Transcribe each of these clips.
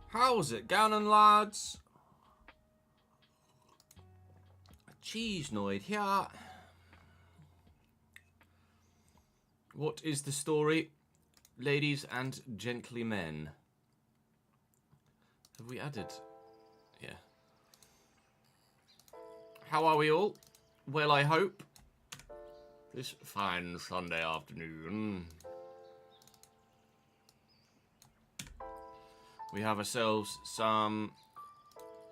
How's it going, lads? Cheese noid here. What is the story, ladies and gentlemen? Have we added? Yeah. How are we all? Well, I hope. This fine Sunday afternoon. We have ourselves some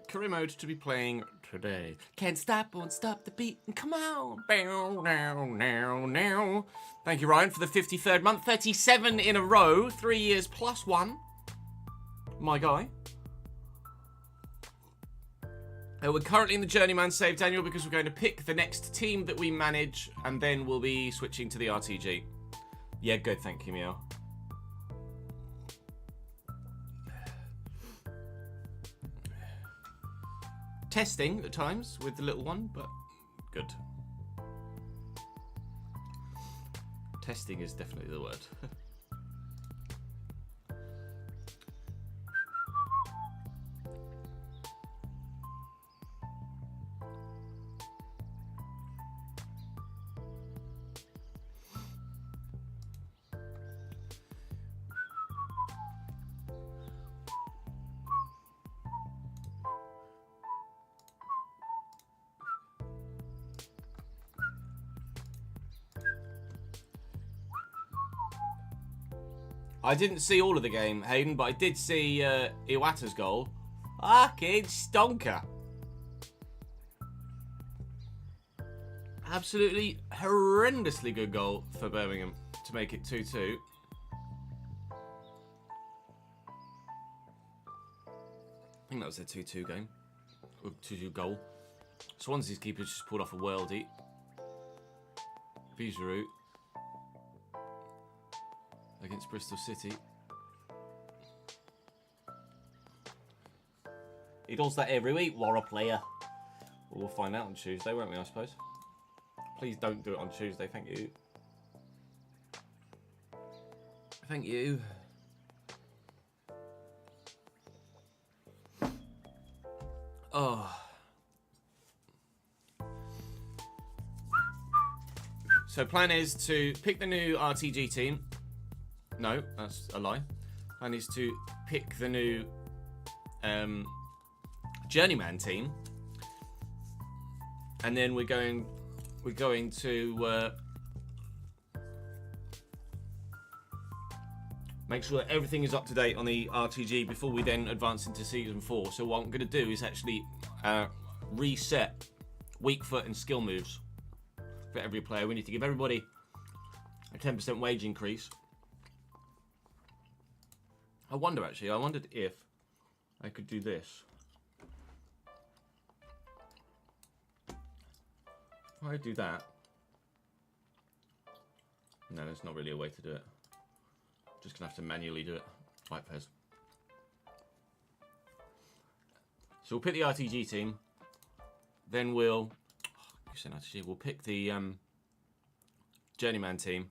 career mode to be playing today. Can't stop, won't stop the beat, and come on. Now. Thank you, Ryan, for the 53rd month. 37 in a row. 3 years plus one. My guy. We're currently in the Journeyman save, Daniel, because we're going to pick the next team that we manage, and then we'll be switching to the RTG. Yeah, good, thank you, Meow. Testing at times with the little one, but good. Testing is definitely the word. I didn't see all of the game, Hayden, but I did see Iwata's goal. Fucking stonker. Absolutely horrendously good goal for Birmingham to make it 2-2. I think that was their 2-2 game. Or 2-2 goal. Swansea's keeper just pulled off a worldie. Vigeroux against Bristol City. He does that every week, what a player. Well, we'll find out on Tuesday, won't we, I suppose? Please don't do it on Tuesday, thank you. Thank you. Oh. So plan is to pick the new RTG team. No, that's a lie. Plan is to pick the new Journeyman team, and then we're going to make sure that everything is up to date on the RTG before we then advance into season 4. So what I'm going to do is actually reset weak foot and skill moves for every player. We need to give everybody a 10% wage increase. I wondered if I could do this. If I do that. No, there's not really a way to do it. Just gonna have to manually do it. Right, Fez. So we'll pick the RTG team. Then we'll pick the Journeyman team.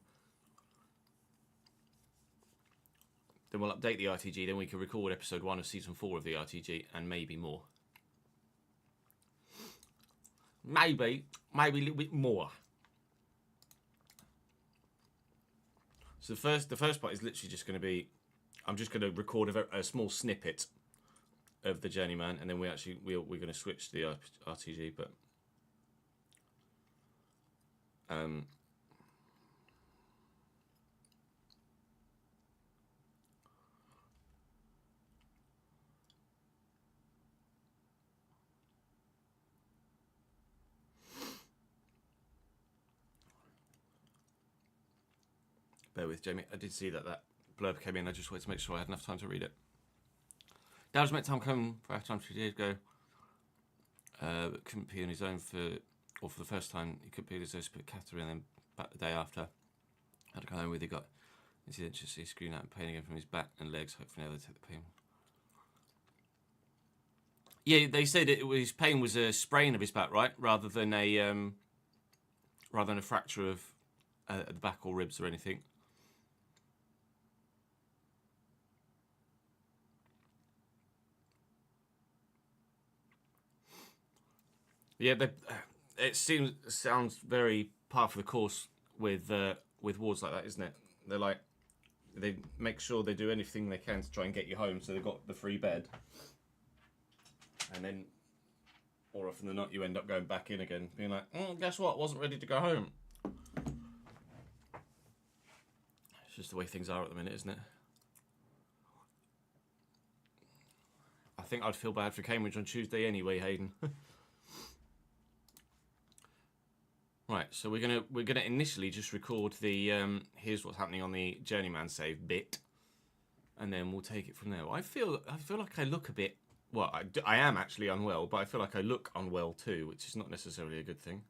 Then we'll update the RTG. Then we can record episode 1 of season 4 of the RTG, and maybe more. Maybe a little bit more. So the first part is literally just going to be, I'm just going to record a small snippet of the Journeyman, and then we're going to switch to the RTG. But bear with, Jamie. I did see that blurb came in. I just wanted to make sure I had enough time to read it. Dad was meant to come for half time 2 days ago, but couldn't pee on his own for the first time. He couldn't pee on his own, but Catherine, and then back the day after. Had to come home with. He got incidentally screaming out and pain again from his back and legs. Hopefully, they'll take the pain. Yeah, they said his pain was a sprain of his back, right, rather than a fracture of the back or ribs or anything. Yeah, it sounds very par for the course with wards like that, isn't it? They're like, they make sure they do anything they can to try and get you home, so they've got the free bed, and then more often than not, you end up going back in again, being like, guess what? Wasn't ready to go home. It's just the way things are at the minute, isn't it? I think I'd feel bad for Cambridge on Tuesday anyway, Hayden. Right, so we're gonna initially just record the here's what's happening on the Journeyman save bit, and then we'll take it from there. I feel like I look a bit. Well, I am actually unwell, but I feel like I look unwell too, which is not necessarily a good thing.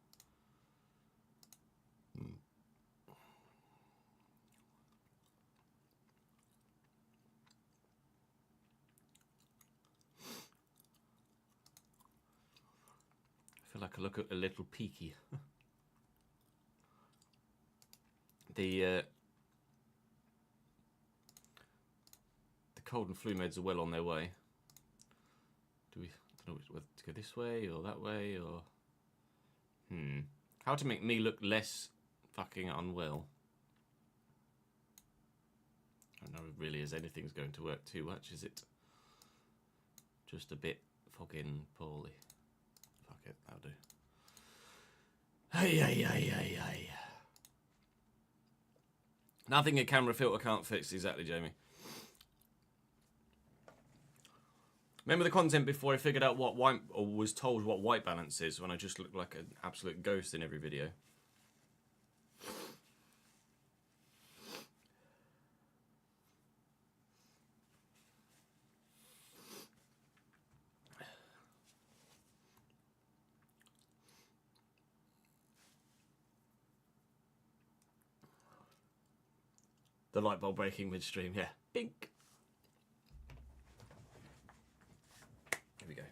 I feel like I look a little peaky. The cold and flu meds are well on their way. I don't know whether to go this way or that way or... How to make me look less fucking unwell. I don't know really as anything's going to work too much, is it? Just a bit fucking poorly. Fuck it, that'll do. Hey. Nothing a camera filter can't fix, exactly, Jamie. Remember the content before I figured out what white, or was told what white balance is, when I just looked like an absolute ghost in every video? The light bulb breaking midstream, yeah. Bink. Here we go.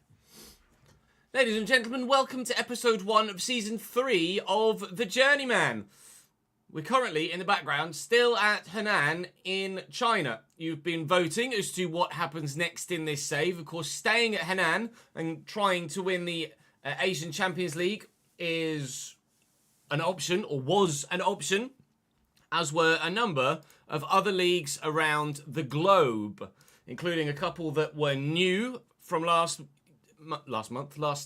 Ladies and gentlemen, welcome to episode 1 of season 3 of The Journeyman. We're currently, in the background, still at Henan in China. You've been voting as to what happens next in this save. Of course, staying at Henan and trying to win the Asian Champions League is an option, or was an option, as were a number of other leagues around the globe, including a couple that were new from last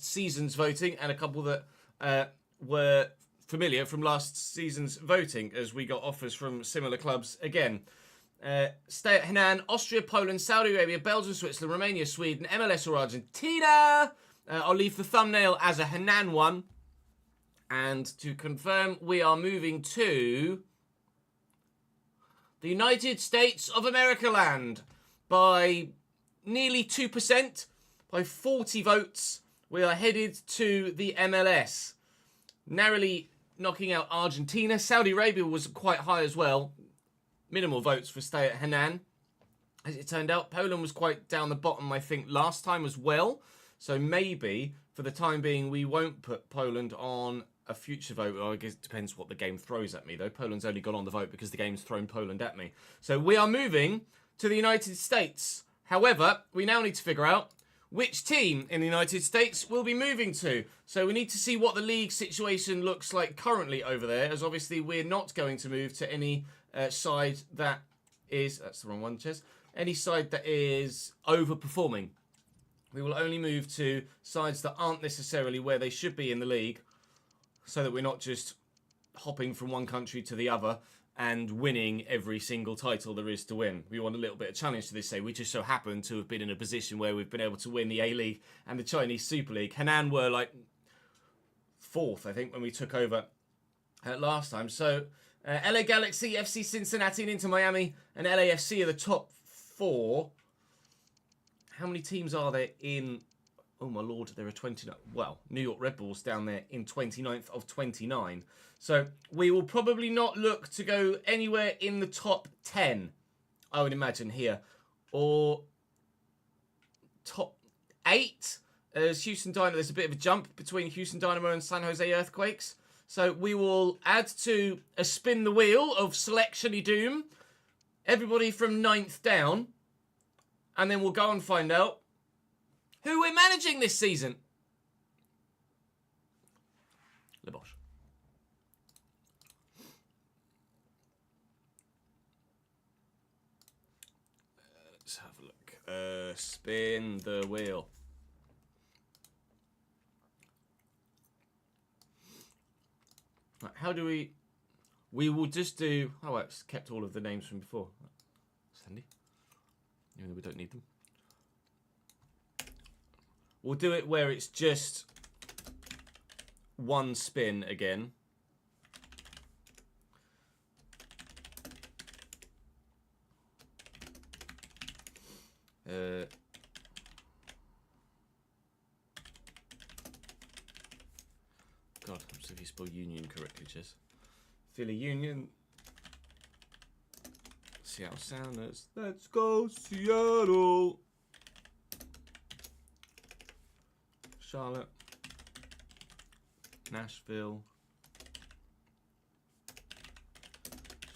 season's voting, and a couple that were familiar from last season's voting, as we got offers from similar clubs again. Stay at Henan, Austria, Poland, Saudi Arabia, Belgium, Switzerland, Romania, Sweden, MLS or Argentina. I'll leave the thumbnail as a Henan one. And to confirm, we are moving to the United States of America land by nearly 2%. By 40 votes, we are headed to the MLS. Narrowly knocking out Argentina. Saudi Arabia was quite high as well. Minimal votes for stay at Henan. As it turned out, Poland was quite down the bottom, I think, last time as well. So maybe, for the time being, we won't put Poland on a future vote. Well, I guess it depends what the game throws at me, though. Poland's only gone on the vote because the game's thrown Poland at me. So we are moving to the United States. However, we now need to figure out which team in the United States we'll be moving to. So we need to see what the league situation looks like currently over there, as obviously we're not going to move to any side that is... That's the wrong one, Chess. Any side that is overperforming. We will only move to sides that aren't necessarily where they should be in the league, so that we're not just hopping from one country to the other and winning every single title there is to win. We want a little bit of challenge to this. Say we just so happen to have been in a position where we've been able to win the A-League and the Chinese Super League. Henan were like 4th, I think, when we took over last time. So LA Galaxy, FC Cincinnati and Inter Miami and LAFC are the top 4. How many teams are there in... Oh my lord, there are 29. Well, New York Red Bulls down there in 29th of 29. So we will probably not look to go anywhere in the top 10, I would imagine here. Or top 8, as Houston Dynamo. There's a bit of a jump between Houston Dynamo and San Jose Earthquakes. So we will add to a spin the wheel of Selection-y Doom. Everybody from 9th down. And then we'll go and find out who we're managing this season. Let's have a look. Spin the wheel. Right, how do we... We will just do... Oh, it's kept all of the names from before. That's handy. Even though we don't need them. We'll do it where it's just one spin again. God, I'm sorry if you spell union correctly, Jess. Philly Union. Seattle Sounders. Let's go, Seattle. Charlotte. Nashville.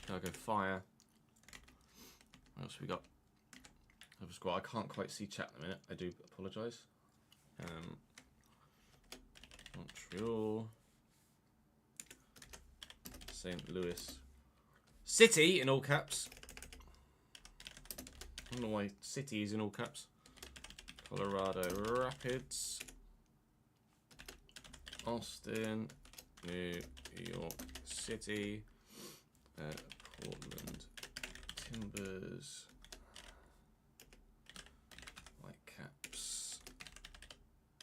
Chicago Fire. What else we got? I can't quite see chat in a minute. I do apologise. Montreal. St. Louis. City in all caps. I don't know why City is in all caps. Colorado Rapids. Austin. New York City. Portland Timbers. Whitecaps.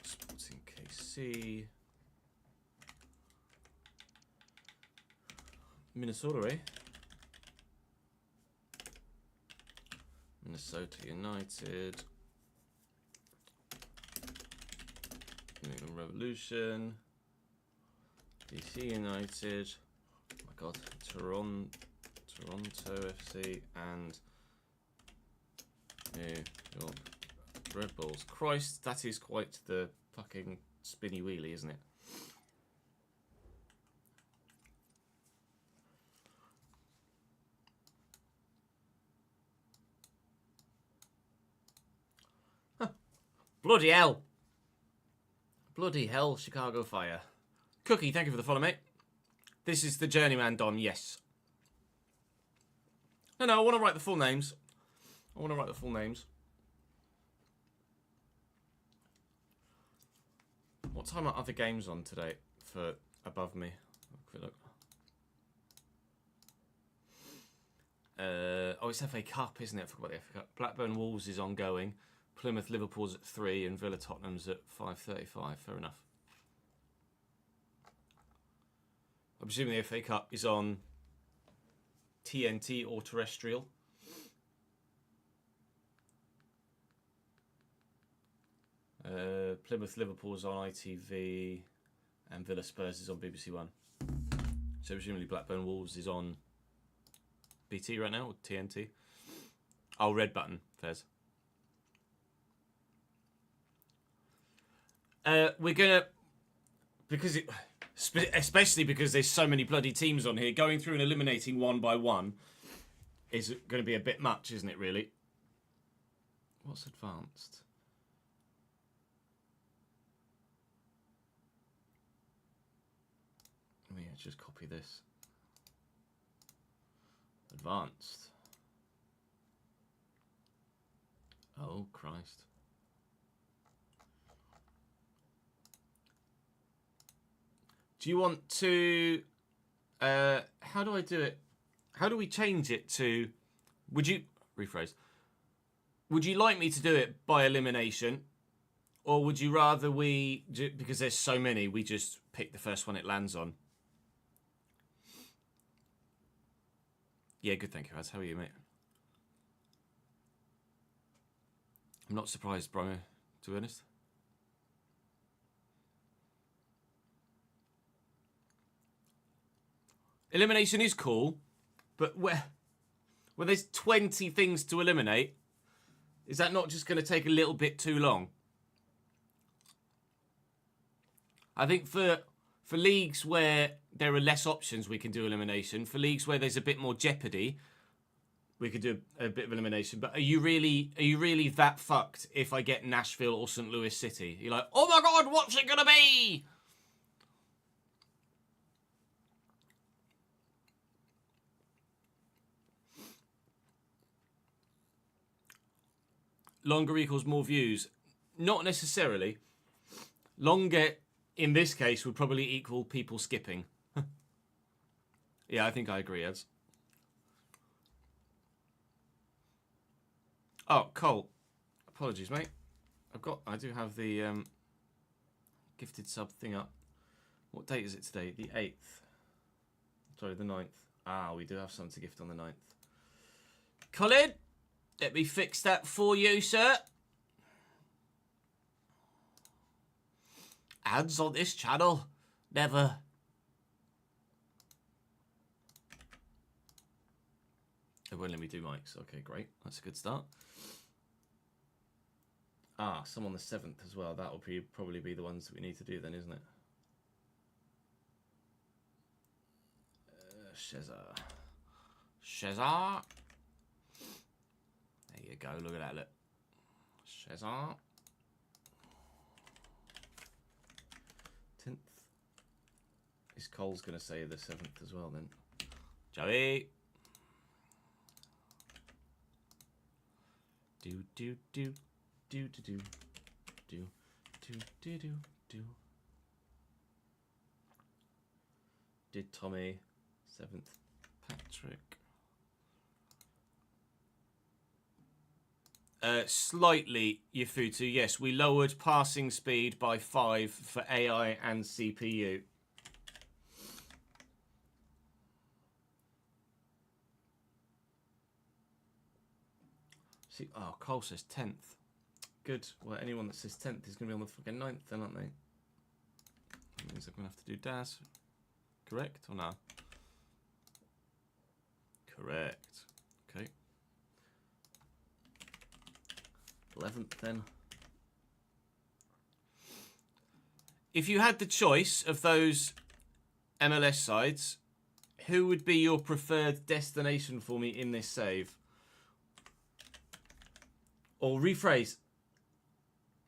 Sporting KC. Minnesota, eh? Minnesota United. New England Revolution. DC United. Oh my God. Toronto FC and New York Red Bulls. Christ, that is quite the fucking spinny wheelie, isn't it? Huh. Bloody hell. Bloody hell, Chicago Fire. Cookie, thank you for the follow, mate. This is the Journeyman Don, yes. No, I want to write the full names. What time are other games on today for above me? Quick look. Oh, it's FA Cup, isn't it? I forgot about the FA Cup. Blackburn Wolves is ongoing. Plymouth Liverpool's at 3 and Villa Tottenham's at 5:35. Fair enough. I'm assuming the FA Cup is on TNT or terrestrial. Plymouth Liverpool's on ITV and Villa Spurs is on BBC One. So presumably Blackburn Wolves is on BT right now or TNT. Oh, red button, Fez. We're gonna, because it, especially because there's so many bloody teams on here, going through and eliminating one by one is going to be a bit much, isn't it? Really. What's advanced? Let me just copy this. Advanced. Oh Christ. Do you want to... how do I do it? How do we change it to... Would you... Rephrase. Would you like me to do it by elimination? Or would you rather we... Because there's so many, we just pick the first one it lands on? Yeah, good, thank you, Az. How are you, mate? I'm not surprised, Brimo, to be honest. Elimination is cool, but when there's 20 things to eliminate, is that not just going to take a little bit too long? I think for leagues where there are less options, we can do elimination. For leagues where there's a bit more jeopardy, we could do a bit of elimination. But are you really that fucked if I get Nashville or St. Louis City? You're like, oh my God, what's it going to be? longer equals more views. Not necessarily. Longer, in this case, would probably equal people skipping. Yeah, I think I agree, Eds. Oh, Cole. Apologies, mate. I do have the gifted sub thing up. What date is it today? The 8th. Sorry, the 9th. Ah, we do have something to gift on the 9th. Colin, let me fix that for you, sir. Ads on this channel. Never. It won't let me do mics. Okay, great. That's a good start. Ah, some on the 7th as well. That will probably be the ones that we need to do then, isn't it? Shazar. There you go. Look at that. Look. Shazar. 10th. Is Cole's going to say the 7th as well then? Joey. Do do do do do do do do do do do. Did Tommy 7th? Patrick. Slightly, Yafutu. Yes, we lowered passing speed by 5 for AI and CPU. See, oh, Cole says 10th. Good. Well, anyone that says 10th is going to be on the fucking 9th then, aren't they? That means I'm going to have to do Daz. Correct or no? Correct. Okay. 11th then. If you had the choice of those MLS sides, who would be your preferred destination for me in this save? Or rephrase,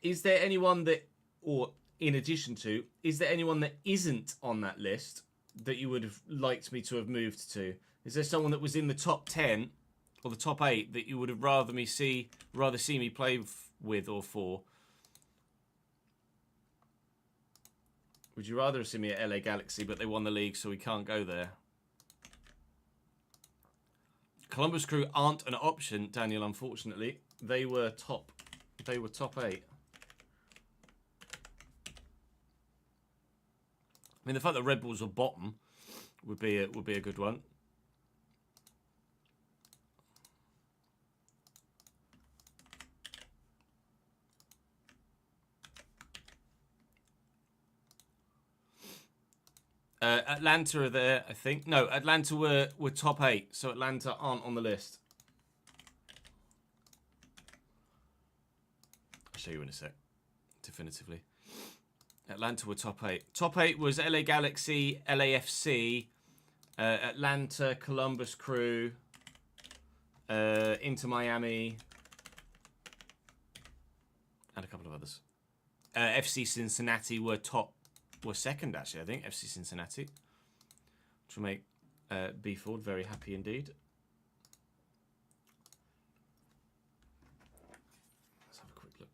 is there anyone that, or in addition to, is there anyone that isn't on that list that you would have liked me to have moved to? Is there someone that was in the top 10 or the top 8 that you would have rather see me play with or for? Would you rather have seen me at LA Galaxy, but they won the league, so we can't go there? Columbus Crew aren't an option, Daniel, unfortunately. They were top 8. I mean, the fact that Red Bulls were bottom would be a good one. Atlanta are there, I think. No, Atlanta were top 8, so Atlanta aren't on the list. I'll show you in a sec, definitively. Atlanta were top 8. Top 8 was LA Galaxy, LAFC, Atlanta, Columbus Crew, Inter Miami, and a couple of others. FC Cincinnati were second, actually, I think. FC Cincinnati, which will make B Ford very happy indeed. Let's have a quick look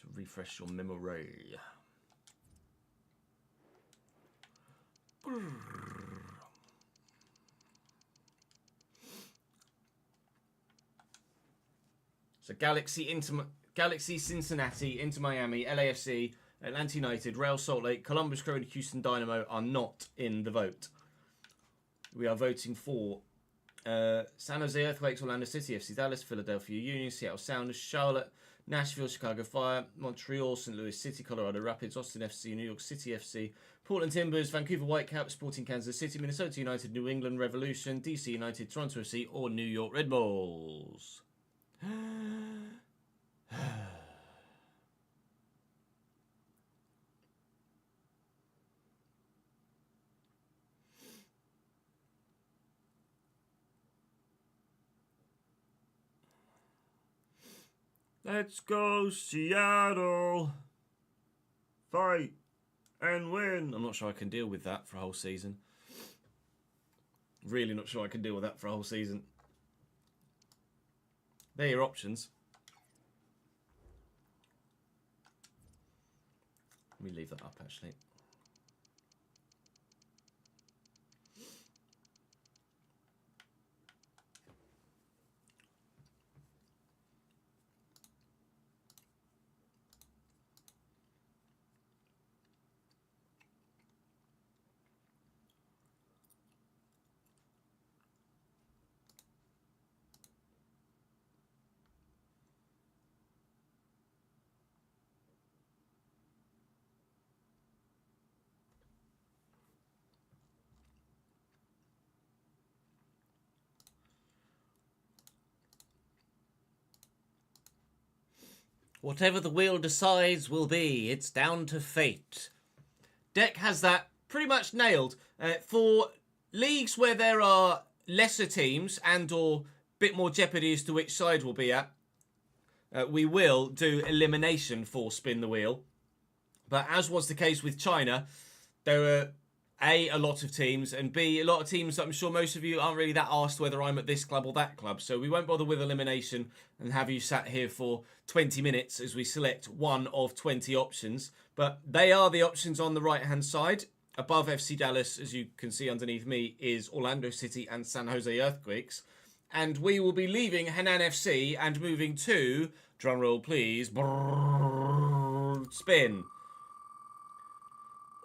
to refresh your memory. So Galaxy, Cincinnati, Inter Miami, LAFC, Atlanta United, Real Salt Lake, Columbus Crew, and Houston Dynamo are not in the vote. We are voting for San Jose Earthquakes, Orlando City FC, Dallas, Philadelphia Union, Seattle Sounders, Charlotte, Nashville, Chicago Fire, Montreal, St. Louis City, Colorado Rapids, Austin FC, New York City FC, Portland Timbers, Vancouver Whitecaps, Sporting Kansas City, Minnesota United, New England Revolution, DC United, Toronto FC, or New York Red Bulls. Let's go, Seattle. Fight and win. I'm not sure I can deal with that for a whole season. Really not sure I can deal with that for a whole season. They're your options. Let me leave that up, actually. Whatever the wheel decides will be. It's down to fate. Deck has that pretty much nailed. For leagues where there are lesser teams and or bit more jeopardy as to which side we'll be at, we will do elimination for Spin the Wheel. But as was the case with China, there are A, a lot of teams, and B, a lot of teams that I'm sure most of you aren't really that asked whether I'm at this club or that club. So we won't bother with elimination and have you sat here for 20 minutes as we select one of 20 options. But they are the options on the right-hand side. Above FC Dallas, as you can see underneath me, is Orlando City and San Jose Earthquakes. And we will be leaving Henan FC and moving to, drumroll please, Spin.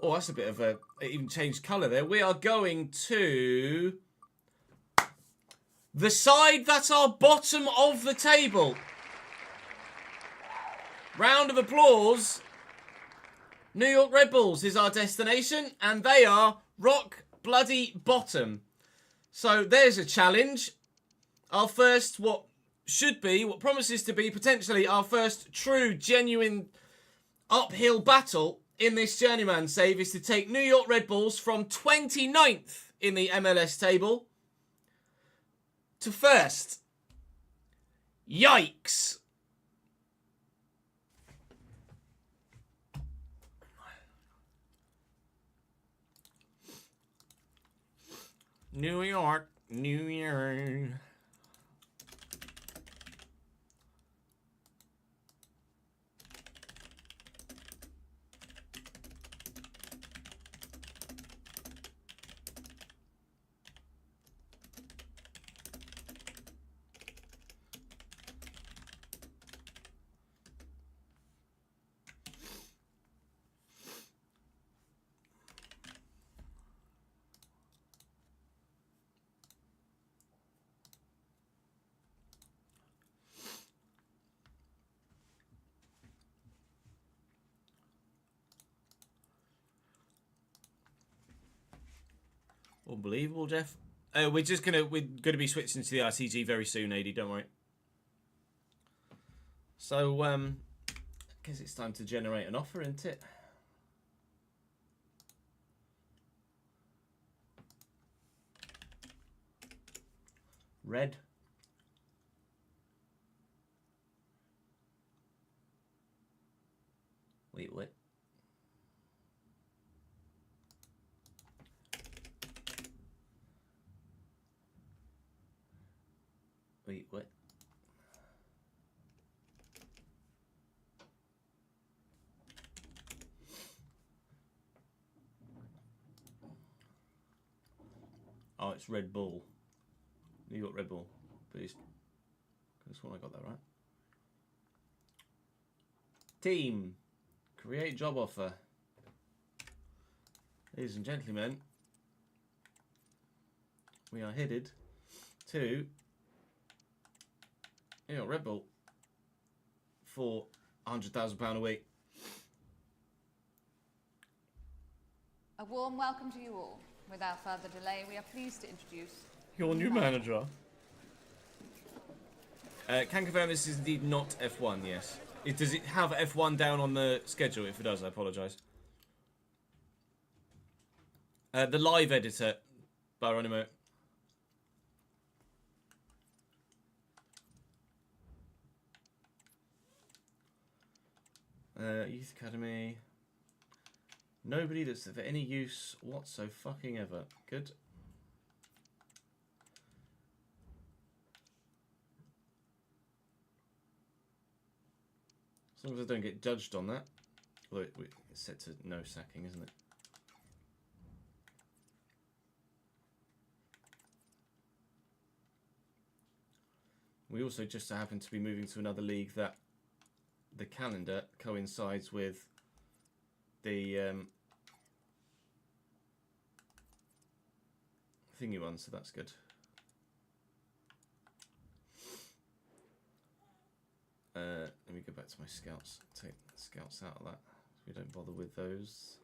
Oh, that's a bit of a... It even changed colour there. We are going to... the side that's our bottom of the table. Round of applause. New York Red Bulls is our destination, and they are rock bloody bottom. So there's a challenge. Our first, what promises to be potentially our first true, genuine uphill battle in this journeyman save is to take New York Red Bulls from 29th in the MLS table to first. Yikes. New York, New York. Unbelievable, Jeff. We're gonna be switching to the RTG very soon, AD. Don't worry. So, I guess it's time to generate an offer, isn't it? Red. Wait, what? Wait, what? Oh, it's Red Bull. New York Red Bull. Please. This one I got that right. Team. Create job offer. Ladies and gentlemen, we are headed to New York Red Bull for £100,000 a week. A warm welcome to you all. Without further delay, we are pleased to introduce your new manager. Can confirm this is indeed not F1, yes. Does it have F1 down on the schedule? If it does, I apologise. The live editor, Baronimo. Youth Academy. Nobody that's of any use whatsoever. Good. As long as I don't get judged on that. Although it's set to no sacking, isn't it? We also just happen to be moving to another league that the calendar coincides with the thingy one, so that's good. Let me go back to my scouts. Take the scouts out of that. We don't bother with those.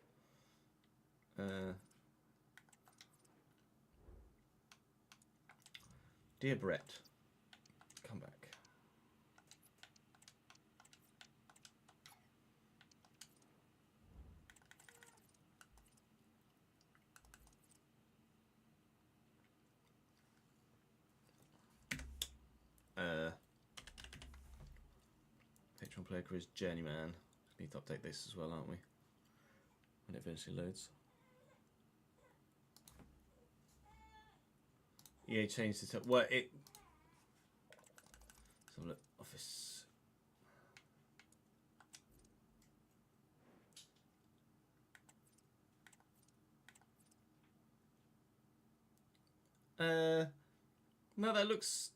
Dear Brett, come back. Patreon player career is Journeyman. Need to update this as well, aren't we? When it eventually loads. EA changed it up. Well, it. Let's have a look. Office. No, that looks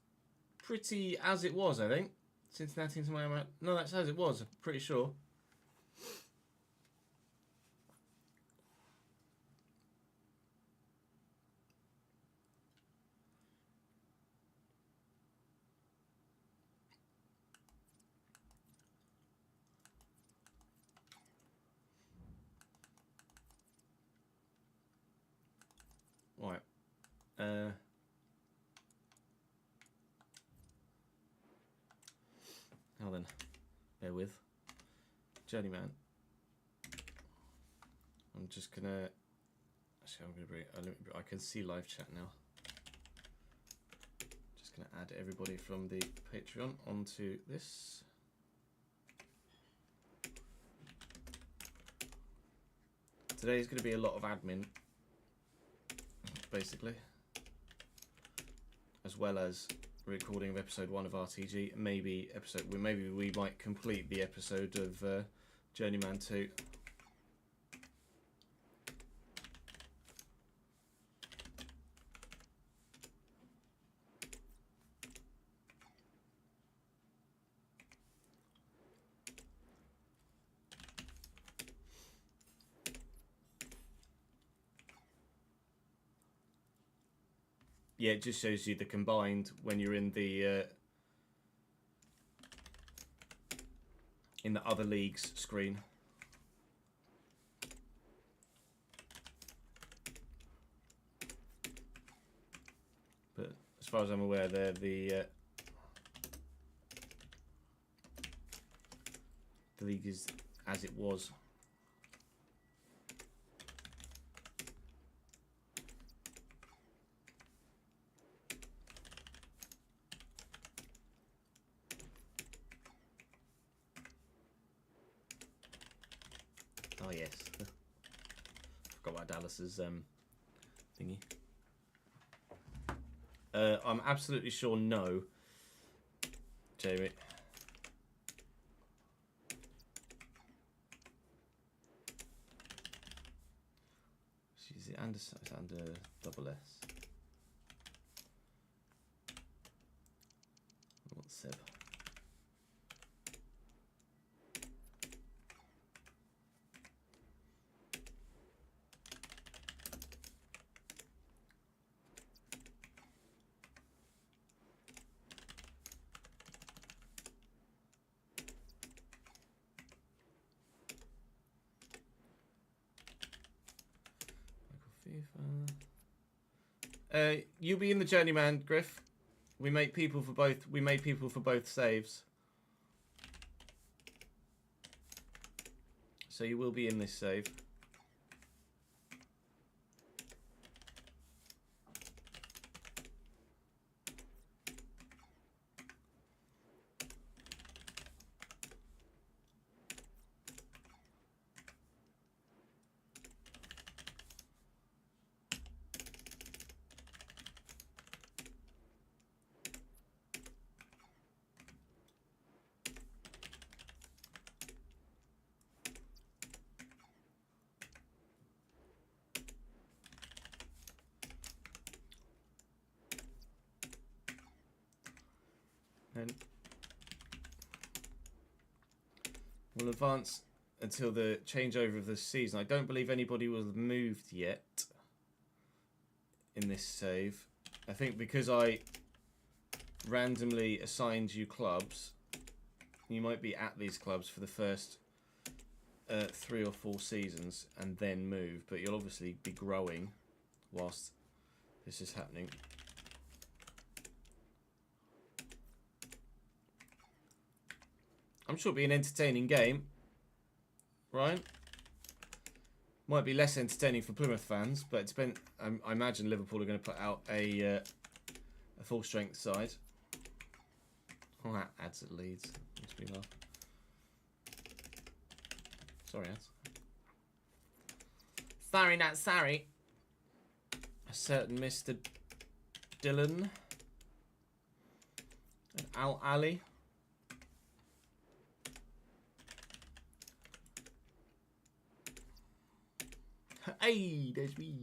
pretty as it was, I think. Cincinnati into Miami. No, that's as it was, I'm pretty sure. Right. Now then, bear with. Journeyman. I'm just gonna. Actually, I'm gonna bring. I can see live chat now. Just gonna add everybody from the Patreon onto this. Today is going to be a lot of admin, basically, as well as recording of episode 1 of RTG. Maybe we might complete the episode of Journeyman 2. Yeah, it just shows you the combined when you're in the other leagues screen. But as far as I'm aware, they're the league is as it was. Oh yes, forgot about Dallas's thingy. I'm absolutely sure no, Jamie. Is it under? It's under double S. What's Seb? You'll be in the Journeyman, Griff. We make people for both. We made people for both saves, so you will be in this save. And we'll advance until the changeover of the season. I don't believe anybody was moved yet in this save. I think because I randomly assigned you clubs, you might be at these clubs for the first 3 or 4 seasons and then move, but you'll obviously be growing whilst this is happening. I'm sure it'll be an entertaining game, right? Might be less entertaining for Plymouth fans, but it depends. I imagine Liverpool are going to put out a full strength side. Oh, that adds at Leeds. Makes me laugh. Sorry, ads. Sorry, not sorry. A certain Mr. Dylan and Al Ali. Hey, there's me.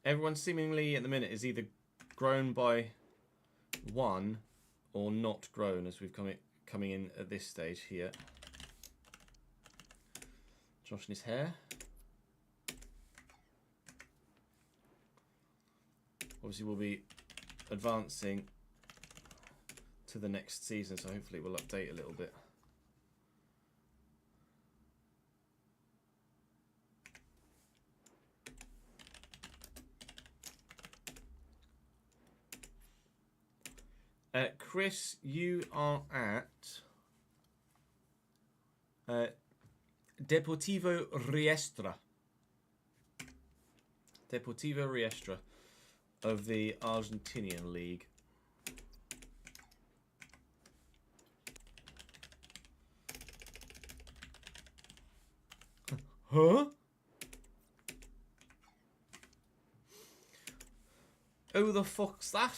Everyone seemingly at the minute is either grown by 1 or not grown as we've coming in at this stage here. Josh and his hair. Obviously we'll be advancing to the next season, so hopefully we'll update a little bit. Chris, you are at Deportivo Riestra. Deportivo Riestra of the Argentinian League. Huh? Who the fuck's that?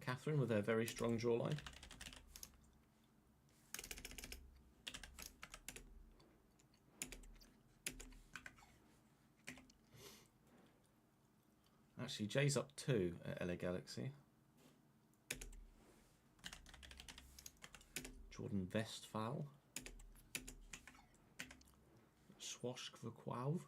Catherine with her very strong jawline. Actually, Jay's up 2 at LA Galaxy. Jordan Westphal. Swashkvaquav.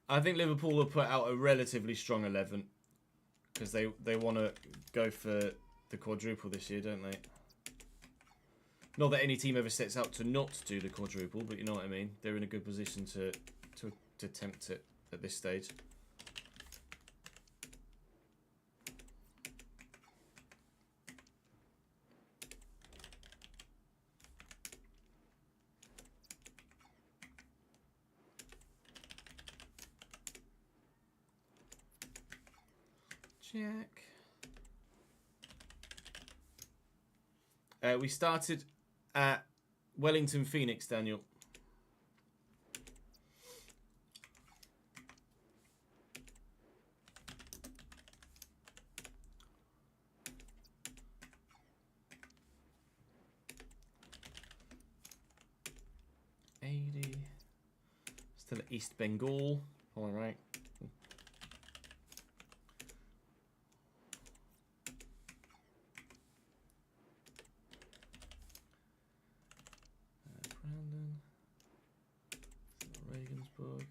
I think Liverpool will put out a relatively strong 11 because they want to go for the quadruple this year, don't they? Not that any team ever sets out to not do the quadruple, but you know what I mean. They're in a good position to attempt it at this stage. Check. We started at Wellington Phoenix, Daniel. Still at East Bengal. All right. Brandon. Regensburg.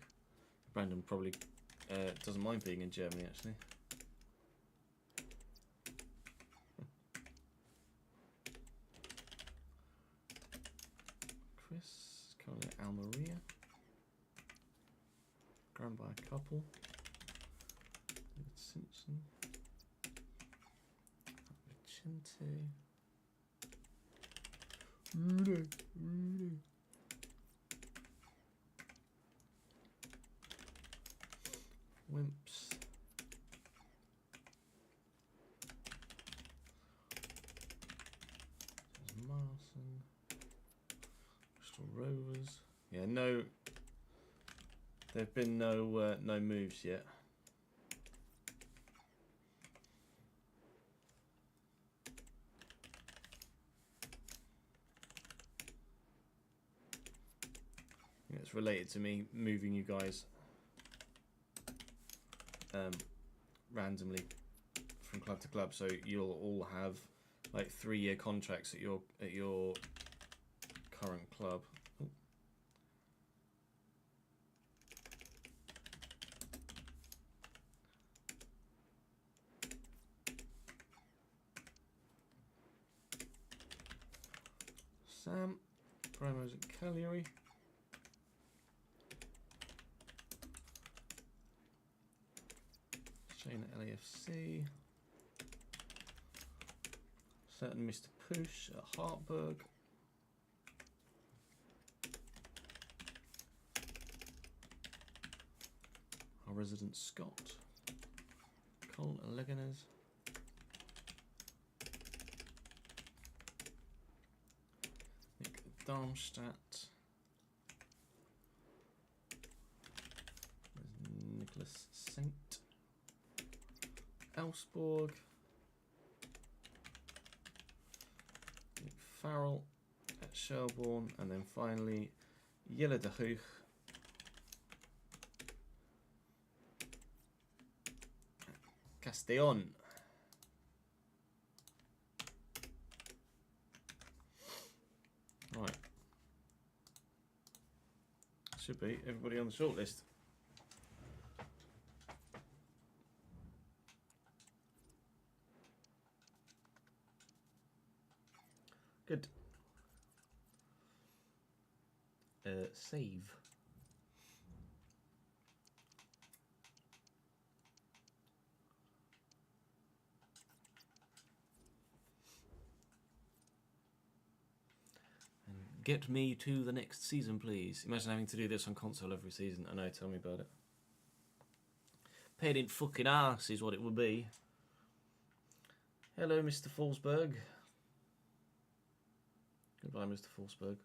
Brandon probably doesn't mind being in Germany, actually. Chris, currently at Almeria. Outran by a couple. Simpson. Vicente. Rudy. Wimps. Marson. Bristol Rovers. Yeah, no. There've been no moves yet. It's related to me moving you guys randomly from club to club, so you'll all have like 3-year contracts at your current club. Ooh. Sam, promos at Cagliari. Shane at LAFC. Certain Mr. Push at Hartberg. Our resident Scott. Cole at Leganes. Nick at Darmstadt. There's Nicholas Saint. Elsborg. Nick Farrell at Shelbourne. And then finally, Jelle de Hoog Castellón. Right. Should be everybody on the shortlist. Good. Save. And get me to the next season, please. Imagine having to do this on console every season. I know, tell me about it. Paid in fucking arse is what it would be. Hello, Mr. Forsberg. Goodbye, Mr. Forsberg.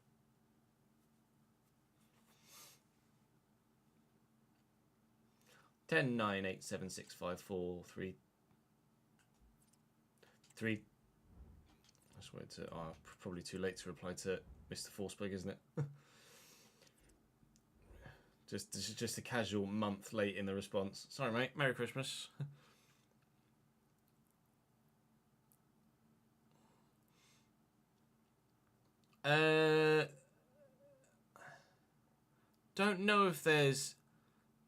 Ten 9 8 7 6 5 4 3 3. I just wanted to. Oh, probably too late to reply to Mr. Forsberg, isn't it? just a casual month late in the response. Sorry, mate. Merry Christmas. Don't know if there's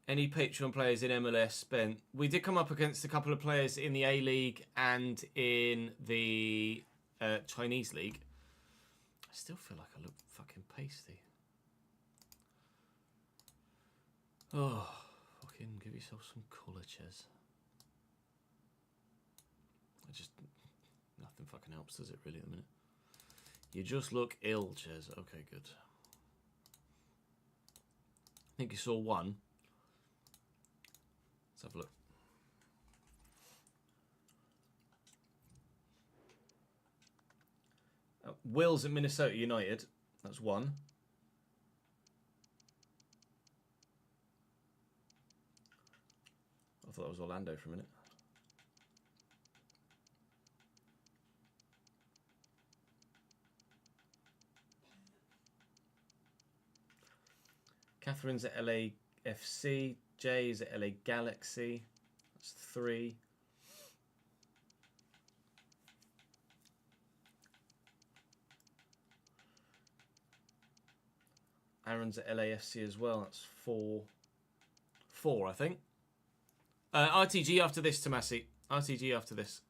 any Patreon players in MLS spent. We did come up against a couple of players in the A-League and in the Chinese League. I still feel like I look fucking pasty. Oh, fucking give yourself some colour, Ches. Nothing fucking helps, does it, really, at the minute? You just look ill, Ches. Okay, good. I think you saw one. Let's have a look. Will's at Minnesota United. That's one. I thought that was Orlando for a minute. Catherine's at LAFC. Jay's at LA Galaxy. That's 3. Aaron's at LAFC as well. That's 4. 4, I think. RTG after this, Tomasi. RTG after this.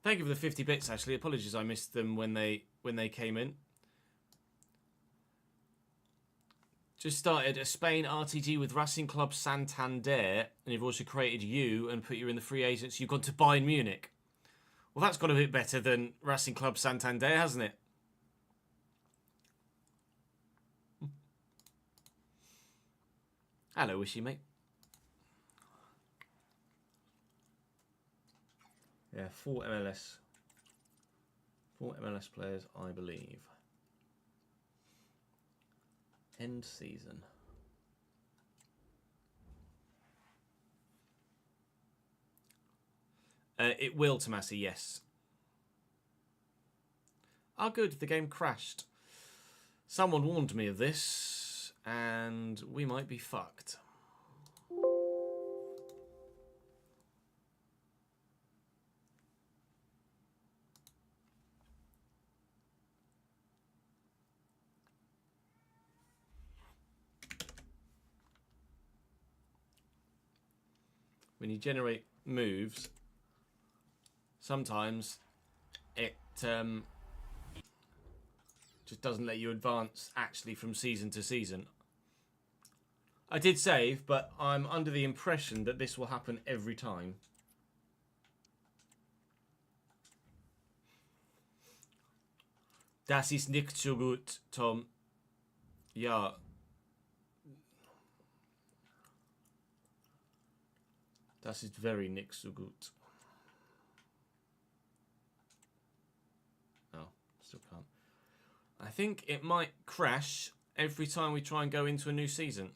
Thank you for the 50 bits, actually. Apologies I missed them when they came in. Just started a Spain RTG with Racing Club Santander, and you've also created you and put you in the free agents. You've gone to Bayern Munich. Well, that's got a bit better than Racing Club Santander, hasn't it? Hello, Wishy, mate. Yeah, 4 MLS. 4 MLS players, I believe. End season. It will, Tomasi, yes. Oh, good. The game crashed. Someone warned me of this, and we might be fucked. When you generate moves, sometimes it just doesn't let you advance actually from season to season. I did save, but I'm under the impression that this will happen every time. Das ist nicht so gut, Tom. Ja. Das ist very nicht so gut. Oh, still can't. I think it might crash every time we try and go into a new season.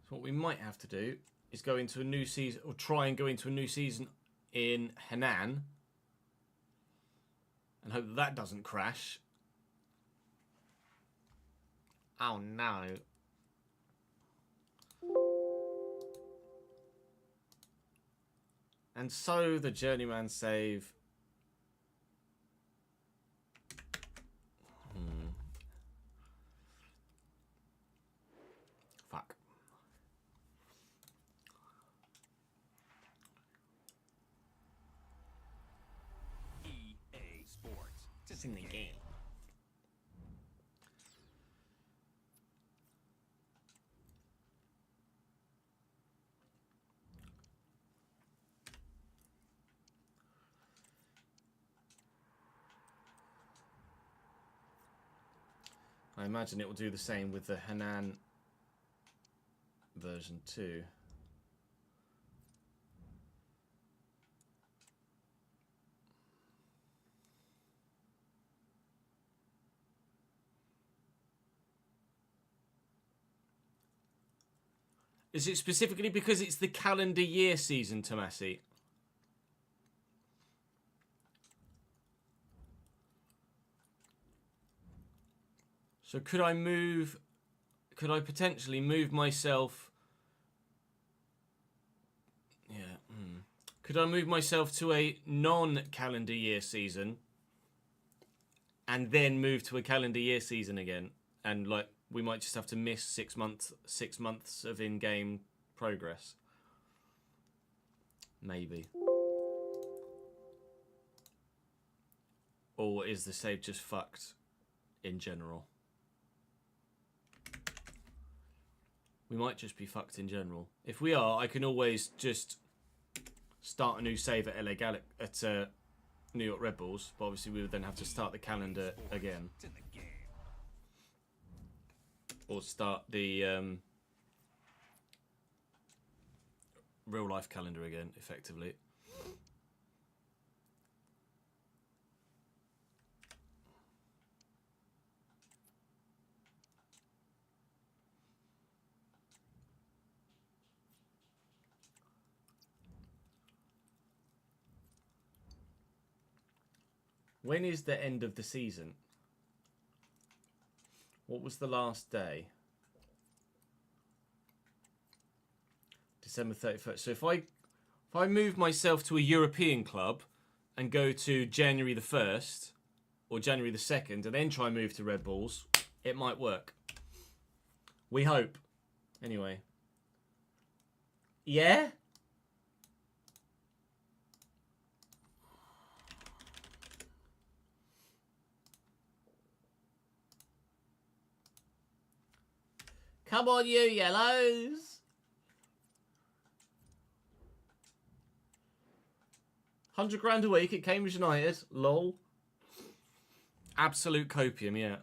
So what we might have to do is go into a new season, or try and go into a new season in Henan, and hope that doesn't crash. Oh no. And so the journeyman save. Fuck. EA Sports. Just in the game. I imagine it will do the same with the Henan version 2. Is it specifically because it's the calendar year season, Tomasi? So could I potentially move myself? Yeah. Could I move myself to a non-calendar year season and then move to a calendar year season again? And like, we might just have to miss 6 months of in-game progress. Maybe. Or is the save just fucked in general? We might just be fucked in general. If we are, I can always just start a new save at New York Red Bulls, but obviously we would then have to start the calendar again. Or start the real life calendar again, effectively. When is the end of the season? What was the last day? December 31st. So if I move myself to a European club and go to January the 1st or January the 2nd and then try and move to Red Bulls, it might work. We hope. Anyway. Yeah? Come on, you yellows. 100 grand a week at Cambridge United. Lol. Absolute copium, yeah.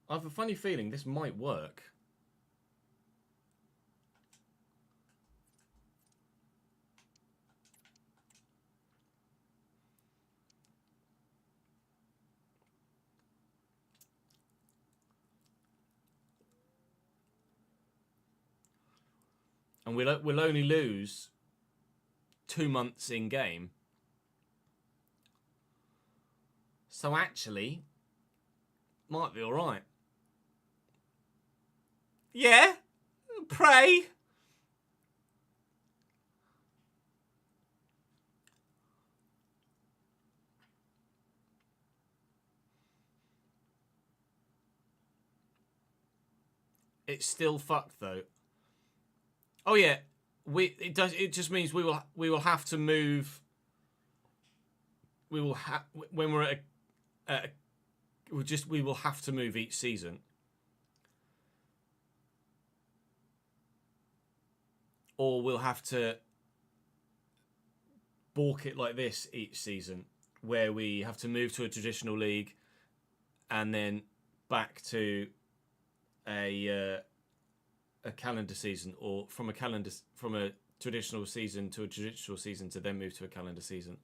I have a funny feeling this might work. And we'll only lose 2 months in game. So actually, might be all right. Yeah? Pray. It's still fucked though. Oh yeah, it just means we will have to move. We will when we're at we will have to move each season. Or we'll have to balk it like this each season, where we have to move to a traditional league and then back to a calendar season, or from a traditional season to a traditional season to then move to a calendar season.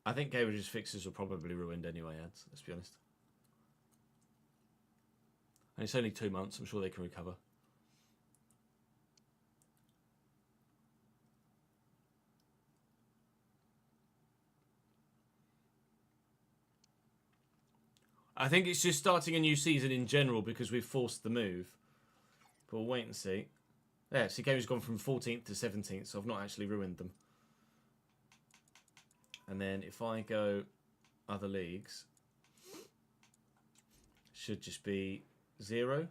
I think Cambridge's fixtures are probably ruined anyway, ads. Let's be honest. And it's only 2 months. I'm sure they can recover. I think it's just starting a new season in general because we've forced the move. But we'll wait and see. Yeah, see, Cambridge's gone from 14th to 17th, so I've not actually ruined them. And then if I go other leagues, should just be 0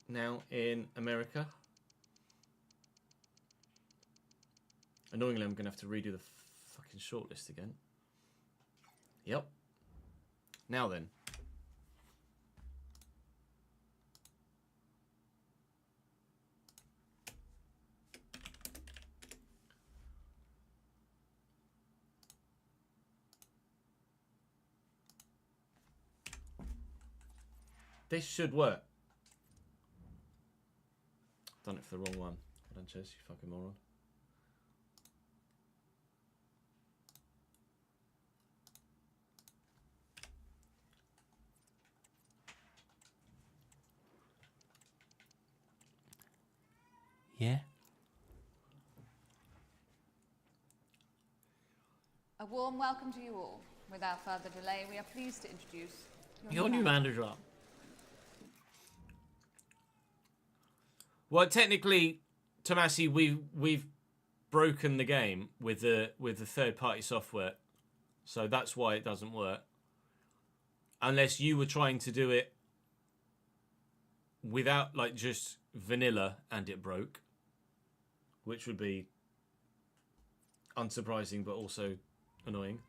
now in America. Annoyingly, I'm going to have to redo the fucking shortlist again. Yep. Now then. This should work. Done it for the wrong one. Well done, Chess, you fucking moron. Yeah? A warm welcome to you all. Without further delay, we are pleased to introduce your new manager. Well, technically, Tomasi, we've broken the game with the third-party software, so that's why it doesn't work. Unless you were trying to do it without, like, just vanilla and it broke, which would be unsurprising but also annoying.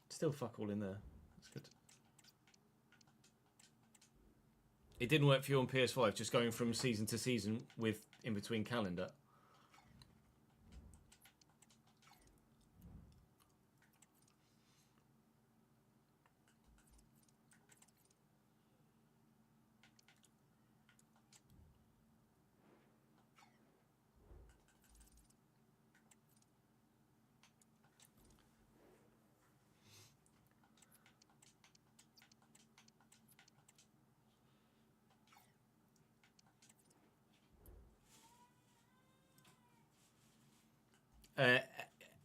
Still fuck all in there. That's good. It didn't work for you on PS5, just going from season to season with in between calendar.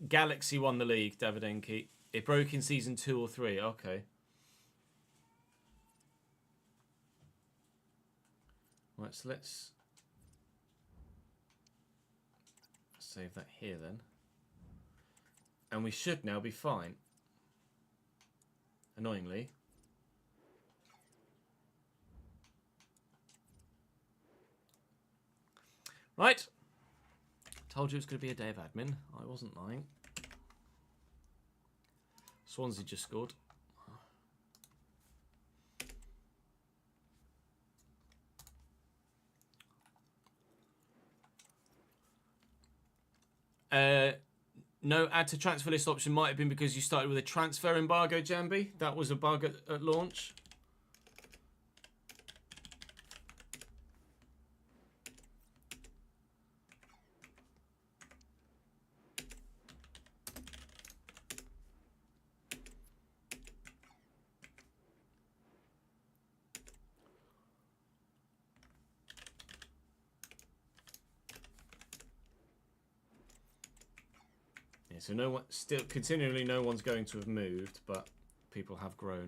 Galaxy won the league, Davidenki. It broke in season 2 or 3. Okay. Right, so let's save that here then. And we should now be fine. Annoyingly. Right. Told you it was going to be a day of admin. I wasn't lying. Swansea just scored. No, add to transfer list option might have been because you started with a transfer embargo, Jambi. That was a bug at launch. Yeah, so no one, still continually no one's going to have moved, but people have grown.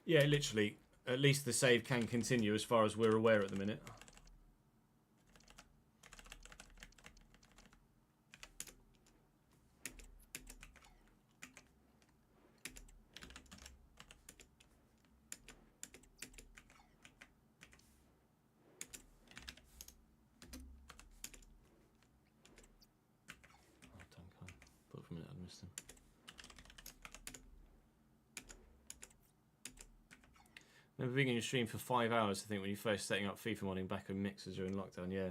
Yeah, literally, at least the save can continue as far as we're aware at the minute. Thought for a minute I'd missed him. Remember being in your stream for 5 hours, I think, when you first setting up FIFA modding back in mixers during lockdown, yeah.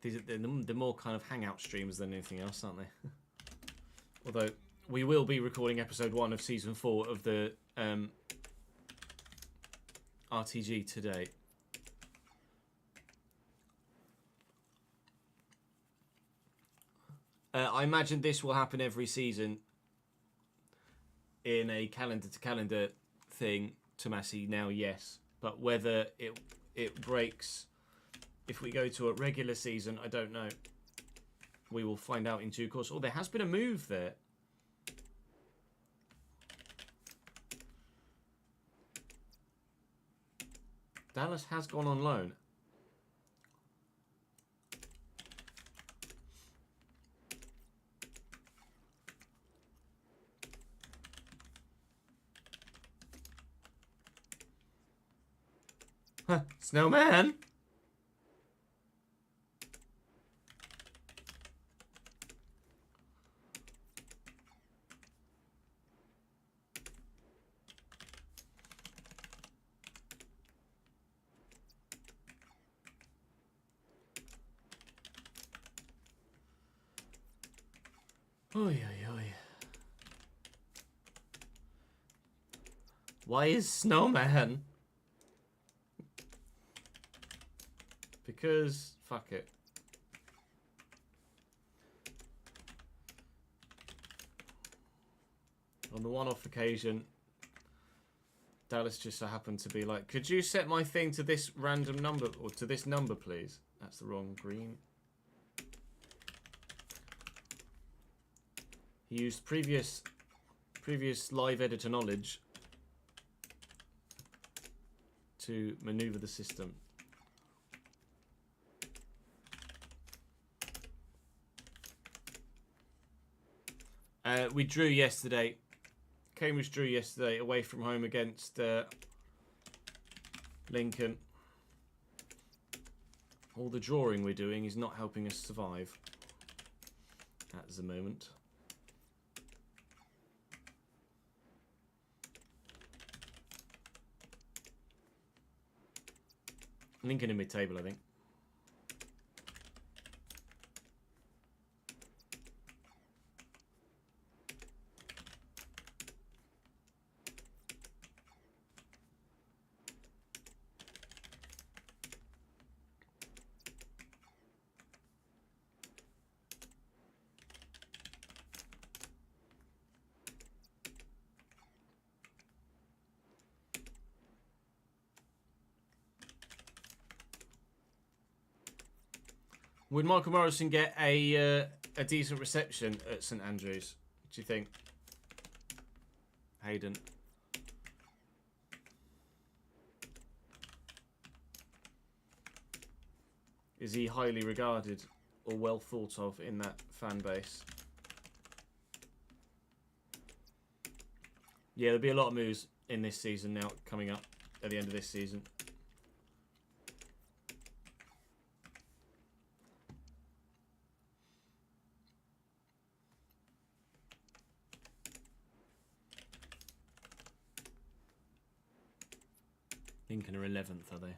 These are the more kind of hangout streams than anything else, aren't they? Although, we will be recording episode 1 of season 4 of the RTG today. I imagine this will happen every season in a calendar-to-calendar thing, Tomasi, now, yes. But whether it breaks if we go to a regular season, I don't know. We will find out in due course. Oh, there has been a move there. Dallas has gone on loan. Huh, snowman! Oy, oy, oy. Why is snowman? Because, fuck it. On the one-off occasion, Dallas just so happened to be like, could you set my thing to this random number, or to this number, please? That's the wrong green. He used previous live editor knowledge to maneuver the system. We drew yesterday. Cambridge drew yesterday away from home against Lincoln. All the drawing we're doing is not helping us survive at the moment. Lincoln in mid-table, I think. Would Michael Morrison get a decent reception at St Andrews? Do you think, Hayden? Is he highly regarded or well thought of in that fan base? Yeah, there'll be a lot of moves in this season now coming up at the end of this season. Lincoln are 11th, are they?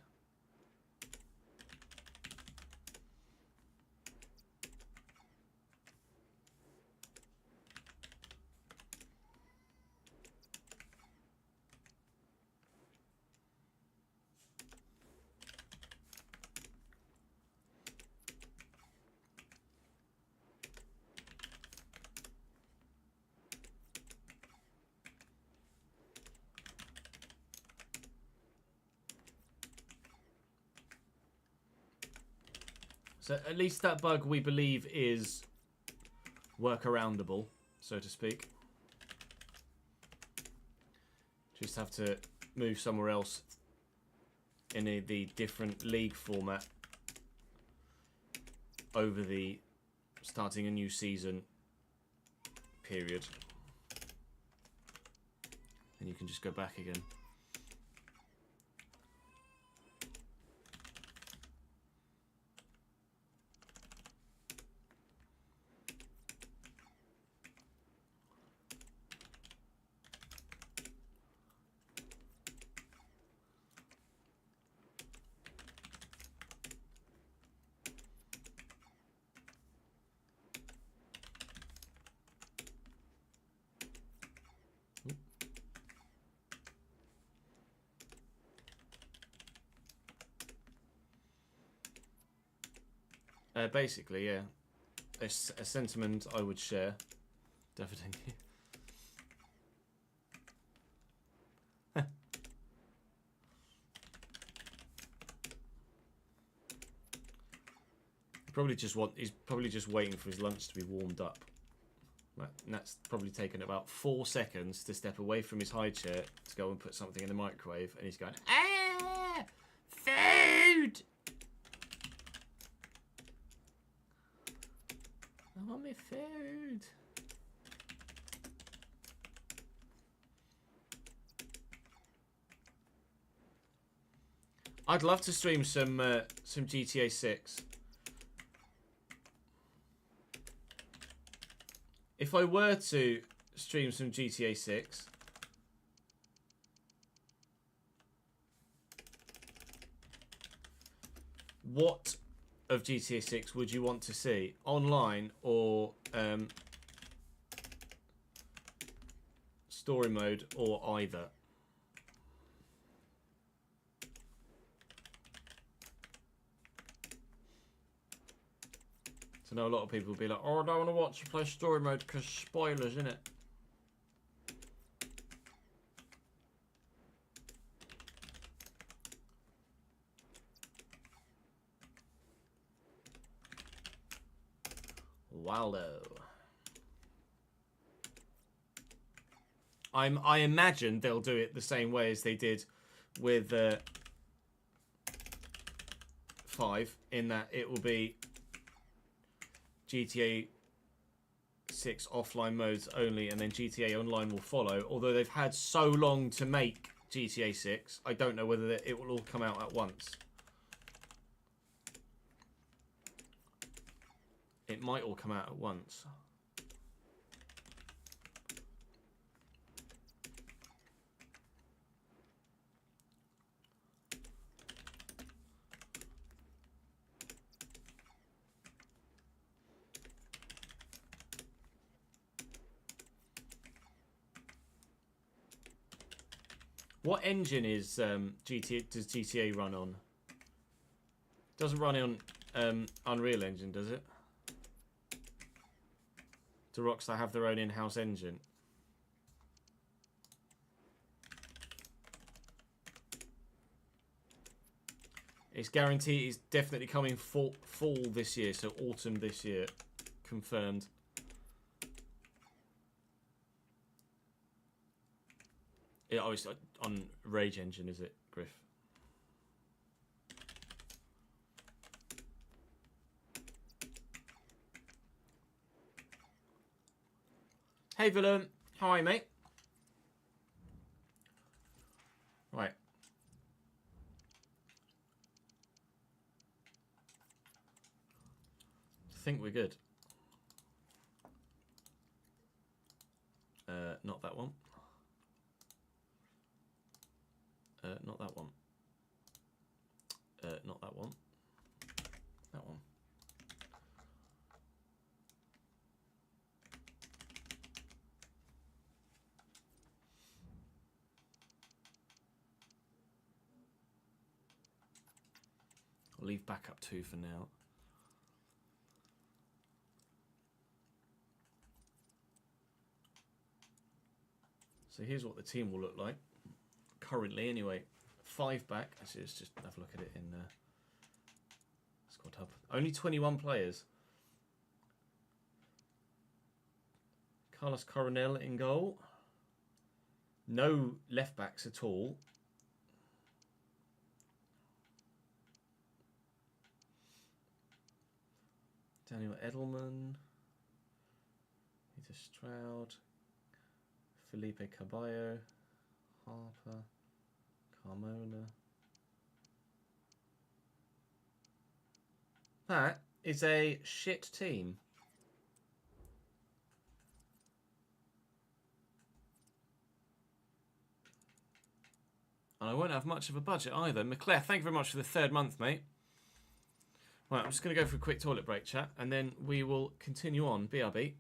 So at least that bug, we believe, is workaroundable, so to speak. Just have to move somewhere else in the different league format over the starting a new season period. And you can just go back again. Basically, yeah. A sentiment I would share. Definitely. He's probably just waiting for his lunch to be warmed up. Right, and that's probably taken about 4 seconds to step away from his high chair to go and put something in the microwave, and he's going, ah, food! I want my food. I'd love to stream some GTA 6. If I were to stream some GTA 6, what of GTA 6 would you want to see? Online or story mode, or either? So I know a lot of people will be like, oh, I don't want to watch you play story mode because spoilers, innit? Waldo. I imagine they'll do it the same way as they did with 5, in that it will be GTA 6 offline modes only, and then GTA Online will follow. Although they've had so long to make GTA 6, I don't know whether it will all come out at once. It might all come out at once. What engine is GTA? Does GTA run on? Doesn't run on Unreal Engine, does it? Do Rockstar have their own in-house engine? It's guaranteed. It's definitely coming fall this year, so autumn this year, confirmed. Yeah, it's on Rage Engine, is it, Griff? Hey, Willem. How are you, mate? Right. I think we're good. Not that one. Not that one. Not that one. That one. I'll leave backup 2 for now. So here's what the team will look like. Currently, anyway. 5 back. Actually, let's just have a look at it in Squad Hub. Only 21 players. Carlos Coronel in goal. No left backs at all. Daniel Edelman. Peter Stroud. Felipe Caballo. Harper. Carmona. That is a shit team. And I won't have much of a budget either. McClare, thank you very much for the 3rd month, mate. Right, I'm just going to go for a quick toilet break, chat, and then we will continue on. BRB.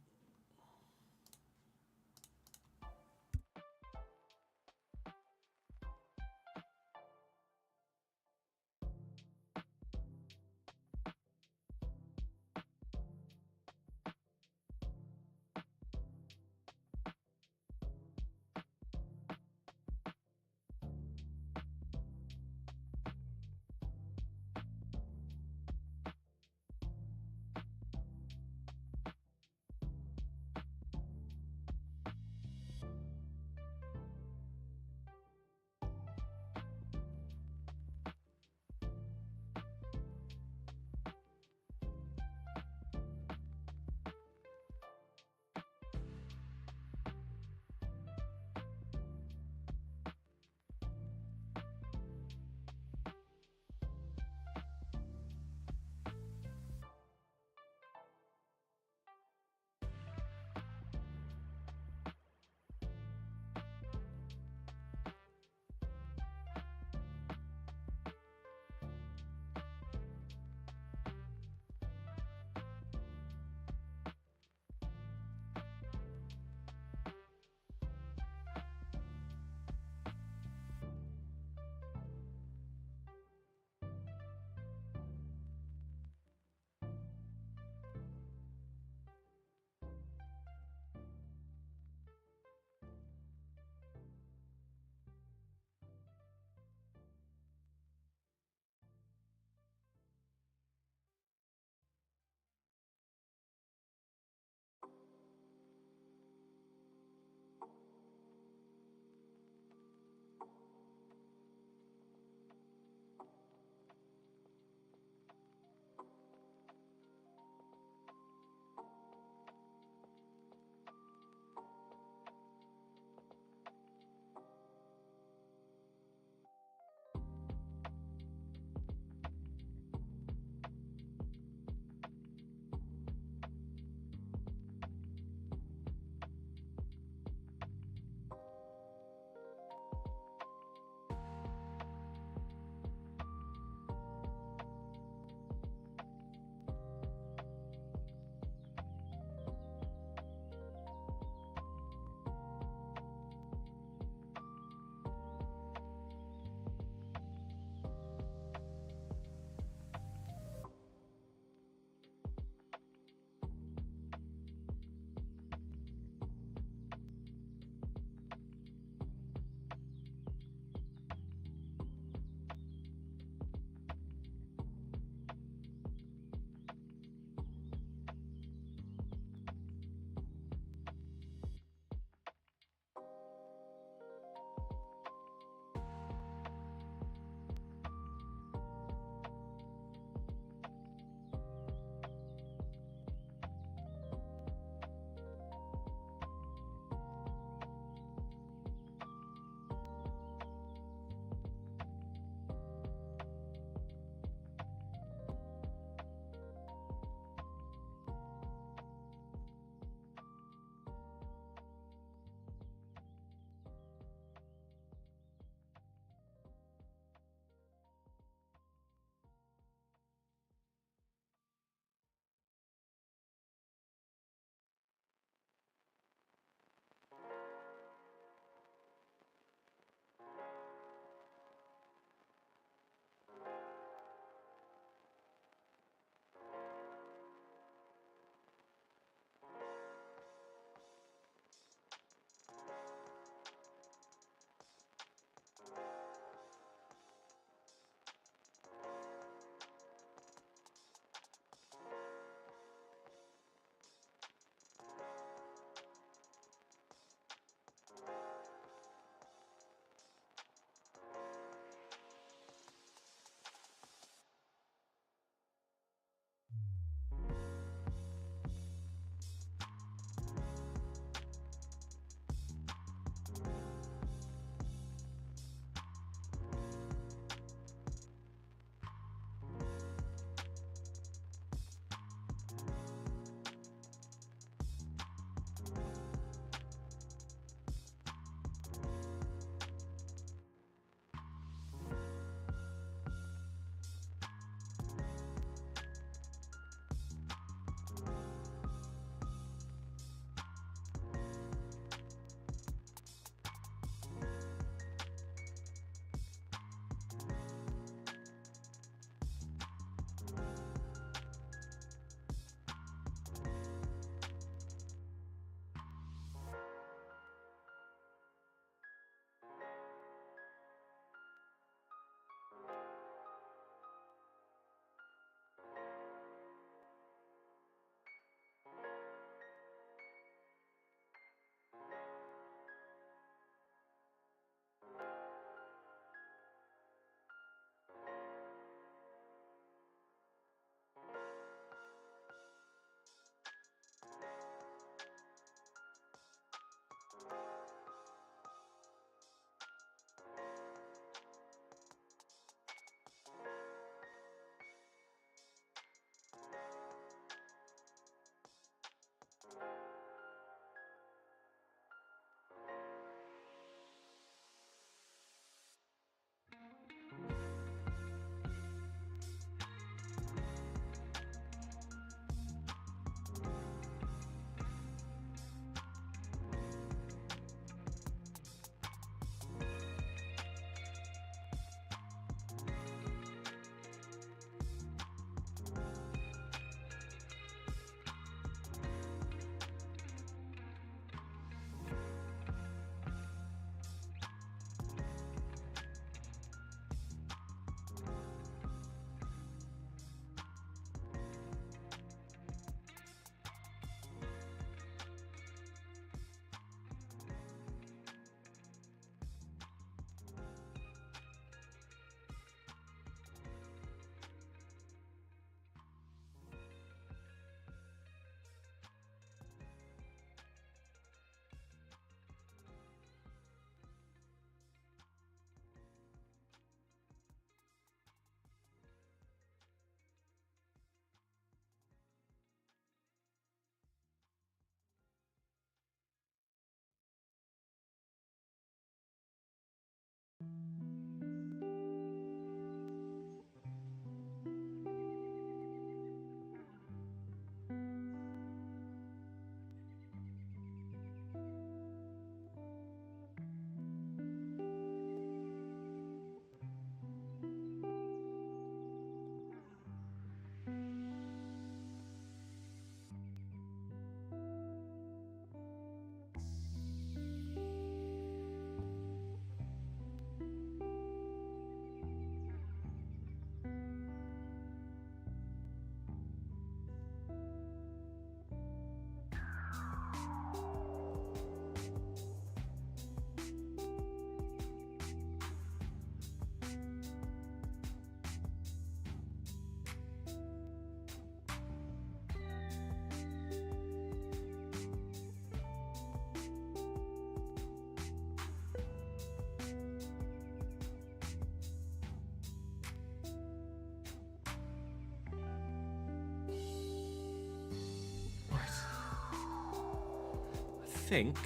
think...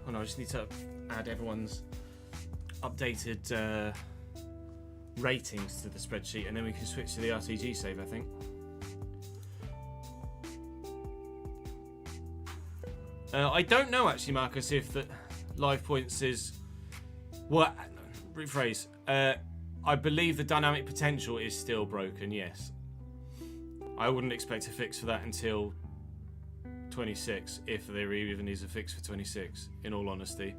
Oh no, I just need to add everyone's updated ratings to the spreadsheet, and then we can switch to the RTG save, I think. I don't know, actually, Marcus, if the live points is... Well, rephrase. I believe the dynamic potential is still broken, yes. I wouldn't expect a fix for that until 26, if there even is a fix for 26, in all honesty.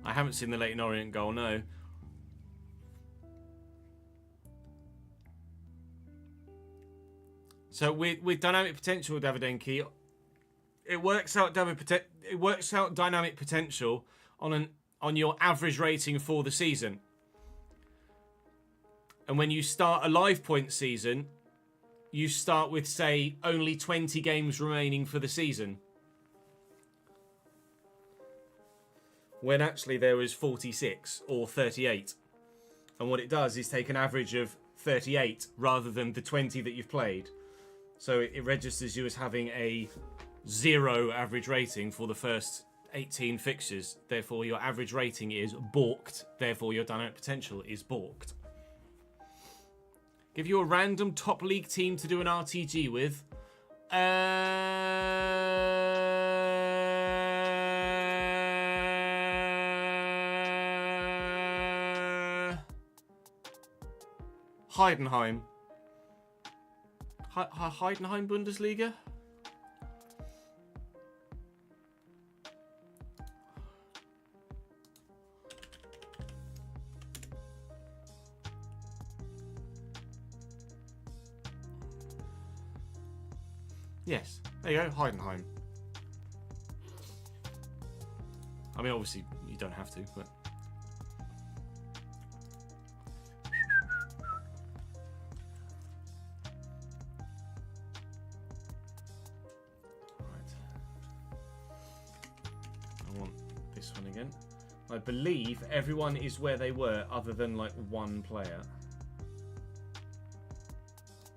I haven't seen the Leyton Orient goal, no. So with dynamic potential, Davidenki, it works out dynamic potential on your average rating for the season. And when you start a live point season, you start with, say, only 20 games remaining for the season. When actually there was 46 or 38. And what it does is take an average of 38 rather than the 20 that you've played. So it registers you as having a 0 average rating for the first 18 fixtures. Therefore, your average rating is balked. Therefore, your dynamic potential is balked. Give you a random top league team to do an RTG with. Heidenheim. Heidenheim Bundesliga? Yes, there you go, Heidenheim. I mean, obviously, you don't have to, but... I believe everyone is where they were, other than like one player.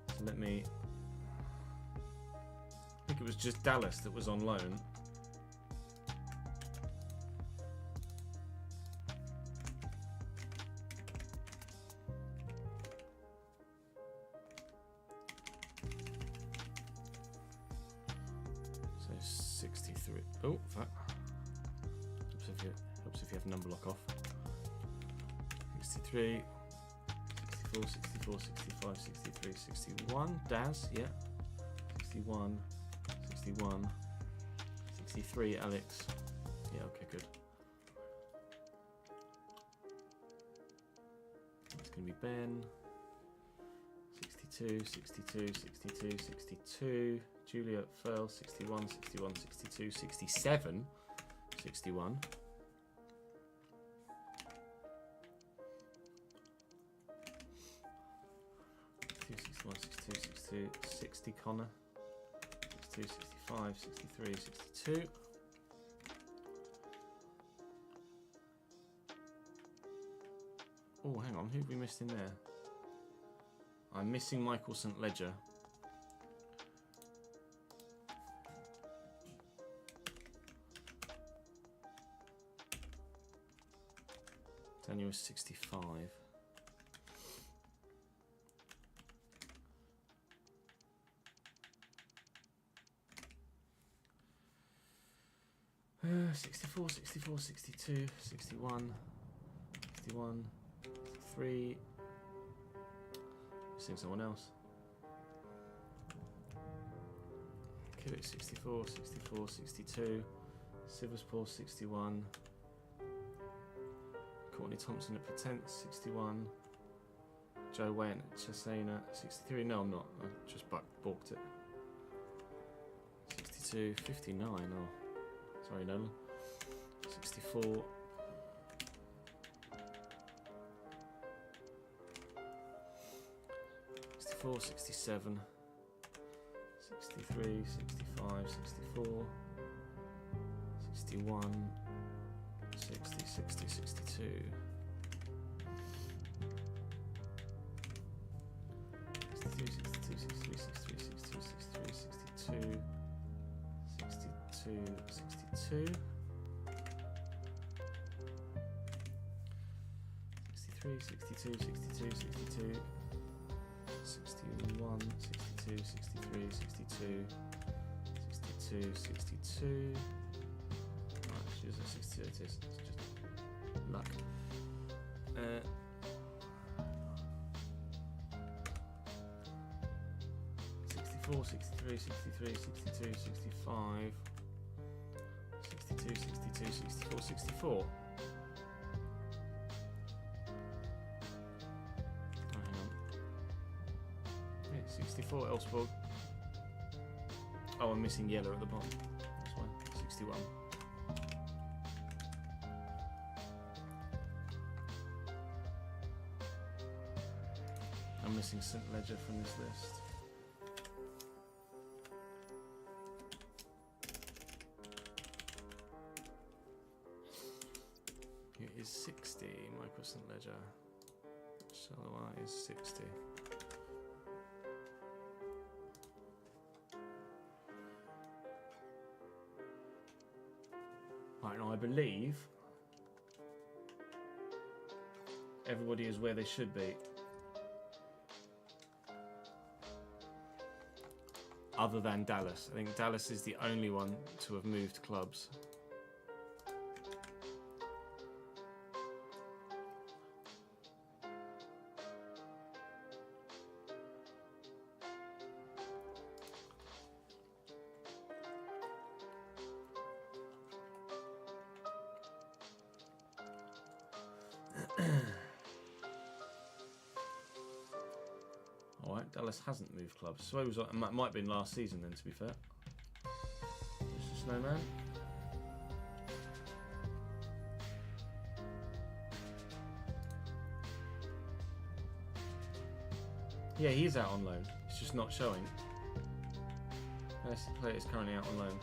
So let me... I think it was just Dallas that was on loan. So 63. Oh, fuck. Helps if you have number lock off. 63, 64, 64, 65, 63, 61. Daz, yeah. 61, 61, 63. Alex. Yeah, okay, good. It's going to be Ben. 62, 62, 62, 62. Juliet Furl. 61, 61, 62, 67. 61. 61, 62, 62, 60 Connor. 62, 65, 63, 62. Oh, hang on, who have we missed in there? I'm missing Michael St. Ledger. Daniel is 65. Uh, 64, 64, 62, 61, 61, 63. Missing someone else. Kivic 64, 64, 62. Siverspool 61. Courtney Thompson at Potence 61. Joe Wayne at Chesena 63. No, I'm not. I just balked it. 62, 59. Oh. Sorry, Nolan. 64. 64, 67. 63, 65, 64. 61. 60, 60, 62. Actually, it's a 62. It is. It's just luck. 64, 63, 63, 62, 65, 62, 62, 64, 64. Oh, hang on. Yeah, 64 Elsborg. Oh, I'm missing yellow at the bottom. That's why. 61. I'm missing St. Ledger from this list. It is 60, Michael St. Ledger. Shalawar is 60. Right, now I believe everybody is where they should be. Other than Dallas. I think Dallas is the only one to have moved clubs. Alright, Dallas hasn't moved clubs. So it was like, might have been last season then, to be fair. Mr. Snowman. Yeah, he is out on loan. It's just not showing. This player is currently out on loan.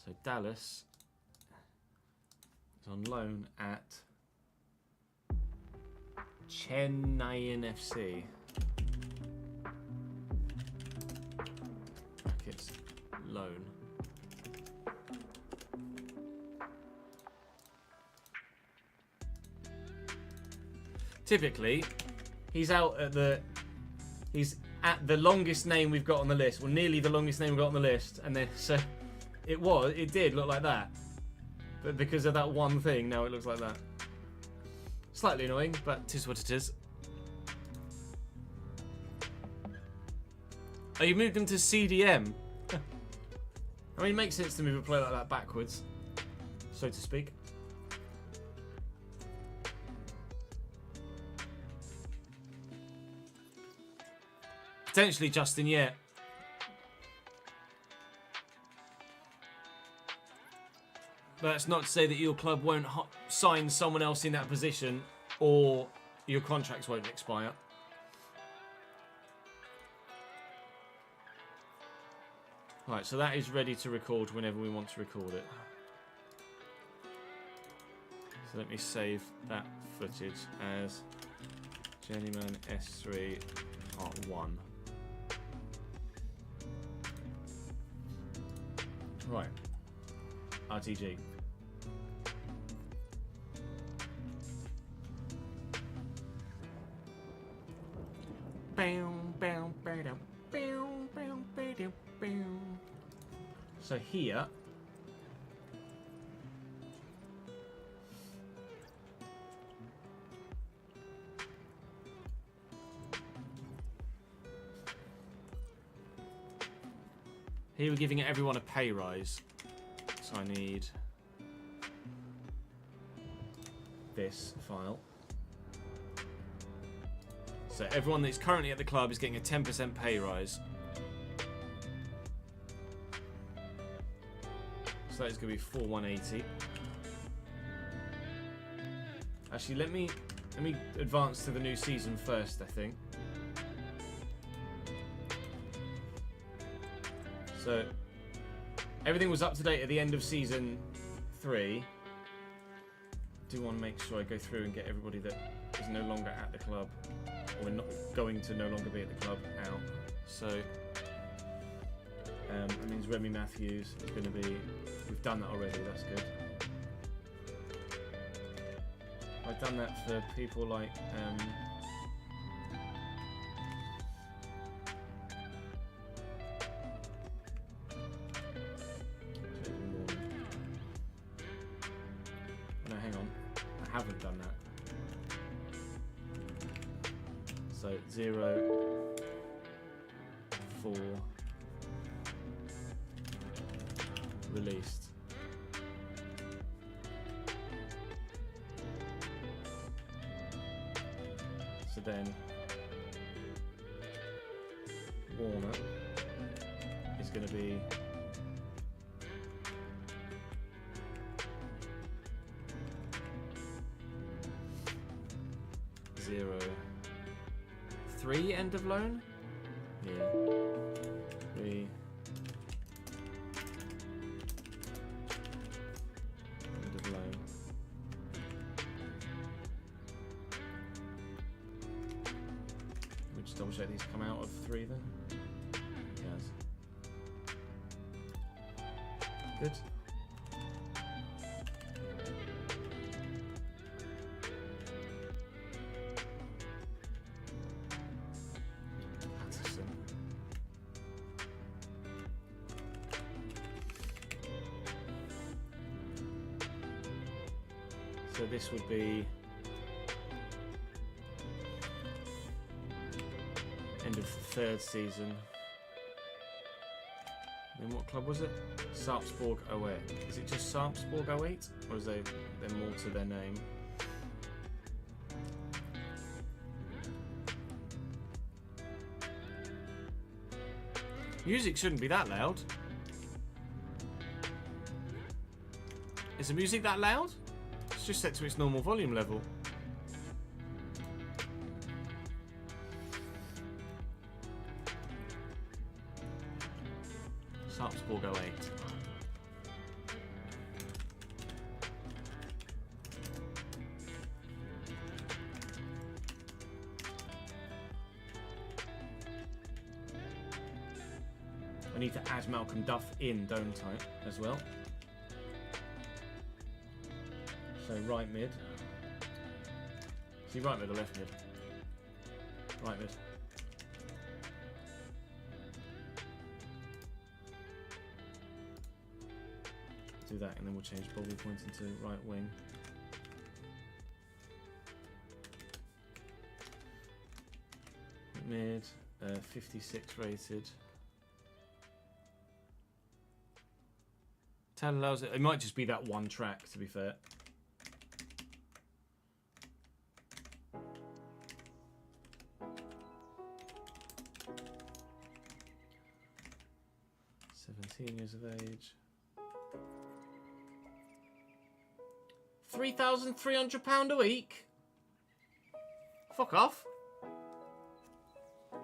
So Dallas is on loan at Chennai FC. Brackets loan. Typically, he's out at the. He's at the longest name we've got on the list, or nearly the longest name we've got on the list, and then so. It did look like that. But because of that one thing, now it looks like that. Slightly annoying, but 'tis what it is. Oh, you moved him to CDM? I mean, it makes sense to move a player like that backwards, so to speak. Potentially Justin Yet. That's not to say that your club won't sign someone else in that position or your contracts won't expire. Right, so that is ready to record whenever we want to record it. So let me save that footage as Journeyman S3 Part 1. Right. RTG. So here we're giving everyone a pay rise. So I need this file. So everyone that's currently at the club is getting a 10% pay rise. that is going to be 4,180. Actually, let me advance to the new season first, I think. So, everything was up to date at the end of season 3. Do want to make sure I go through and get everybody that is no longer at the club, or not going to no longer be at the club, out. So, that means Remy Matthews is going to be... We've done that already, that's good. I've done that for people like... no, hang on. I haven't done that. So, 0, 4... released. So then Warner is going to be zero 3 end of loan. Yeah. 3 end of loan. Just double check these come out of 3 then. Yes. Good. Patterson. So this would be end of the 3rd season. Then what club was it? Sarpsborg 08. Is it just Sarpsborg 08? Or is there more to their name? Music shouldn't be that loud. Is the music that loud? It's just set to its normal volume level. Sarpsborg 08. I need to add Malcolm Duff in, don't I, as well? So right mid. See, right mid or left mid? Right mid. Do that, and then we'll change Bobby Pointing to right wing. Mid, 56 rated. Talent allows it. It might just be that one track, to be fair. Years of age. £3,300 a week? Fuck off.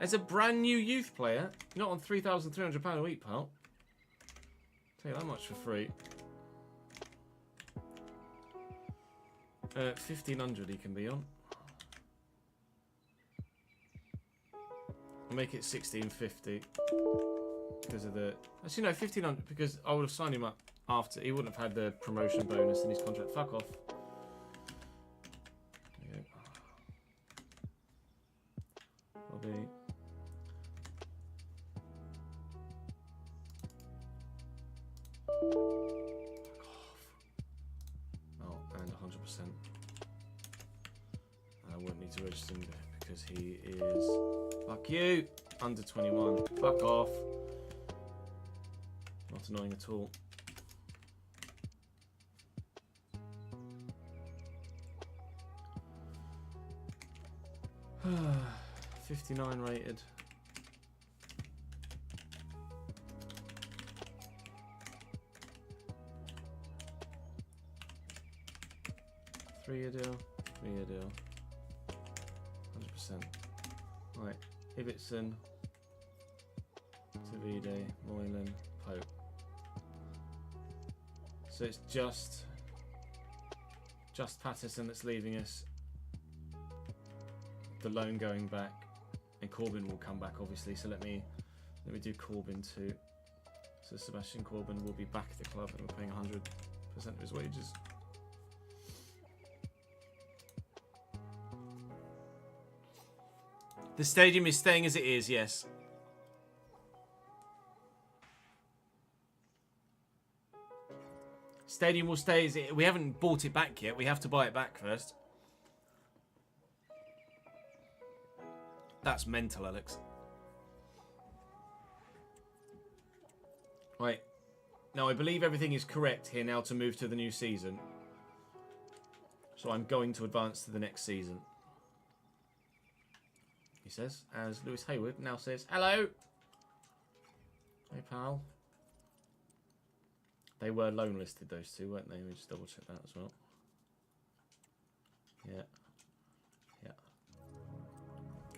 As a brand new youth player, you're not on £3,300 a week, pal. Tell you that much for free. 1,500 he can be on. I'll make it 1,650. Because of the... Actually, no, 1,500, because I would have signed him up after. He wouldn't have had the promotion bonus in his contract. Fuck off. There you go. I'll be... Fuck off. Oh, and 100%. I won't need to register him because he is... Fuck you! Under 21. Fuck off. Not annoying at all. $59 rated. 3-year deal, 3-year deal. 100%. Right, Ibbotson, Tavide, Moylan, Pope. So it's just Patterson that's leaving us. The loan going back, and Corbyn will come back obviously. So let me do Corbyn too. So Sebastian Corbyn will be back at the club, and we're paying 100% of his wages. The stadium is staying as it is, yes. Stadium will stay as it. We haven't bought it back yet. We have to buy it back first. That's mental, Alex. Right. Now, I believe everything is correct here now to move to the new season. So I'm going to advance to the next season. He says, as Lewis Hayward now says, hello. Hey, pal. They were loan listed, those two, weren't they? Let me just double check that as well. Yeah. Yeah.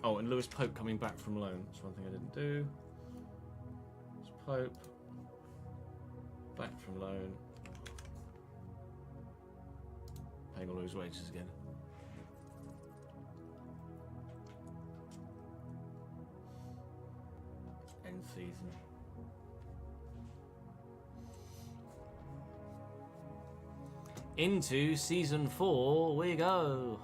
Oh, and Lewis Pope coming back from loan. That's one thing I didn't do. It's Pope. Back from loan. Paying all his wages again. End season. Into season 4 we go.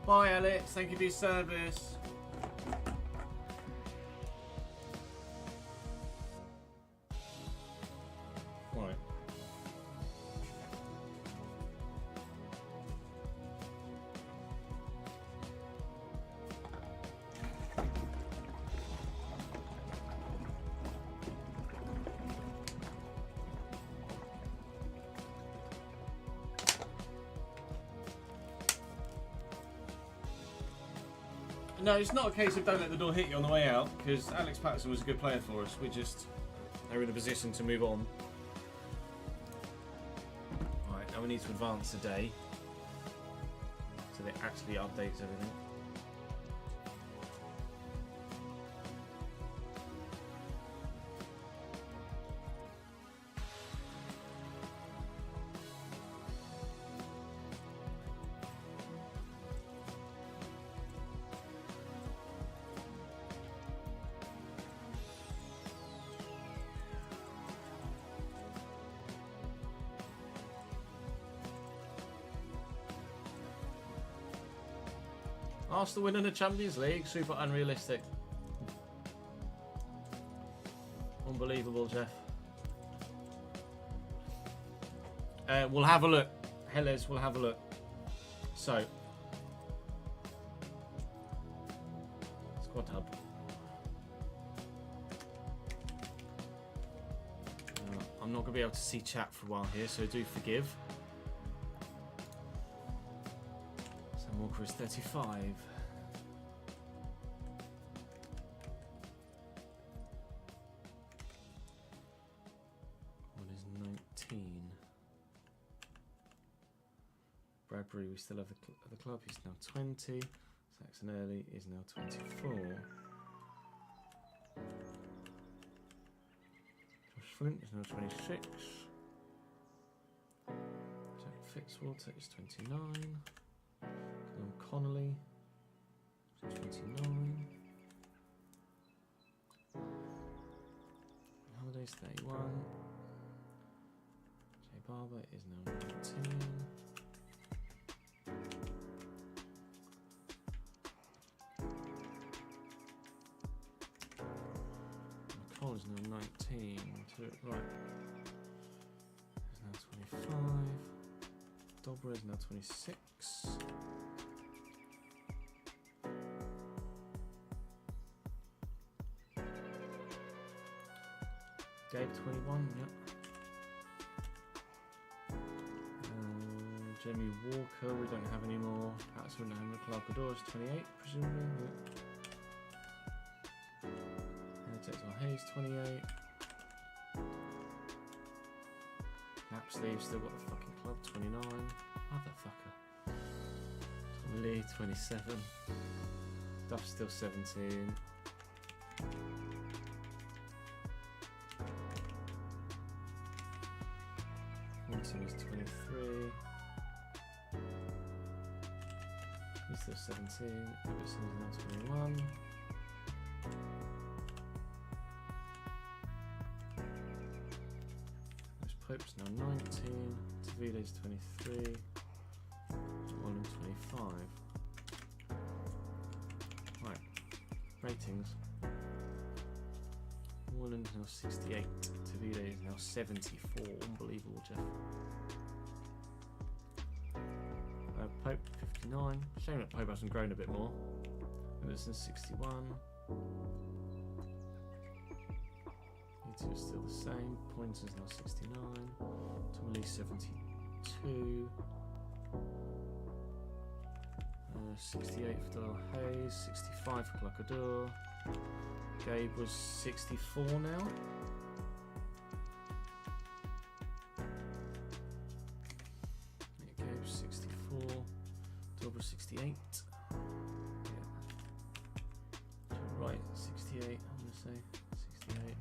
Bye, Alex. Thank you for your service. Right. No, it's not a case of don't let the door hit you on the way out, because Alex Patterson was a good player for us. We just are in a position to move on. Right, now we need to advance a day so that it actually updates everything. Arsenal winning the Champions League? Super unrealistic. Unbelievable, Jeff. We'll have a look. Helles, we'll have a look. So. Squad hub. I'm not going to be able to see chat for a while here, so do forgive. Walker is 35. What is 19? Bradbury, we still have the club. He's now 20. Saxon Early is now 24. Josh Flint is now 26. Jack Fitzwater is 29. Connolly, 29. Holiday's 31. Jay Barber is now 19. McCall is now 19. Right. Is now 25. Dobra is now 26. one, yep. Jamie Walker, we don't have any more. Patterson and Clark Adore is 28, presumably. Yep. Texel Hayes, 28. Knapsley, still got the fucking club, 29. Motherfucker. Tom Lee, 27. Duff still 17. Wilson is 23. He's still 17. Everson is now 21. There's Pope's now 19. Tavide's 23. Wallen 25. Right. Ratings. Wallen's now 68. Tavide is now 74. Unbelievable, Jeff. Pope 59. Shame that Pope hasn't grown a bit more. Emerson 61. E2 is still the same. Pointer's now 69. Tom Lee 72. 68 for Doyle Hayes. 65 for Clockador. Gabe was 64 now. Gabe 64. Dobber 68. Yeah. Right, 68. I'm gonna say 68.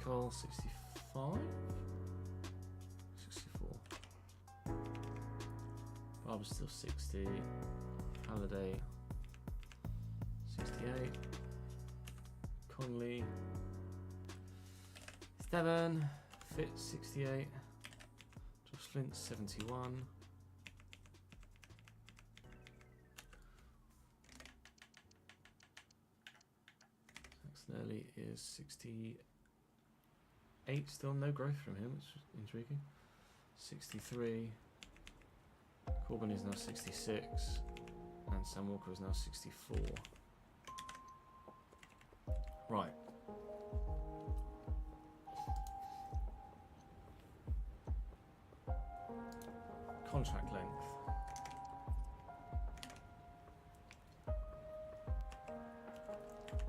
Cole 65. 64. Barber's still 60. Halliday 68. Conley 7. Fitz 68. Josh Flint 71. Early is 68. Still no growth from him, which is intriguing. 63. Corbin is now 66. And Sam Walker is now 64. Right. Contract length.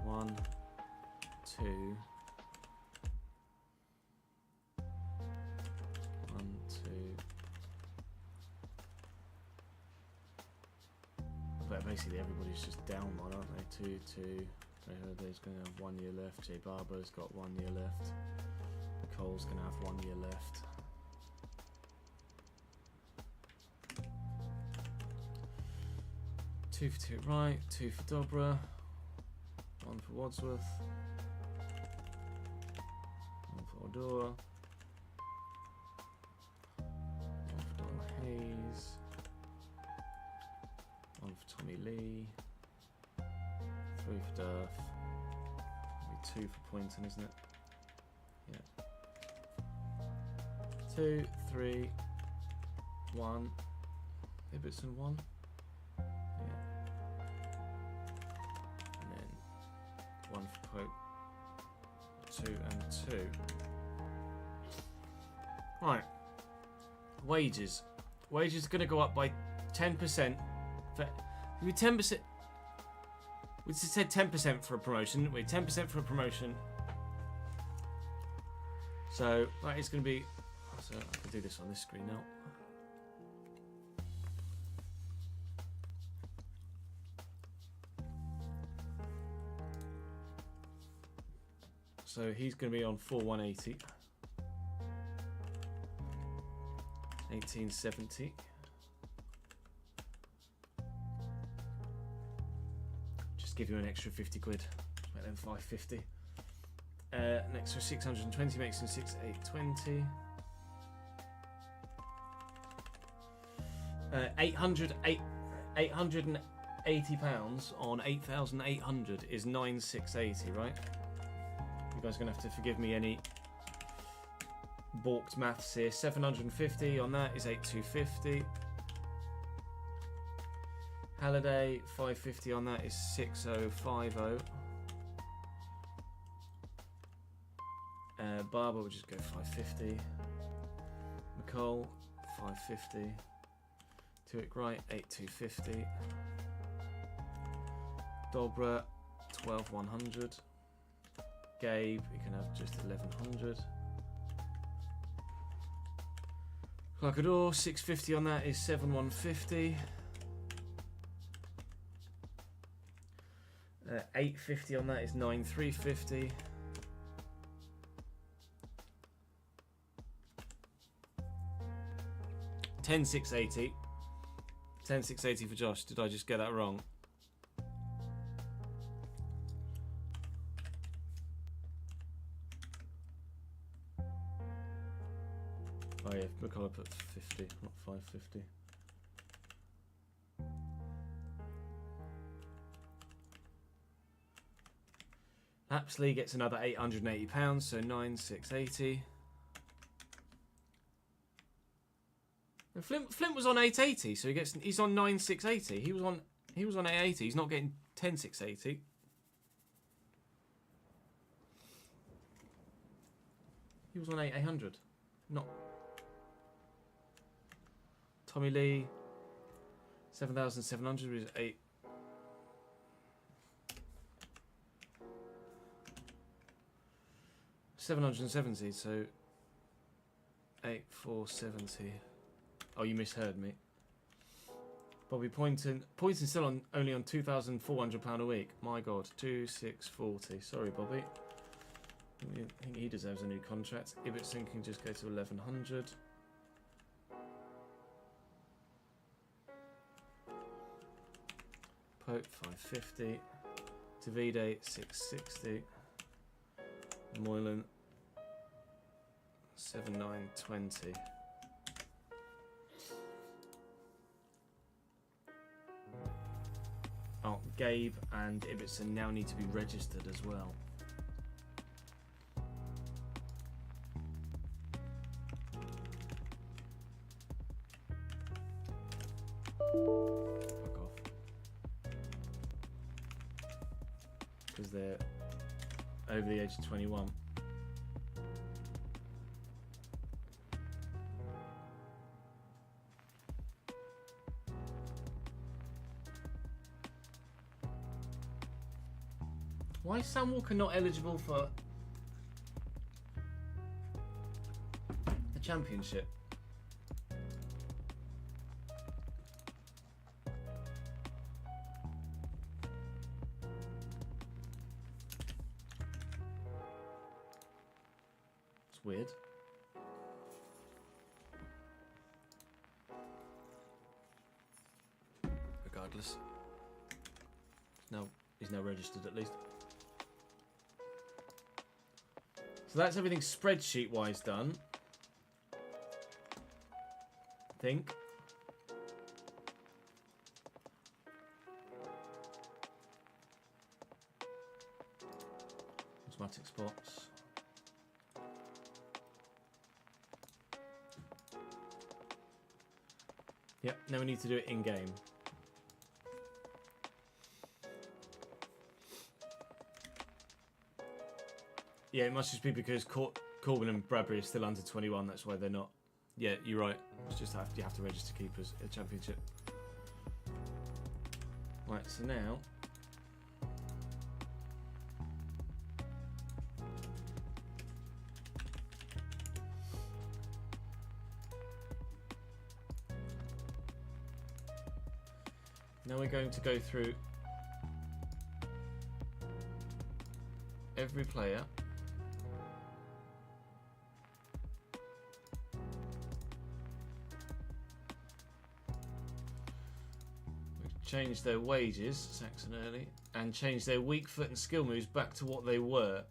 One. 2, 1, 2. But basically everybody's just down one, aren't they? 2, 2. There's going to have 1 year left. Jay Barber's got 1 year left. Cole's going to have 1 year left. Two for Two Right, 2 for Dobra, 1 for Wadsworth. Odor, 1 for Donald Hayes, 1 for Tommy Lee, 3 for Durf, maybe 2 for Poynton, isn't it? Yeah. 2, 3, 1, Ibbotson 1, yeah, and then 1 for Pope, 2 and 2. Right, wages. Wages are going to go up by 10%. For 10%. We just said 10% for a promotion, didn't we? 10% for a promotion. So that is going to be. So I can do this on this screen now. So he's going to be on 4180. 1870. Just give you an extra 50 quid. Make them 550. Next for 620 makes him 6820. 880 pounds on 8,800 is 9,680, right? You guys are gonna have to forgive me any balked maths here. 750 on that is 8,250. Halliday 550 on that is 6,050. Barber, we'll just go 550. McCall, 550. Tuick Wright, 8250. Dobra, 12100. Gabe, you can have just 1100. Clarkador, 650 on that is 7150. 850 on that is 9350. $10,680. $10,680 for Josh. Did I just get that wrong? Oh yeah, McCullough put 50, not 550. Apsley gets another £880, so 9,680. And Flint was on 880, so he's on 9,680. He was on 880. He's not getting 10,680. He was on 800. Not Tommy Lee. 7,700 was 8. $770, so 8,470. Oh, you misheard me. Bobby Poynton still only on £2,400 a week. My God, 2,640. Sorry, Bobby. I think he deserves a new contract. Ibbotson can just go to 1,100. Pope 550. Davide 660. Moylan 7,920. Oh, Gabe and Ibbotson now need to be registered as well. Fuck off. Because they're over the age of 21. Why is Sam Walker not eligible for the championship? It's weird. Regardless. No, he's now registered at least. So that's everything spreadsheet-wise done. I think. Automatic spots. Yep, now we need to do it in-game. Yeah, it must just be because Corbin and Bradbury are still under 21. That's why they're not. Yeah, you're right. It's just you have to register keepers at the championship. Right, so now we're going to go through every player. Change their wages, Saxon early, and change their weak foot and skill moves back to what they were.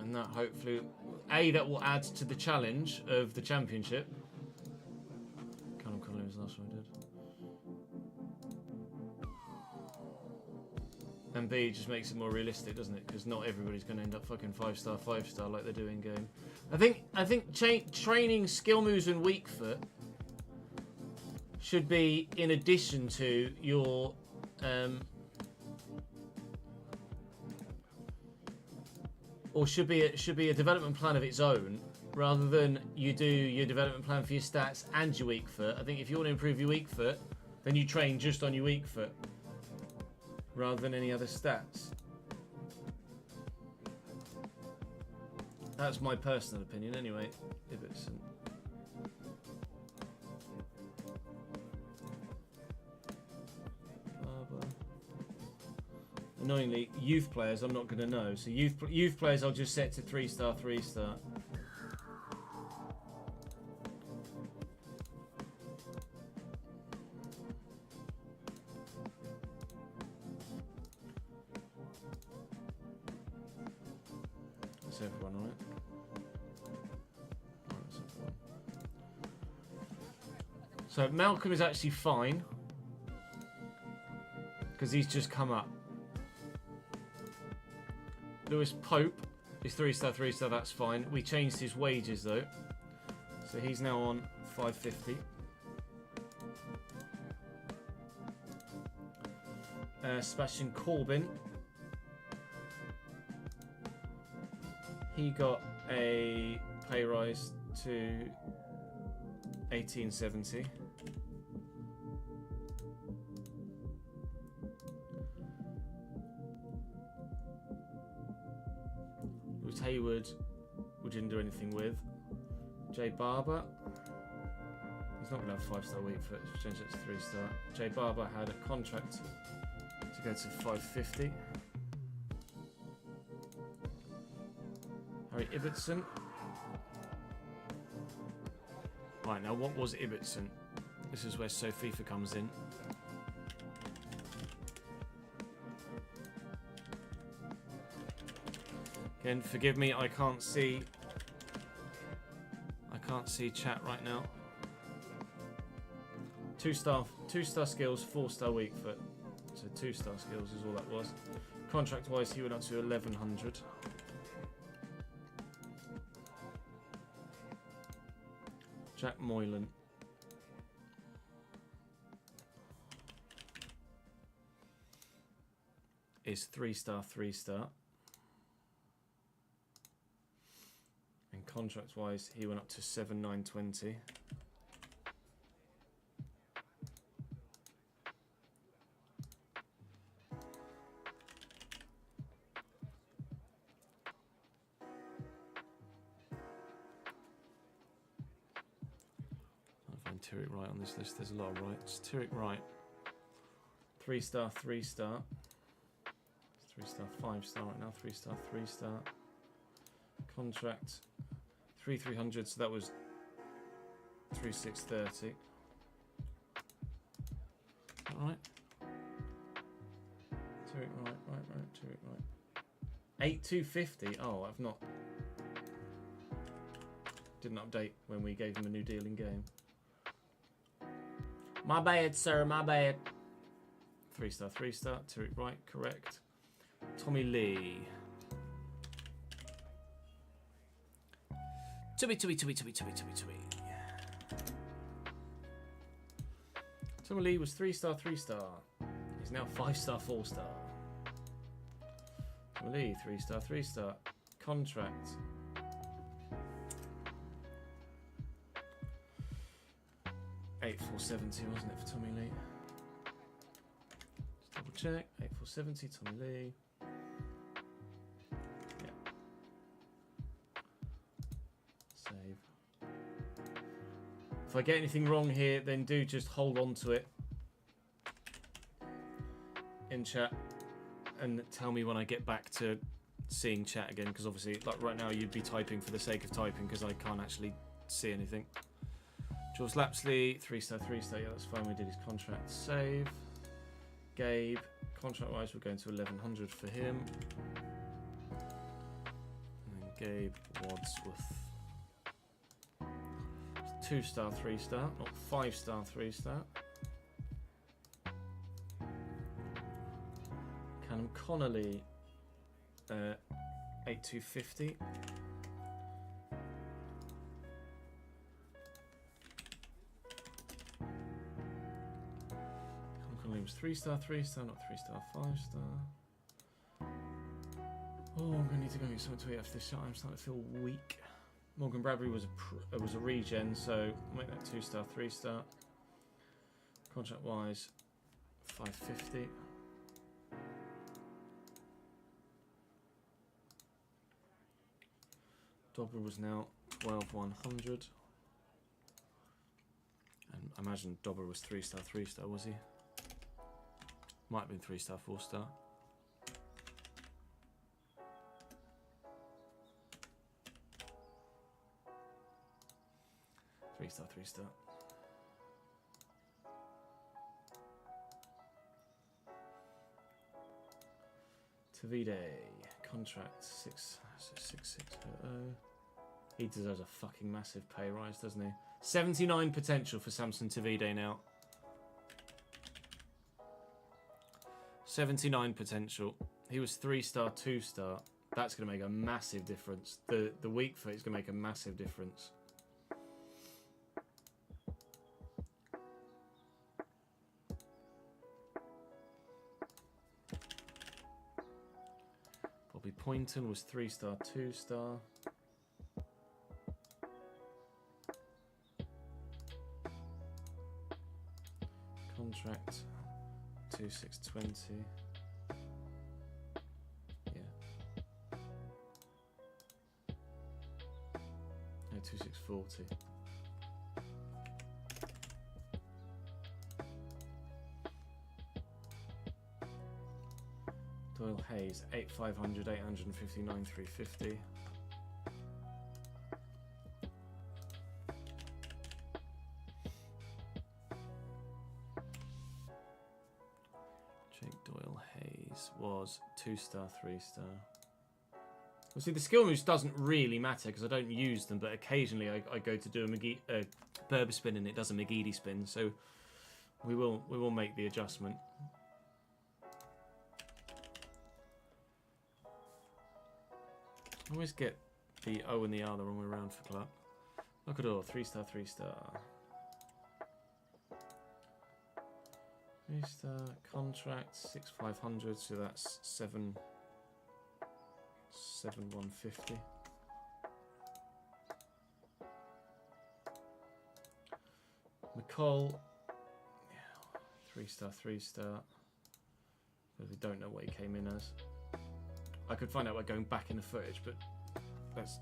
And that hopefully, that will add to the challenge of the championship. Callum Connolly was the last one I did. And B, just makes it more realistic, doesn't it? Because not everybody's going to end up fucking 5-star, 5-star like they do in game. I think training skill moves and weak foot should be in addition to your or should be a development plan of its own, rather than you do your development plan for your stats and your weak foot. I think if you want to improve your weak foot, then you train just on your weak foot, rather than any other stats. That's my personal opinion, anyway. Ibbotson. Annoyingly, youth players I'm not going to know. So youth players I'll just set to 3-star, 3-star. That's everyone, right? That's everyone. So Malcolm is actually fine because he's just come up. Lewis Pope is 3-star, 3-star, that's fine. We changed his wages though. So he's now on 550. Sebastian Corbyn. He got a pay rise to 1870. Hayward, we didn't do anything with. Jay Barber, he's not going to have 5-star weak foot, so change that to 3-star. Jay Barber had a contract to go to 550. Harry Ibbotson. Right, now what was Ibbotson? This is where SoFIFA comes in. Again, forgive me, I can't see chat right now. 2-star skills, 4-star weak foot. So 2-star skills is all that was. Contract wise, he went up to 1100. Jack Moylan. Is 3-star, 3-star. And contract wise, he went up to 7,920. I'll find Tyrek Wright on this list. There's a lot of rights. Tyrek Wright, 3-star, 3-star. 3-star, 5-star right now. 3-star, 3-star. Contract 3,300, so that was 3,630. All right. Right. 8,250. Oh, I've not. Didn't update when we gave him a new deal in game. My bad, sir. My bad. 3-star, 3-star. Tyrek Wright, correct. Tommy Lee. Tommy. Tommy Lee was 3-star, 3-star. He's now 5-star, 4-star. Tommy Lee, 3-star, 3-star. Contract. $8,470, wasn't it, for Tommy Lee? Just double check. $8,470, Tommy Lee. If I get anything wrong here, then do just hold on to it in chat and tell me when I get back to seeing chat again, because obviously, like right now, you'd be typing for the sake of typing because I can't actually see anything. George Lapsley, 3-star, 3-star. Yeah, that's fine. We did his contract. Save. Gabe, contract-wise, we're going to 1,100 for him. And then Gabe Wadsworth. 2-star, 3-star, not 5-star, 3-star. Callum Connolly, 8250. Callum Connolly was 3-star, 3-star, not 3-star, 5-star. Oh, I'm going to need to go and get something to eat after this shot. I'm starting to feel weak. Morgan Bradbury was a regen, so make that 2-star, 3-star. Contract wise, 550. Dobber was now 12,100. And I imagine Dobber was 3-star, 3-star, was he? Might have been 3-star, 4-star. Three-star, 3-star. Tavide, contract 6600. He deserves a fucking massive pay rise, doesn't he? 79 potential for Samson Tavide now. 79 potential. He was 3-star, 2-star. That's going to make a massive difference. The weak foot is going to make a massive difference. Bobby Poynton was 3-star, 2-star. Contract 2620. Yeah. No, 2640. Doyle Hayes 8500, 859, 350. Doyle Hayes was 2-star, 3-star. Well, see, the skill moves doesn't really matter because I don't use them, but occasionally I go to do a Berber spin and it does a McGeady spin, so we will make the adjustment. I always get the O and the R the wrong way around for Clark. Look at all, 3-star, 3-star. 3-star contract 6,500, so that's 7,150. McCall, 3-star, 3-star. But we don't know what he came in as. I could find out by going back in the footage, but that's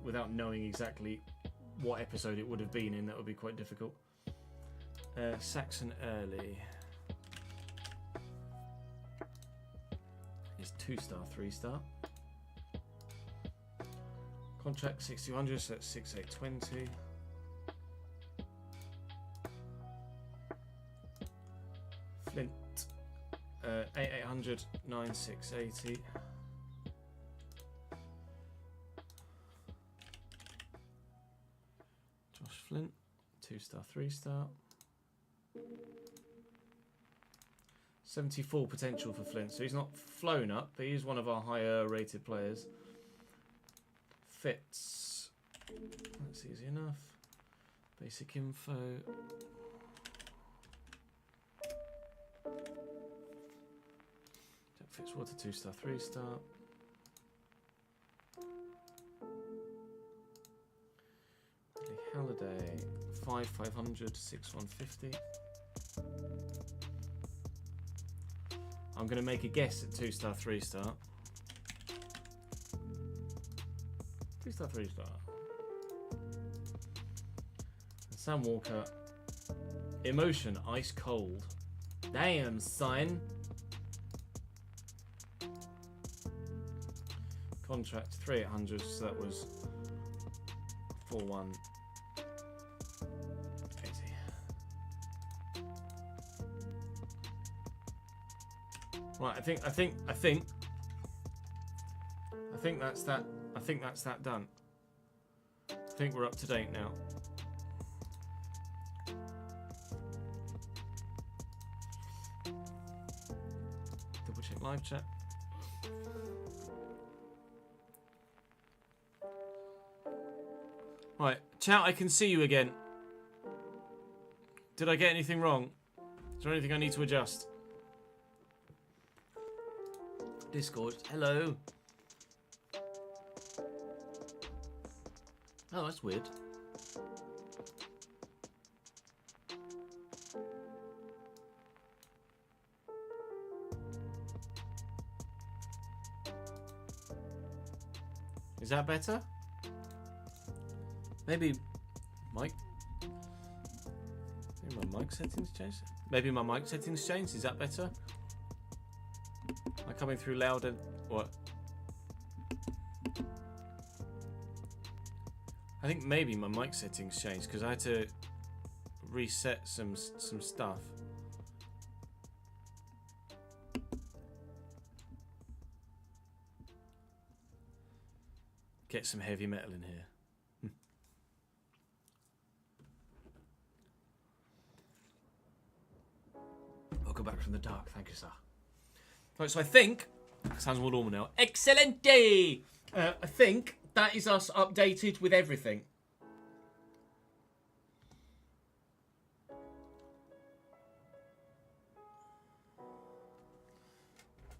without knowing exactly what episode it would have been in. That would be quite difficult. Saxon Early is 2-star, 3-star. Contract 6,200, so that's 6,820. Flint 8,800, 9,680. Josh Flint, 2-star, 3-star. 74 potential for Flint, so he's not flown up, but he's one of our higher rated players. Fits, that's easy enough. Basic info. Jack Fitzwater, 2-star, 3-star. Billy Halliday, 5,500, 6,150. I'm going to make a guess at 2-star, 3-star. 2-star, 3-star. And Sam Walker. Emotion, ice cold. Damn, son. Contract 3,800, so that was 4,180. Right, I think I think that's that. I think that's that done. I think we're up to date now. Double check live chat. Right, chat, I can see you again. Did I get anything wrong? Is there anything I need to adjust? Discord, hello. Oh, that's weird. Is that better? Maybe mic. Maybe my mic settings changed. Maybe my mic settings changed. Is that better? Am I coming through louder? What? I think maybe my mic settings changed because I had to reset some stuff. Get some heavy metal in here. Welcome back from the dark. Thank you, sir. Right, so I think sounds more normal now. Excelente! I think that is us updated with everything.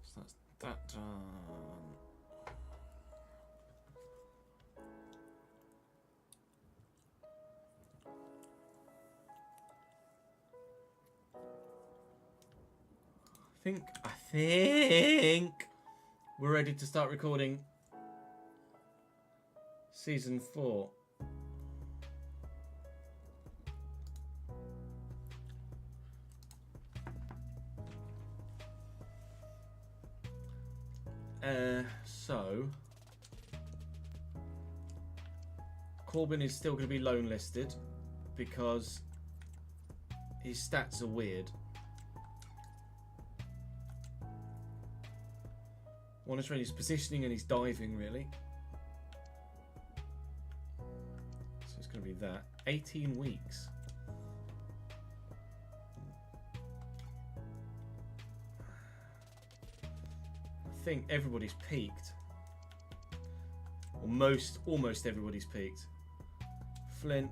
So that's that done. I think we're ready to start recording season 4. So Corbin is still going to be lone listed because his stats are weird. Monitoring his positioning and his diving, really. So it's going to be that. 18 weeks. I think everybody's peaked. Or almost everybody's peaked. Flint.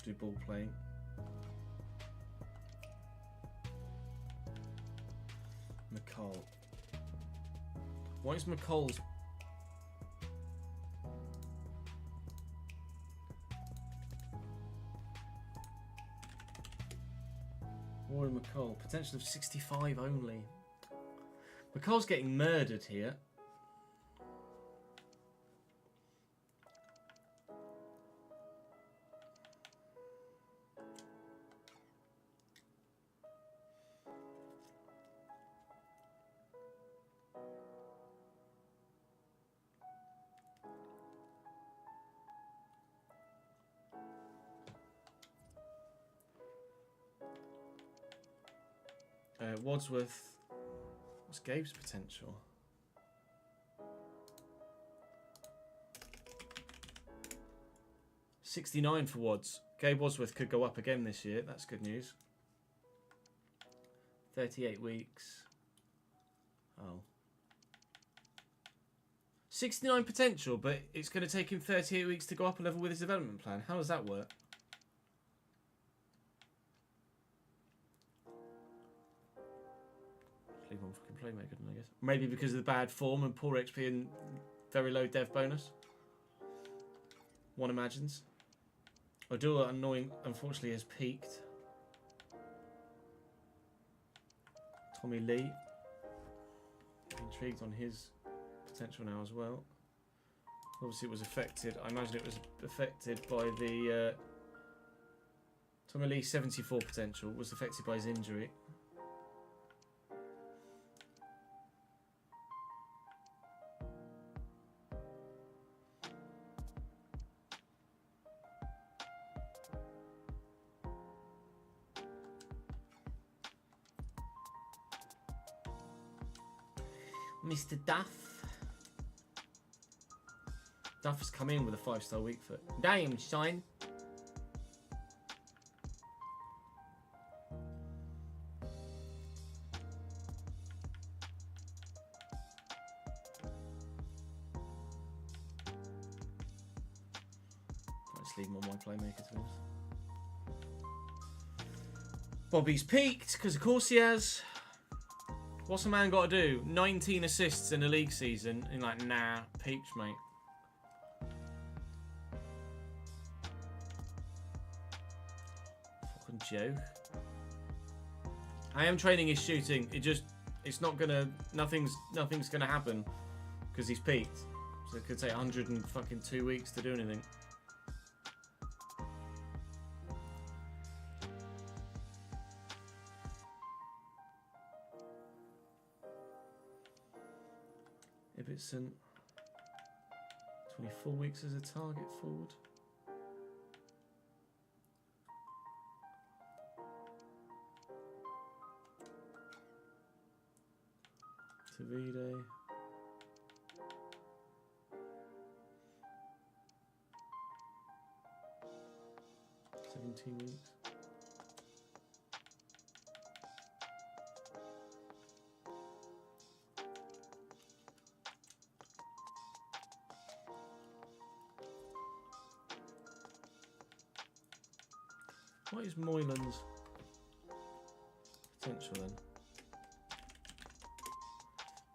Do ball playing. McCall. Why is McCall's... Warren McCall. Potential of 65 only. McCall's getting murdered here. Wadsworth. What's Gabe's potential? $69 for Wads. Gabe Wadsworth could go up again this year. That's good news. 38 weeks. Oh. 69 potential, but it's going to take him 38 weeks to go up a level with his development plan. How does that work? Leave on fucking playmaker, then, I guess. Maybe because of the bad form and poor XP and very low dev bonus. One imagines. Odua, annoying, unfortunately, has peaked. Tommy Lee. Intrigued on his potential now as well. Obviously, it was affected. I imagine it was affected by the... Tommy Lee, 74 potential, was affected by his injury. Mr. Duff. Duff has come in with a 5-star weak foot. Damn, Shine. Let's leave him on my playmaker to be honest. Bobby's peaked, because of course he has. What's a man got to do? 19 assists in a league season. And like, nah, peaked, mate. Fucking joke. I am training his shooting. It's not gonna, nothing's gonna happen because he's peaked. So it could take 102 weeks to do anything. Ibbotson, 24 weeks as a target forward. Tavide. Weeks. What is Moylan's potential then?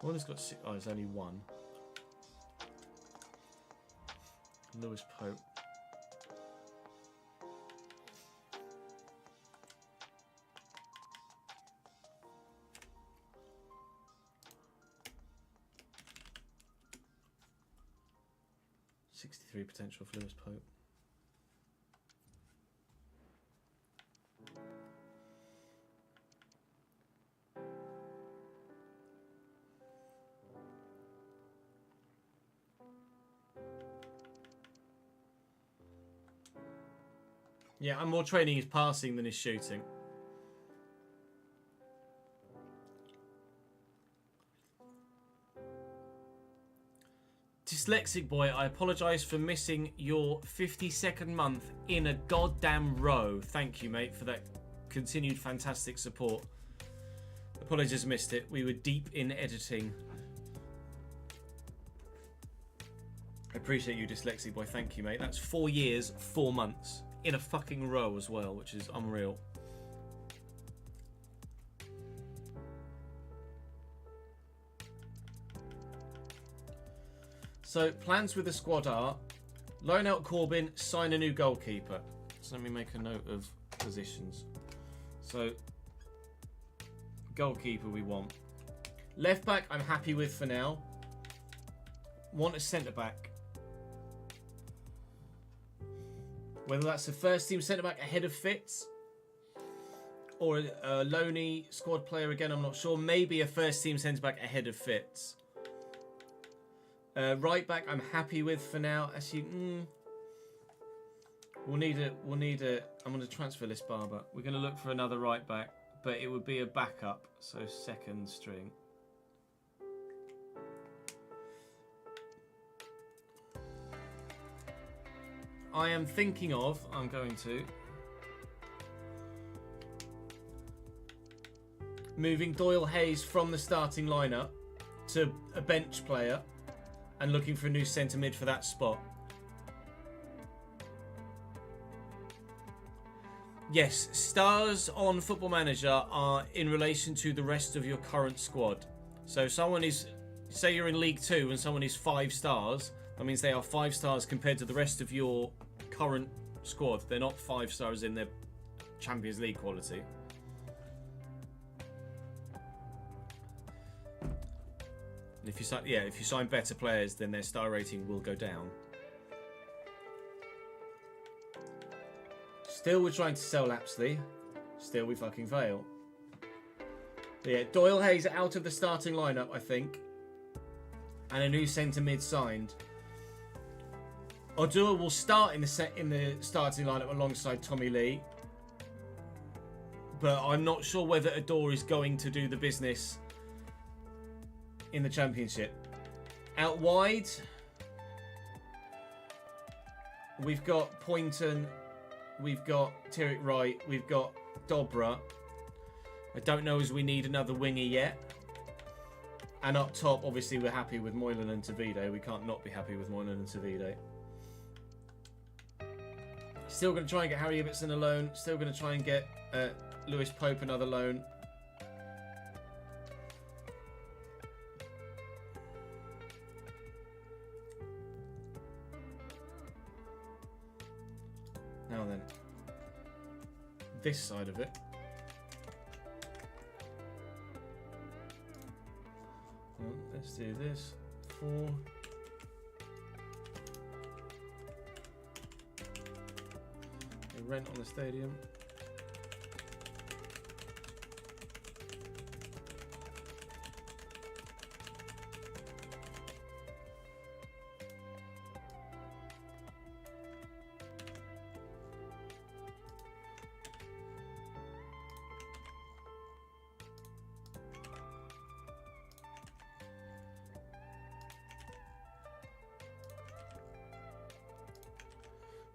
Moylan's got six. Oh, it's only one. Lewis Pope. Potential for Lewis Pope. Yeah, I'm more training his passing than his shooting. Dyslexic boy, I apologise for missing your 52nd month in a goddamn row. Thank you, mate, for that continued fantastic support. Apologies, missed it. We were deep in editing. I appreciate you, Dyslexic boy. Thank you, mate. That's 4 years, 4 months in a fucking row as well, which is unreal. So, plans with the squad are loan out Corbyn, sign a new goalkeeper. So let me make a note of positions. So, goalkeeper we want. Left back I'm happy with for now. Want a centre back. Whether that's a first team centre back ahead of Fitz or a loanee squad player again, I'm not sure. Maybe a first team centre back ahead of Fitz. Right back, I'm happy with for now. Actually, we'll need a. I'm going to transfer this Barber. We're going to look for another right back, but it would be a backup, so second string. I am thinking of. I'm going to moving Doyle Hayes from the starting lineup to a bench player. And looking for a new centre mid for that spot. Yes, stars on Football Manager are in relation to the rest of your current squad. So someone is, say you're in League 2 and someone is 5 stars, that means they are 5 stars compared to the rest of your current squad. They're not 5 stars in their Champions League quality. If you sign better players, then their star rating will go down. Still, we're trying to sell Lapsley. Still, we fucking fail. But yeah, Doyle Hayes out of the starting lineup, I think, and a new centre mid signed. Odua will start in the starting lineup alongside Tommy Lee, but I'm not sure whether Odua is going to do the business in the Championship. Out wide, we've got Poynton, we've got Tyrek Wright, we've got Dobra. I don't know as we need another winger yet. And up top, obviously, we're happy with Moylan and Tavide. We can't not be happy with Moylan and Tavide. Still going to try and get Harry Ibbotson a loan. Still going to try and get Lewis Pope another loan. Now then, this side of it. Well, let's do this. 4. Rent on the stadium.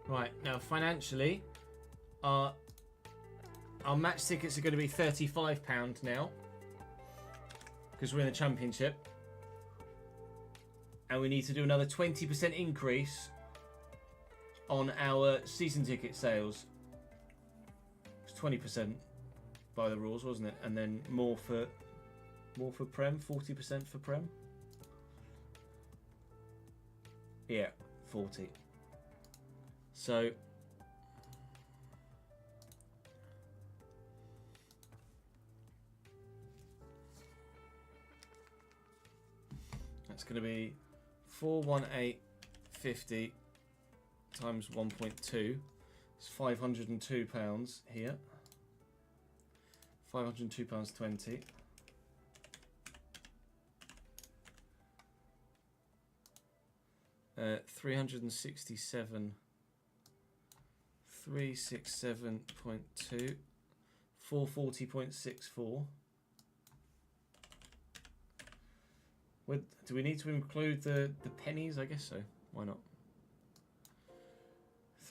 Right, now financially, our match tickets are going to be £35 now, because we're in the Championship. And we need to do another 20% increase on our season ticket sales. It's 20% by the rules, wasn't it? And then more for Prem, 40% for Prem. Yeah, 40. So that's going to be 418.50 times 1.2. It's £502 here. £502.20. Uh, 367. 367.2, 440.64. Do we need to include the pennies? I guess so. Why not?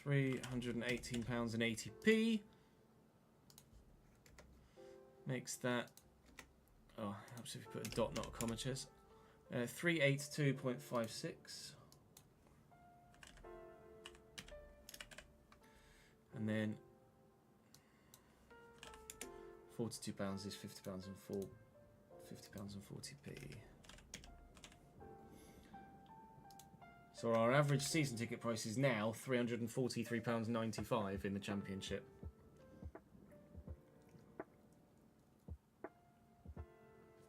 £318.80p makes that. Oh, helps if you put a dot, not a comma, Chess. 382.56. And then £42 is £50 and £40p. So our average season ticket price is now £343.95 in the Championship.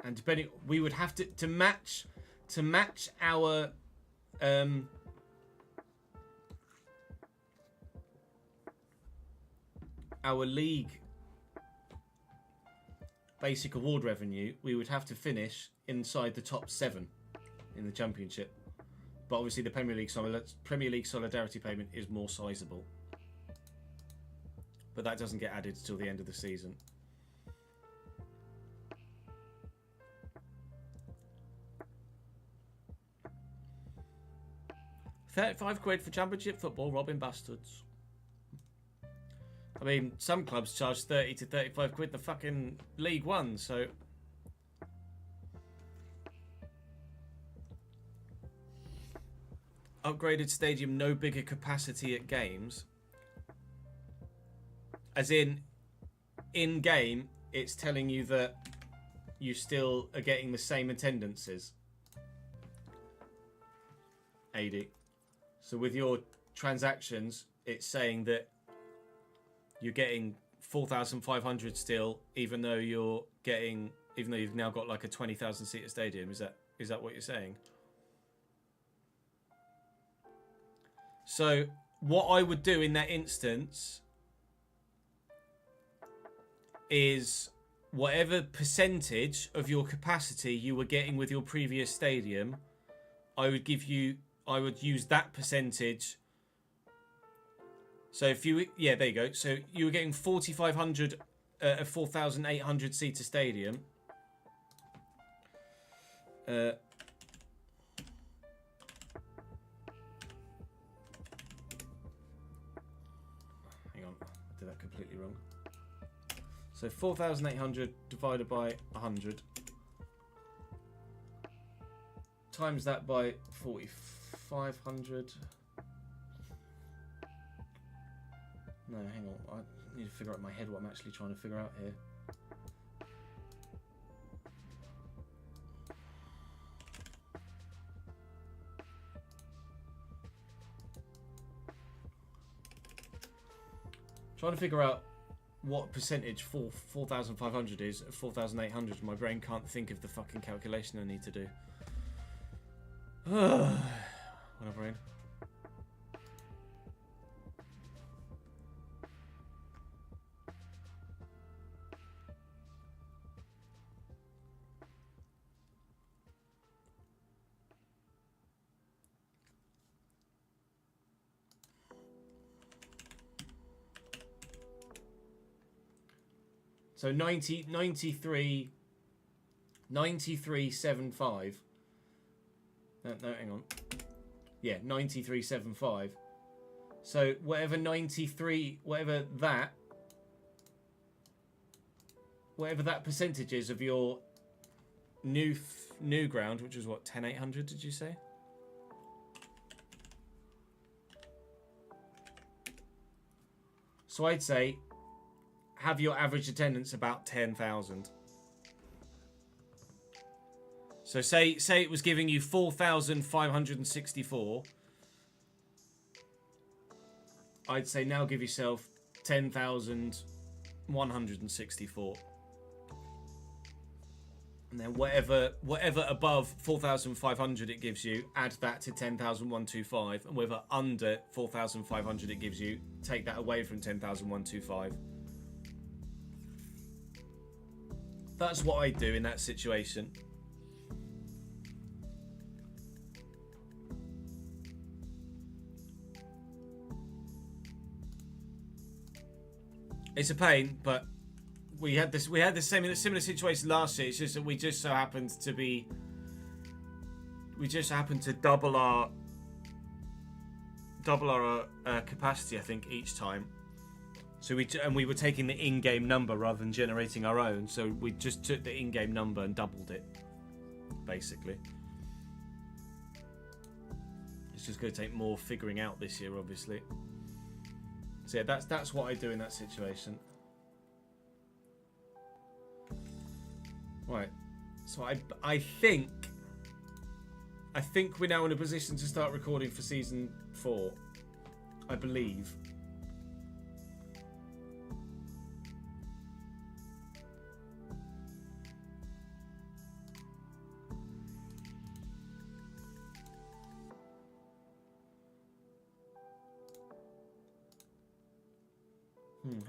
And depending, we would have to match our league basic award revenue. We would have to finish inside the top 7 in the Championship. But obviously the Premier League solidarity payment is more sizable. But that doesn't get added till the end of the season. £35 for Championship football, robbing bastards. I mean, some clubs charge 30 to 35 quid the fucking League One, so... Upgraded stadium, no bigger capacity at games. As in game, it's telling you that you still are getting the same attendances. AD. So with your transactions, it's saying that you're getting 4,500 still, even though you've now got like a 20,000 seater stadium. Is that what you're saying? So what I would do in that instance is whatever percentage of your capacity you were getting with your previous stadium, I would use that percentage. So if you, yeah, there you go. So you were getting 4,500 a 4,800 seater stadium. Hang on, I did that completely wrong. So 4,800 divided by 100. Times that by 4,500. No, hang on. I need to figure out in my head what I'm actually trying to figure out here. Trying to figure out what percentage 4,500 is of 4,800. My brain can't think of the fucking calculation I need to do. What a brain. So 93.75. No, hang on. Yeah, 93.75. So whatever that percentage is of your new ground, which was what, 10,800? Did you say? So I'd say have your average attendance about 10,000. So say it was giving you 4,564. I'd say now give yourself 10,164. And then whatever above 4,500 it gives you, add that to 10,125. And whatever under 4,500 it gives you, take that away from 10,125. That's what I do in that situation. It's a pain, but we had this similar situation last year. It's just that we just so happened to double our capacity, I think, each time. So we were taking the in-game number rather than generating our own. So we just took the in-game number and doubled it, basically. It's just going to take more figuring out this year, obviously. So yeah, that's what I do in that situation. Right. So I think we're now in a position to start recording for season 4. I believe.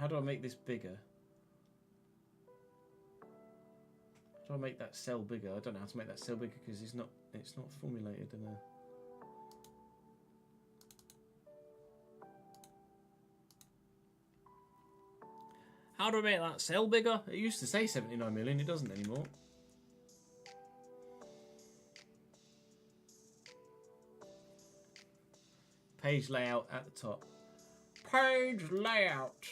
How do I make this bigger? How do I make that cell bigger? I don't know how to make that cell bigger because it's not formulated in a... How do I make that cell bigger? It used to say 79 million, it doesn't anymore. Page layout at the top. Page layout.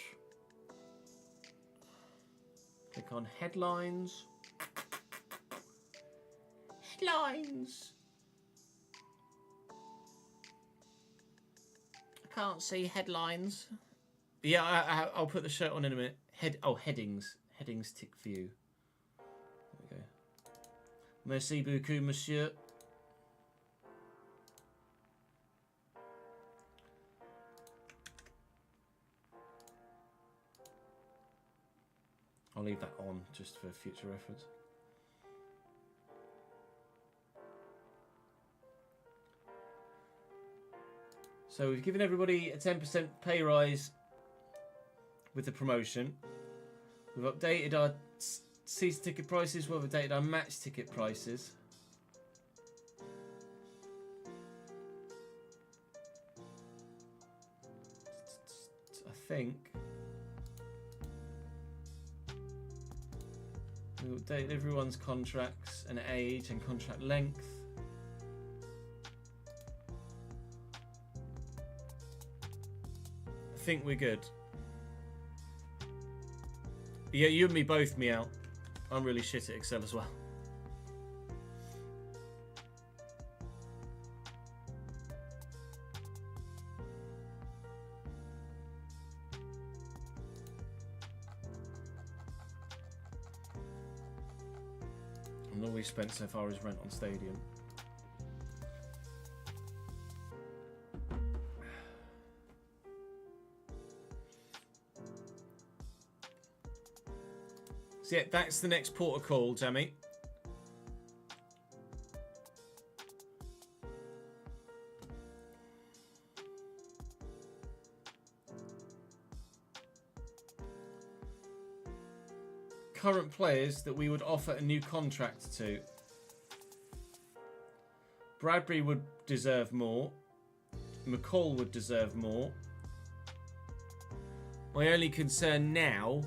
Click on headlines. Headlines. I can't see headlines. Yeah, I'll put the shirt on in a minute. Headings. Headings tick view. There we go. Merci beaucoup, monsieur. I'll leave that on just for future reference. So we've given everybody a 10% pay rise with the promotion. We've updated our season ticket prices. We've updated our match ticket prices. I think we updated everyone's contracts. Fitness and age and contract length. I think we're good. Yeah, you and me both, Meow. I'm really shit at Excel as well. And all we spent so far is rent on Stadium. So yeah, that's the next port of call, Jamie. Current players that we would offer a new contract to. Bradbury would deserve more. McCall would deserve more. My only concern now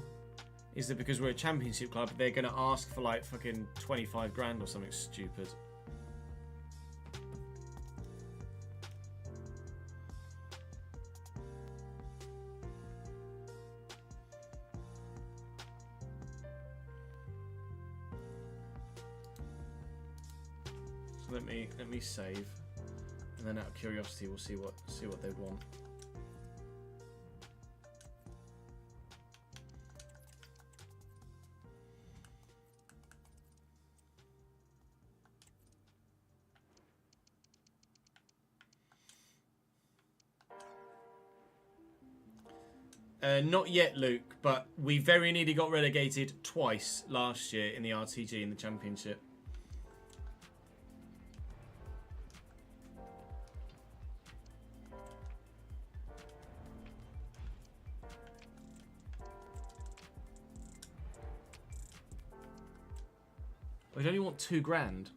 is that because we're a championship club, they're going to ask for like fucking 25 grand or something stupid. So let me save, and then out of curiosity, we'll see what they'd want. Not yet, Luke, but we very nearly got relegated twice last year in the RTG in the Championship. We'd only want 2 grand.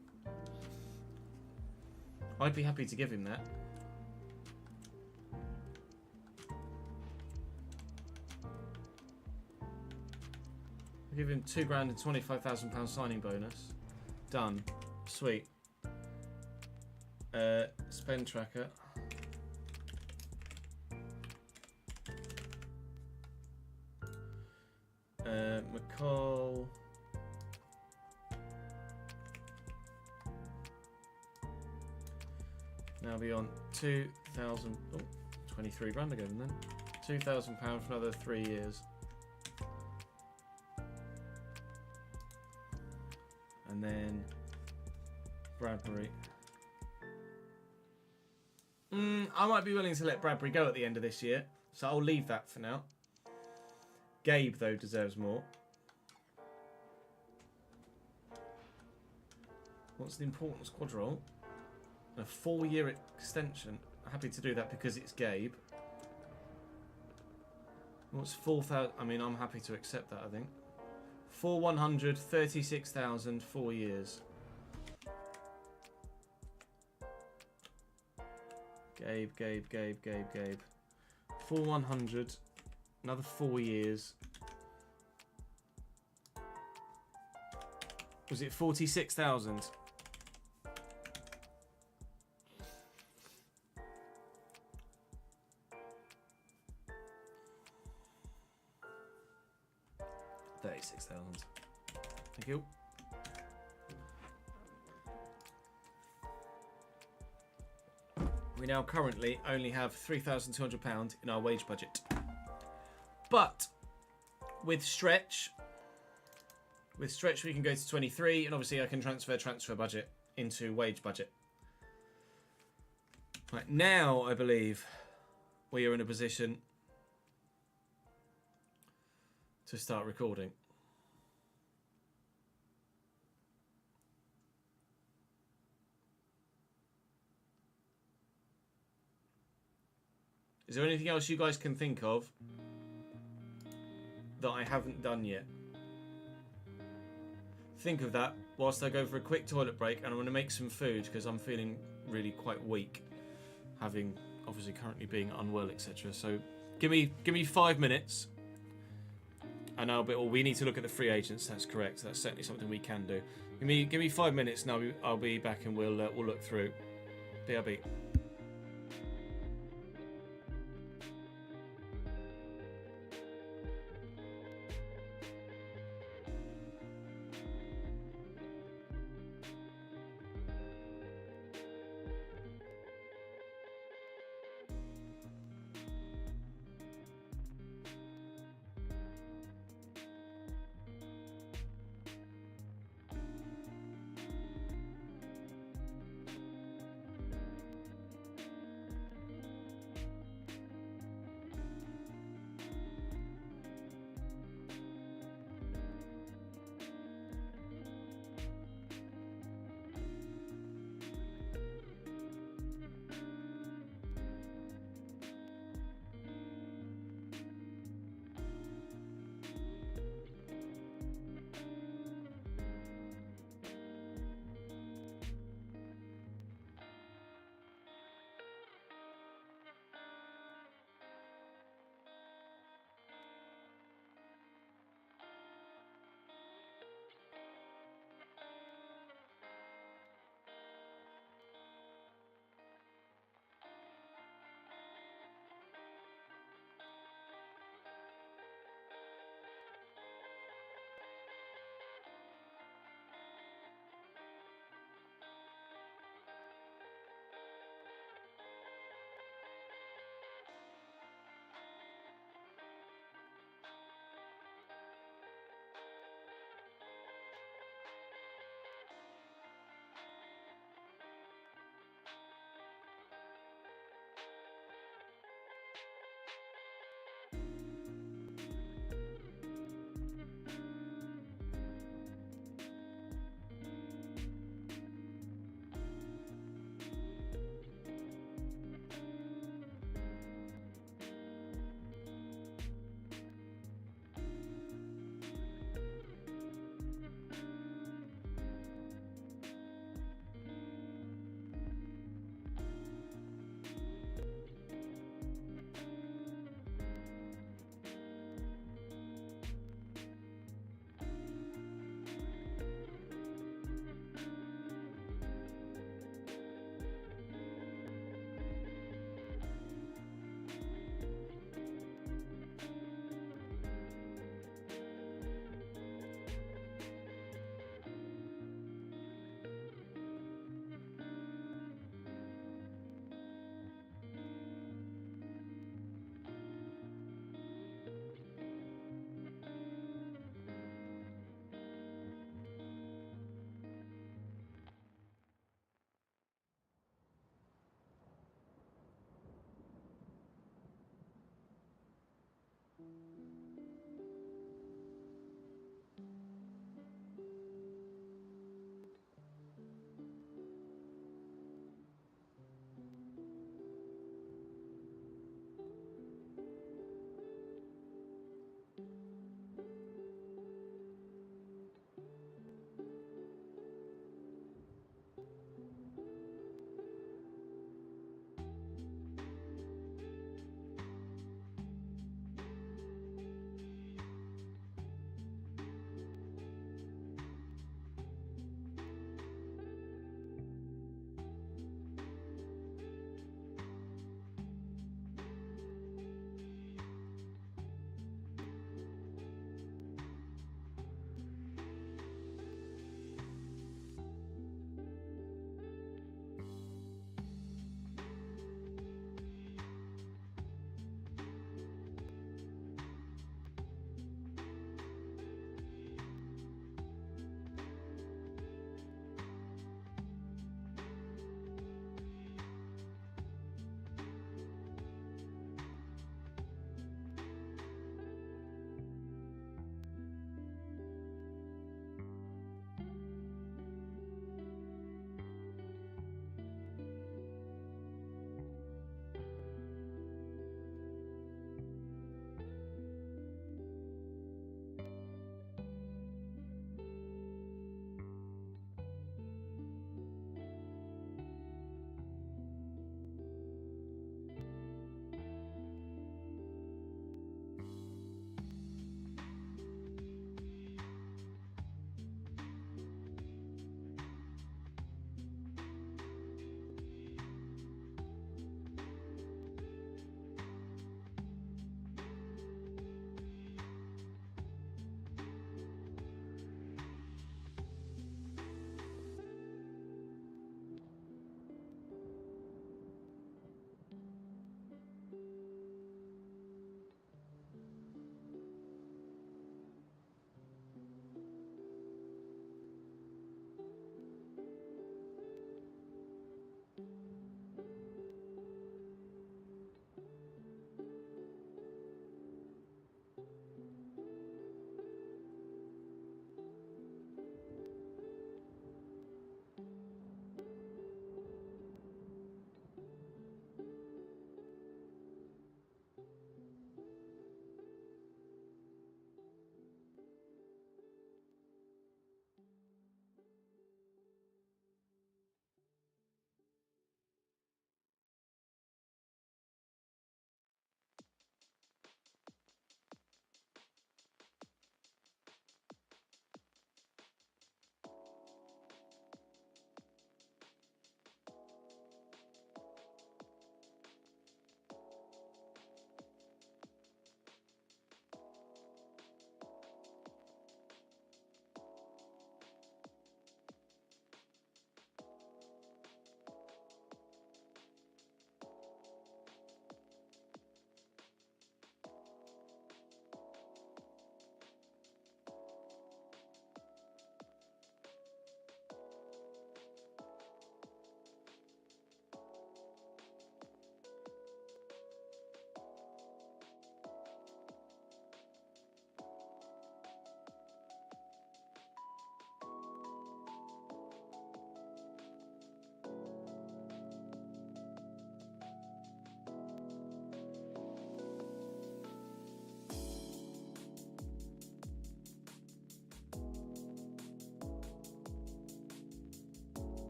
I'd be happy to give him that. I'll give him 2 grand and £25,000 signing bonus. Done. Sweet. Spend tracker. McCall. Now be on 2,000. Oh, 23 grand again then. £2,000 for another 3 years. And then Bradbury. I might be willing to let Bradbury go at the end of this year, so I'll leave that for now. Gabe, though, deserves more. What's the important squad role? A 4-year extension. Happy to do that because it's Gabe. What's 4,000? I mean, I'm happy to accept that, I think. 4,100, 36,000, 4 years. Gabe. 4,100, another 4 years. Was it 46,000? Thank you. We now currently only have £3,200 in our wage budget. But with stretch we can go to 23, and obviously I can transfer budget into wage budget. Right, now I believe we are in a position to start recording. Is there anything else you guys can think of that I haven't done yet? Think of that whilst I go for a quick toilet break, and I'm going to make some food because I'm feeling really quite weak, having obviously currently being unwell, etc. So give me 5 minutes, And we need to look at the free agents. That's correct. That's certainly something we can do. Give me 5 minutes, and I'll be back, and we'll look through. BRB.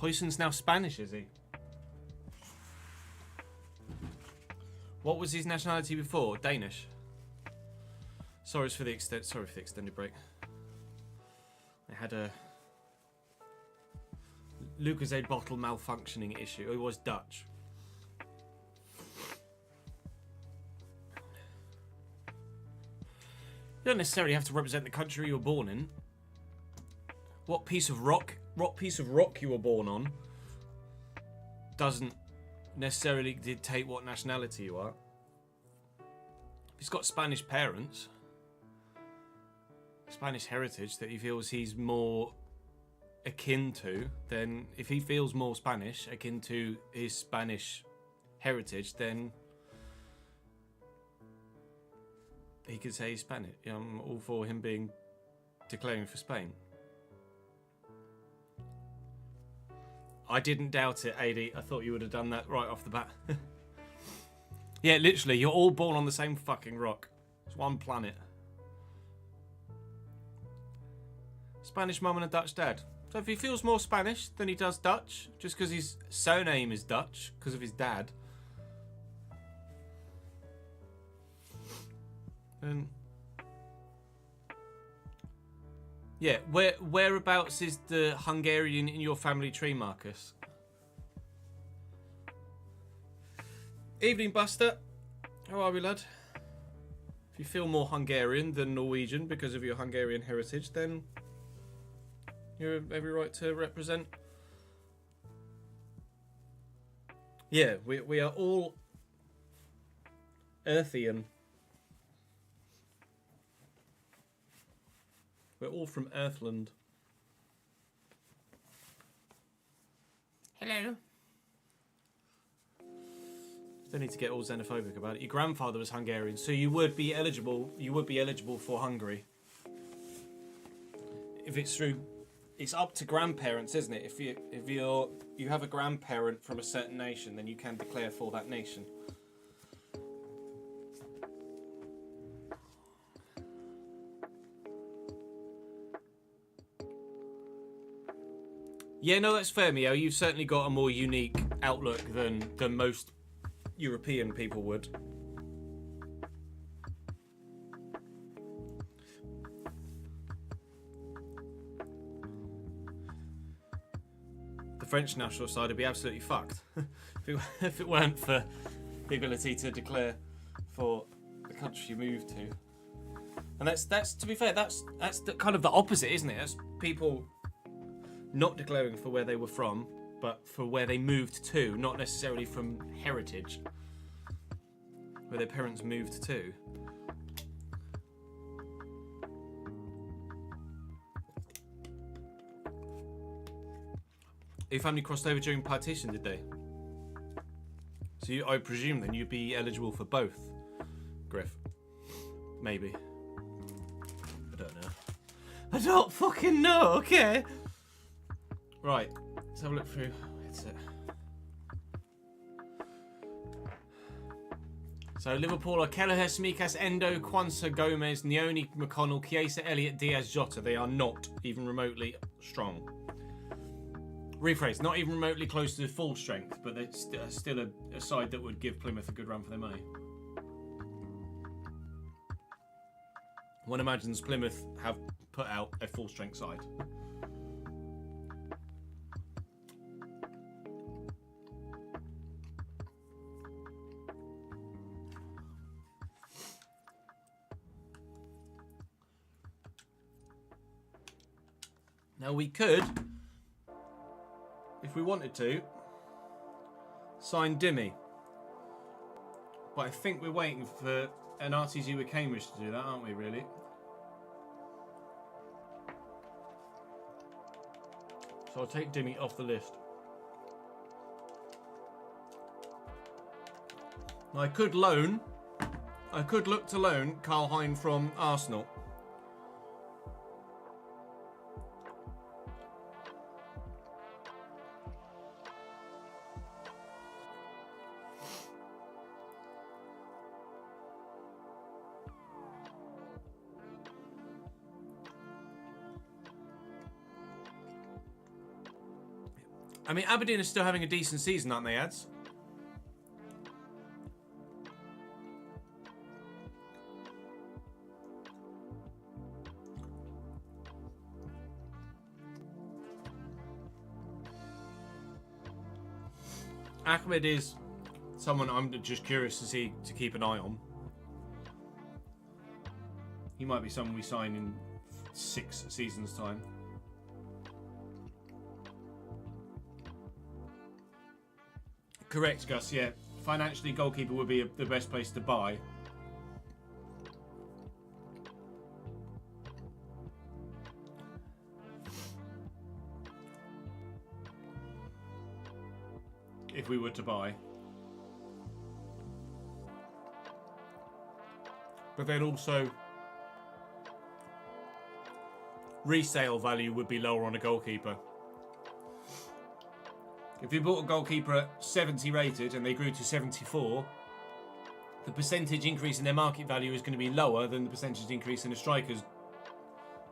Poisson's now Spanish, is he? What was his nationality before? Danish. Sorry for the extended break. I had a Lucozade bottle malfunctioning issue. It was Dutch. You don't necessarily have to represent the country you were born in. What piece of rock you were born on doesn't necessarily dictate what nationality you are. If he's got Spanish parents, Spanish heritage that he feels he's more akin to, then if he feels more Spanish, akin to his Spanish heritage, then he could say he's Spanish. I'm all for him declaring for Spain. I didn't doubt it, AD. I thought you would have done that right off the bat. Yeah, literally, you're all born on the same fucking rock. It's one planet. Spanish mum and a Dutch dad. So if he feels more Spanish than he does Dutch, just because his surname is Dutch, because of his dad, then yeah, whereabouts is the Hungarian in your family tree, Marcus? Evening, Buster. How are we, lad? If you feel more Hungarian than Norwegian because of your Hungarian heritage, then you have every right to represent. Yeah, we are all Earthian. We're all from Earthland. Hello. Don't need to get all xenophobic about it. Your grandfather was Hungarian, so you would be eligible. You would be eligible for Hungary. If it's through, it's up to grandparents, isn't it? If you have a grandparent from a certain nation, then you can declare for that nation. Yeah, no, that's fair, Mio. You've certainly got a more unique outlook than most European people would. The French national side would be absolutely fucked if it weren't for the ability to declare for the country you moved to. And that's to be fair, that's kind of the opposite, isn't it? That's people not declaring for where they were from, but for where they moved to, not necessarily from heritage, where their parents moved to. Your family crossed over during partition, did they? So I presume then you'd be eligible for both, Griff. Maybe. I don't know. I don't fucking know, okay? Right, let's have a look through. It's it. So Liverpool are Kelleher, Smikas, Endo, Kwanzaa, Gomez, Nioni, McConnell, Chiesa, Elliott, Diaz, Jota. They are not even remotely strong. Rephrase, not even remotely close to full strength, but they're still a side that would give Plymouth a good run for their money. One imagines Plymouth have put out a full strength side. Now we could, if we wanted to, sign Dimmy. But I think we're waiting for an RTG with Cambridge to do that, aren't we, really? So I'll take Dimmy off the list. I could look to loan Karl Hein from Arsenal. I mean, Aberdeen is still having a decent season, aren't they, Ads? Ahmed is someone I'm just curious to keep an eye on. He might be someone we sign in 6 seasons' time. Correct, Gus, yeah. Financially, goalkeeper would be the best place to buy. If we were to buy. But then also, resale value would be lower on a goalkeeper. If you bought a goalkeeper at 70 rated and they grew to 74, the percentage increase in their market value is going to be lower than the percentage increase in a striker's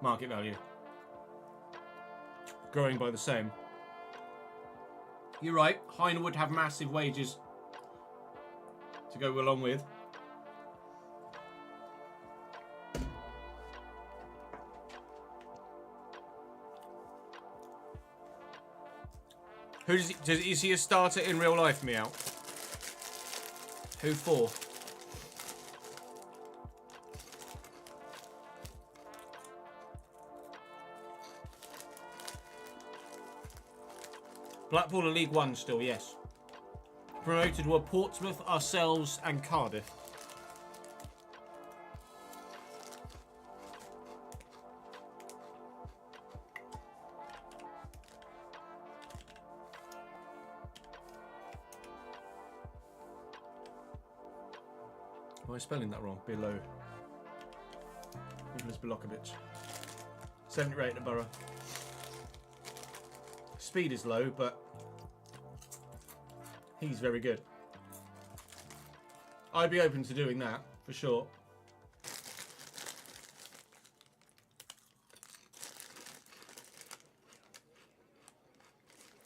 market value. Growing by the same. You're right, Heine would have massive wages to go along with. Is he a starter in real life, Meow? Who for? Blackpool are League One still, yes. Promoted were Portsmouth, ourselves, and Cardiff. Am I spelling that wrong? Below. Nicholas Bilokovic. 70 rate at Borough. Speed is low, but he's very good. I'd be open to doing that, for sure.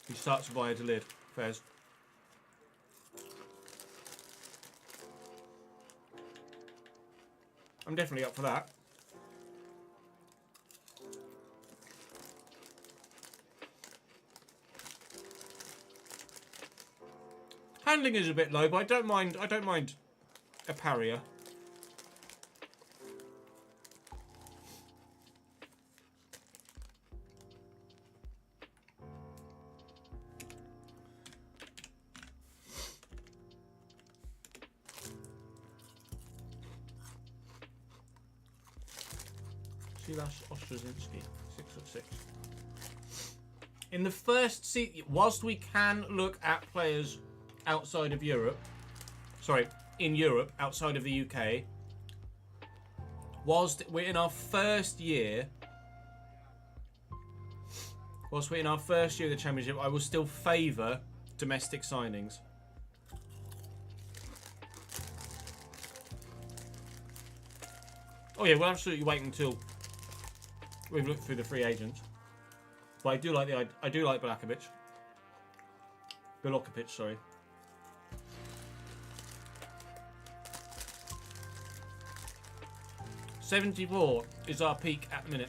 He starts via the lid, Fez. I'm definitely up for that. Handling is a bit low, but I don't mind a Parrier. Silas Ostrowinski, 6'6". In the first season, whilst we can look at players outside of Europe, in Europe, outside of the UK, whilst we're in our first year of the Championship, I will still favour domestic signings. Oh yeah, we'll absolutely wait until we've looked through the free agents. But I do like Bilokovic, sorry. $74 is our peak at the minute.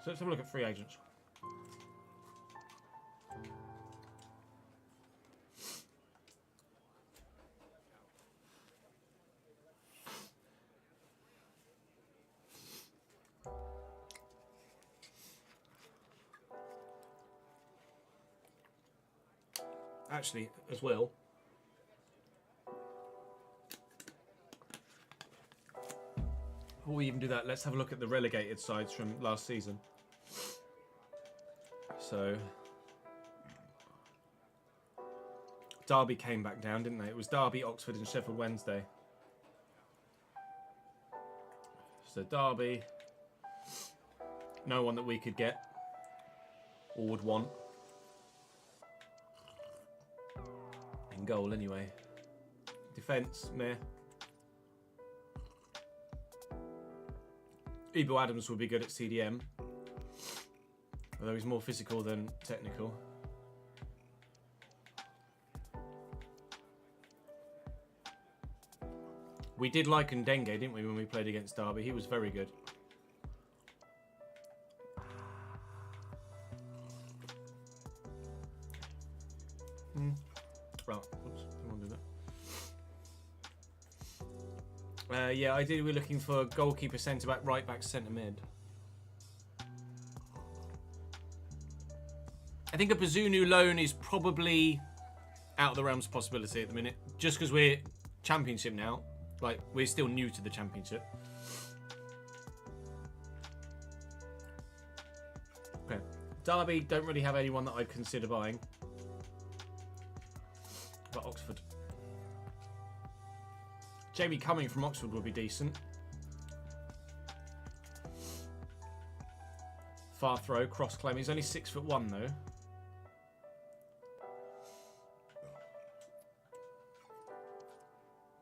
So let's have a look at free agents. Actually, as well, before we even do that, let's have a look at the relegated sides from last season. So, Derby came back down, didn't they? It was Derby, Oxford and Sheffield Wednesday. So Derby, no one that we could get or would want. In goal anyway. Defence, meh. Ebo Adams would be good at CDM, although he's more physical than technical. We did like Ndenge, didn't we, when we played against Derby? He was very good. Right, oops, don't want to do that. Yeah, ideally we're looking for goalkeeper, centre-back, right-back, centre-mid. I think a Bazunu loan is probably out of the realms of possibility at the minute, just because we're Championship now. Like, we're still new to the Championship. Okay. Derby don't really have anyone that I'd consider buying. But Oxford. Jamie Cumming from Oxford would be decent. Far throw, cross claim. He's only 6'1" though.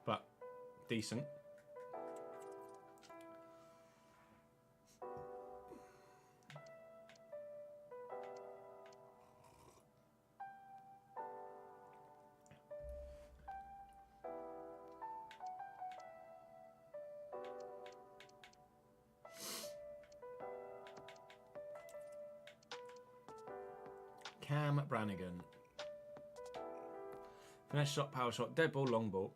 But decent. Cam Brannigan. Finesse shot, power shot, dead ball, long ball.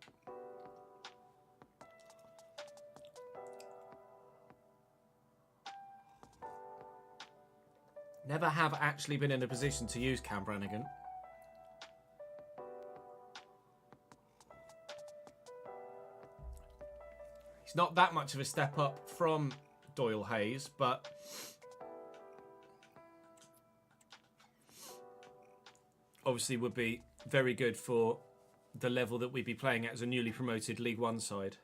Never have actually been in a position to use Cam Brannigan. He's not that much of a step up from Doyle Hayes, but obviously would be very good for the level that we'd be playing at as a newly promoted League One side.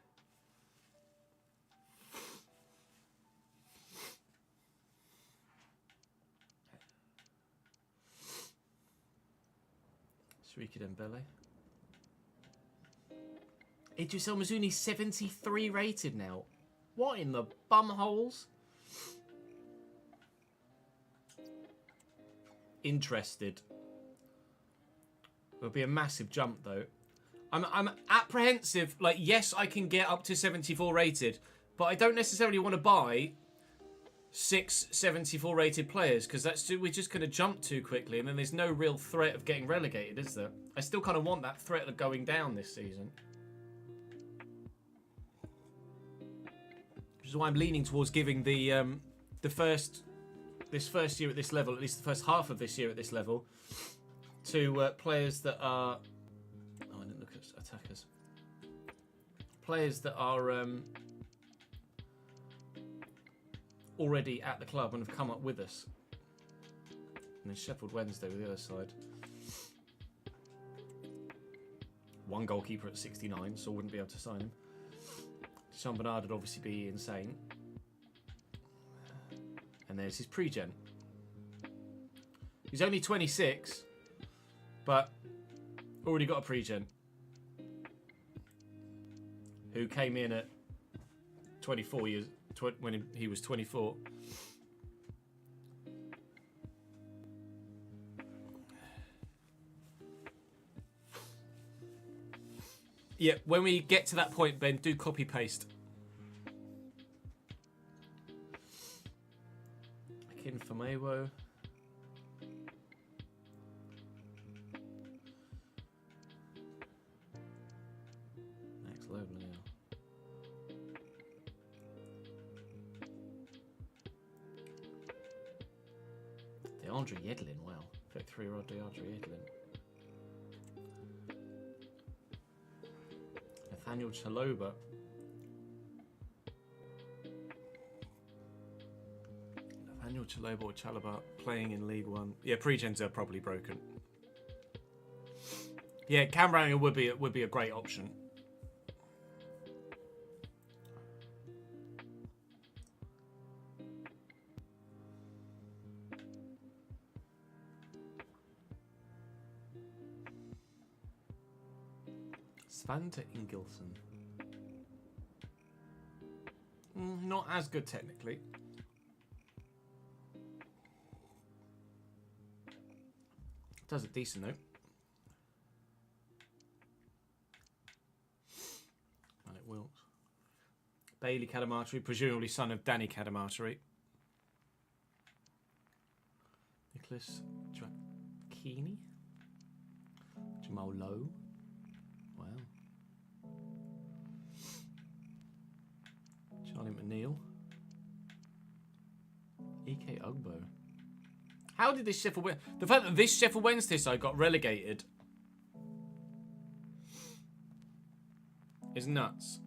Sriki Dembele. Idris El Mazuni 73 rated now. What in the bum holes? Interested. It'll be a massive jump though. I'm apprehensive. Like, yes, I can get up to 74 rated, but I don't necessarily want to buy 6 74 rated players because we're just going to jump too quickly, and then there's no real threat of getting relegated, is there? I still kind of want that threat of going down this season, which is why I'm leaning towards giving this first year at this level, at least the first half of this year at this level, to players that are... Oh, I didn't look at attackers. Players that are already at the club and have come up with us. And then Sheffield Wednesday with the other side. One goalkeeper at 69, so I wouldn't be able to sign him. Sean Bernard would obviously be insane. And there's his pre-gen. He's only 26, but already got a pre-gen. Who came in at 24 years, when he was 24. Yeah, when we get to that point, Ben, do copy paste. Akin Famewo. Next level now. DeAndre Yedlin, wow. 33-year-old DeAndre Yedlin. Nathaniel Chaloba. Nathaniel Chaloba or Chalaba playing in League One. Yeah, pre-gens are probably broken. Yeah, Cam Brannigan would be a great option. Svante Ingilson. Not as good technically. Does it decent though. Alec Wilkes. Bailey Cadamarteri, presumably son of Danny Cadamarteri. Nicholas Drakini. Jamal Lowe. Wow. Charlie McNeil. E.K. Ugbo. How did this Sheffield Wednesday... The fact that this Sheffield Wednesday side got relegated is nuts.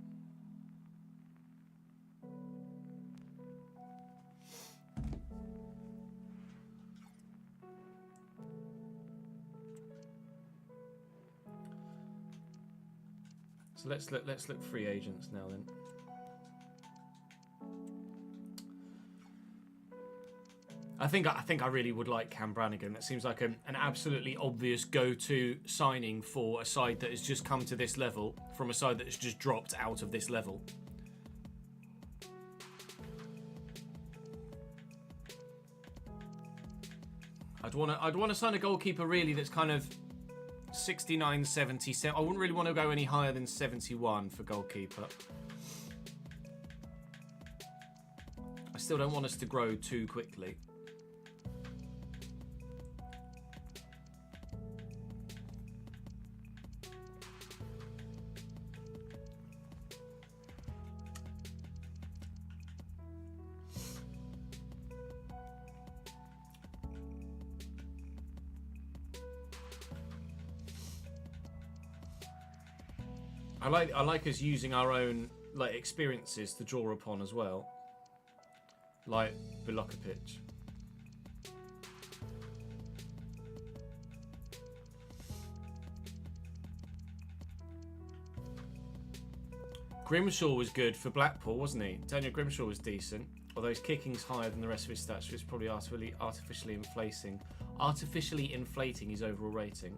So let's look free agents now then. I think I really would like Cam Brannigan. That seems like an absolutely obvious go-to signing for a side that has just come to this level from a side that has just dropped out of this level. I'd want to sign a goalkeeper really that's kind of 69, 77. I wouldn't really want to go any higher than 71 for goalkeeper. I still don't want us to grow too quickly. I like us using our own like experiences to draw upon as well, like Bilokovic. Grimshaw was good for Blackpool, wasn't he? Daniel Grimshaw was decent, although his kicking's higher than the rest of his stats, so it's probably artificially inflating his overall rating.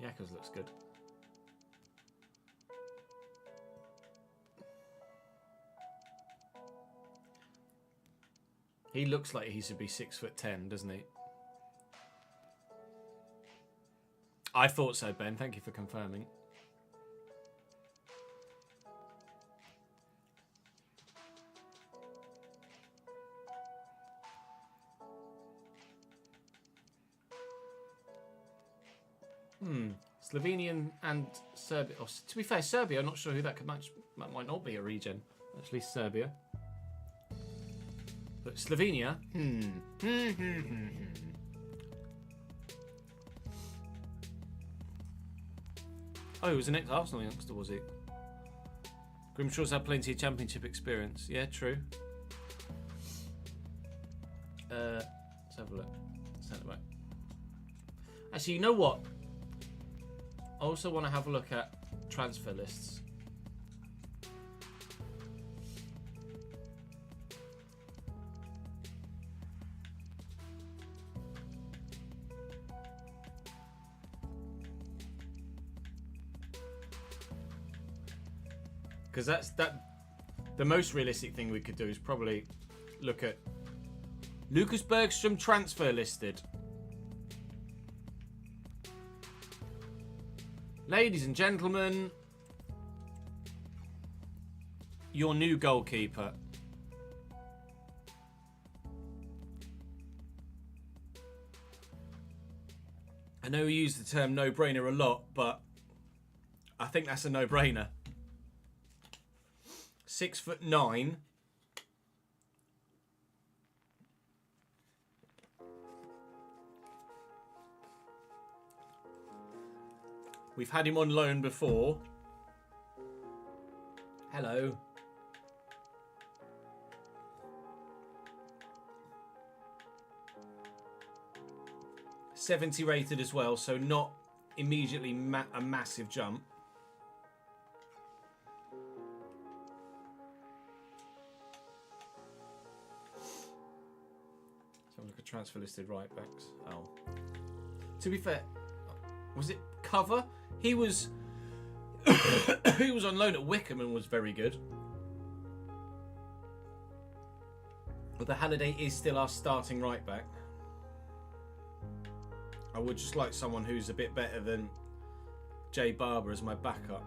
Yakos looks good. He looks like he should be 6'10", doesn't he? I thought so, Ben. Thank you for confirming. Slovenian and Serbia. Oh, to be fair, Serbia, I'm not sure who that could match. That might not be a regen. Actually, Serbia. But Slovenia. Oh, he was an ex-Arsenal youngster, was he? Grimshaw's had plenty of championship experience. Yeah, true. Let's have a look. Centre back. Actually, you know what? I also want to have a look at transfer lists. Because the most realistic thing we could do is probably look at Lucas Bergstrom transfer listed. Ladies and gentlemen, your new goalkeeper. I know we use the term no-brainer a lot, but I think that's a no-brainer. 6'9". We've had him on loan before. Hello. .70 rated as well, so not immediately a massive jump. Sounds like a transfer listed right backs. Oh. To be fair, was it cover? He was he was on loan at Wickham and was very good. But the Halliday is still our starting right back. I would just like someone who's a bit better than Jay Barber as my backup.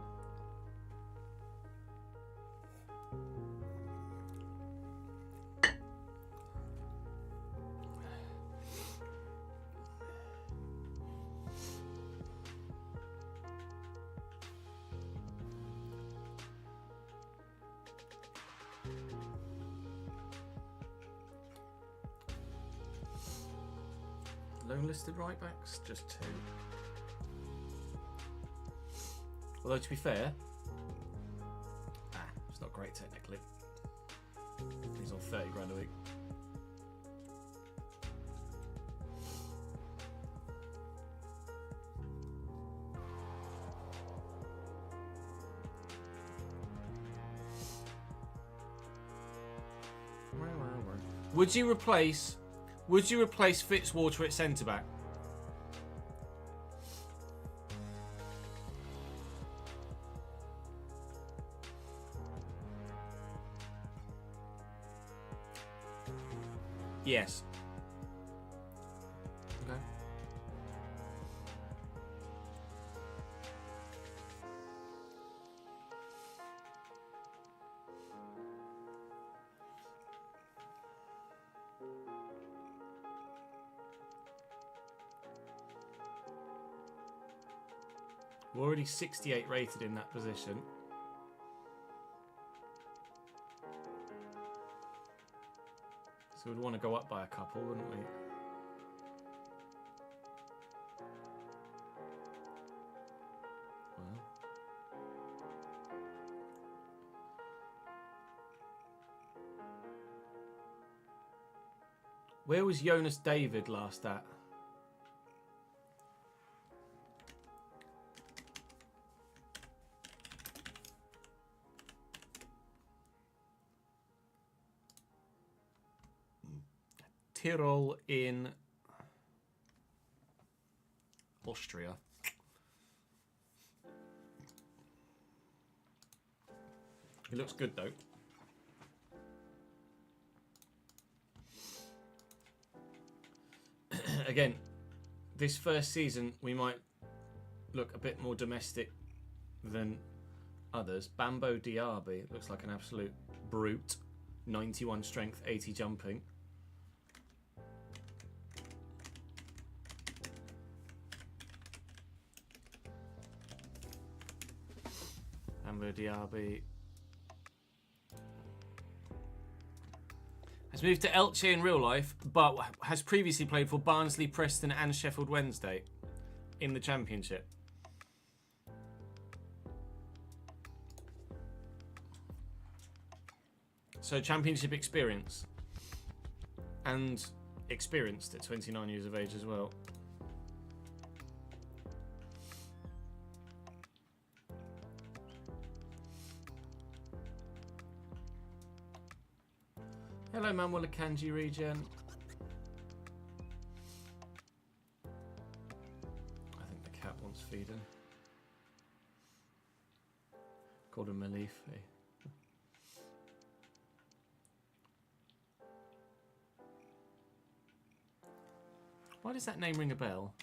Loan listed right backs? Just 2. Although to be fair, it's not great technically. He's on 30 grand a week. Would you replace Fitzwater at centre back? Yes. Okay. We're already 68 rated in that position. So we'd want to go up by a couple, wouldn't we? Well. Where was Jonas David last at? Tyrol in Austria. He looks good though. Again, this first season we might look a bit more domestic than others. Bambo Diaby looks like an absolute brute. 91 strength, 80 jumping. Bambo Diaby has moved to Elche in real life, but has previously played for Barnsley, Preston and Sheffield Wednesday in the Championship. So Championship experience. And experienced at 29 years of age as well. Hello, Manuel Akanji regen. I think the cat wants feeding. Called him Malifi. Why does that name ring a bell?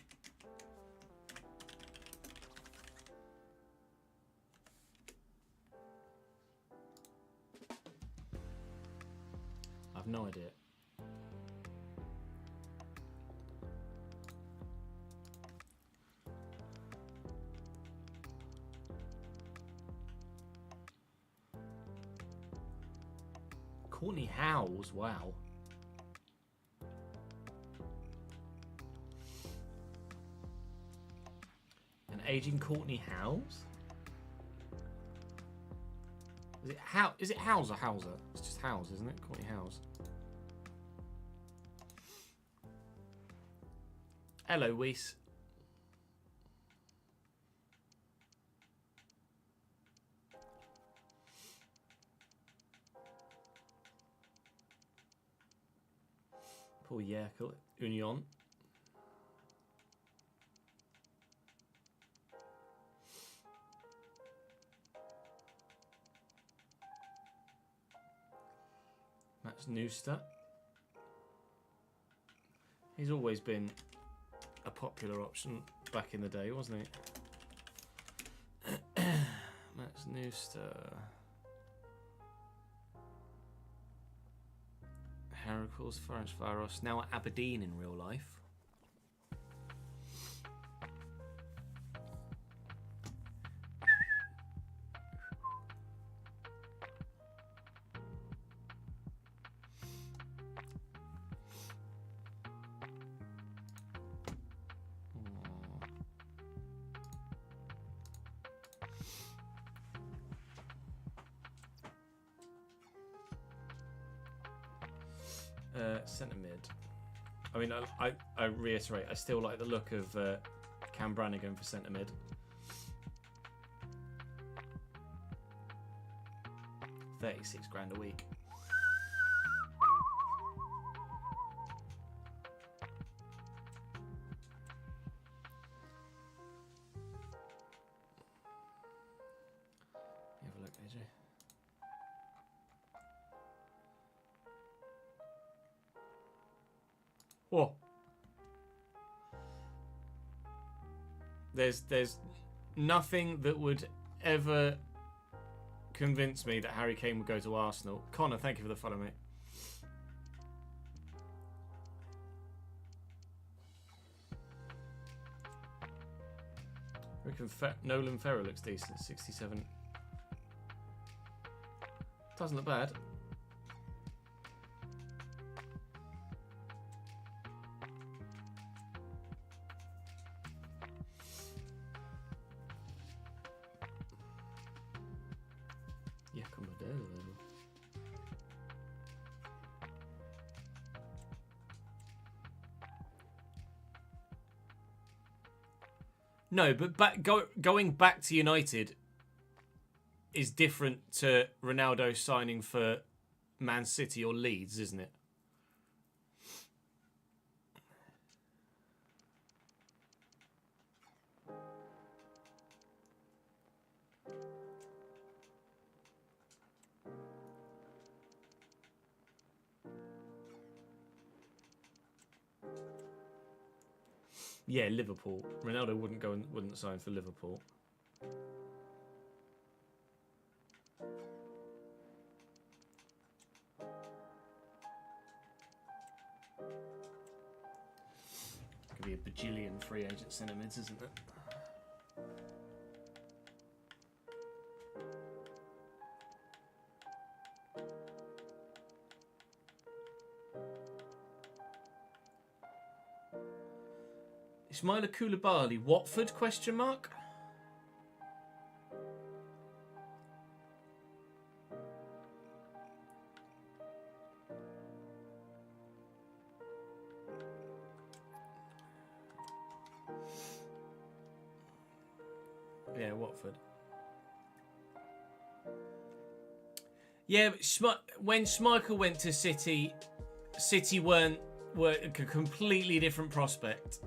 I've no idea. Courtney Howes, wow. An aging Courtney Howes? Is it Howes or Hauser? It's just Howes, isn't it? Courtney Howes. Hello, Weiss. Paul Yerkel, Union. Max Neustadt. He's always been a popular option back in the day, wasn't he? Max Neustadt. Heracles, Ferencváros, now at Aberdeen in real life. Centre mid. I mean, I reiterate, I still like the look of Cam Brannigan for centre mid. £36,000 a week. Have a look, AJ. Whoa. There's nothing that would ever convince me that Harry Kane would go to Arsenal. Connor, thank you for the follow, mate. I reckon Nolan Ferrer looks decent, 67. Doesn't look bad. Yeah, come on, there. No, but going back to United is different to Ronaldo signing for Man City or Leeds, isn't it? Yeah, Liverpool. Ronaldo wouldn't sign for Liverpool. Could be a bajillion free agent centre mids, isn't it? Ismaila Koulibaly, Watford? Question mark. Yeah, Watford. Yeah, but when Schmeichel went to City, City were a completely different prospect.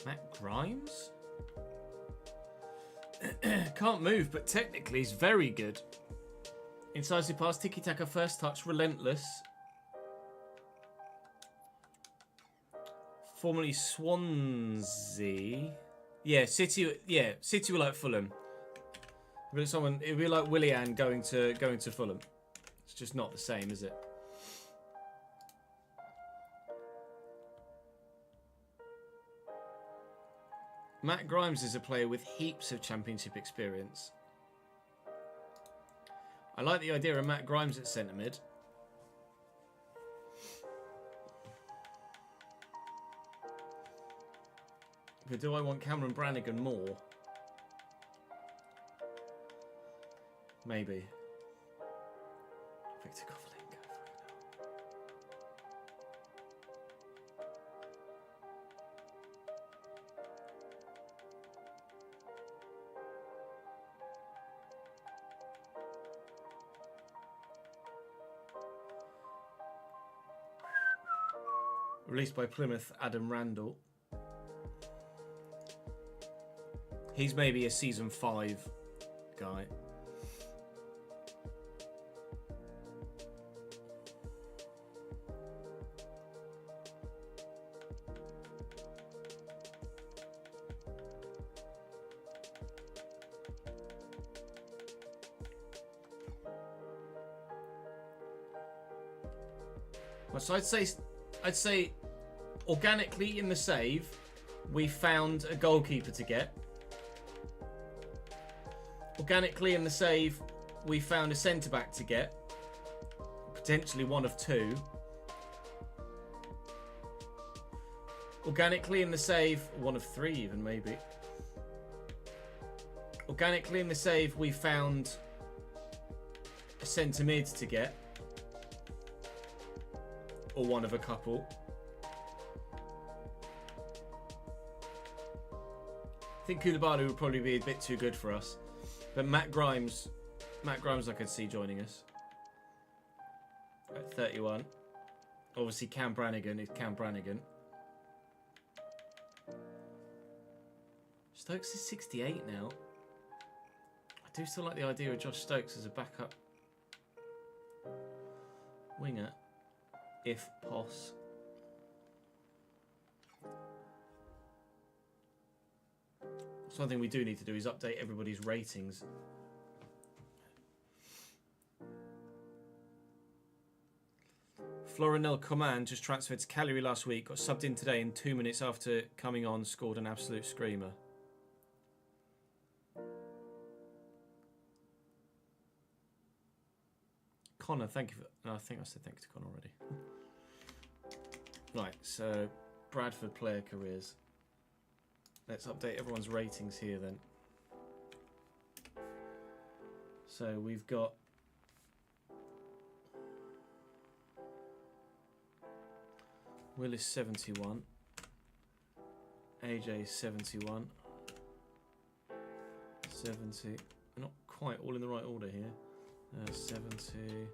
Matt Grimes? Can't move, but technically he's very good. Incisive pass, tiki-taka, first touch, relentless. Formerly Swansea. Yeah, City were like Fulham. It'd be like Willian going to Fulham. It's just not the same, is it? Matt Grimes is a player with heaps of championship experience. I like the idea of Matt Grimes at centre mid. But do I want Cameron Brannigan more? Maybe. Victor Kovalenko. Released by Plymouth, Adam Randall. He's maybe a season 5 guy. So I'd say organically in the save, we found a goalkeeper to get. Organically in the save, we found a centre-back to get. Potentially one of 2. Organically in the save, one of 3 even maybe. Organically in the save, we found a centre-mid to get. Or one of a couple. I think Koulibaly would probably be a bit too good for us. But Matt Grimes I could see joining us. At 31. Obviously Cam Brannigan is Cam Brannigan. Stokes is 68 now. I do still like the idea of Josh Stokes as a backup winger. If poss. Something we do need to do is update everybody's ratings. Florinel Coman just transferred to Cagliari last week, got subbed in today and 2 minutes after coming on scored an absolute screamer. Connor, thank you for... No, I think I said thank you to Connor already. Right, so Bradford player careers. Let's update everyone's ratings here then. So we've got Willis 71, AJ 71, 70. We're not quite all in the right order here. 70,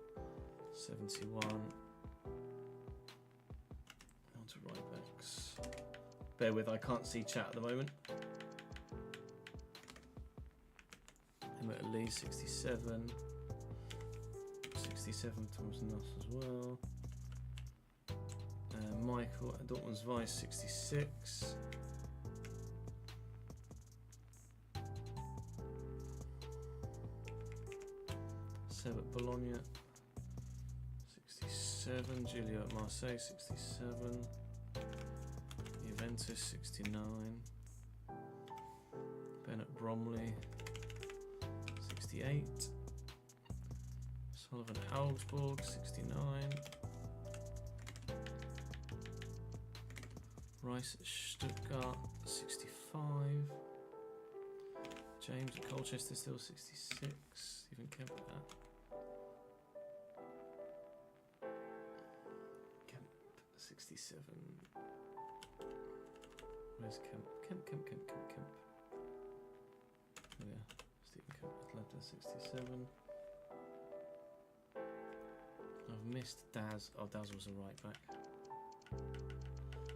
71. On to right backs. Bear with, I can't see chat at the moment. Emmett Lee 67. 67 Thomas Nuss as well. Michael at Dortmund's Vice 66. Seb at Bologna 67. Giulio at Marseille 67. Juventus 69. Ben at Bromley 68. Sullivan at Augsburg 69. Rice at Stuttgart 65. James at Colchester still 66. Stephen Kemp at that. Kemp 67. Where's Kemp? Kemp. Oh yeah, Stephen Kemp, Atlanta 67. I've missed Daz. Oh, Daz was a right back.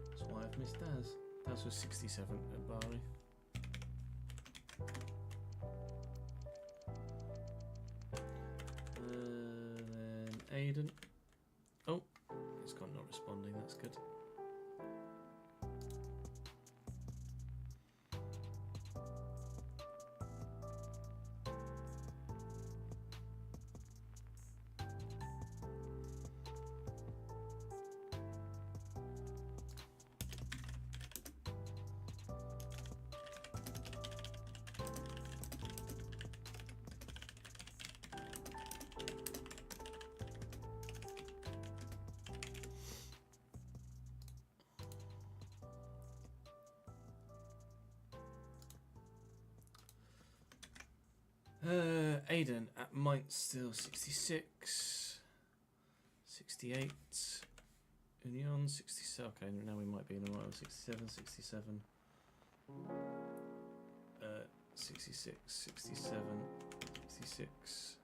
That's why I've missed Daz. Daz was 67 at Bari. Then Aiden. Oh, he's got not responding, that's good. Aiden at Mainz still 66. 68. Union 67. Okay, now we might be in the right one. 67, 67. 66, 67, 66.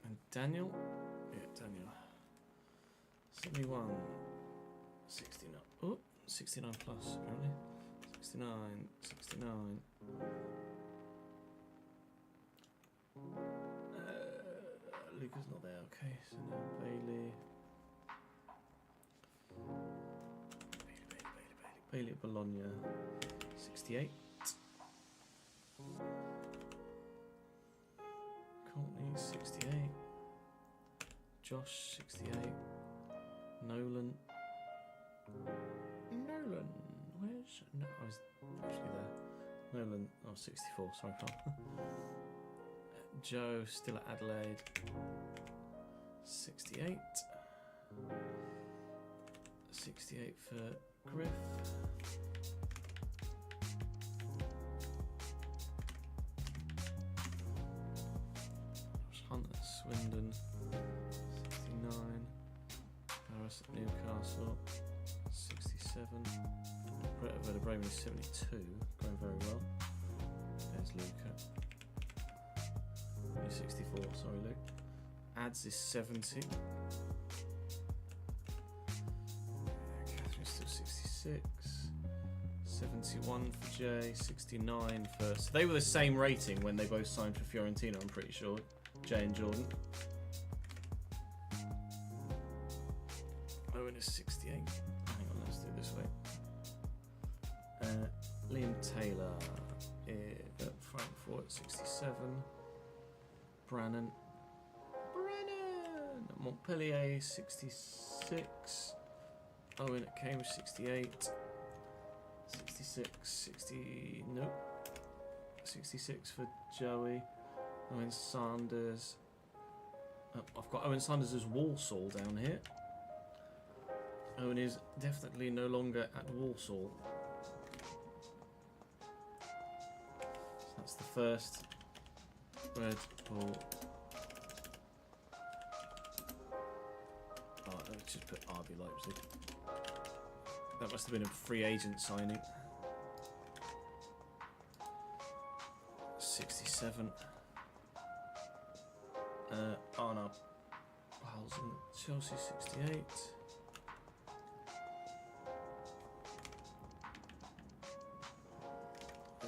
And Daniel? Yeah, Daniel. 71. 69. Oh, 69 plus, apparently. 69, 69. Luca's not there, okay. So now Bailey. Bailey at Bologna. 68. Courtney, 68. Josh, 68. Nolan. Where's... No, I was actually there. Nolan, oh, 64, sorry, pal. Joe, still at Adelaide. 68. 68 for Griff. Hunt at Swindon. 69. Harris at Newcastle. 67. Brett at Werder Bremen is 72. Going very well. There's Luca. He's 64, sorry Luke. Ads is 70. Catherine's still 66. 71 for Jay, 69 for... So they were the same rating when they both signed for Fiorentina, I'm pretty sure. Jay and Jordan. Owen is 68. Hang on, let's do it this way. Liam Taylor at Frankfurt, 67. Brannan. Montpellier, 66. Owen at Cambridge, 68. 66, 60, nope. 66 for Joey. Owen Sanders. I've got Owen Sanders as Walsall down here. Owen is definitely no longer at Walsall. So that's the first Red Bull. Oh, let's just put RB Leipzig. That must have been a free agent signing. 67. Arna Halsen, Chelsea 68. Uh,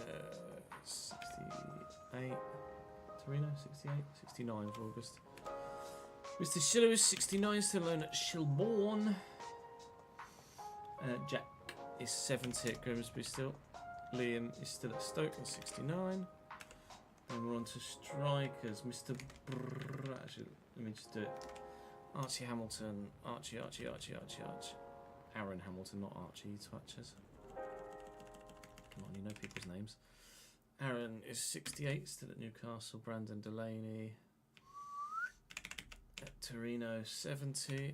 68. Torino 68. 69 of August. Mr. Schiller is 69, still alone at Shilbourne. Jack is 70 at Grimsby still. Liam is still at Stoke at 69. And we're on to strikers. Mr. Actually, let me just do it. Archie Hamilton. Archie. Aaron Hamilton, not Archie, you twatchers. Come on, you know people's names. Aaron is 68, still at Newcastle. Brandon Delaney. At Torino, 70.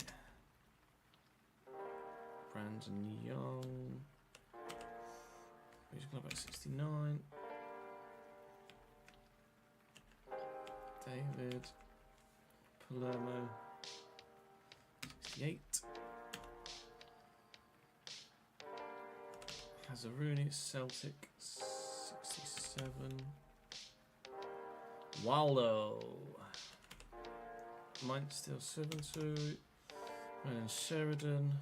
Brandon Young. He's got about 69. David Palermo 68. Hazaruni Celtic 67. Waldo Mine still 7-2. Brandon Sheridan.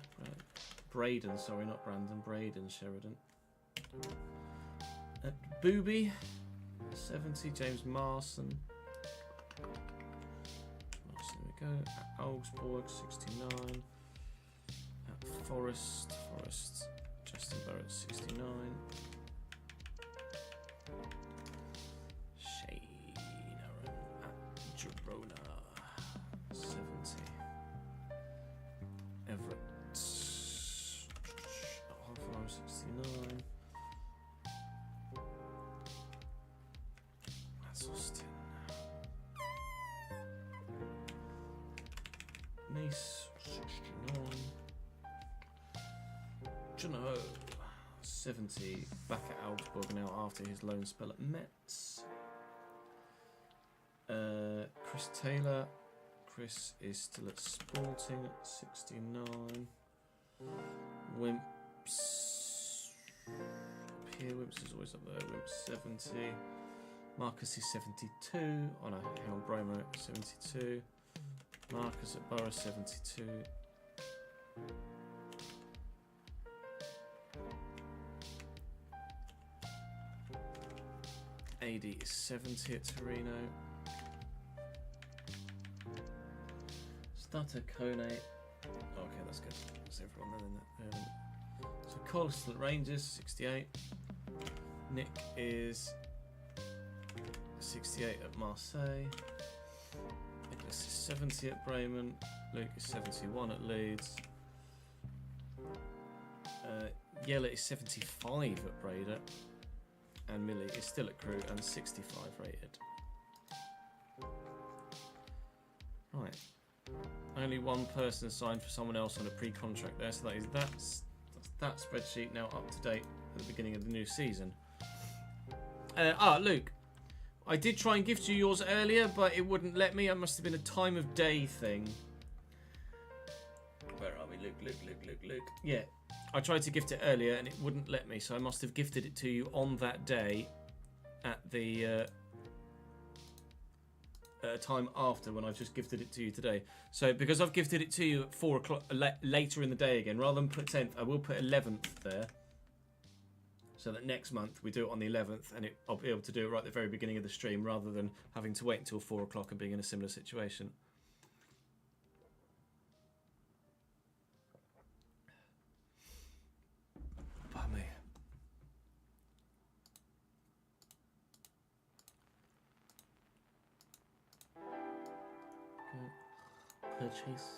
Braden, sorry, not Brandon. Braden Sheridan. At Booby 70. James Marson. There we go. At Augsburg 69. At Forest. Justin Barrett 69. Shane Aaron at Girona 70. Everett at Hoffarm 69. That's Austin. Nice 69. Juno 70 back at Augsburg now after his loan spell at Metz. Chris Taylor. Chris is still at Sporting at 69. Wimps. Up here, Wimps is always up there. Wimps 70. Marcus is 72. Oh no, hang on, Bromo 72. Marcus at Borough 72. AD is 70 at Torino. Starter Kone. Okay, that's good. That's everyone then. So Collis at Rangers 68. Nick is 68 at Marseille. Nicholas is 70 at Bremen. Luke is 71 at Leeds. Yella is 75 at Breda. And Millie is still at Crew and 65 rated. Right. Only one person signed for someone else on a pre-contract there, so that's that spreadsheet now up to date at the beginning of the new season. Luke, I did try and gift you yours earlier, but it wouldn't let me. It must have been a time of day thing. Where are we? Luke. Yeah, I tried to gift it earlier and it wouldn't let me, so I must have gifted it to you on that day at the time after when I've just gifted it to you today. So because I've gifted it to you at 4 o'clock later in the day again, rather than put 10th, I will put 11th there. So that next month we do it on the 11th and I'll be able to do it right at the very beginning of the stream rather than having to wait until 4 o'clock and being in a similar situation. Pardon me. Purchase.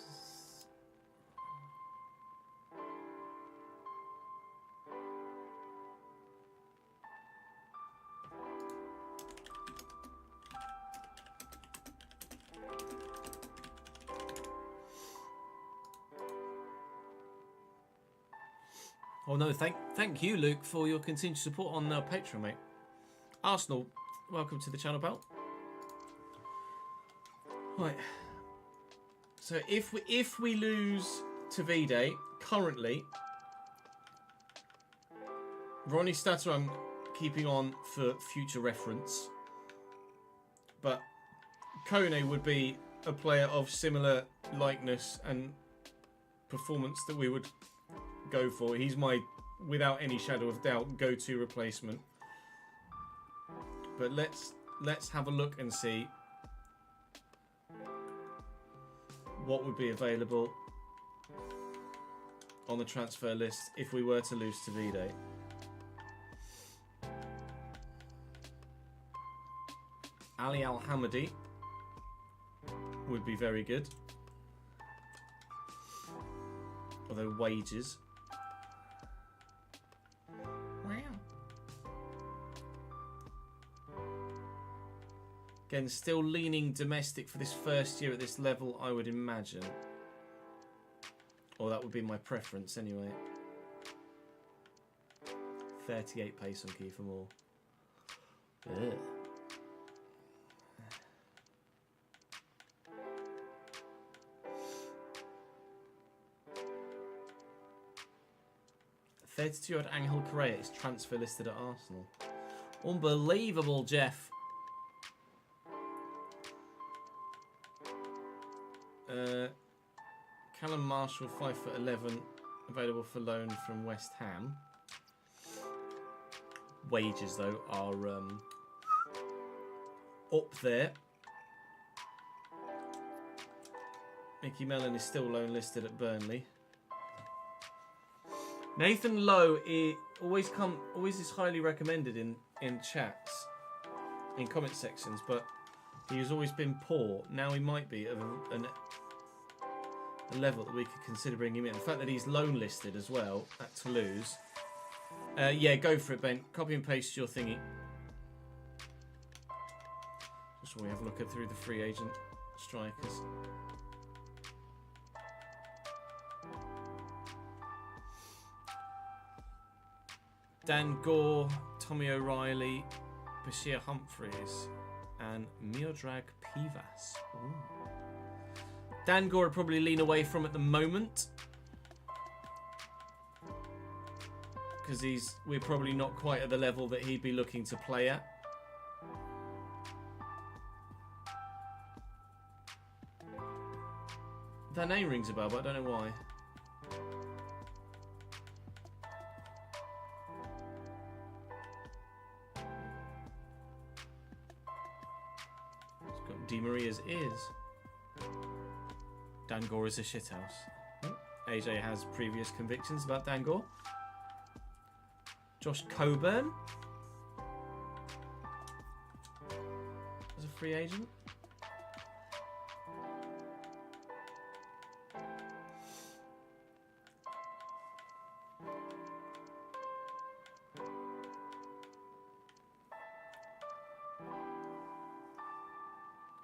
Oh no, thank you, Luke, for your continued support on Patreon, mate. Arsenal, welcome to the channel, pal. Right. So if we lose to V-Day, currently, Ronnie Statter I'm keeping on for future reference, but Kone would be a player of similar likeness and performance that we would go for. He's my, without any shadow of doubt, go-to replacement. But let's have a look and see what would be available on the transfer list if we were to lose to V-Day. Ali Al-Hamadi would be very good. Although wages. Again, still leaning domestic for this first year at this level, I would imagine. Or that would be my preference anyway. 38 pace on Kiefer Moore. Ugh. $32 at Angel Correa is transfer listed at Arsenal. Unbelievable, Jeff. Callum Marshall, 5'11", available for loan from West Ham. Wages though are up there. Mickey Mellon is still loan listed at Burnley. Nathan Lowe always is highly recommended in chats, in comment sections, but he has always been poor. Now he might be of a level that we could consider bringing him in. The fact that he's loan listed as well at Toulouse. Yeah, go for it, Ben. Copy and paste your thingy. Just while we have a look through the free agent strikers. Dan Gore, Tommy O'Reilly, Bashir Humphries, and Miodrag Pivas. Ooh. Dan Gore would probably lean away from at the moment. Because we're probably not quite at the level that he'd be looking to play at. That name rings a bell, but I don't know why. It's got Di Maria's ears. Dan Gore is a shithouse. AJ has previous convictions about Dan Gore. Josh Coburn as a free agent.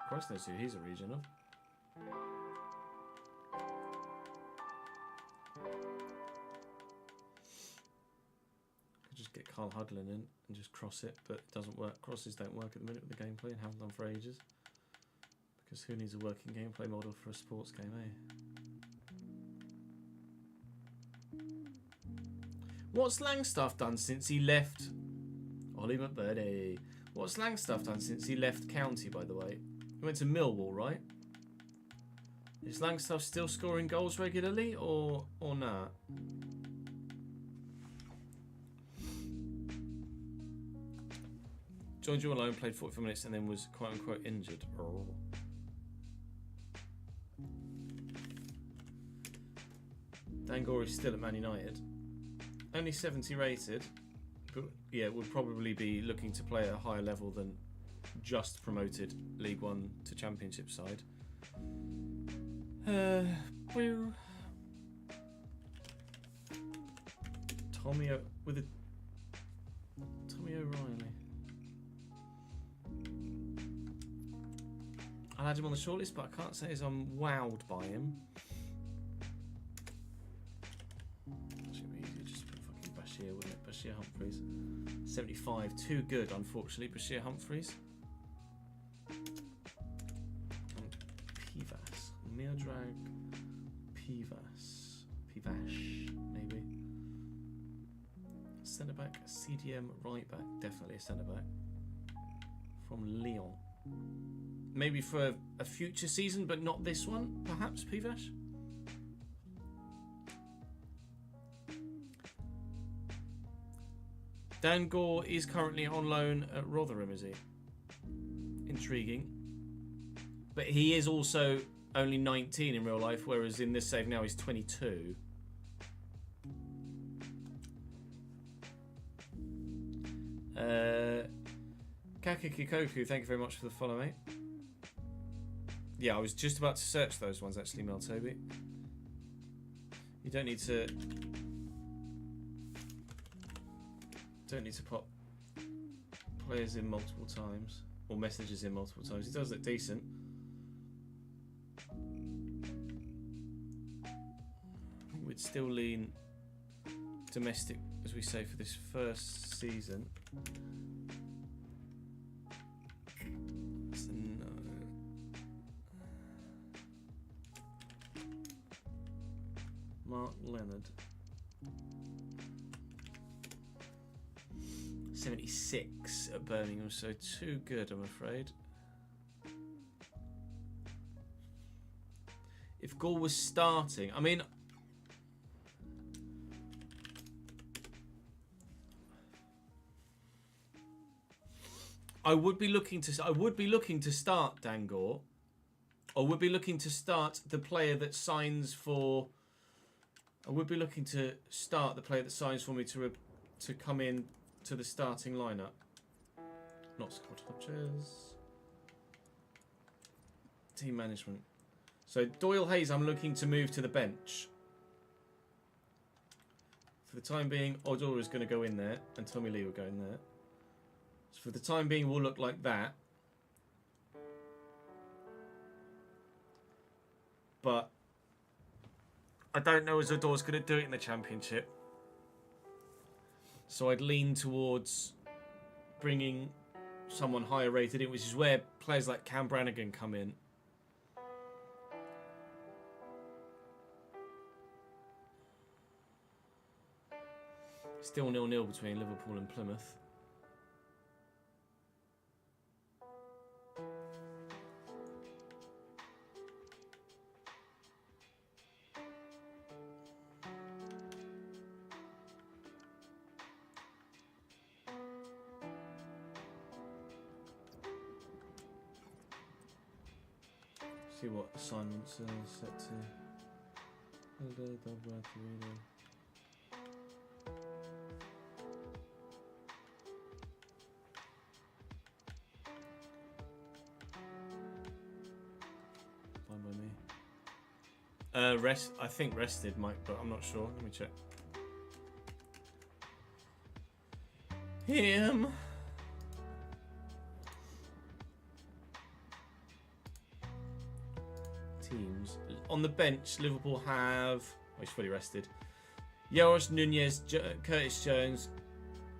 Christ knows who he's a region of. Just get Carl Hudlin in and just cross it, but it doesn't work. Crosses don't work at the minute with the gameplay and haven't done for ages. Because who needs a working gameplay model for a sports game, eh? What's Langstaff done since he left? Ollie McBurney. What's Langstaff done since he left county, by the way? He went to Millwall, right? Is Langstaff still scoring goals regularly, or nah? Joined you alone, played 45 minutes, and then was quote-unquote injured. Oh. Dan Gore is still at Man United. Only 70 rated, but yeah, would probably be looking to play at a higher level than just promoted League One to Championship side. Tommy O'Reilly. I had him on the shortlist, but I can't say as I'm wowed by him. It's gonna be easier just to put fucking Bashir, wouldn't it? Bashir Humphries. 75, too good, unfortunately. Bashir Humphries. And Pivas. Miodrag Pivas. Pivash, maybe. Centre back, CDM right back. Definitely a centre back. From Lyon. Maybe for a future season, but not this one, perhaps, Pivash? Dan Gore is currently on loan at Rotherham, is he? Intriguing. But he is also only 19 in real life, whereas in this save now he's 22. Kaka Kikoku, thank you very much for the follow, mate. Yeah, I was just about to search those ones actually, Mel Toby. You don't need to pop players in multiple times or messages in multiple times. He does look decent. I think we'd still lean domestic, as we say, for this first season. Mark Leonard. 76 at Birmingham, so too good, I'm afraid. If Gore was starting, I mean, I would be looking to start Dan Gore. I would be looking to start the player that signs for. I would be looking to start the player that signs for me to come in to the starting lineup. Not squad Hodges. Team management. So Doyle Hayes, I'm looking to move to the bench. For the time being, Odor is going to go in there, and Tommy Lee will go in there. So for the time being, we'll look like that. But I don't know as Odor's going to do it in the Championship. So I'd lean towards bringing someone higher rated in, which is where players like Cam Brannigan come in. Still 0-0 between Liverpool and Plymouth. See what assignments are set to. Fine by me. I think rested, Mike, but I'm not sure. Let me check. Him. Teams on the bench. Liverpool have. Oh, he's fully rested. Yoros, Nunez, Curtis Jones,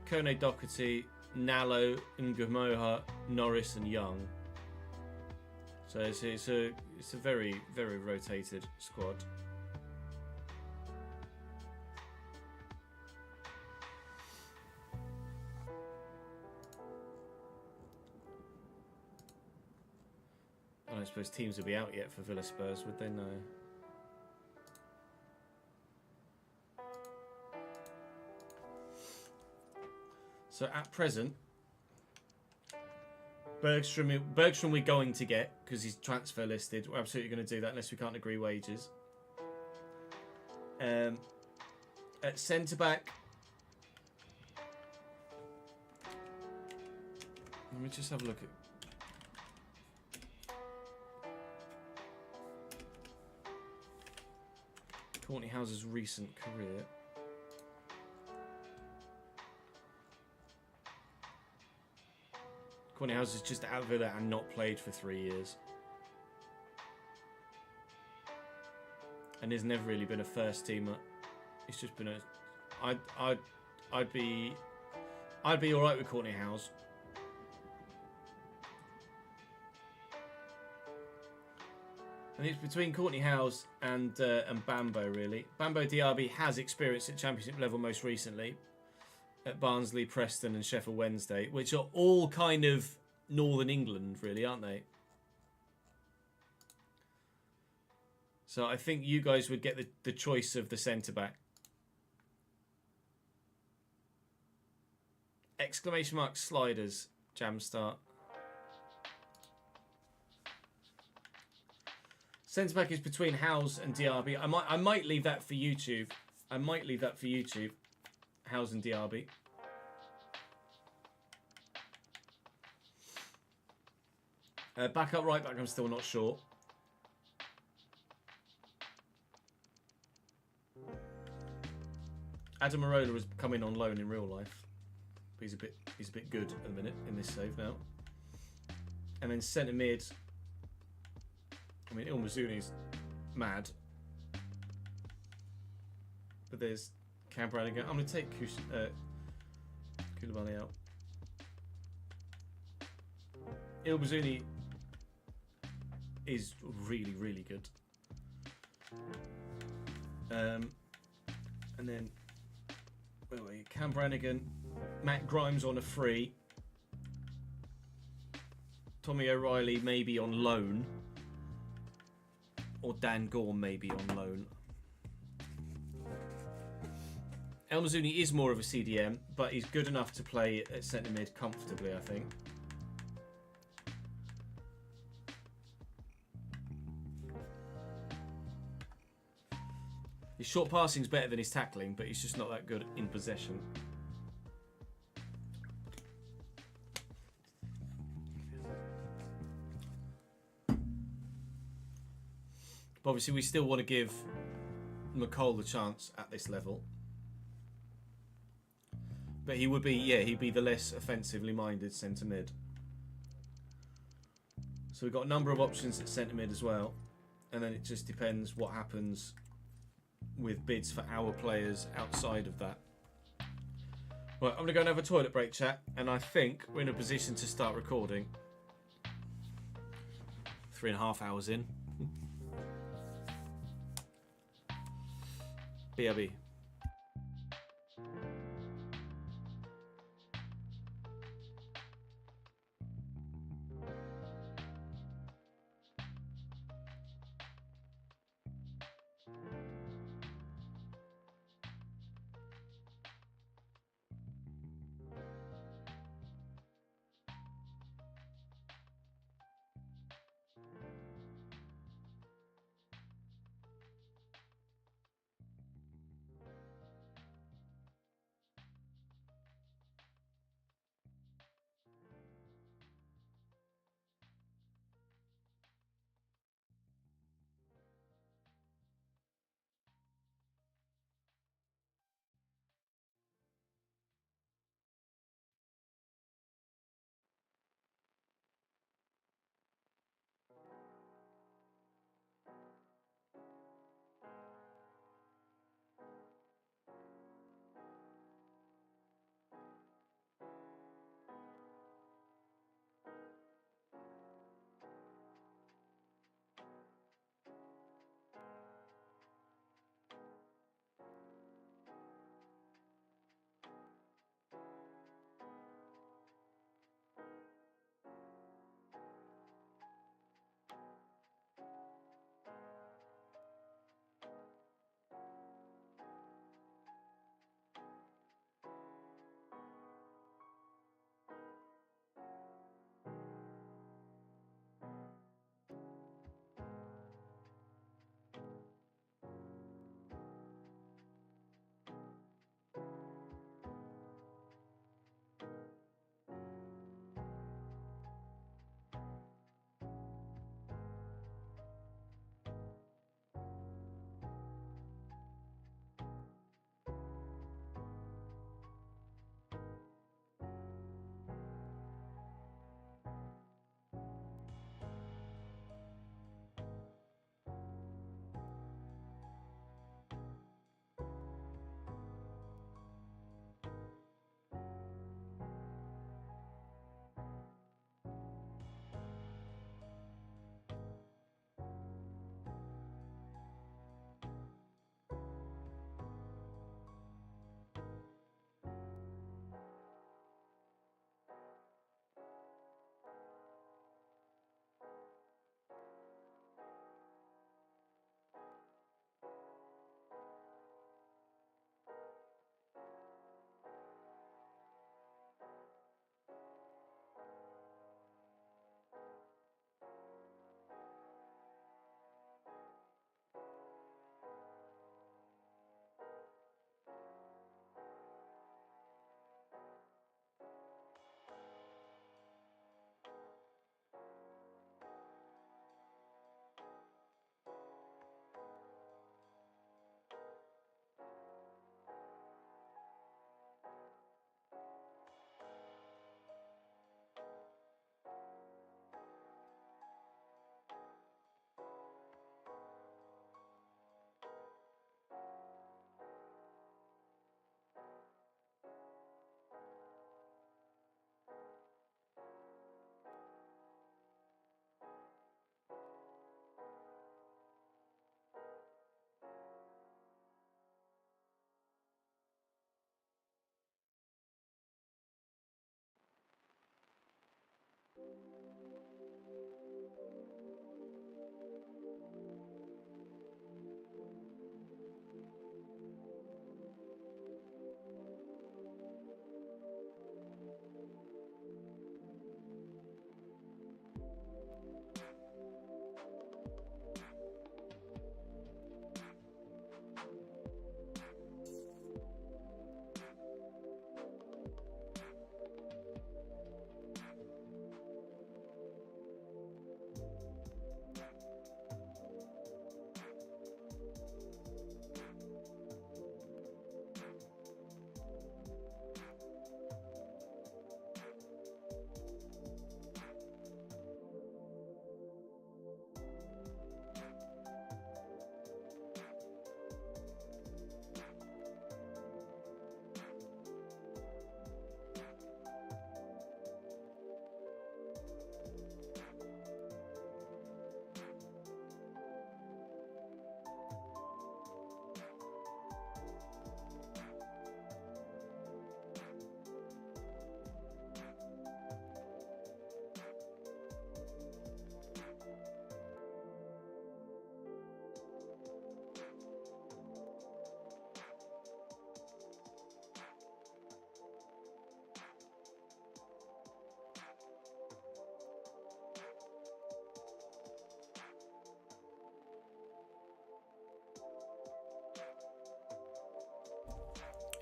Kone Doherty, Nallo, Ngumoha, Norris, and Young. So it's a very, very rotated squad. I don't suppose teams will be out yet for Villa Spurs, would they? No. So at present, Bergstrom we're going to get because he's transfer listed. We're absolutely going to do that unless we can't agree wages. At centre back, let me just have a look at. Courtney House's recent career. Courtney House is just out of Villa and not played for 3 years. And he's never really been a first teamer. He's just been a. I'd be alright with Courtney House. And it's between Courtney House and Bambo, really. Bambo Diaby has experience at Championship level most recently at Barnsley, Preston and Sheffield Wednesday, which are all kind of Northern England, really, aren't they? So I think you guys would get the choice of the centre-back. Exclamation mark sliders, jam start. Centre back is between Howes and Diaby. I might leave that for YouTube. Howes and Diaby. Back up, right back. I'm still not sure. Adam Arola has come in on loan in real life. But he's a bit good at the minute in this save now. And then centre mid. I mean, Ilmazuni's mad. But there's Cam Brannigan. I'm going to take Koulibaly out. Ilmazuni is really, really good. And then, where were you? Cam Brannigan, Matt Grimes on a free. Tommy O'Reilly maybe on loan. Or Dan Gorm maybe on loan. Elmazuni is more of a CDM, but he's good enough to play at centre mid comfortably, I think. His short passing's better than his tackling, but he's just not that good in possession. But obviously, we still want to give McColl the chance at this level. But he would be, he'd be the less offensively minded centre mid. So we've got a number of options at centre mid as well. And then it just depends what happens with bids for our players outside of that. Right, I'm going to go and have a toilet break, chat, and I think we're in a position to start recording. 3.5 hours in. BRB.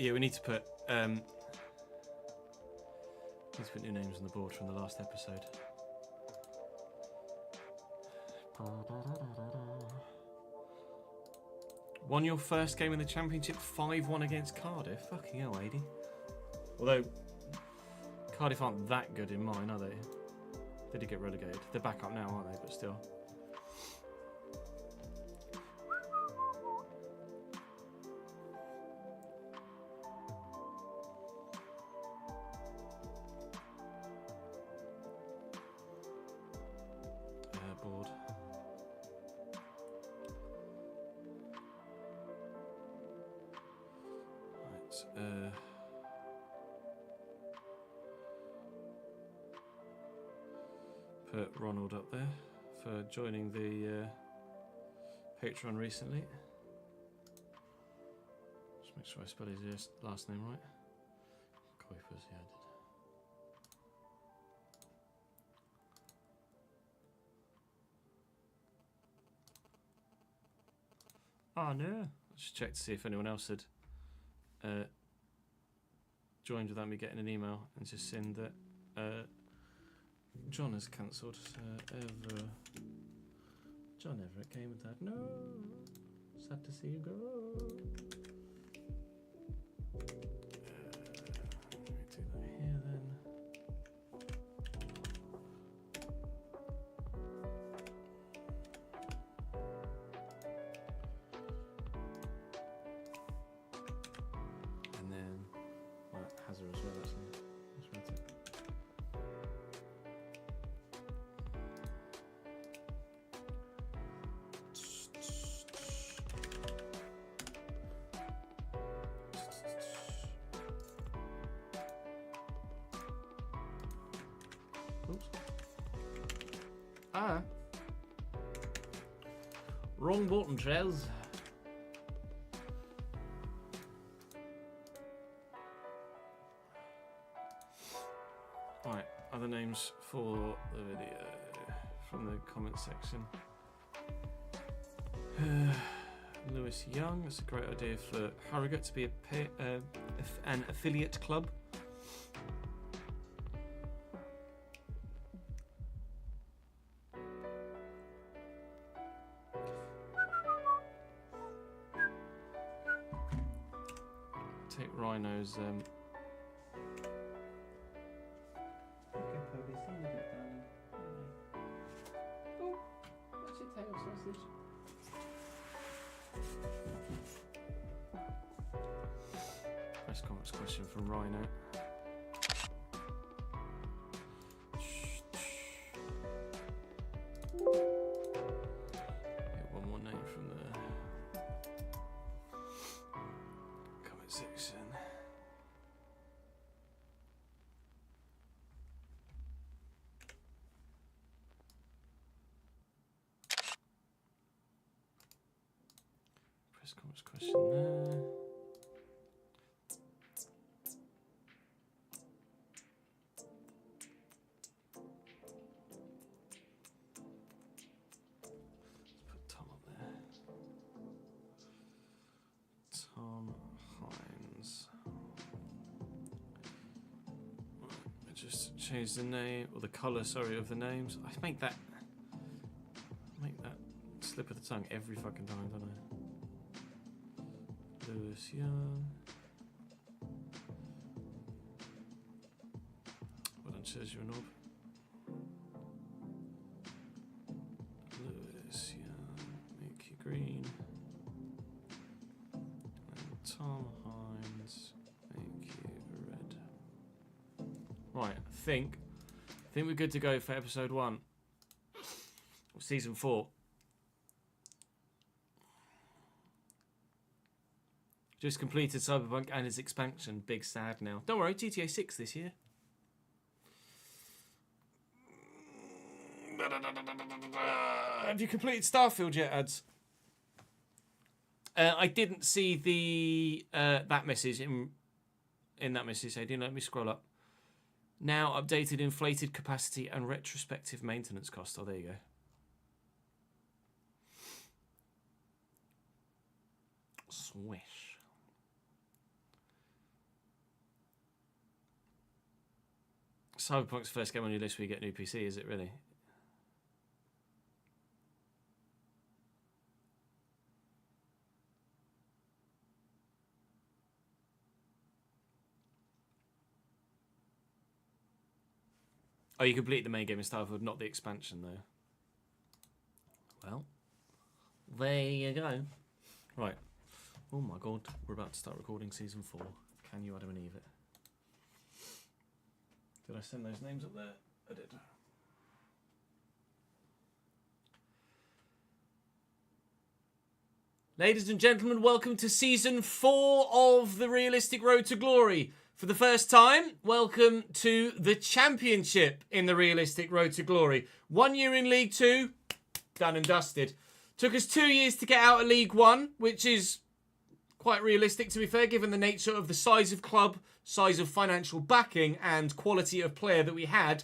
Yeah, we need to put new names on the board from the last episode. Won your first game in the Championship 5-1 against Cardiff. Fucking hell, 80. Although Cardiff aren't that good in mine, are they? They did get relegated. They're back up now, aren't they? But still. Board. Right. Put Ronald up there for joining the Patreon recently. Just make sure I spell his last name right. Kuipers, yeah, I did. Oh no! I just checked to see if anyone else had joined without me getting an email, and just seen that John has cancelled. John Everett came with that. No, sad to see you go. Let me do that here then. And then Hazard as well, actually. That's right. Oops. Wrong button, Trez. Right, other names for the video from the comment section. Lewis Young, that's a great idea for Harrogate to be an affiliate club. Take Rhino's press conference question from Rhino. Get one more name from the comment section. Press conference question there. Just change the name or the colour, sorry, of the names. I make that slip of the tongue every fucking time, don't I? Lewis Young. Well done, Cheers, your knob. Lewis Young, Mickey Green, and Tom Hines. Right, I think we're good to go for episode 1 of season 4. Just completed Cyberpunk and its expansion. Big sad now. Don't worry, GTA 6 this year. Have you completed Starfield yet, ads? I didn't see the that message in that message. They didn't let me scroll up. Now updated inflated capacity and retrospective maintenance cost. Oh, there you go. Swish. Cyberpunk's first game on your list where you get a new PC, is it really? Oh, you complete the main game in Starfield, not the expansion, though. Well, there you go. Right. Oh my god, we're about to start recording Season 4. Can you Adam and Eve it? Did I send those names up there? I did. Ladies and gentlemen, welcome to Season 4 of The Realistic Road to Glory. For the first time, welcome to the Championship in The Realistic Road to Glory. 1 year in League 2, done and dusted. Took us 2 years to get out of League 1, which is quite realistic, to be fair, given the nature of the size of club, size of financial backing, and quality of player that we had.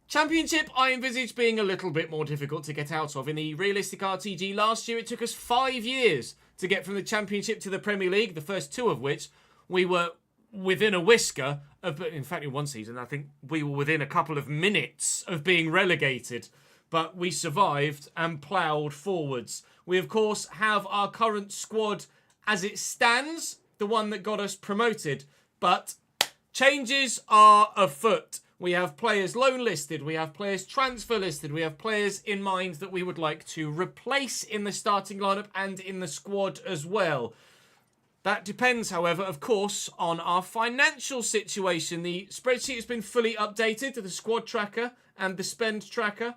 Championship, I envisage being a little bit more difficult to get out of. In the Realistic RTG last year, it took us 5 years to get from the Championship to the Premier League, the first 2 of which we were within a whisker of, in fact, in one season, I think we were within a couple of minutes of being relegated. But we survived and ploughed forwards. We, of course, have our current squad as it stands, the one that got us promoted. But changes are afoot. We have players loan listed, we have players transfer listed, we have players in mind that we would like to replace in the starting lineup and in the squad as well. That depends, however, of course, on our financial situation. The spreadsheet has been fully updated to the squad tracker and the spend tracker.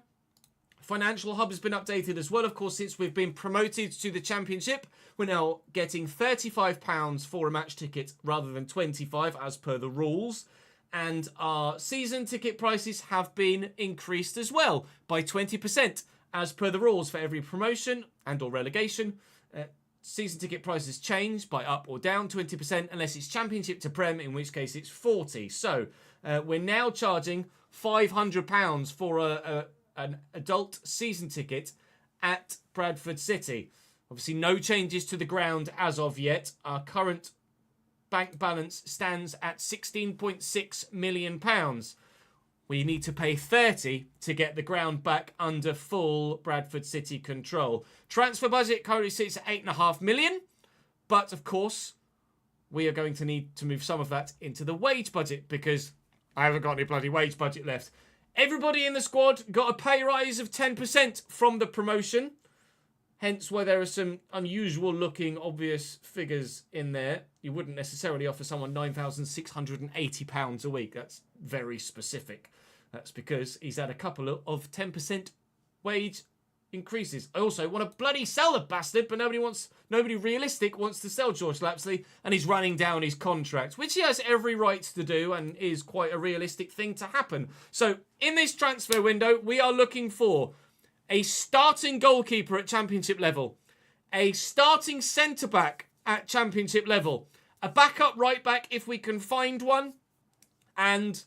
Financial Hub has been updated as well, of course, since we've been promoted to the Championship. We're now getting £35 for a match ticket rather than £25 as per the rules. And our season ticket prices have been increased as well by 20% as per the rules for every promotion and or relegation. Season ticket prices change by up or down 20% unless it's Championship to Prem, in which case it's 40. So we're now charging £500 for an adult season ticket at Bradford City. Obviously, no changes to the ground as of yet. Our current bank balance stands at £16.6 million. We need to pay 30 to get the ground back under full Bradford City control. Transfer budget currently sits at £8.5 million. But, of course, we are going to need to move some of that into the wage budget because I haven't got any bloody wage budget left. Everybody in the squad got a pay rise of 10% from the promotion. Hence why there are some unusual looking obvious figures in there. You wouldn't necessarily offer someone £9,680 a week. That's very specific. That's because he's had a couple of 10% wage increases. I also want to bloody sell the bastard, but nobody realistic wants to sell George Lapsley, and he's running down his contract, which he has every right to do and is quite a realistic thing to happen. So in this transfer window, we are looking for a starting goalkeeper at Championship level, a starting centre-back at Championship level, a backup right-back if we can find one, and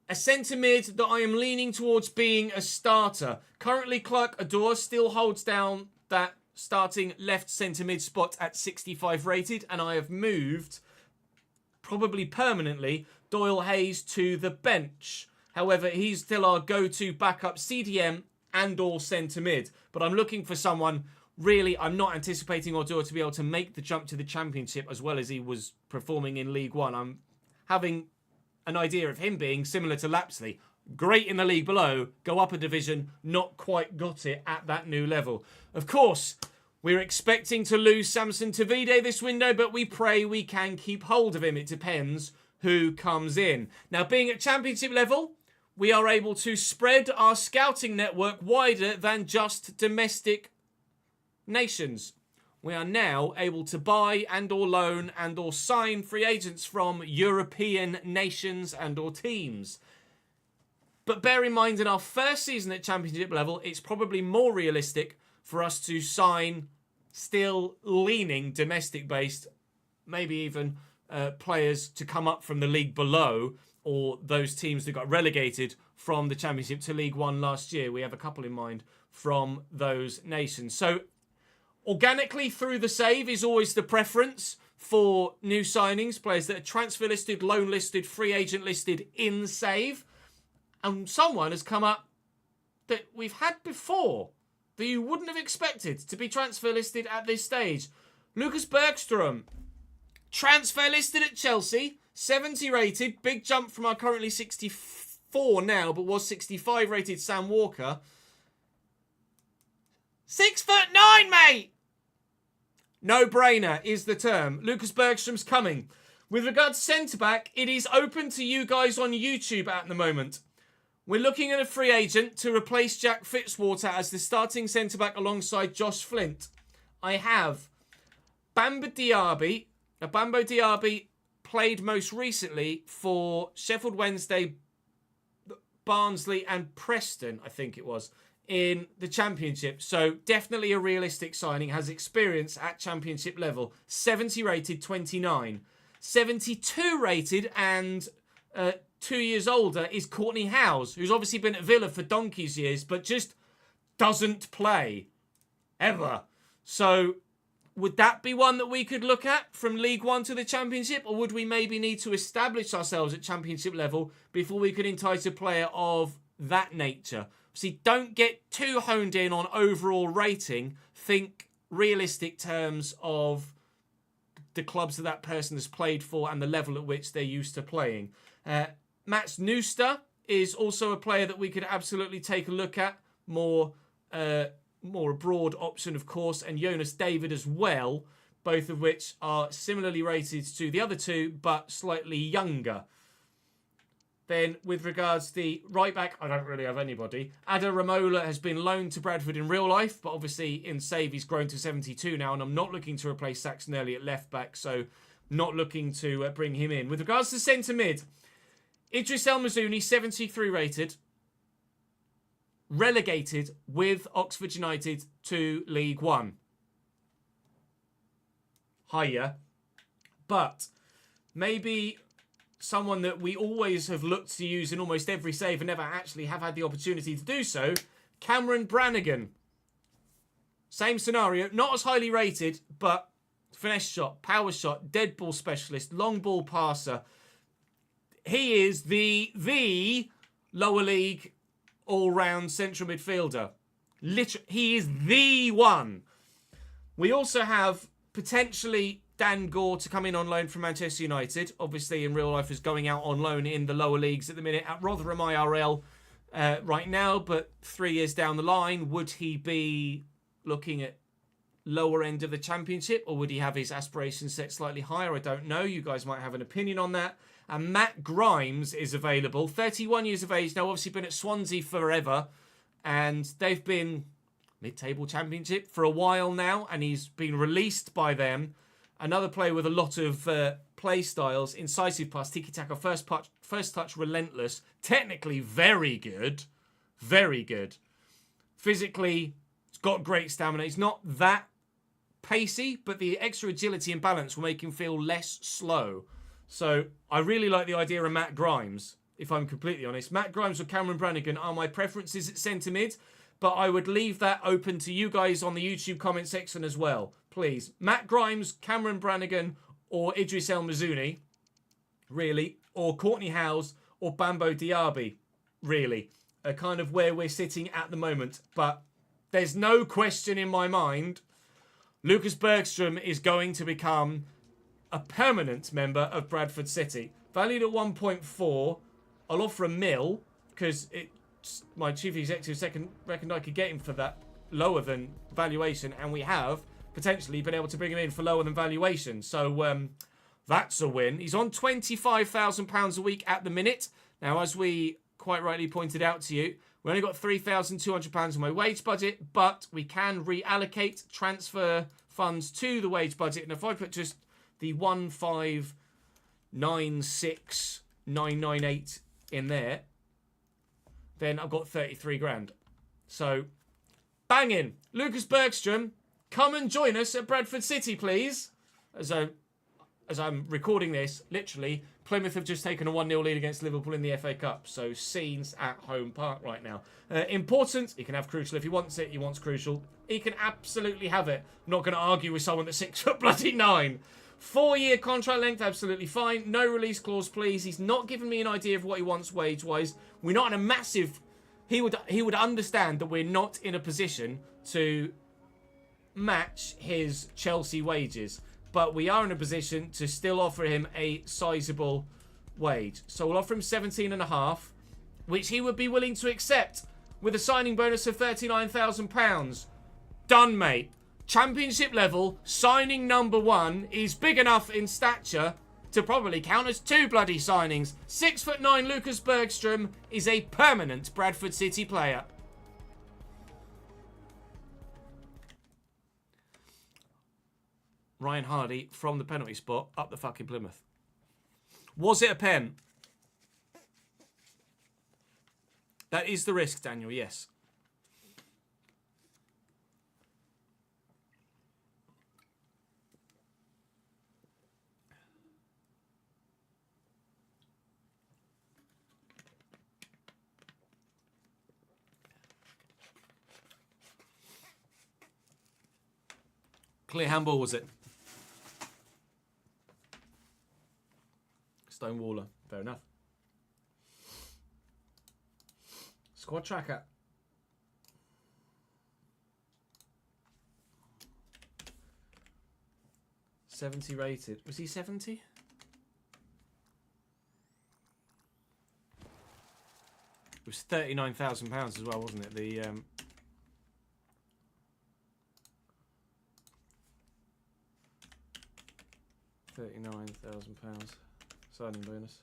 a centre-mid that I am leaning towards being a starter. Currently, Clark Adore still holds down that starting left centre-mid spot at 65 rated, and I have moved, probably permanently, Doyle Hayes to the bench. However, he's still our go-to backup CDM and or centre-mid. But I'm looking for someone, really, I'm not anticipating Odor to be able to make the jump to the Championship as well as he was performing in League One. I'm having an idea of him being similar to Lapsley. Great in the league below, go up a division, not quite got it at that new level. Of course, we're expecting to lose Samson Tavide this window, but we pray we can keep hold of him. It depends who comes in. Now, being at Championship level, we are able to spread our scouting network wider than just domestic nations. We are now able to buy and or loan and or sign free agents from European nations and or teams. But bear in mind, in our first season at Championship level, it's probably more realistic for us to sign still leaning domestic-based, maybe even players to come up from the league below, or those teams that got relegated from the Championship to League One last year. We have a couple in mind from those nations. So organically through the save is always the preference for new signings, players that are transfer listed, loan listed, free agent listed in save. And someone has come up that we've had before that you wouldn't have expected to be transfer listed at this stage. Lucas Bergstrom, transfer listed at Chelsea, 70 rated, big jump from our currently 64 now, but was 65 rated Sam Walker. 6'9", mate! No brainer is the term. Lucas Bergstrom's coming. With regards to centre-back, it is open to you guys on YouTube at the moment. We're looking at a free agent to replace Jack Fitzwater as the starting centre-back alongside Josh Flint. I have Bambo Diaby. Now, Bambo Diaby played most recently for Sheffield Wednesday, Barnsley and Preston, I think it was, in the Championship. So definitely a realistic signing, has experience at Championship level. 70 rated, 29. 72 rated and 2 years older is Courtney Howes, who's obviously been at Villa for donkey's years, but just doesn't play. Ever. So would that be one that we could look at from League One to the Championship? Or would we maybe need to establish ourselves at Championship level before we could entice a player of that nature? See, don't get too honed in on overall rating. Think realistic terms of the clubs that person has played for and the level at which they're used to playing. Mats Neuster is also a player that we could absolutely take a look at. More a broad option, of course, and Jonas David as well, both of which are similarly rated to the other two, but slightly younger. Then, with regards to the right back, I don't really have anybody. Ada Ramola has been loaned to Bradford in real life, but obviously in save he's grown to 72 now, and I'm not looking to replace Saxon Early at left back, so not looking to bring him in. With regards to centre mid, Idris El Mazouni, 73 rated, relegated with Oxford United to League One. Higher, but maybe someone that we always have looked to use in almost every save and never actually have had the opportunity to do so, Cameron Brannigan. Same scenario, not as highly rated, but finesse shot, power shot, dead ball specialist, long ball passer. He is the lower league all-round central midfielder. He is the one. We also have potentially Dan Gore to come in on loan from Manchester United. Obviously, in real life, is going out on loan in the lower leagues at the minute at Rotherham IRL right now. But 3 years down the line, would he be looking at lower end of the Championship, or would he have his aspirations set slightly higher? I don't know. You guys might have an opinion on that. And Matt Grimes is available, 31 years of age now, obviously been at Swansea forever, and they've been mid-table Championship for a while now, and he's been released by them. Another player with a lot of play styles, incisive pass, tiki-taka, first touch, relentless, technically very good, very good. Physically, he's got great stamina. He's not that pacey, but the extra agility and balance will make him feel less slow. So I really like the idea of Matt Grimes, if I'm completely honest. Matt Grimes or Cameron Brannigan are my preferences at centre mid, but I would leave that open to you guys on the YouTube comment section as well. Please. Matt Grimes, Cameron Brannigan, or Idris El Mazouni, really, or Courtney Howes, or Bambo Diaby, really, are kind of where we're sitting at the moment. But there's no question in my mind, Lucas Bergstrom is going to become a permanent member of Bradford City. Valued at 1.4, I'll offer $1 million, because my chief executive reckoned I could get him for that lower than valuation, and we have potentially been able to bring him in for lower than valuation. So that's a win. He's on £25,000 a week at the minute. Now, as we quite rightly pointed out to you, we only got £3,200 in my wage budget, but we can reallocate transfer funds to the wage budget. And if I put just the 1596998 in there, then I've got 33 grand. So, banging. Lucas Bergstrom, come and join us at Bradford City, please. As I'm recording this, literally, Plymouth have just taken a 1-0 lead against Liverpool in the FA Cup. So, scenes at home park right now. Important. He can have crucial if he wants it. He wants crucial. He can absolutely have it. I'm not going to argue with someone that's 6'9". 4-year contract length, absolutely fine. No release clause, please. He's not given me an idea of what he wants wage-wise. We're not in a massive... He would understand that we're not in a position to match his Chelsea wages. But we are in a position to still offer him a sizable wage. So we'll offer him 17.5, which he would be willing to accept with a signing bonus of £39,000. Done, mate. Championship level, signing number 1 is big enough in stature to probably count as 2 bloody signings. 6'9" Lucas Bergstrom is a permanent Bradford City player. Ryan Hardy from the penalty spot up the fucking Plymouth. Was it a pen? That is the risk, Daniel, yes. Clear handball, was it? Stonewaller. Fair enough. Squad tracker. $70 rated. Was he 70? It was £39,000 as well, wasn't it? The £39,000 signing bonus.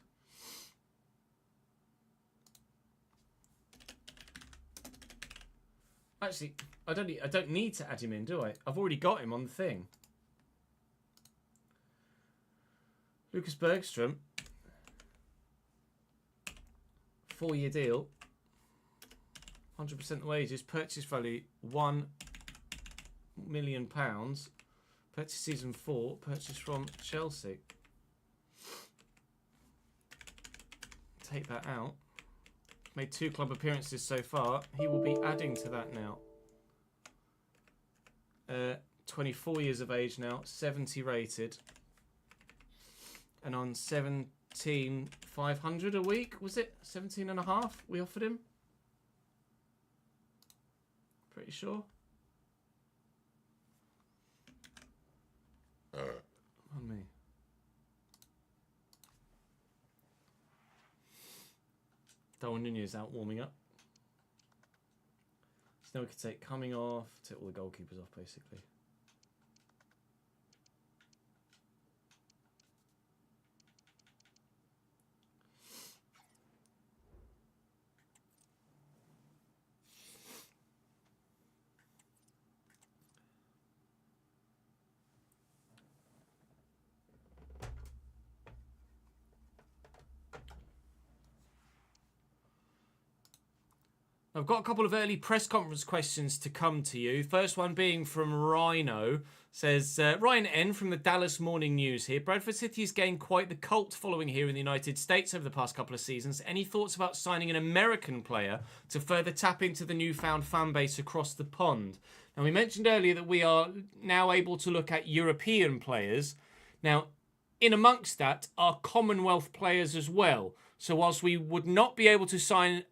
Actually, I don't need to add him in, do I? I've already got him on the thing. Lucas Bergstrom, 4-year deal, 100% wages, purchase value £1 million. Purchase season 4, purchase from Chelsea. Take that out. Made 2 club appearances so far. He will be adding to that now. 24 years of age now, 70 rated. And on 17,500 a week, was it? 17.5 we offered him? Pretty sure. On me. Darwin Nunez out warming up. So now we could take coming off, take all the goalkeepers off basically. I've got a couple of early press conference questions to come to you. First one being from Rhino. Says, Ryan N. from the Dallas Morning News here. Bradford City has gained quite the cult following here in the United States over the past couple of seasons. Any thoughts about signing an American player to further tap into the newfound fan base across the pond? Now, we mentioned earlier that we are now able to look at European players. Now, in amongst that are Commonwealth players as well. So whilst we would not be able to sign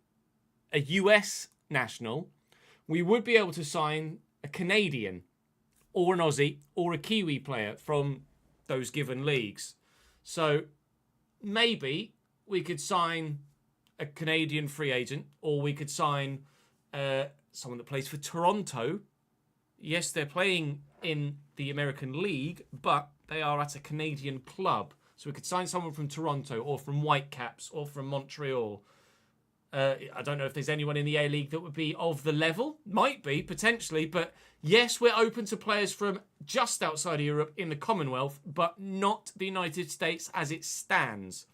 a US national, we would be able to sign a Canadian or an Aussie or a Kiwi player from those given leagues. So maybe we could sign a Canadian free agent, or we could sign someone that plays for Toronto. Yes, they're playing in the American League, but they are at a Canadian club. So we could sign someone from Toronto or from Whitecaps or from Montreal. I don't know if there's anyone in the A-League that would be of the level. Might be, potentially. But yes, we're open to players from just outside of Europe in the Commonwealth, but not the United States as it stands.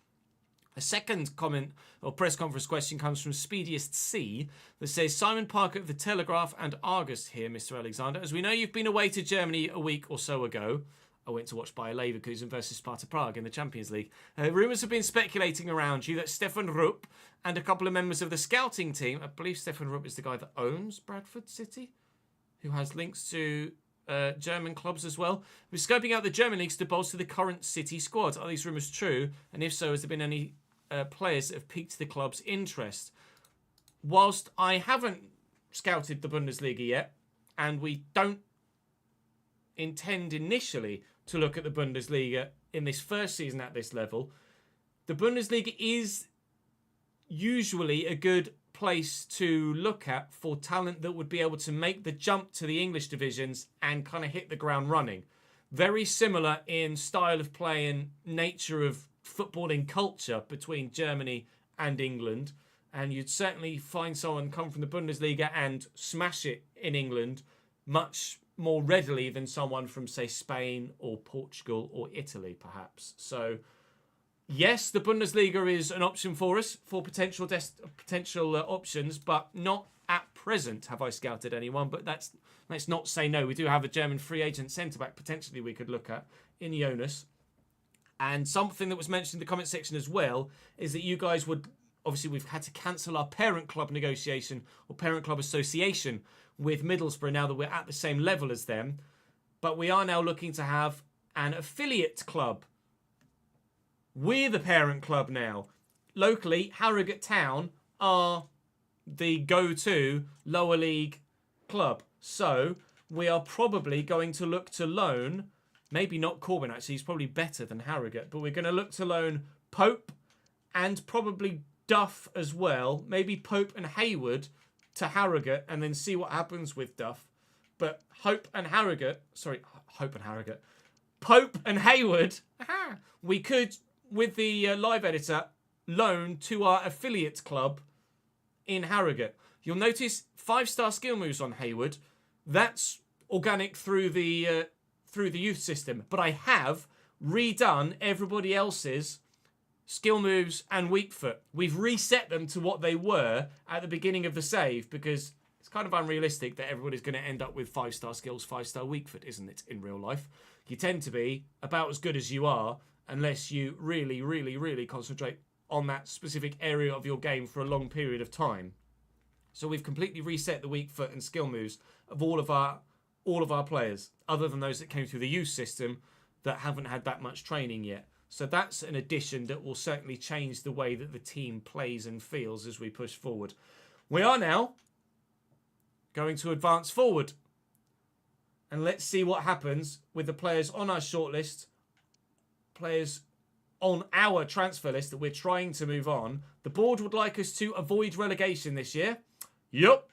A second comment or press conference question comes from Speediest C that says, Simon Parker of The Telegraph and Argus here, Mr. Alexander. As we know, you've been away to Germany a week or so ago. I went to watch Bayer Leverkusen versus Sparta Prague in the Champions League. Rumours have been speculating around you that Stefan Rupp and a couple of members of the scouting team, I believe Stefan Rupp is the guy that owns Bradford City, who has links to German clubs as well. We're scoping out the German leagues to bolster the current City squad. Are these rumours true? And if so, has there been any players that have piqued the club's interest? Whilst I haven't scouted the Bundesliga yet, and we don't intend initially to look at the Bundesliga in this first season at this level, the Bundesliga is usually a good place to look at for talent that would be able to make the jump to the English divisions and kind of hit the ground running. Very similar in style of play and nature of footballing culture between Germany and England. And you'd certainly find someone come from the Bundesliga and smash it in England much more readily than someone from, say, Spain or Portugal or Italy, perhaps. So, yes, the Bundesliga is an option for us for potential options, but not at present have I scouted anyone. But let's not say no. We do have a German free agent centre-back potentially we could look at in Jonas. And something that was mentioned in the comment section as well is that you guys would... Obviously, we've had to cancel our parent club negotiation or parent club association with Middlesbrough now that we're at the same level as them. But we are now looking to have an affiliate club. We're the parent club now. Locally, Harrogate Town are the go-to lower league club. So we are probably going to look to loan, maybe not Corbin actually, he's probably better than Harrogate, but we're going to look to loan Pope and probably Duff as well, maybe Pope and Hayward to Harrogate and then see what happens with Duff. But Pope and Hayward, we could, with the live editor, loan to our affiliate club in Harrogate. You'll notice 5-star skill moves on Hayward. That's organic through the youth system. But I have redone everybody else's skill moves and weak foot. We've reset them to what they were at the beginning of the save because it's kind of unrealistic that everybody's going to end up with 5-star skills, 5-star weak foot, isn't it, in real life? You tend to be about as good as you are unless you really, really, really concentrate on that specific area of your game for a long period of time. So we've completely reset the weak foot and skill moves of all of our players, other than those that came through the youth system that haven't had that much training yet. So that's an addition that will certainly change the way that the team plays and feels as we push forward. We are now going to advance forward. And let's see what happens with the players on our shortlist, players on our transfer list that we're trying to move on. The board would like us to avoid relegation this year. Yup.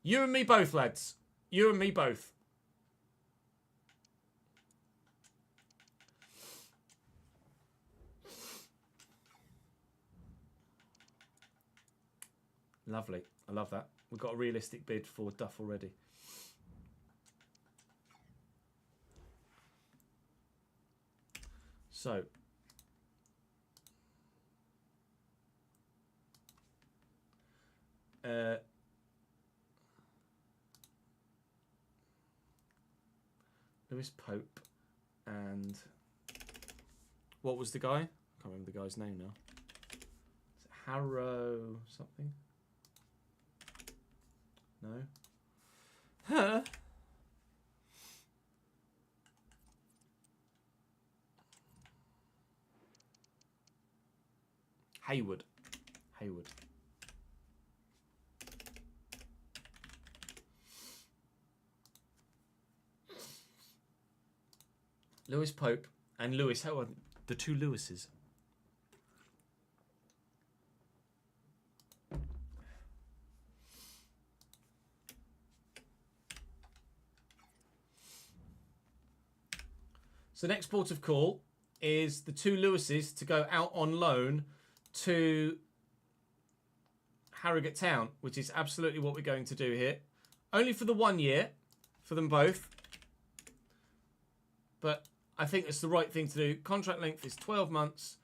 You and me both, lads. You and me both. Lovely. I love that. We've got a realistic bid for Duff already. So, Lewis Pope and what was the guy? I can't remember the guy's name now. Is it Harrow something? No. Huh? Hayward. Lewis Pope and Lewis. How are the two Lewises? So next port of call is the two Lewises to go out on loan to Harrogate Town, which is absolutely what we're going to do here. Only for the 1 year, for them both. But I think it's the right thing to do. Contract length is 12 months,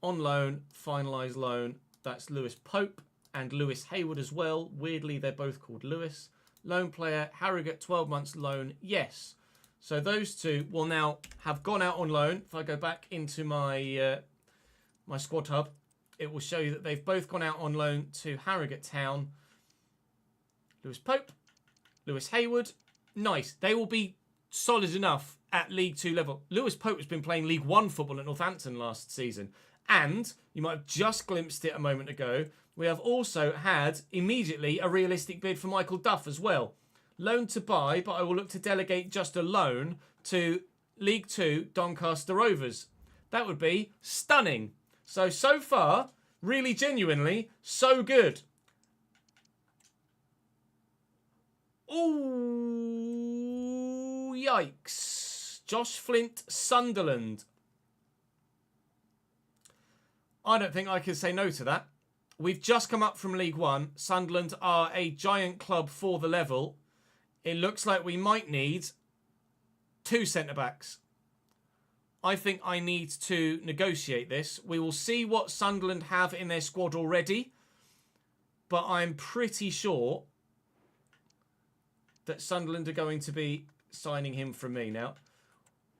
on loan, finalised loan. That's Lewis Pope and Lewis Hayward as well. Weirdly, they're both called Lewis. Loan player, Harrogate, 12 months loan, yes. So those two will now have gone out on loan. If I go back into my my squad hub, it will show you that they've both gone out on loan to Harrogate Town. Lewis Pope, Lewis Hayward. Nice. They will be solid enough at League 2 level. Lewis Pope has been playing League 1 football at Northampton last season. And, you might have just glimpsed it a moment ago, we have also had immediately a realistic bid for Michael Duff as well. Loan to buy, but I will look to delegate just a loan to League 2 Doncaster Rovers. That would be stunning. So far, really genuinely, so good. Ooh, yikes. Josh Flint, Sunderland. I don't think I can say no to that. We've just come up from League 1. Sunderland are a giant club for the level. It looks like we might need 2 centre-backs. I think I need to negotiate this. We will see what Sunderland have in their squad already. But I'm pretty sure that Sunderland are going to be signing him from me now.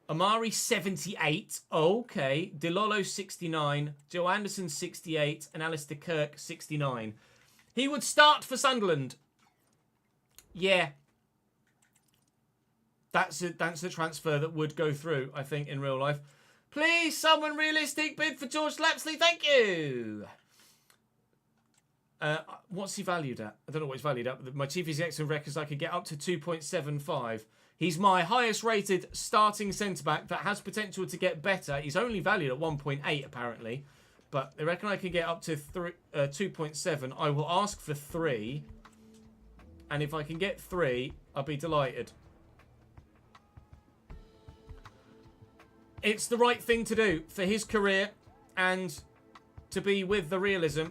Amari 78. Okay. Delolo 69. Joe Anderson 68. And Alistair Kirk 69. He would start for Sunderland. Yeah. That's a transfer that would go through, I think, in real life. Please, someone realistic bid for George Lapsley. Thank you. What's he valued at? I don't know what he's valued at. My chief executive records I could get up to 2.75. He's my highest rated starting centre-back that has potential to get better. He's only valued at 1.8 apparently. But I reckon I could get up to 2.7. I will ask for 3. And if I can get 3, I'll be delighted. It's the right thing to do for his career and to be with the realism.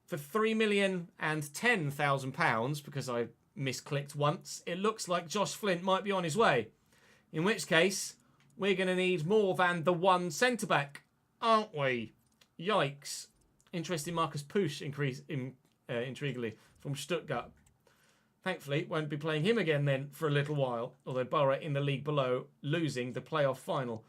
For £3,010,000, because I misclicked once, it looks like Josh Flint might be on his way. In which case, we're going to need more than the one centre-back, aren't we? Yikes. Interesting Marcus Pusch intriguingly, from Stuttgart. Thankfully, won't be playing him again then for a little while, although Borough in the league below, losing the playoff final.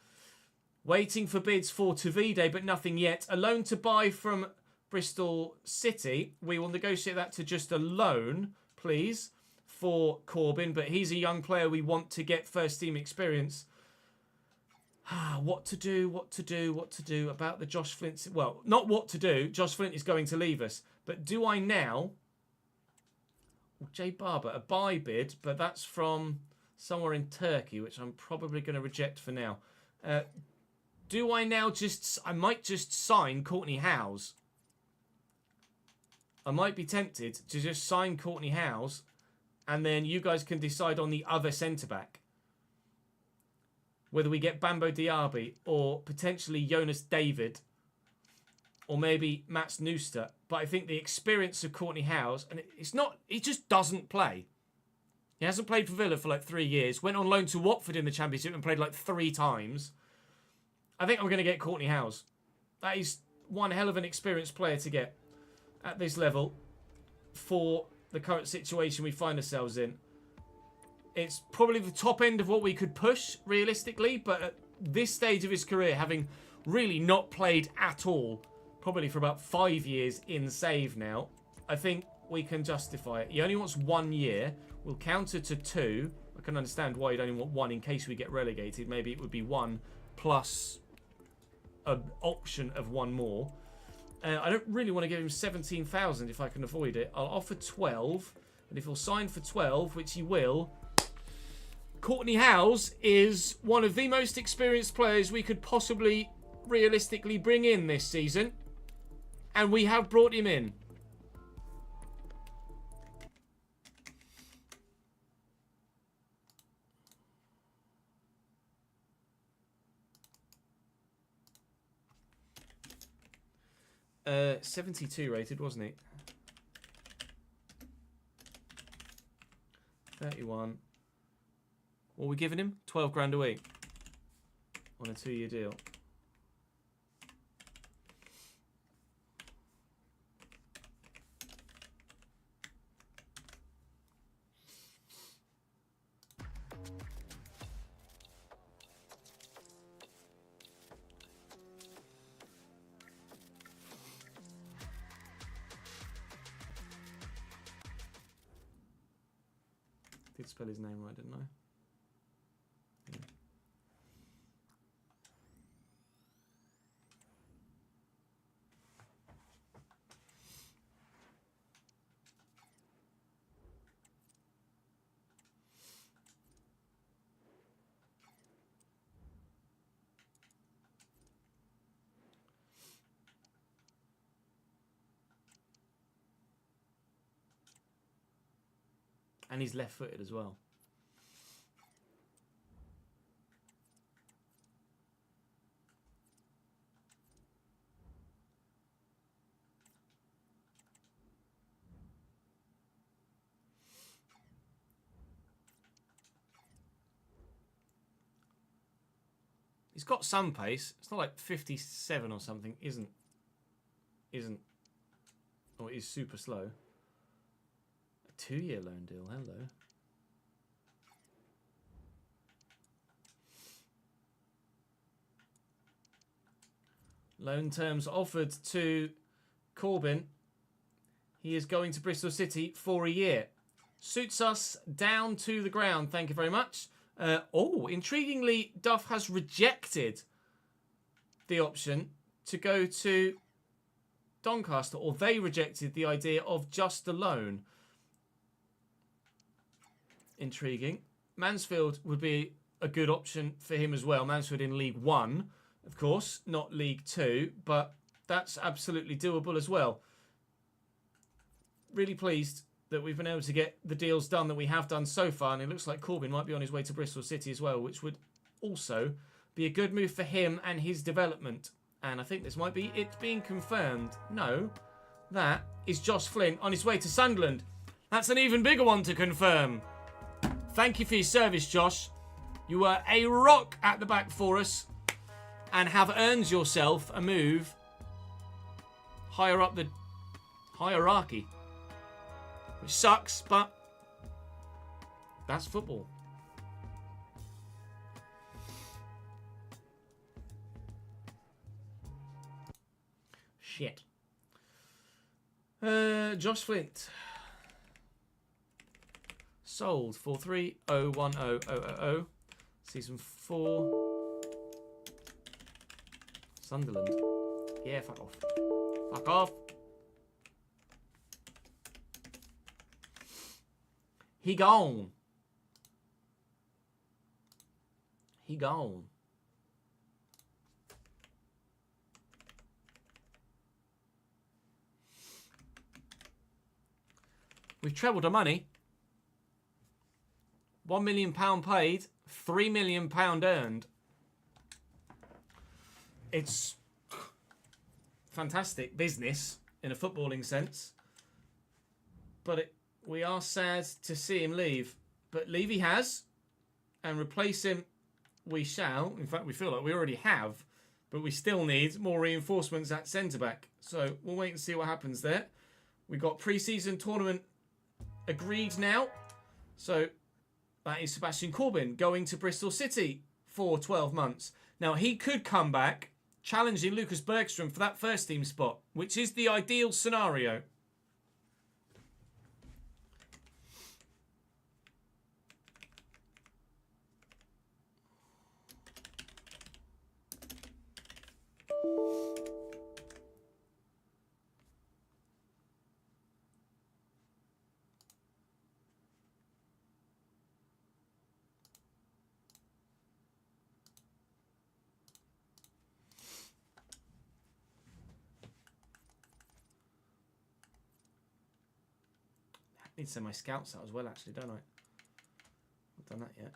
Waiting for bids for Tavide, but nothing yet. A loan to buy from Bristol City. We will negotiate that to just a loan, please, for Corbyn, but he's a young player we want to get first team experience. What to do about the Josh Flint... Well, not what to do. Josh Flint is going to leave us. But do I now... Jay Barber, a buy bid, but that's from somewhere in Turkey, which I'm probably going to reject for now. Do I now just... I might just sign Courtney Howes. I might be tempted to just sign Courtney Howes, and then you guys can decide on the other centre-back. Whether we get Bambo Diaby, or potentially Jonas David, or maybe Mats Nooster. But I think the experience of Courtney Howes, and it's not, he just doesn't play. He hasn't played for Villa for like 3 years. Went on loan to Watford in the Championship and played like 3 times. I think I'm going to get Courtney Howes. That is one hell of an experienced player to get at this level for the current situation we find ourselves in. It's probably the top end of what we could push, realistically, but at this stage of his career, having really not played at all, probably for about 5 years in save now, I think we can justify it. He only wants 1 year. We'll counter to 2. I can understand why you'd only want 1 in case we get relegated. Maybe it would be 1 plus an option of 1 more. I don't really want to give him 17,000 if I can avoid it. I'll offer 12. And if he'll sign for 12, which he will, Courtney Howes is one of the most experienced players we could possibly realistically bring in this season. And we have brought him in. Uh, 72 rated, wasn't he? 31. What are we giving him? 12 grand a week. On a 2-year deal. Did spell his name right, didn't I? And he's left-footed as well. He's got some pace. It's not like 57 or something. Isn't. Or is super slow. A 2-year loan deal. Hello. Loan terms offered to Corbyn. He is going to Bristol City for a year. Suits us down to the ground. Thank you very much. Intriguingly, Duff has rejected the option to go to Doncaster, or they rejected the idea of just a loan. Intriguing. Mansfield would be a good option for him as well. Mansfield in League One, of course, not League Two, but that's absolutely doable as well. Really pleased that we've been able to get the deals done that we have done so far, and it looks like Corbyn might be on his way to Bristol City as well, which would also be a good move for him and his development. And I think this might be it being confirmed. No, that is Josh Flint on his way to Sunderland. That's an even bigger one to confirm. Thank you for your service, Josh. You were a rock at the back for us and have earned yourself a move higher up the hierarchy. Which sucks, but that's football. Shit. Josh Flint. Sold for 3010000. Season 4. Sunderland. Yeah, fuck off. Fuck off. He gone. He gone. We've trebled our money. £1 million paid, £3 million earned. It's fantastic business in a footballing sense. But we are sad to see him leave. But leave he has. And replace him we shall. In fact, we feel like we already have. But we still need more reinforcements at centre-back. So we'll wait and see what happens there. We've got pre-season tournament agreed now. So that is Sebastian Corbyn going to Bristol City for 12 months. Now, he could come back challenging Lucas Bergstrom for that first team spot, which is the ideal scenario. I need to send my scouts out as well, actually, don't I? I've done that yet.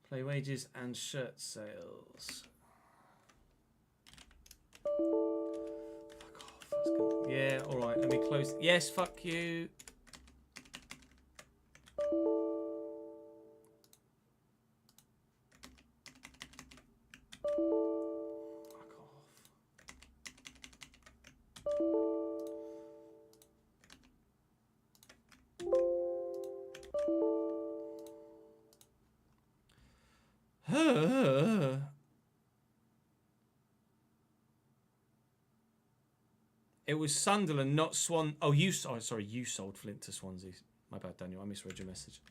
Play wages and shirt sales. Fuck off. That's good. Yeah, alright, let me close. Yes, fuck you. It was Sunderland, not Swan. Oh, you sold Flint to Swansea. My bad, Daniel. I misread your message.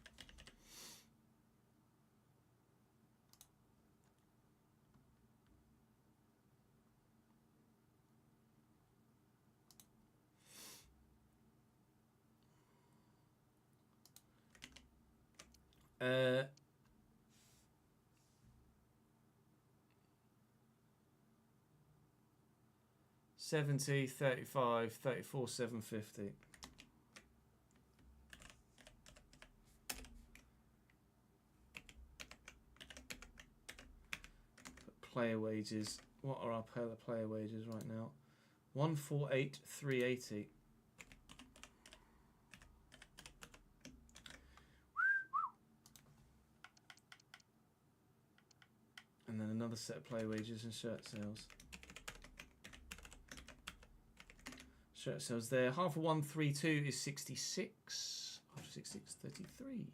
70, 35, 34, 750. Player wages. What are our player wages right now? 148,380. And then another set of player wages and shirt sales. Shirt sales there. Half of 132 is 66. Half of 66, 33.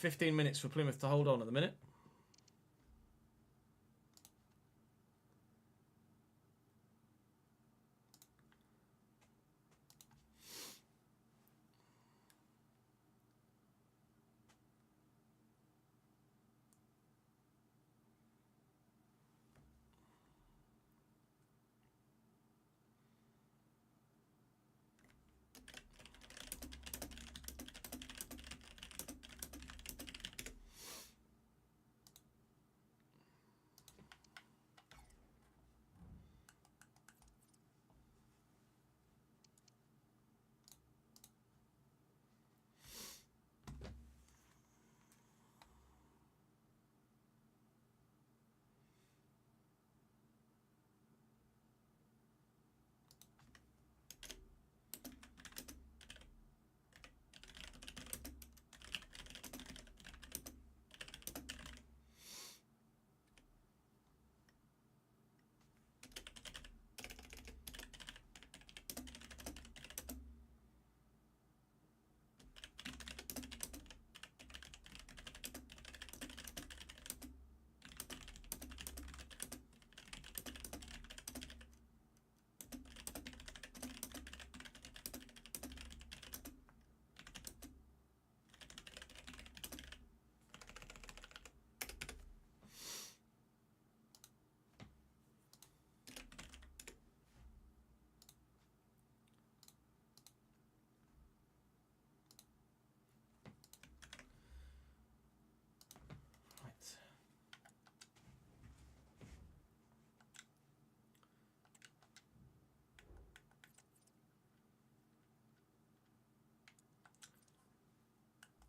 $15 for Plymouth to hold on at the minute.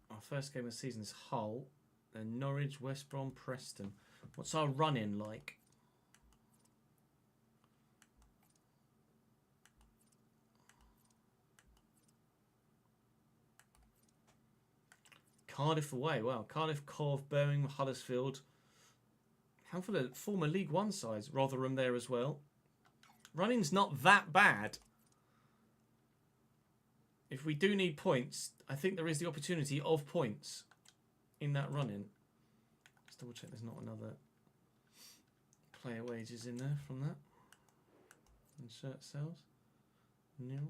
Our first game of the season is Hull, then Norwich, West Brom, Preston. What's our run-in like? Cardiff away. Wow. Cardiff, Cove, Birmingham, Huddersfield. Handful of former League One sides. Rotherham there as well. Running's not that bad. If we do need points, I think there is the opportunity of points in that run-in. Let's double check there's not another player wages in there from that. And shirt sales. Nil.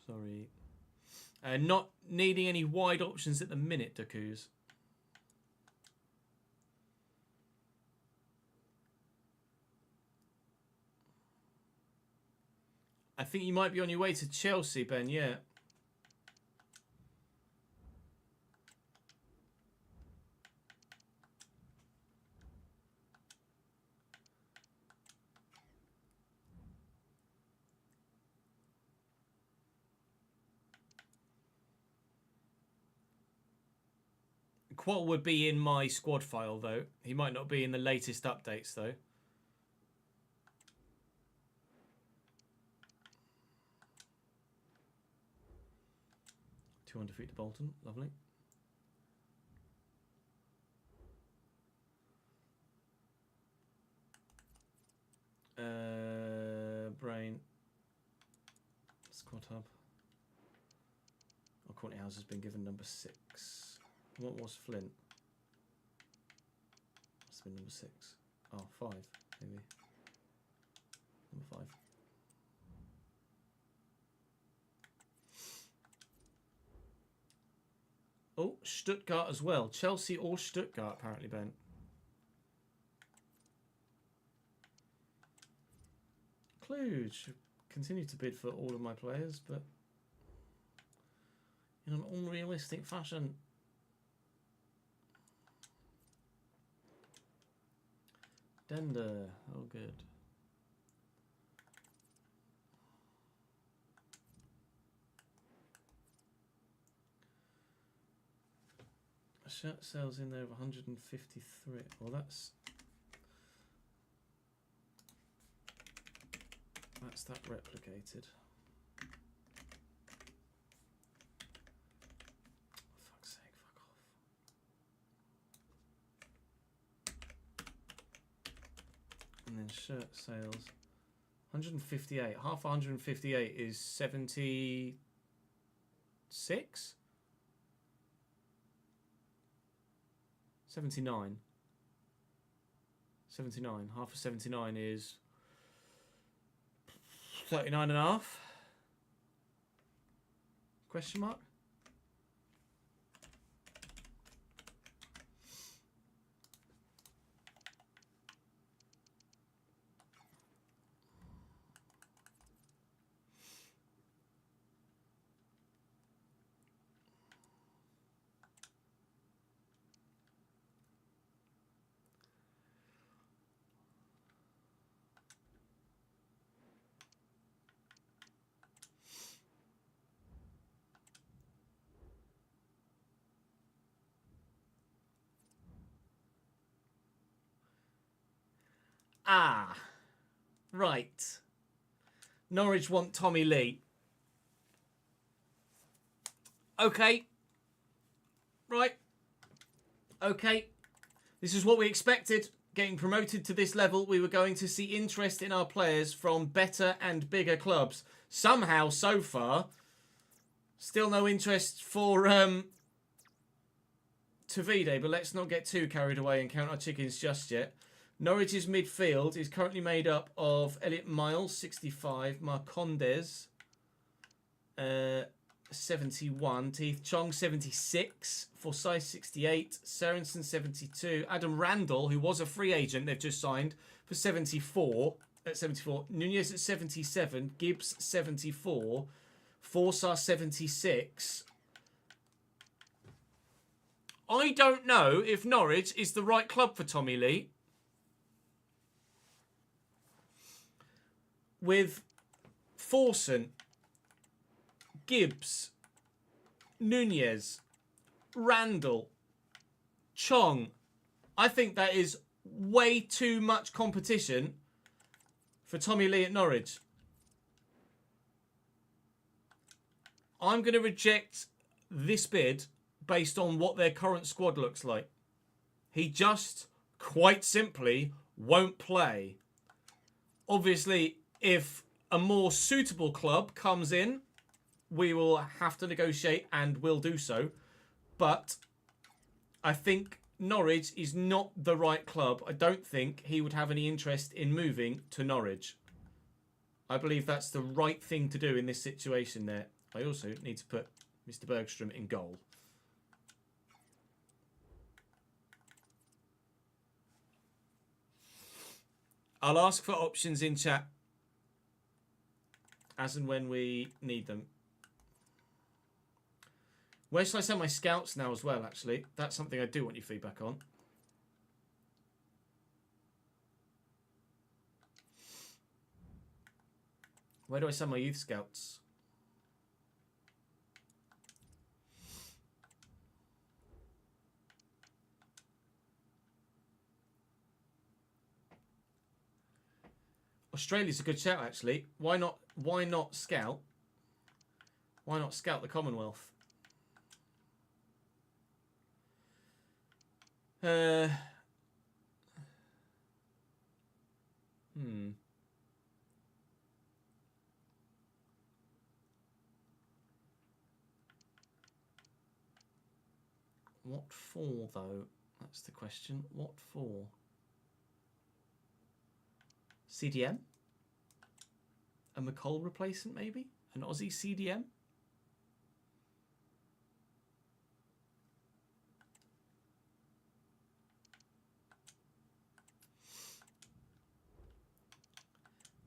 Sorry. Not needing any wide options at the minute, Dakuz. I think you might be on your way to Chelsea, Ben, yeah. Qual would be in my squad file, though. He might not be in the latest updates, though. Two undefeated to Bolton. Lovely. Brain. Squad hub. Oh, Courtney House has been given number 6. What was Flint? must have been number 6. Oh, 5, maybe. Number 5. Oh, Stuttgart as well. Chelsea or Stuttgart, apparently, Ben. Cluj. Continue to bid for all of my players, but in an unrealistic fashion. Dender. Oh, good. Shirt sales in there of 153. Well, that's that replicated. For fuck's sake, fuck off. And then shirt sales, 158. Half 158 is 76. 79. 79. Half of 79 is 39 and a half. Question mark? Ah, right. Norwich want Tommy Lee. Okay. Right. Okay. This is what we expected. Getting promoted to this level, we were going to see interest in our players from better and bigger clubs. Somehow, so far, still no interest for Tavide, but let's not get too carried away and count our chickens just yet. Norwich's midfield is currently made up of Elliot Miles, 65, Marcondes, 71, Teeth Chong, 76, Forsyth, 68, Sorensen, 72, Adam Randall, who was a free agent, they've just signed, for 74, Nunez at 77, Gibbs, 74, Forsar, 76. I don't know if Norwich is the right club for Tommy Lee. With Forson, Gibbs, Nunez, Randall, Chong. I think that is way too much competition for Tommy Lee at Norwich. I'm going to reject this bid based on what their current squad looks like. He just, quite simply, won't play. Obviously, if a more suitable club comes in, we will have to negotiate and will do so. But I think Norwich is not the right club. I don't think he would have any interest in moving to Norwich. I believe that's the right thing to do in this situation there. I also need to put Mr. Bergstrom in goal. I'll ask for options in chat as and when we need them. Where should I send my scouts now as well, actually? That's something I do want your feedback on. Where do I send my youth scouts? Australia's a good shout, actually. Why not scout? Why not scout the Commonwealth? What for, though? That's the question. What for? CDM? A McColl replacement, maybe? An Aussie CDM?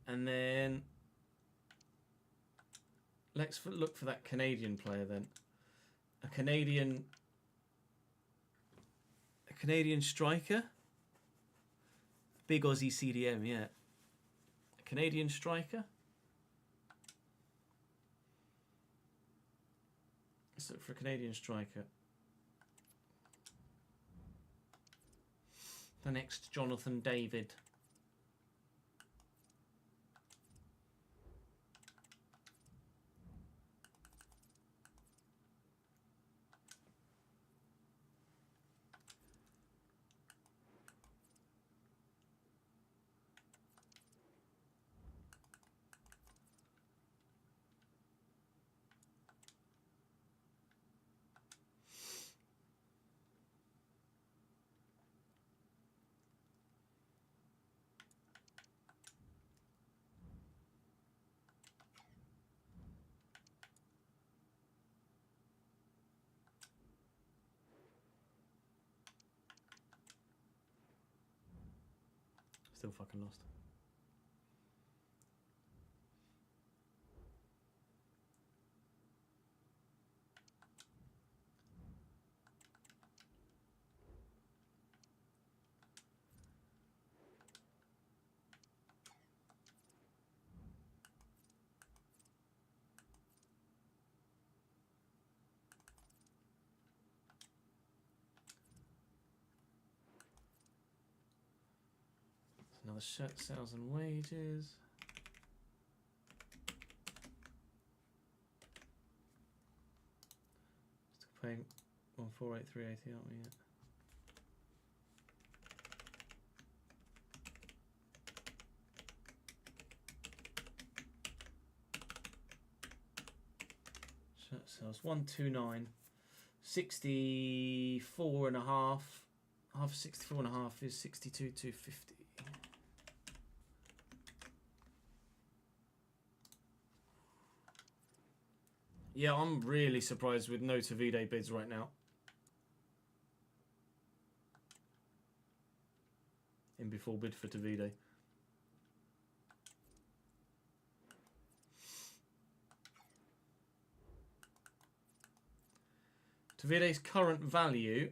And then let's look for that Canadian player then. A Canadian striker? Big Aussie CDM, yeah. A Canadian striker? Let's look for a Canadian striker. The next Jonathan David. Still fucking lost. Another shirt sales and wages. Still paying 148,380, aren't we yet? Shirt sales 129, 64 and a half. Half of 64 and a half is 62,250. Yeah, I'm really surprised with no Tavide bids right now. In before bid for Tavide. Tavide's current value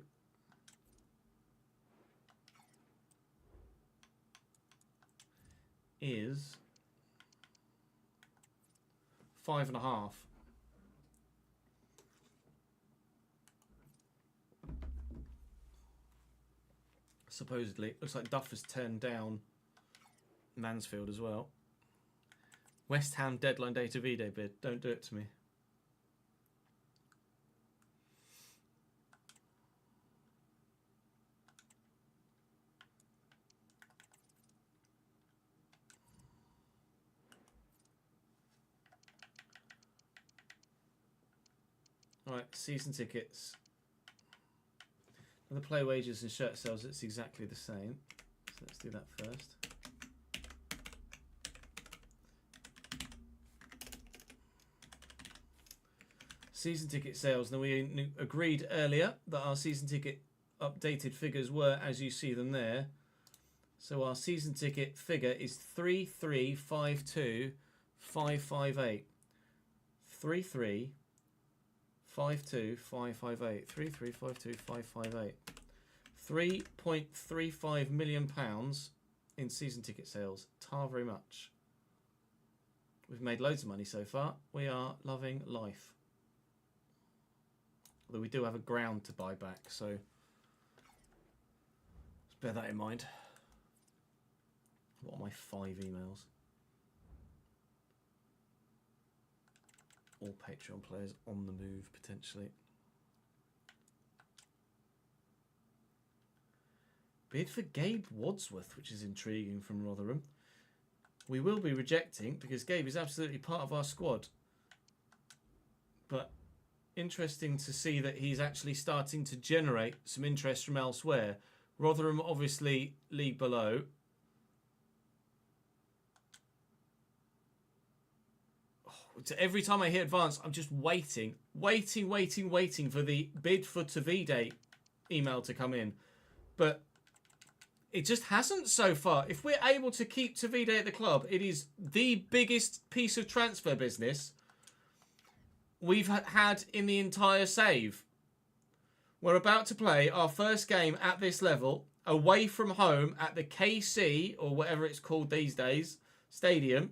is 5.5. Supposedly. Looks like Duff has turned down Mansfield as well. West Ham deadline day Tavide bid. Don't do it to me. Alright, season tickets. The play wages and shirt sales, it's exactly the same. So let's do that first. Season ticket sales. Now we agreed earlier that our season ticket updated figures were as you see them there. So our season ticket figure is 3352558. 3352558. 3352558. £3.35 million in season ticket sales. Tar very much. We've made loads of money so far. We are loving life. Although we do have a ground to buy back, so let's bear that in mind. What are my 5 emails? All Patreon players on the move, potentially. Bid for Gabe Wadsworth, which is intriguing from Rotherham. We will be rejecting, because Gabe is absolutely part of our squad. But interesting to see that he's actually starting to generate some interest from elsewhere. Rotherham, obviously, league below. Every time I hit advance, I'm just waiting for the bid for Tavide email to come in. But it just hasn't so far. If we're able to keep Tavide at the club, it is the biggest piece of transfer business we've had in the entire save. We're about to play our first game at this level, away from home at the KC, or whatever it's called these days, stadium.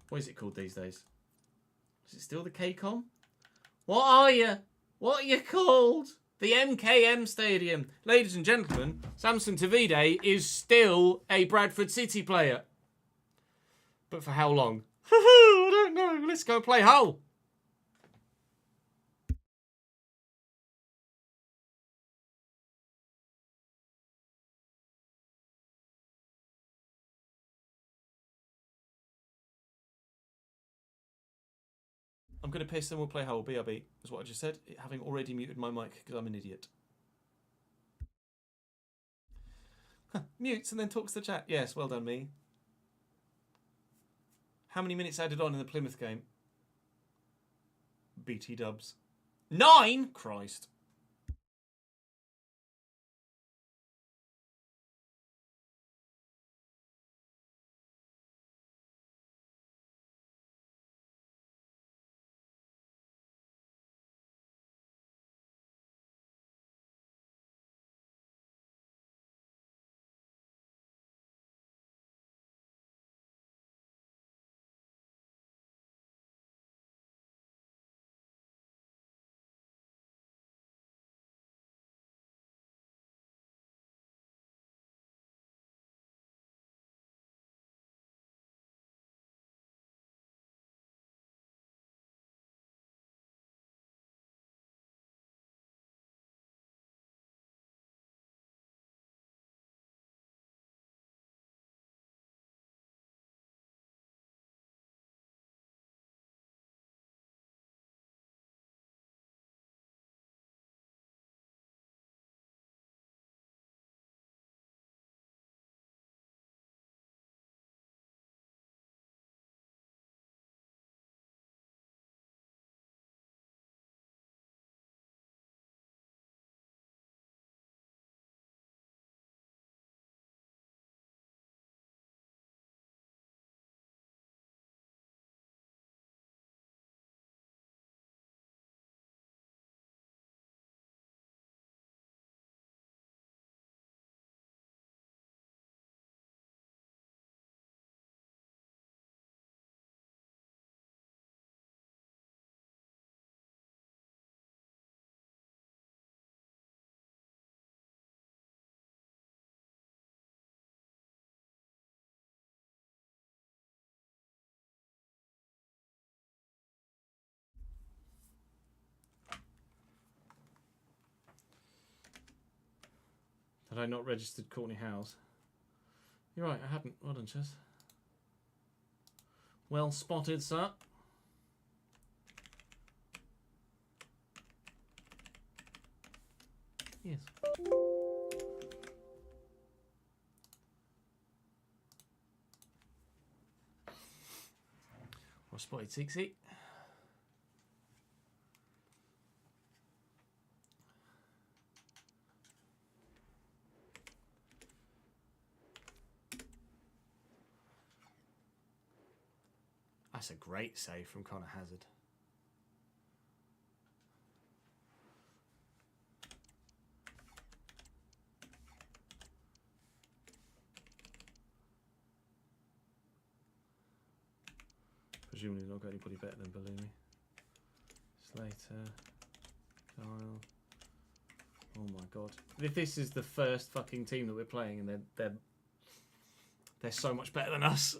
What is it called these days? Is it still the KCOM? What are you? What are you called? The MKM Stadium. Ladies and gentlemen, Samson Tavide is still a Bradford City player. But for how long? I don't know. Let's go play Hull. I'm going to piss and we'll play Hull. BRB is what I just said, having already muted my mic because I'm an idiot. Mutes and then talks to the chat. Yes, well done, me. How many minutes added on in the Plymouth game? BT dubs. 9? Christ. Had I not registered Courtney Howes? You're right, I hadn't. Well done, Chess. Well spotted, sir. Yes. Well spotted, Sixie. That's a great save from Connor Hazard. Presumably not got anybody better than Bellini. Slater. Kyle. Oh my god. This is the first fucking team that we're playing and they're so much better than us.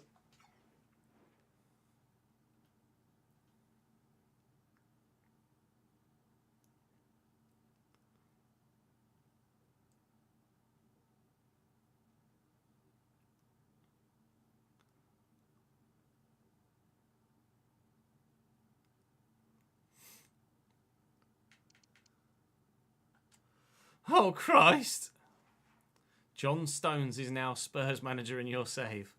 Oh, Christ. John Stones is now Spurs manager in your save.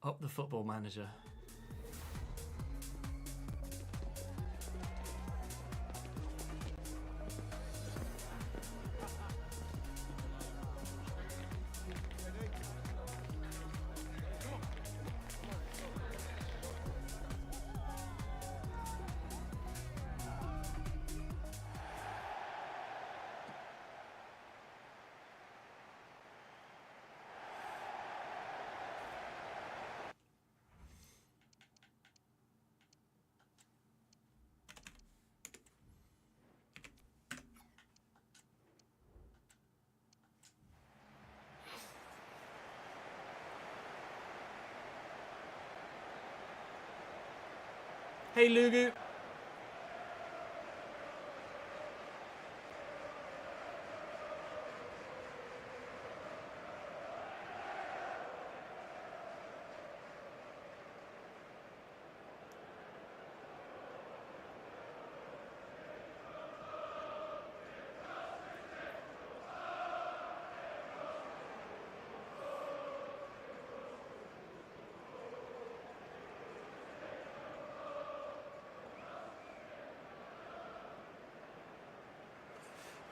Up the football manager. Hey, Lugu.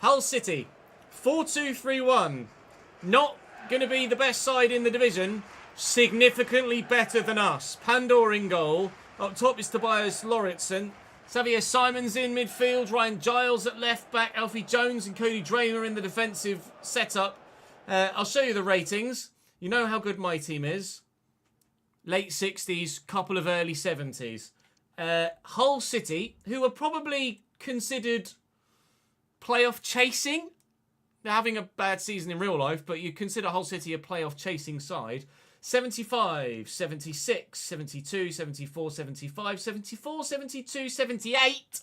Hull City, 4-2-3-1. Not going to be the best side in the division. Significantly better than us. Pandor in goal. Up top is Tobias Lauritsen. Xavier Simons in midfield. Ryan Giles at left back. Alfie Jones and Cody Dramer in the defensive setup. I'll show you the ratings. You know how good my team is. Late 60s, couple of early 70s. Hull City, who are probably considered playoff chasing. They're having a bad season in real life, but you consider Hull City a playoff chasing side. 75, 76, 72, 74, 75, 74, 72, 78,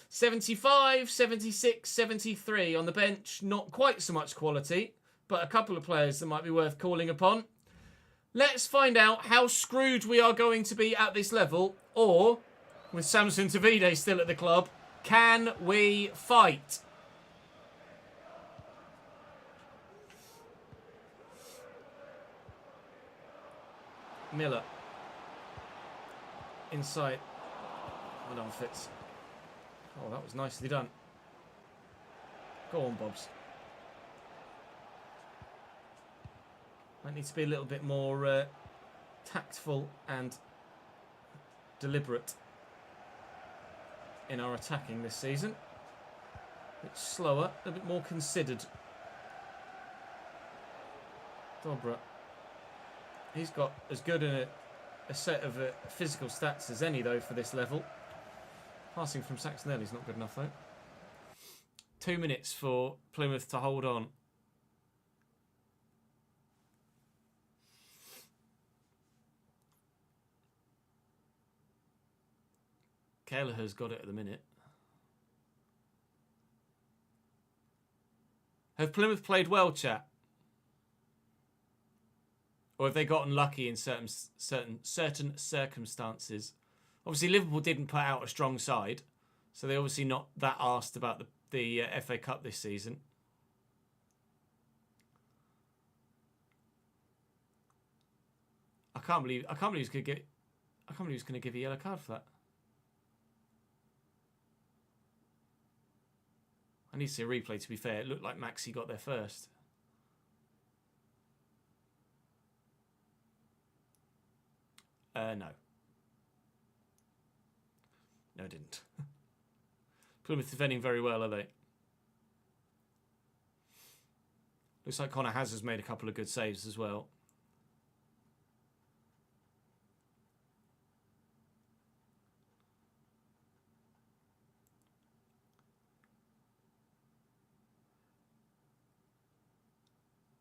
75, 76, 73. On the bench, not quite so much quality, but a couple of players that might be worth calling upon. Let's find out how screwed we are going to be at this level, or, with Samson Tavide still at the club, can we fight? Miller. Inside. Well done, Fitz. Oh, that was nicely done. Go on, Bobs. Might need to be a little bit more tactful and deliberate in our attacking this season. A bit slower, a bit more considered. Dobra. He's got as good a set of physical stats as any, though, for this level. Passing from Saxonelli's not good enough, though. 2 minutes for Plymouth to hold on. Kelleher's got it at the minute. Have Plymouth played well, chat? Or have they gotten lucky in certain circumstances? Obviously, Liverpool didn't put out a strong side, so they're obviously not that arsed about the FA Cup this season. I can't believe he's going to give a yellow card for that. I need to see a replay, to be fair. It looked like Maxi got there first. No. No, it didn't. Plymouth defending very well, are they? Looks like Connor Hazard's made a couple of good saves as well.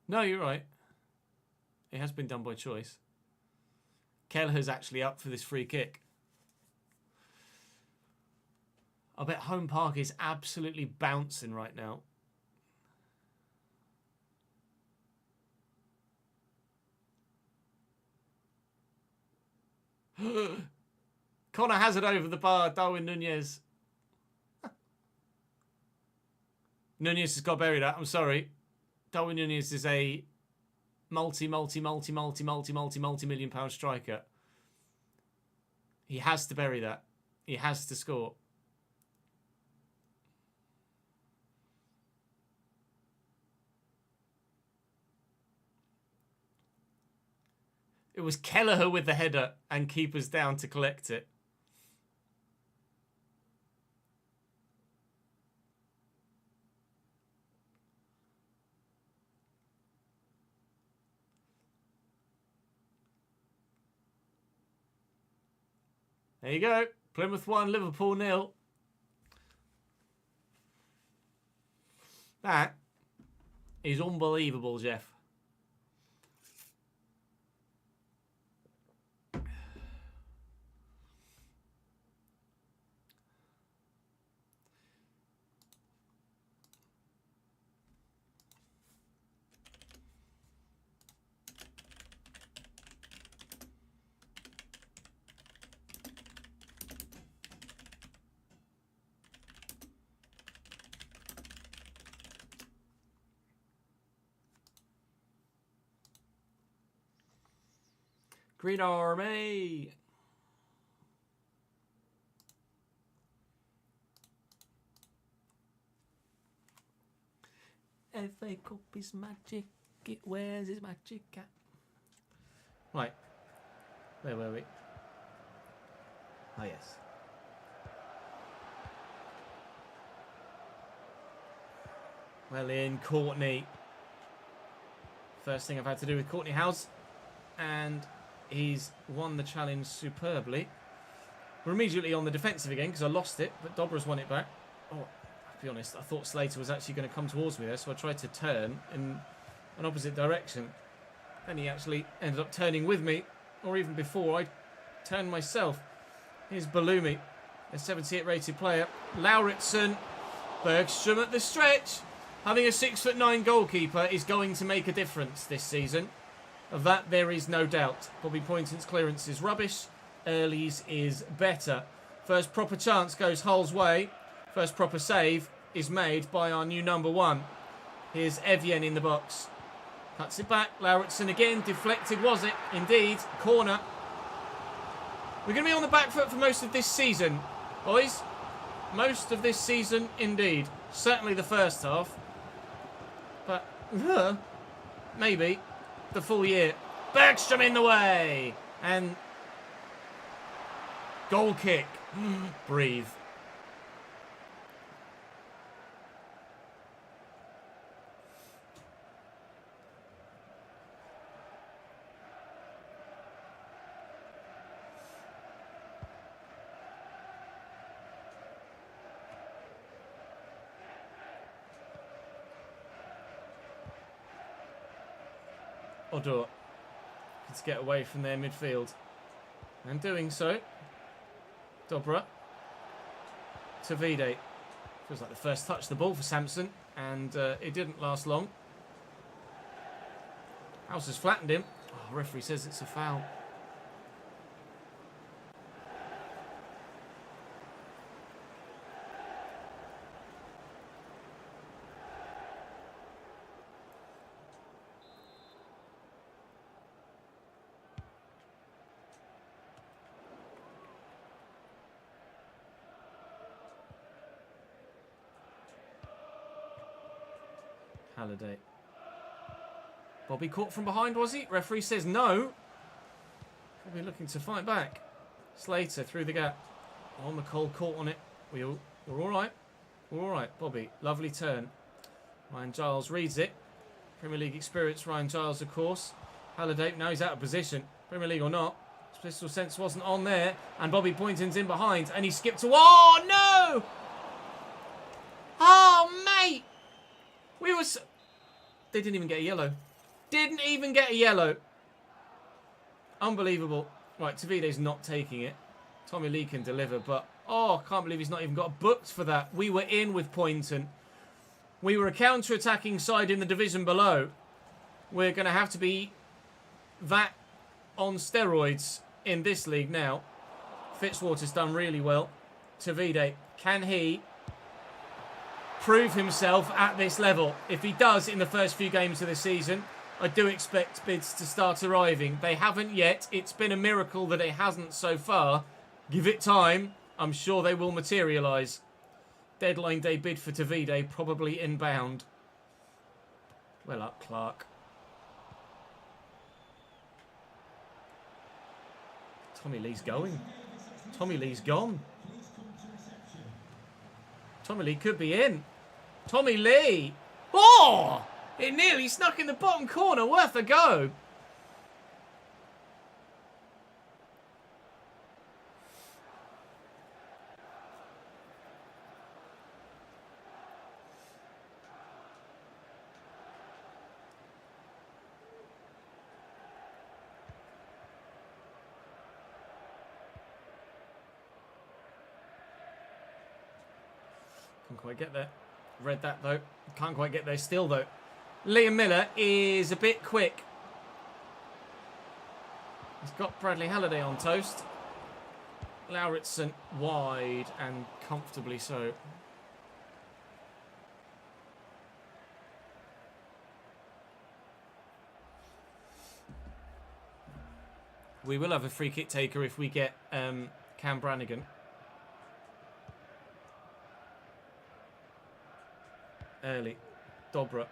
No, you're right. It has been done by choice. Kelleher's actually up for this free kick. I bet Home Park is absolutely bouncing right now. Connor Hazard over the bar. Darwin Nunez. Nunez has got buried that. I'm sorry. Darwin Nunez is a multi-million pound striker. He has to bury that. He has to score. It was Kelleher with the header and keepers down to collect it. There you go. Plymouth 1, Liverpool 0. That is unbelievable, Jeff. Green Army. FA Cup is magic. It wears its magic cap. Right. Where were we? Oh, yes. Well in, Courtney. First thing I've had to do with Courtney House. And he's won the challenge superbly. We're immediately on the defensive again because I lost it, but Dobra's won it back. Oh, I'll be honest, I thought Slater was actually going to come towards me there, so I tried to turn in an opposite direction. Then he actually ended up turning with me, or even before I turned myself. Here's Balumi, a 78 rated player. Lauritsen, Bergstrom at the stretch. Having a 6'9" goalkeeper is going to make a difference this season. Of that there is no doubt. Bobby Poynton's clearance is rubbish. Early's is better. First proper chance goes Hull's way. First proper save is made by our new number one. Here's Evian in the box. Cuts it back. Lauritsen again. Deflected, was it? Indeed. Corner. We're going to be on the back foot for most of this season, boys. Most of this season, indeed. Certainly the first half. But, maybe the full year. Bergstrom in the way. And goal kick. Breathe. Odor needs to get away from their midfield. And doing so, Dobra to Vide. Feels like the first touch of the ball for Samson, and it didn't last long. House has flattened him. Oh, referee says it's a foul. Halliday. Bobby caught from behind, was he? Referee says no. Probably looking to fight back. Slater through the gap. Oh, McCall caught on it. We're all right. We're all right. Bobby, lovely turn. Ryan Giles reads it. Premier League experience, Ryan Giles, of course. Halliday, now he's out of position. Premier League or not. Pistol sense wasn't on there. And Bobby Poynton's in behind. And he skipped to... Oh, no! Oh, mate! We were... They didn't even get a yellow. Didn't even get a yellow. Unbelievable. Right, Tavide's not taking it. Tommy Lee can deliver, but... Oh, I can't believe he's not even got booked for that. We were in with Poynton. We were a counter-attacking side in the division below. We're going to have to be that on steroids in this league now. Fitzwater's done really well. Tavide, can he prove himself at this level? If he does in the first few games of the season, I do expect bids to start arriving. They haven't yet. It's been a miracle that it hasn't so far. Give it time. I'm sure they will materialise. Deadline day bid for Tavide, probably inbound. Well up, Clark. Tommy Lee's going. Tommy Lee's gone. Tommy Lee could be in. Tommy Lee! Oh! It nearly snuck in the bottom corner. Worth a go. Can't quite get there. Read that though. Can't quite get there still though. Liam Miller is a bit quick. He's got Bradley Halliday on toast. Lauritsen wide and comfortably so. We will have a free kick taker if we get Cam Brannigan. Early. Dobra.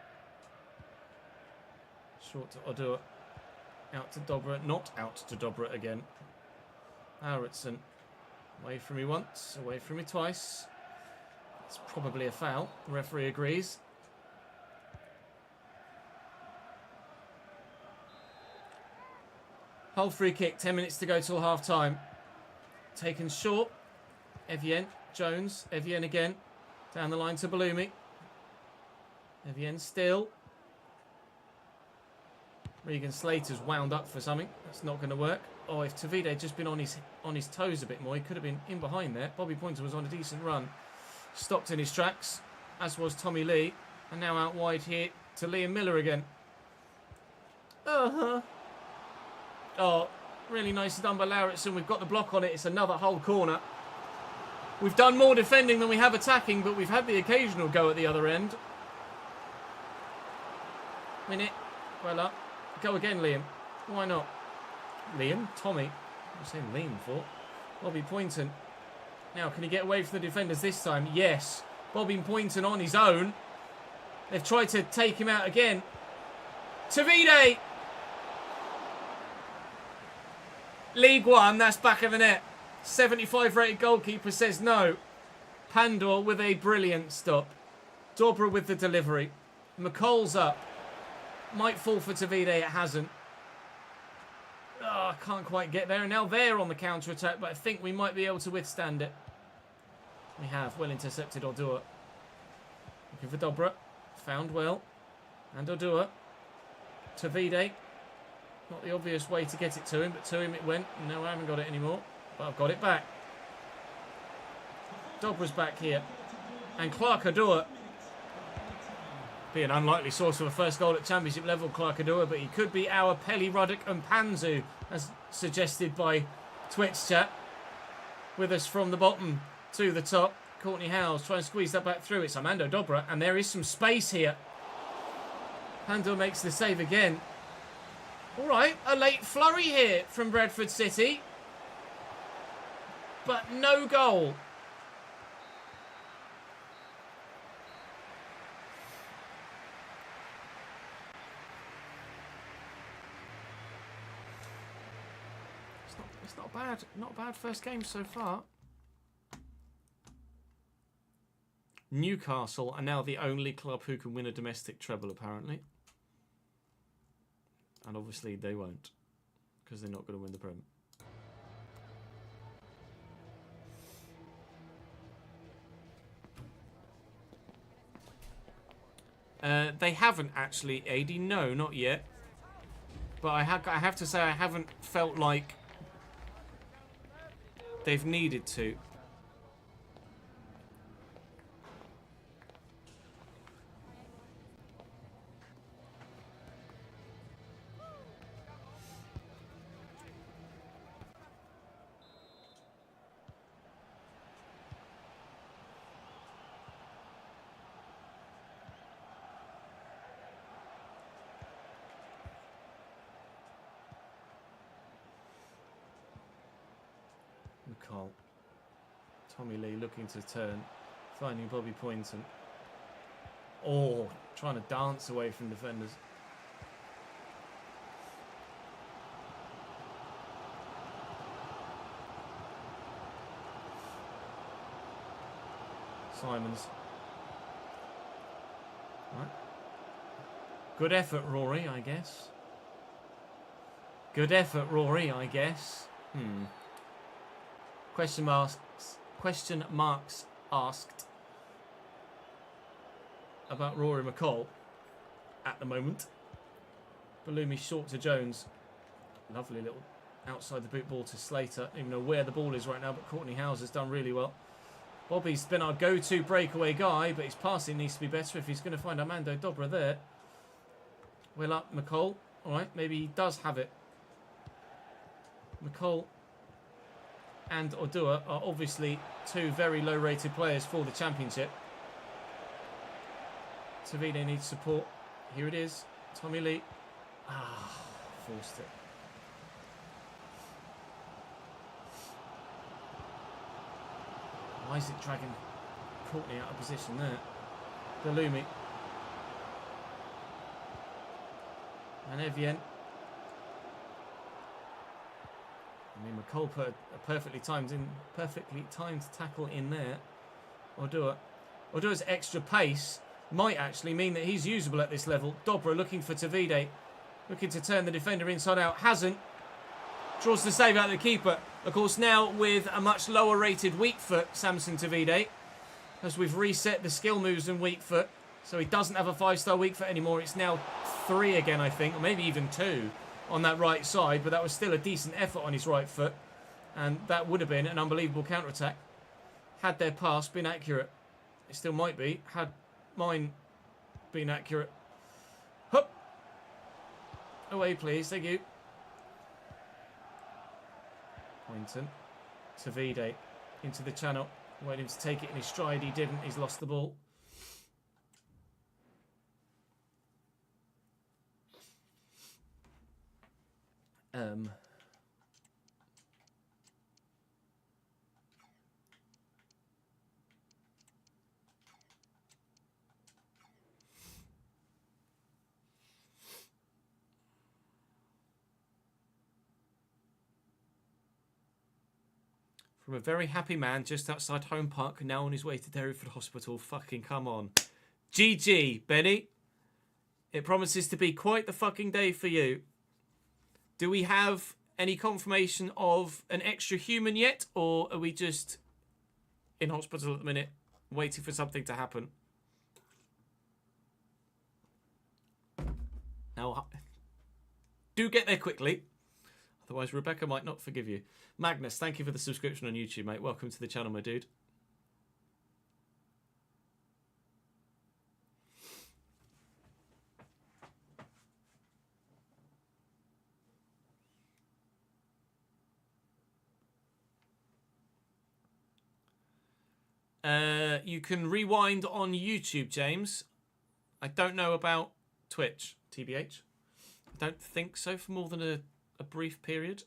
Short to Odua. Out to Dobra. Not out to Dobra again. Aronson. Away from me once. Away from me twice. It's probably a foul. The referee agrees. Whole free kick. 10 minutes to go till half time. Taken short. Evian. Jones. Evian again. Down the line to Bellumi. Evian still. Regan Slater's wound up for something. That's not going to work. Oh, if Tavide had just been on his toes a bit more, he could have been in behind there. Bobby Pointer was on a decent run. Stopped in his tracks, as was Tommy Lee. And now out wide here to Liam Miller again. Oh, really nicely done by Lauritsen. We've got the block on it. It's another whole corner. We've done more defending than we have attacking, but we've had the occasional go at the other end. Minute. Well up. Go again, Liam. Why not? Liam? Tommy. I was saying Liam before. Bobby Poynton. Now, can he get away from the defenders this time? Yes. Bobby Poynton on his own. They've tried to take him out again. Tavide! League One, that's back of the net. 75 rated goalkeeper says no. Pandor with a brilliant stop. Dobra with the delivery. McCall's up. Might fall for Tavide, it hasn't. Oh, can't quite get there. And now they're on the counter-attack, but I think we might be able to withstand it. We have. Well intercepted Odua. Looking for Dobra. Found well. And Odua. Tavide. Not the obvious way to get it to him, but to him it went. No, I haven't got it anymore. But I've got it back. Dobra's back here. And Clark Odua. Be an unlikely source of a first goal at championship level, Clark Odua, but he could be our Pelly, Ruddock and Panzu, as suggested by Twitch chat. With us from the bottom to the top. Courtney Howes try and squeeze that back through. It's Armando Dobra, and there is some space here. Pandor makes the save again. All right, a late flurry here from Bradford City. But no goal. It's not bad. Not a bad first game so far. Newcastle are now the only club who can win a domestic treble, apparently. And obviously they won't, because they're not going to win the Prem. They haven't actually, AD. No, not yet. But I have to say I haven't felt like they've needed to. McCall. Tommy Lee looking to turn. Finding Bobby Poynton. Oh, trying to dance away from defenders. Simons. Right. Good effort, Rory, I guess. Good effort, Rory, I guess. Question marks asked about Rory McCall at the moment. Bellumi short to Jones. Lovely little outside the boot ball to Slater. Don't even know where the ball is right now, but Courtney Howes has done really well. Bobby's been our go-to breakaway guy, but his passing needs to be better if he's going to find Armando Dobra there. Well up, McCall. All right, maybe he does have it. McCall and Odua are obviously two very low-rated players for the championship. Tavide needs support. Here it is. Tommy Lee. Forced it. Why is it dragging Courtney out of position there? Galumi. And Evian. I mean, McCall put a perfectly timed tackle in there. Ordua's extra pace might actually mean that he's usable at this level. Dobra looking for Tavide. Looking to turn the defender inside out. Hasn't. Draws the save out of the keeper. Of course, now with a much lower rated weak foot, Samson Tavide. As we've reset the skill moves in weak foot. So he doesn't have a 5-star weak foot anymore. It's now 3 again, I think. Or maybe even 2 on that right side. But that was still a decent effort on his right foot. And that would have been an unbelievable counter-attack. Had their pass been accurate. It still might be. Had mine been accurate. Hup! Away, please. Thank you. Poynton. Tavide into the channel. Waiting to take it in his stride. He didn't. He's lost the ball. From a very happy man just outside Home Park, now on his way to Derryford Hospital. Fucking come on. GG, Benny. It promises to be quite the fucking day for you. Do we have any confirmation of an extra human yet? Or are we just in hospital at the minute, waiting for something to happen? Now, do get there quickly. Otherwise, Rebecca might not forgive you. Magnus, thank you for the subscription on YouTube, mate. Welcome to the channel, my dude. You can rewind on YouTube, James. I don't know about Twitch, TBH. I don't think so for more than a brief period.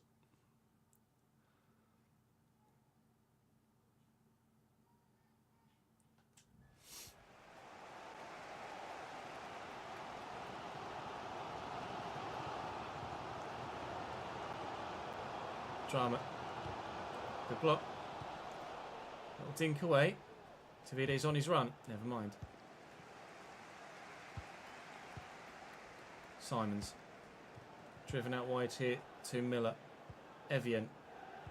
Drama. Good block. Little dink away. Tavide's on his run. Never mind. Simons. Driven out wide here to Miller. Evian.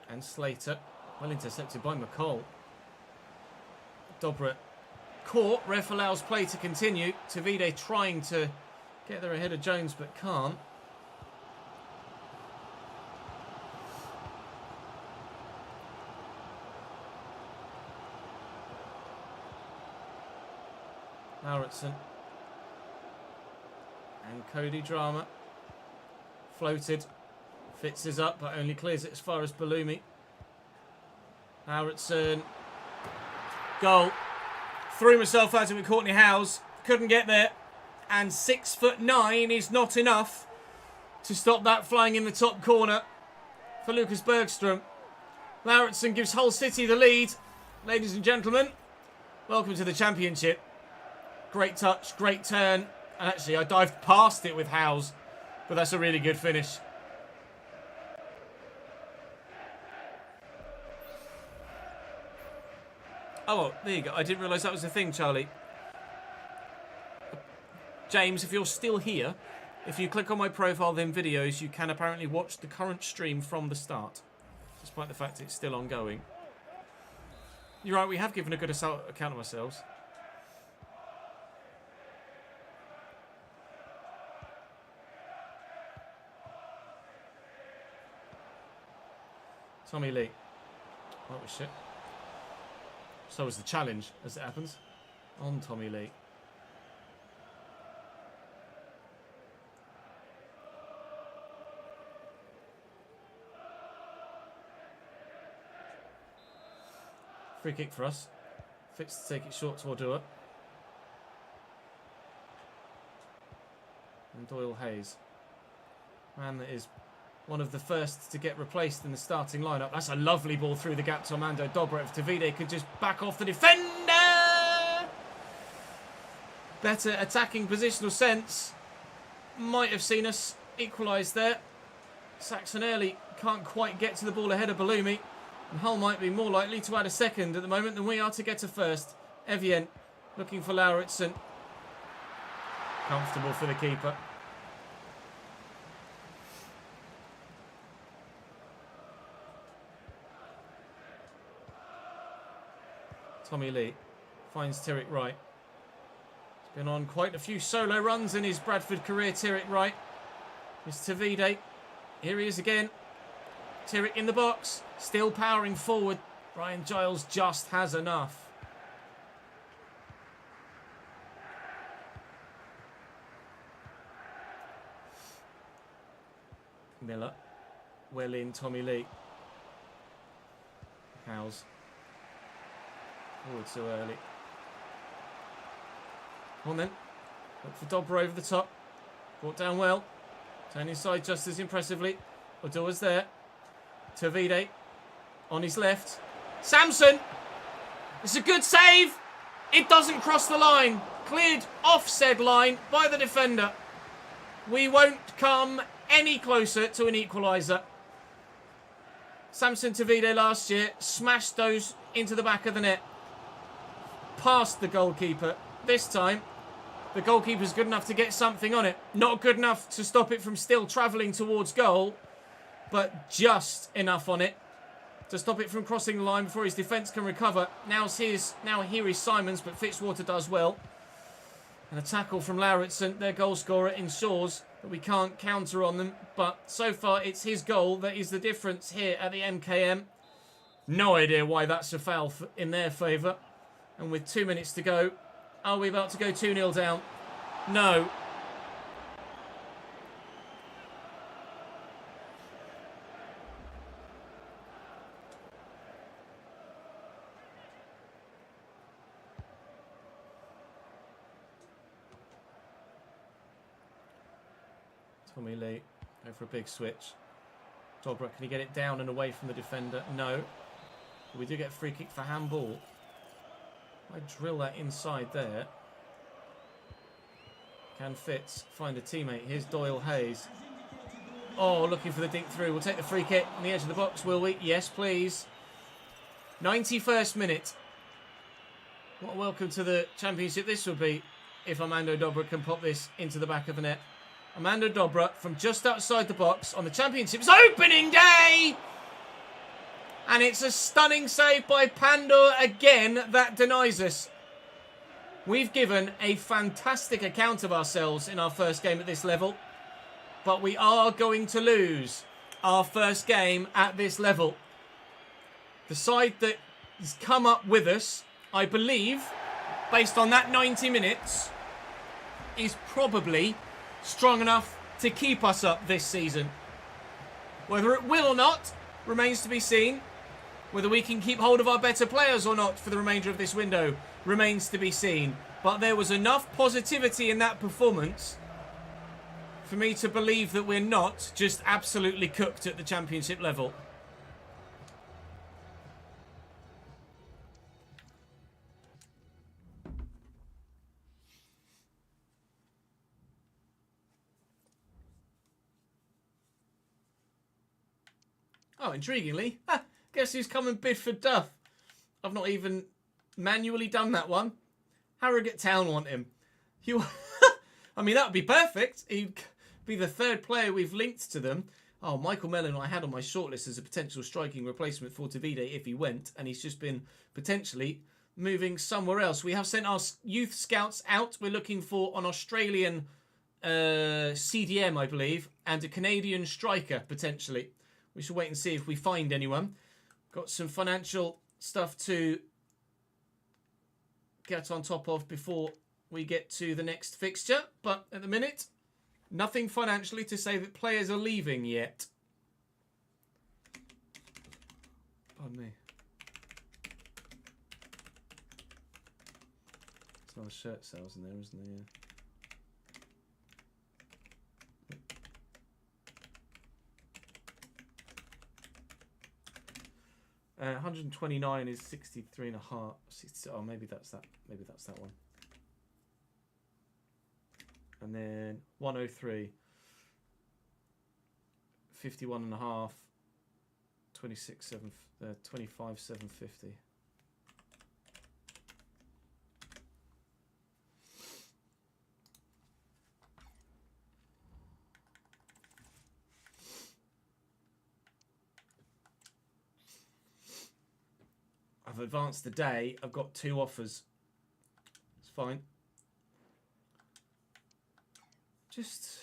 And Slater. Well intercepted by McCall. Dobra caught. Ref allows play to continue. Tavide trying to get there ahead of Jones but can't. Lauritsen and Cody Drama floated, fits us up but only clears it as far as Balumi. Lauritsen, goal, threw myself at it with Courtney Howes, couldn't get there, and 6'9" is not enough to stop that flying in the top corner for Lucas Bergstrom. Lauritsen gives Hull City the lead. Ladies and gentlemen, welcome to the championship. Great touch, great turn. And actually, I dived past it with Howes. But that's a really good finish. Oh, there you go. I didn't realise that was a thing, Charlie. James, if you're still here, if you click on my profile, then videos, you can apparently watch the current stream from the start. Despite the fact it's still ongoing. You're right, we have given a good account of ourselves. Tommy Lee. That was shit. So was the challenge, as it happens, on Tommy Lee. Free kick for us. Fits to take it short to Ordua. And Doyle Hayes. Man that is one of the first to get replaced in the starting lineup. That's a lovely ball through the gap to Armando Dobra. If Davide could just back off the defender. Better attacking positional sense. Might have seen us equalise there. Saxon Early can't quite get to the ball ahead of Ballumi. And Hull might be more likely to add a second at the moment than we are to get a first. Evian looking for Lauritsen. Comfortable for the keeper. Tommy Lee finds Tyrrick Wright. He's been on quite a few solo runs in his Bradford career, Tyrrick Wright. It's Tavide. Here he is again. Tyrrick in the box. Still powering forward. Ryan Giles just has enough. Miller. Well in, Tommy Lee. Howes. Forward so early. Come on then. Look for Dobra over the top. Brought down well. Turn inside just as impressively. Odoa's there. Tavide. On his left. Samson! It's a good save! It doesn't cross the line. Cleared off said line by the defender. We won't come any closer to an equaliser. Samson Tavide last year smashed those into the back of the net. Past the goalkeeper. This time, the goalkeeper's good enough to get something on it. Not good enough to stop it from still travelling towards goal, but just enough on it to stop it from crossing the line before his defence can recover. Now here is Simons, but Fitzwater does well. And a tackle from Lauritsen, their goal scorer, ensures that we can't counter on them. But so far, it's his goal that is the difference here at the MKM. No idea why that's a foul in their favour. And with 2 minutes to go, are we about to go 2-0 down? No. Tommy Lee, go for a big switch. Dobra, can he get it down and away from the defender? No. But we do get a free kick for handball. I drill that inside there. Can Fitz find a teammate? Here's Doyle Hayes. Oh, looking for the dink through. We'll take the free kick on the edge of the box, will we? Yes, please. 91st minute. What a welcome to the Championship this would be if Armando Dobra can pop this into the back of the net. Armando Dobra from just outside the box on the Championship's opening day! And it's a stunning save by Pandor again that denies us. We've given a fantastic account of ourselves in our first game at this level. But we are going to lose our first game at this level. The side that has come up with us, I believe, based on that 90 minutes, is probably strong enough to keep us up this season. Whether it will or not remains to be seen. Whether we can keep hold of our better players or not for the remainder of this window remains to be seen. But there was enough positivity in that performance for me to believe that we're not just absolutely cooked at the Championship level. Oh, intriguingly, guess who's come and bid for Duff? I've not even manually done that one. Harrogate Town want him. I mean, that would be perfect. He'd be the third player we've linked to them. Oh, Michael Mellon I had on my shortlist as a potential striking replacement for Tavide if he went, and he's just been potentially moving somewhere else. We have sent our youth scouts out. We're looking for an Australian CDM, I believe, and a Canadian striker, potentially. We shall wait and see if we find anyone. Got some financial stuff to get on top of before we get to the next fixture. But at the minute, nothing financially to say that players are leaving yet. Pardon me. There's a lot of shirt sales in there, isn't there? Yeah. 129 is 63 and a half. 60, oh, maybe that's that. Maybe that's that one. And then 103, 51 and a half, 25 750. I've advanced the day. I've got 2 offers. It's fine. Just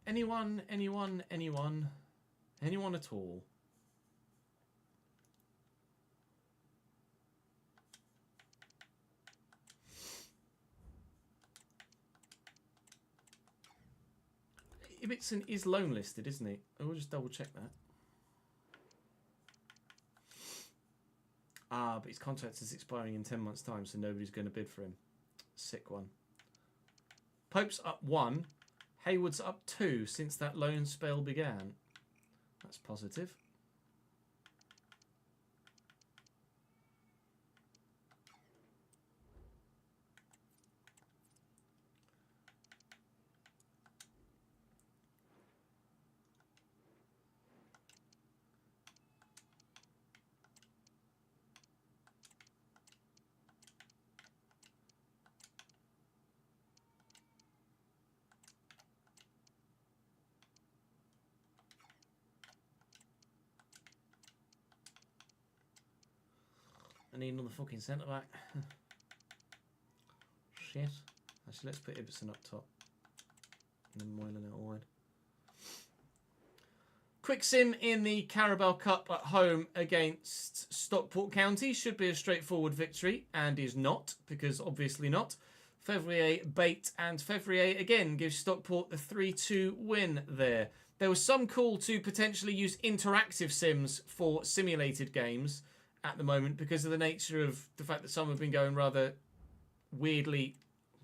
anyone at all. Ibbotson is loan listed, isn't he? I will just double check that. Ah, but his contract is expiring in 10 months' time, so nobody's going to bid for him. Sick one. Pope's up 1. Hayward's up 2 since that loan spell began. That's positive. I need another fucking centre back. Shit. Actually, let's put Ibbotson up top. And then Moylan out wide. Quick sim in the Carabao Cup at home against Stockport County. Should be a straightforward victory, and is not, because obviously not. Fevrier bait, and Fevrier again gives Stockport the 3-2 win there. There was some call to potentially use interactive sims for simulated games at the moment because of the nature of the fact that some have been going rather weirdly...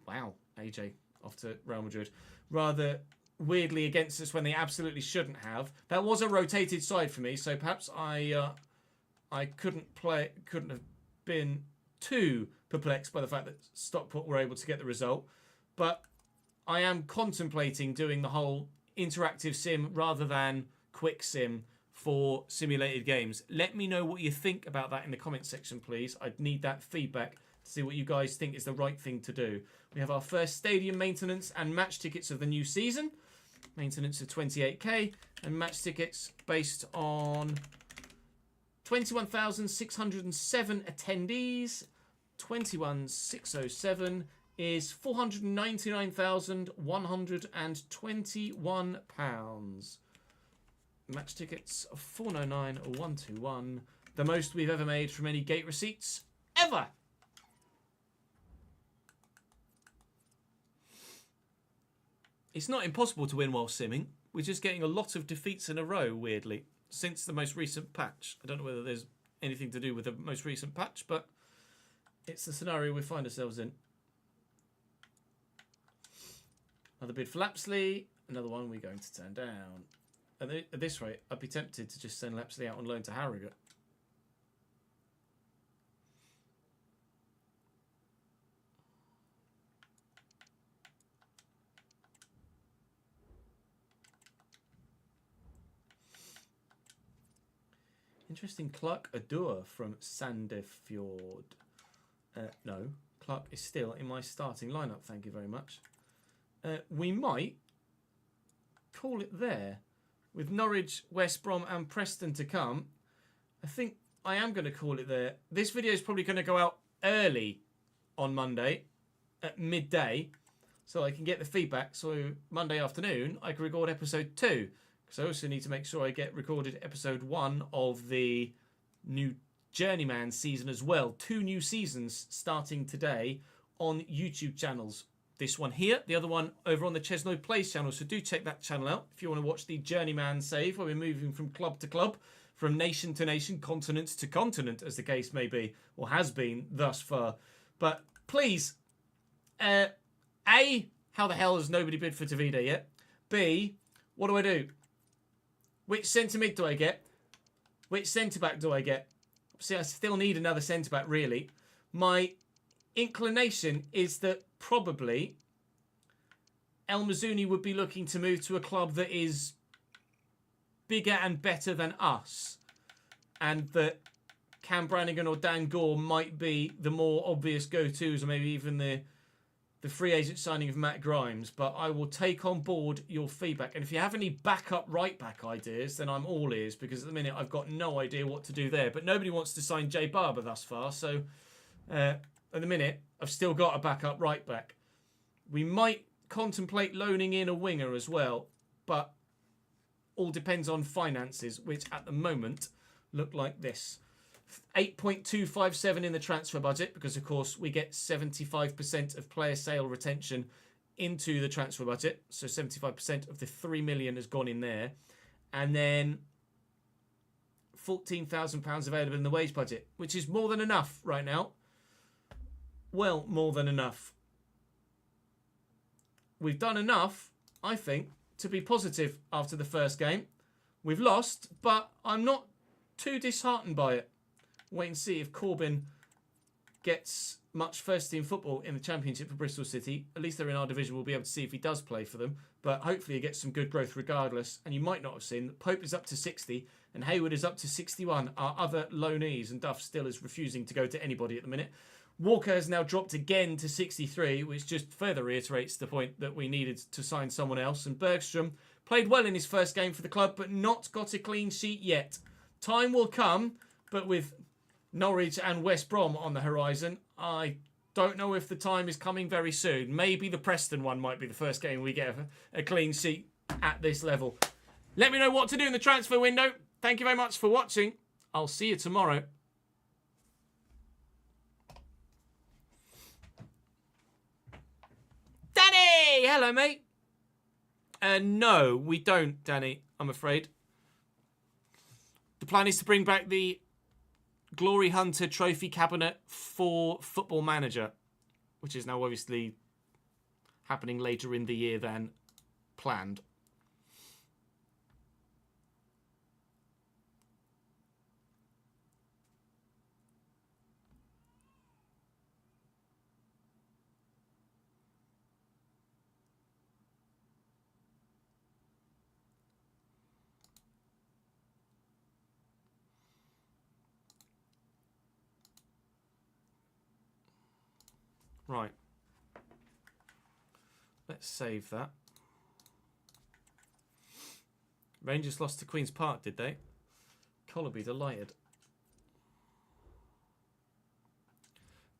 Wow, AJ off to Real Madrid. Rather weirdly against us when they absolutely shouldn't have. That was a rotated side for me, so perhaps I couldn't have been too perplexed by the fact that Stockport were able to get the result. But I am contemplating doing the whole interactive sim rather than quick sim for simulated games. Let me know what you think about that in the comments section, please. I'd need that feedback to see what you guys think is the right thing to do. We have our first stadium maintenance and match tickets of the new season. Maintenance of 28k and match tickets based on 21,607 attendees. 21,607 is £499,121. Match tickets of 499,121. The most we've ever made from any gate receipts ever. It's not impossible to win while simming. We're just getting a lot of defeats in a row, weirdly, since the most recent patch. I don't know whether there's anything to do with the most recent patch, but it's the scenario we find ourselves in. Another bid for Lapsley. Another one we're going to turn down. At this rate, I'd be tempted to just send Lapsley out on loan to Harrogate. Interesting. Clark Adur from Sandefjord. No, Clark is still in my starting lineup. Thank you very much. We might call it there. With Norwich, West Brom and Preston to come, I think I am going to call it there. This video is probably going to go out early on Monday at midday so I can get the feedback. So Monday afternoon, I can record episode 2. Because I also need to make sure I get recorded episode 1 of the new Journeyman season as well. 2 new seasons starting today on YouTube channels. This one here, the other one over on the Chesno Plays channel. So do check that channel out if you want to watch the Journeyman save, where we're moving from club to club, from nation to nation, continent to continent, as the case may be, or has been thus far. But please, A, how the hell has nobody bid for Tavida yet? B, what do? Which centre mid do I get? Which centre back do I get? See, I still need another centre-back, really. My inclination is that probably El Mazouni would be looking to move to a club that is bigger and better than us, and that Cam Brannigan or Dan Gore might be the more obvious go-tos, or maybe even the free agent signing of Matt Grimes. But I will take on board your feedback. And if you have any backup right-back ideas, then I'm all ears, because at the minute I've got no idea what to do there. But nobody wants to sign Jay Barber thus far, so at the minute I've still got a backup right-back. We might contemplate loaning in a winger as well, but all depends on finances, which at the moment look like this. 8.257 in the transfer budget, because of course we get 75% of player sale retention into the transfer budget, so 75% of the 3 million has gone in there, and then £14,000 available in the wage budget, which is more than enough right now. Well, more than enough. We've done enough, I think, to be positive after the first game. We've lost, but I'm not too disheartened by it. Wait and see if Corbyn gets much first-team football in the Championship for Bristol City. At least they're in our division. We'll be able to see if he does play for them. But hopefully he gets some good growth regardless. And you might not have seen that Pope is up to 60 and Hayward is up to 61. Our other loanees, and Duff still is refusing to go to anybody at the minute. Walker has now dropped again to 63, which just further reiterates the point that we needed to sign someone else. And Bergstrom played well in his first game for the club, but not got a clean sheet yet. Time will come, but with Norwich and West Brom on the horizon, I don't know if the time is coming very soon. Maybe the Preston one might be the first game we get a clean sheet at this level. Let me know what to do in the transfer window. Thank you very much for watching. I'll see you tomorrow. Danny! Hello, mate. No, we don't, Danny, I'm afraid. The plan is to bring back the Glory Hunter Trophy Cabinet for Football Manager, which is now obviously happening later in the year than planned. Right. Let's save that. Rangers lost to Queen's Park, did they? Collerby delighted.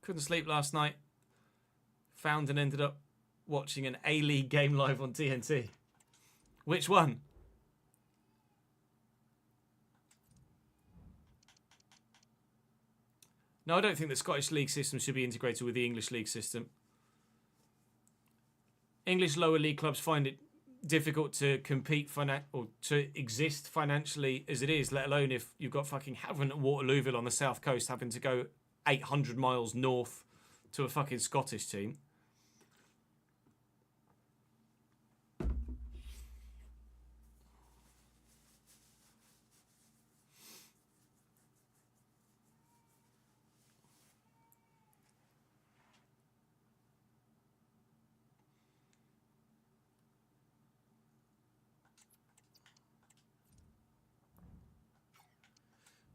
Couldn't sleep last night. Found and ended up watching an A-League game live on TNT. Which one? No, I don't think the Scottish League system should be integrated with the English League system. English lower league clubs find it difficult to compete or to exist financially as it is, let alone if you've got fucking Havant and Waterlooville on the south coast having to go 800 miles north to a fucking Scottish team.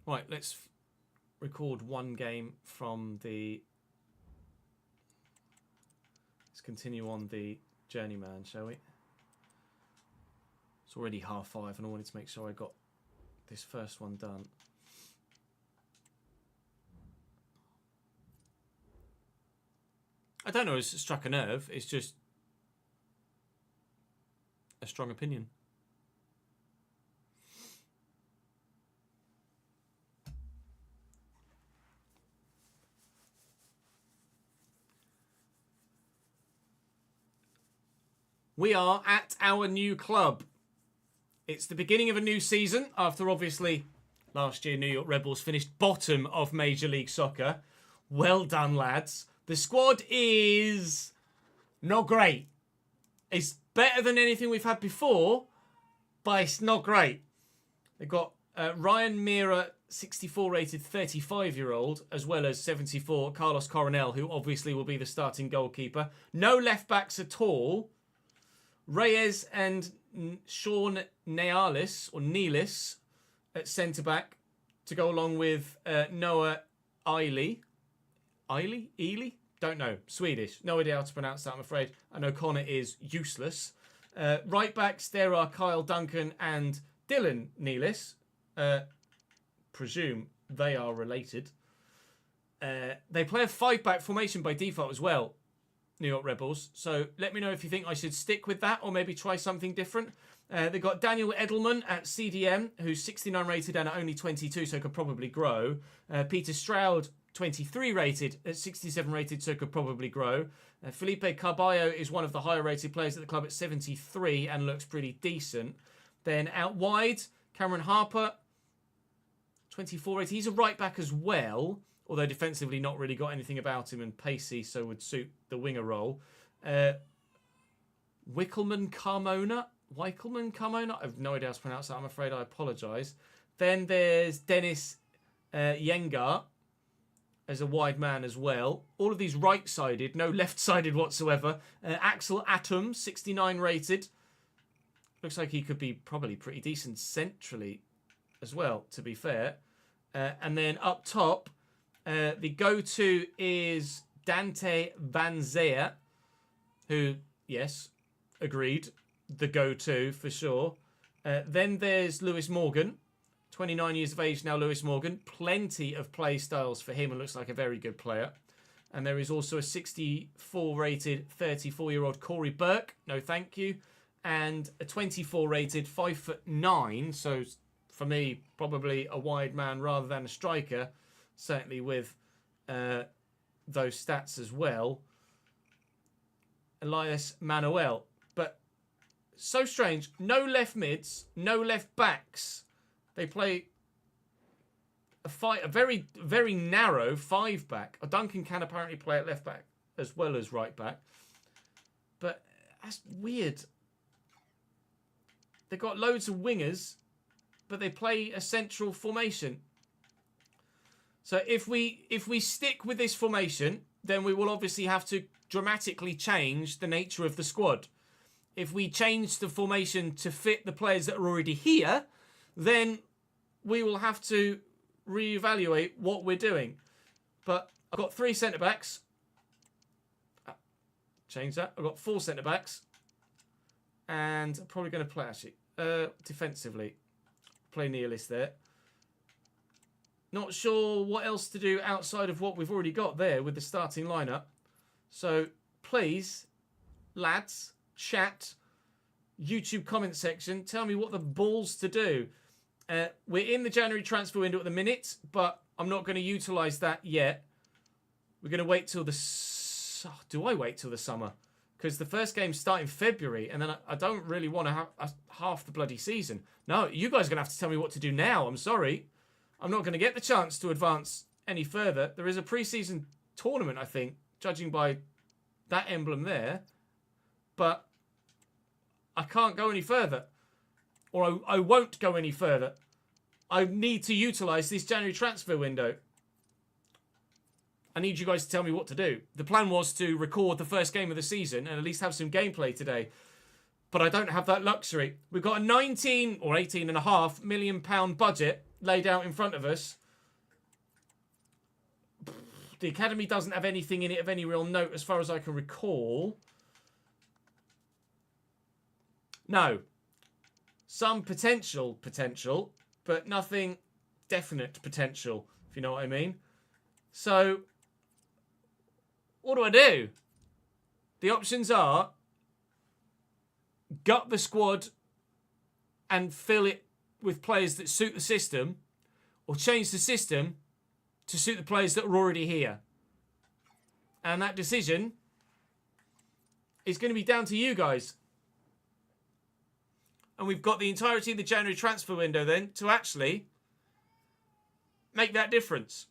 Right, let's record one game from the... Let's continue on the Journeyman, shall we? It's already 5:30 and I wanted to make sure I got this first one done. I don't know, it's struck a nerve. It's just a strong opinion. We are at our new club. It's the beginning of a new season after obviously last year New York Rebels finished bottom of Major League Soccer. Well done, lads. The squad is not great. It's better than anything we've had before, but it's not great. They've got Ryan Meara 64 rated 35-year-old, as well as 74 Carlos Coronel, who obviously will be the starting goalkeeper. No left backs at all. Reyes and Sean Nealis at centre back to go along with Noah Eiley. Eiley? Don't know. Swedish. No idea how to pronounce that, I'm afraid. And O'Connor is useless. Right backs, there are Kyle Duncan and Dylan Nealis. Presume they are related. They play a 5-back formation by default as well, New York Rebels. So let me know if you think I should stick with that or maybe try something different. They've got Daniel Edelman at CDM, who's 69 rated and only 22, so could probably grow. Peter Stroud, 23 rated at 67 rated, so could probably grow. Felipe Carballo is one of the higher rated players at the club at 73 and looks pretty decent. Then out wide, Cameron Harper, 24 rated. He's a right back as well, although defensively not really got anything about him and pacey, so would suit the winger role. Wickelman Carmona. I have no idea how to pronounce that. I'm afraid I apologise. Then there's Dennis Yengar as a wide man as well. All of these right-sided, no left-sided whatsoever. Axel Atom, 69 rated. Looks like he could be probably pretty decent centrally as well, to be fair. And then up top, the go-to is Dante Van Zeer, who, yes, agreed, the go-to for sure. Then there's Lewis Morgan, 29 years of age now, Lewis Morgan. Plenty of play styles for him and looks like a very good player. And there is also a 64 rated 34-year-old Corey Burke, no thank you. And a 24 rated 5'9", so for me, probably a wide man rather than a striker, certainly with those stats as well. Elias Manuel. But so strange, no left mids, no left backs. They play a very, very narrow 5-back. Duncan can apparently play at left back as well as right back. But that's weird. They've got loads of wingers, but they play a central formation. So if we stick with this formation, then we will obviously have to dramatically change the nature of the squad. If we change the formation to fit the players that are already here, then we will have to reevaluate what we're doing. But I've got 3 centre-backs. Change that. I've got 4 centre-backs. And I'm probably going to play, actually, defensively. Play Nealis there. Not sure what else to do outside of what we've already got there with the starting lineup. So please, lads, chat, YouTube comment section, tell me what the balls to do. We're in the January transfer window at the minute, but I'm not going to utilise that yet. We're going to wait till the... Do I wait till the summer? Because the first games start in February, and then I don't really want to have half the bloody season. No, you guys are going to have to tell me what to do now. I'm sorry. I'm not going to get the chance to advance any further. There is a pre-season tournament, I think, judging by that emblem there. But I can't go any further. Or I won't go any further. I need to utilise this January transfer window. I need you guys to tell me what to do. The plan was to record the first game of the season and at least have some gameplay today. But I don't have that luxury. We've got a 19 or 18.5 million pound budget laid out in front of us. The academy doesn't have anything in it of any real note as far as I can recall. No. Some potential, but nothing definite potential, if you know what I mean. So, what do I do? The options are gut the squad and fill it with players that suit the system, or change the system to suit the players that are already here. And that decision is going to be down to you guys. And we've got the entirety of the January transfer window then to actually make that difference.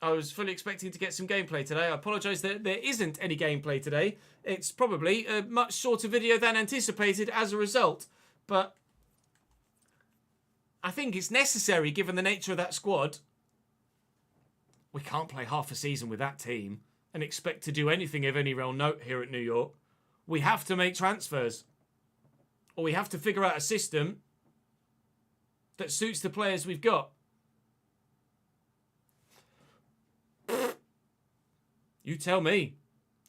I was fully expecting to get some gameplay today. I apologise that there isn't any gameplay today. It's probably a much shorter video than anticipated as a result. But I think it's necessary given the nature of that squad. We can't play half a season with that team and expect to do anything of any real note here at New York. We have to make transfers. Or we have to figure out a system that suits the players we've got. You tell me.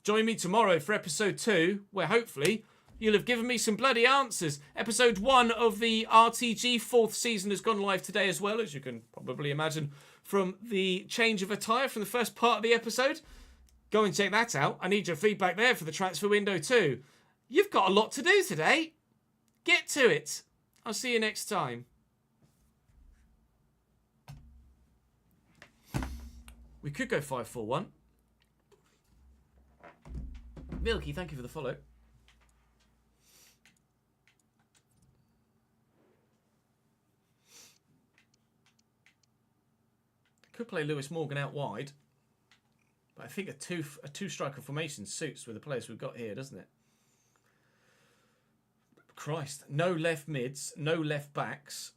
Join me tomorrow for episode 2, where hopefully you'll have given me some bloody answers. Episode 1 of the RTG 4th season has gone live today as well, as you can probably imagine from the change of attire from the first part of the episode. Go and check that out. I need your feedback there for the transfer window too. You've got a lot to do today. Get to it. I'll see you next time. We could go 5-4-1. Milky, thank you for the follow. Could play Lewis Morgan out wide, but I think a two striker formation suits with the players we've got here, doesn't it? Christ, no left mids, no left backs.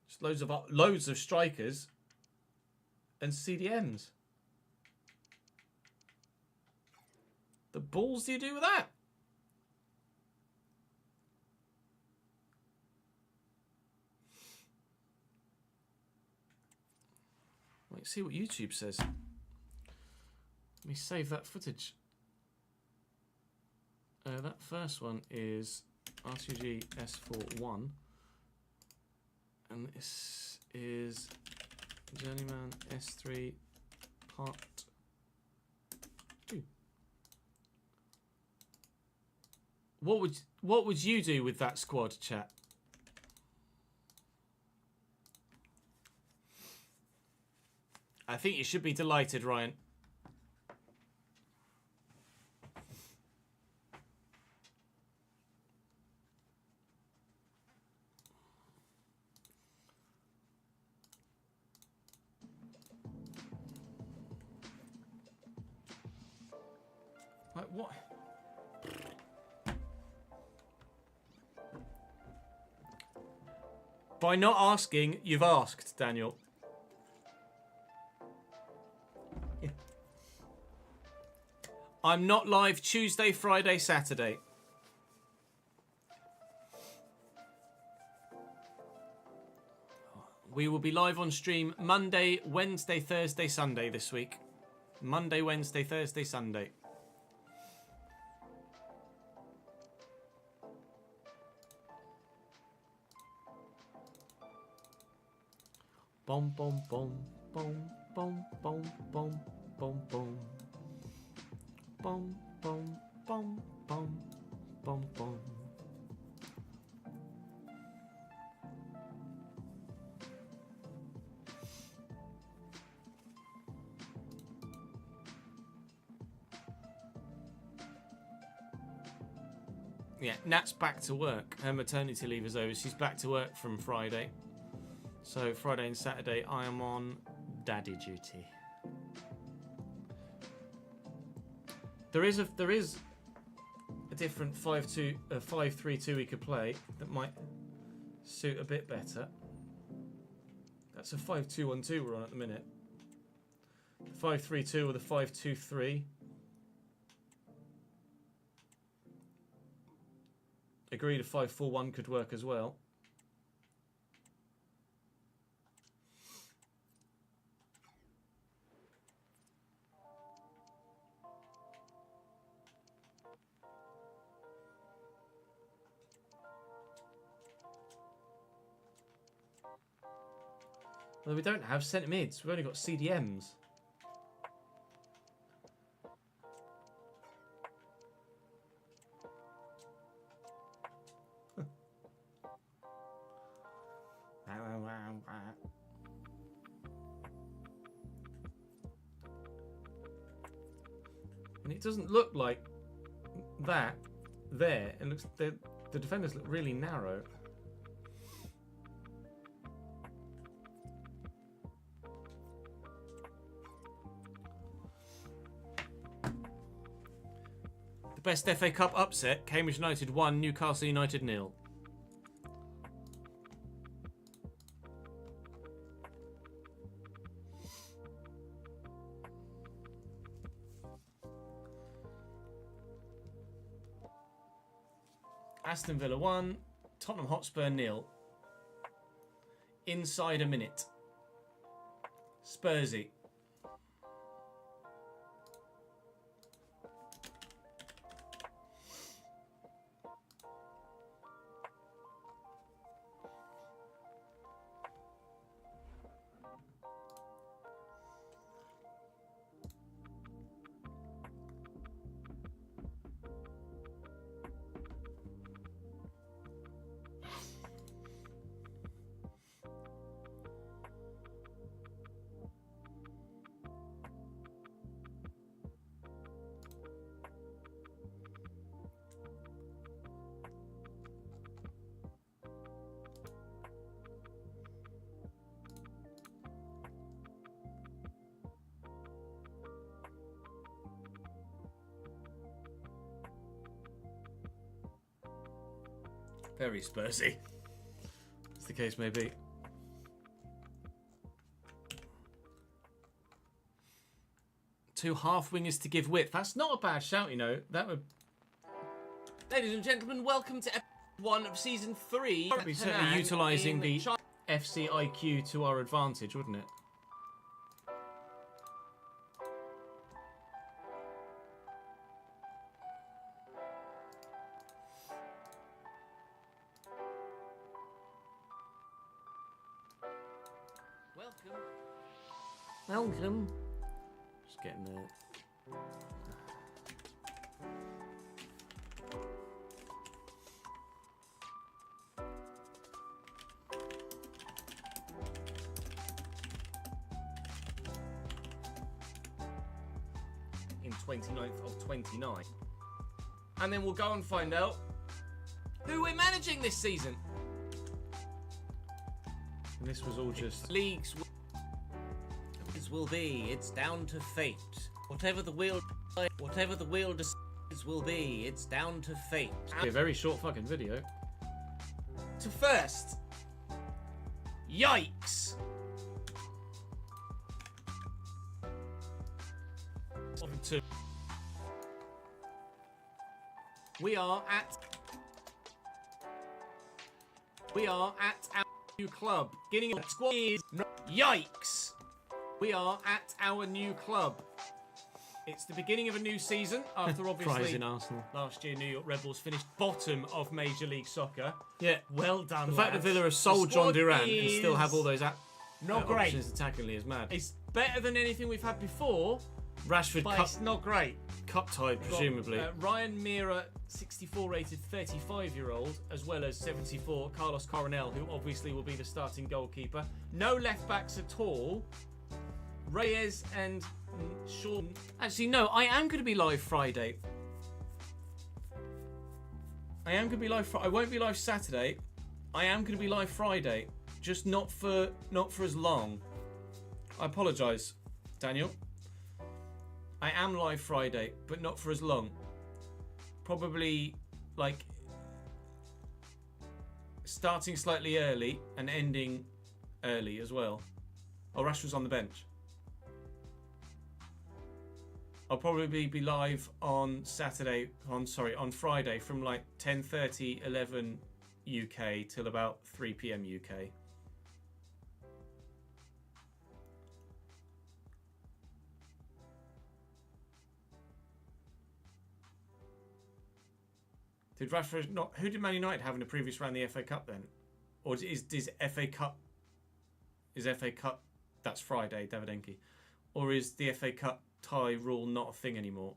Just loads of strikers and CDMs. The balls do you do with that? Wait, see what YouTube says. Let me save that footage. That first one is RTG S41. And this is Journeyman S3 Part 2. What would you do with that squad, chat? I think you should be delighted, Ryan. Like what? By not asking, you've asked, Daniel. Yeah. I'm not live Tuesday, Friday, Saturday. We will be live on stream Monday, Wednesday, Thursday, Sunday this week. Monday, Wednesday, Thursday, Sunday. Boom, boom, boom, boom, boom, boom, boom, boom, boom. Boom, boom, boom, boom, boom, boom. Yeah, Nat's back to work. Her maternity leave is over. She's back to work from Friday. So Friday and Saturday, I am on daddy duty. There is a different 5-3-2 we could play that might suit a bit better. That's a 5-2-1-2 we're on at the minute. The 5-3-2 or the 5-2-3. Agreed, a 5-4-1 could work as well. Although we don't have centre mids, we've only got CDMs. And it doesn't look like that there. It looks the defenders look really narrow. Best FA Cup upset, Cambridge United 1, Newcastle United 0. Aston Villa 1, Tottenham Hotspur 0. Inside a minute. Spursy. Very Spursy, as the case may be. Two half wingers to give width. That's not a bad shout, you know. That would. Ladies and gentlemen, welcome to episode 1 of season 3. We'd be certainly utilising the FC IQ to our advantage, wouldn't it? Welcome. Just getting there. In 29th of 29. And then we'll go and find out who we're managing this season. And this was all just Leagues will be. It's down to fate. Whatever the wheel decides will be. It's down to fate. a very short fucking video. To first. Yikes. To we are at our new club. Getting a squad. Yikes. We are at our new club. It's the beginning of a new season after obviously Arsenal. last year New York Red Bulls finished bottom of Major League Soccer. Yeah. Well done. The fact that lads. Villa have sold The John squad Durant and is still have all those not great. options attackingly is mad. It's better than anything we've had before, Rashford but cup, it's not great. cup tied, presumably. Ryan Mira, 64 rated 35-year-old, as well as 74 Carlos Coronel, who obviously will be the starting goalkeeper. No left backs at all. Reyes and Sean. Actually, no, I am going to be live Friday. I won't be live Saturday. I am going to be live Friday, just not for as long. I apologise, Daniel. I am live Friday, but not for as long. Probably like starting slightly early and ending early as well. Oh, Rashford's on the bench. I'll probably be live on Friday from like 10:30, 11 UK till about 3 PM UK. Did Rashford not? Who did Man United have in the previous round of the FA Cup then? Or is FA Cup? Is FA Cup? That's Friday, Davidenki. Or is the FA Cup tie rule not a thing anymore?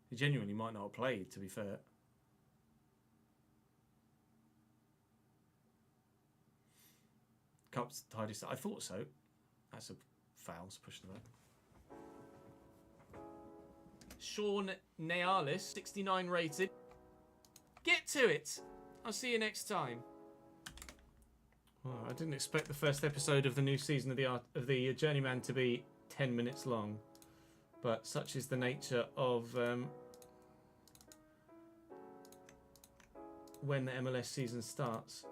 He genuinely might not have played, to be fair. Cup's tied. I thought so. That's a foul. It's pushed away. Sean Nealis, 69 rated. Get to it. I'll see you next time. Well, I didn't expect the first episode of the new season of the Journeyman to be 10 minutes long, but such is the nature of when the MLS season starts.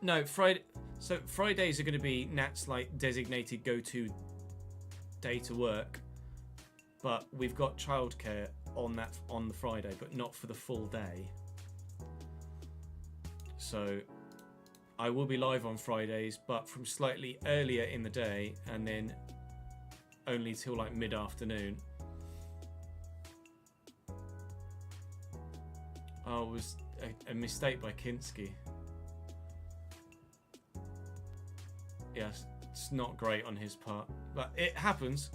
No, Friday. So Fridays are going to be Nat's like designated go-to day to work, but we've got childcare on the Friday, but not for the full day. So I will be live on Fridays, but from slightly earlier in the day, and then only till like mid-afternoon. Oh, it was a mistake by Kinski. Yes, it's not great on his part, but it happens.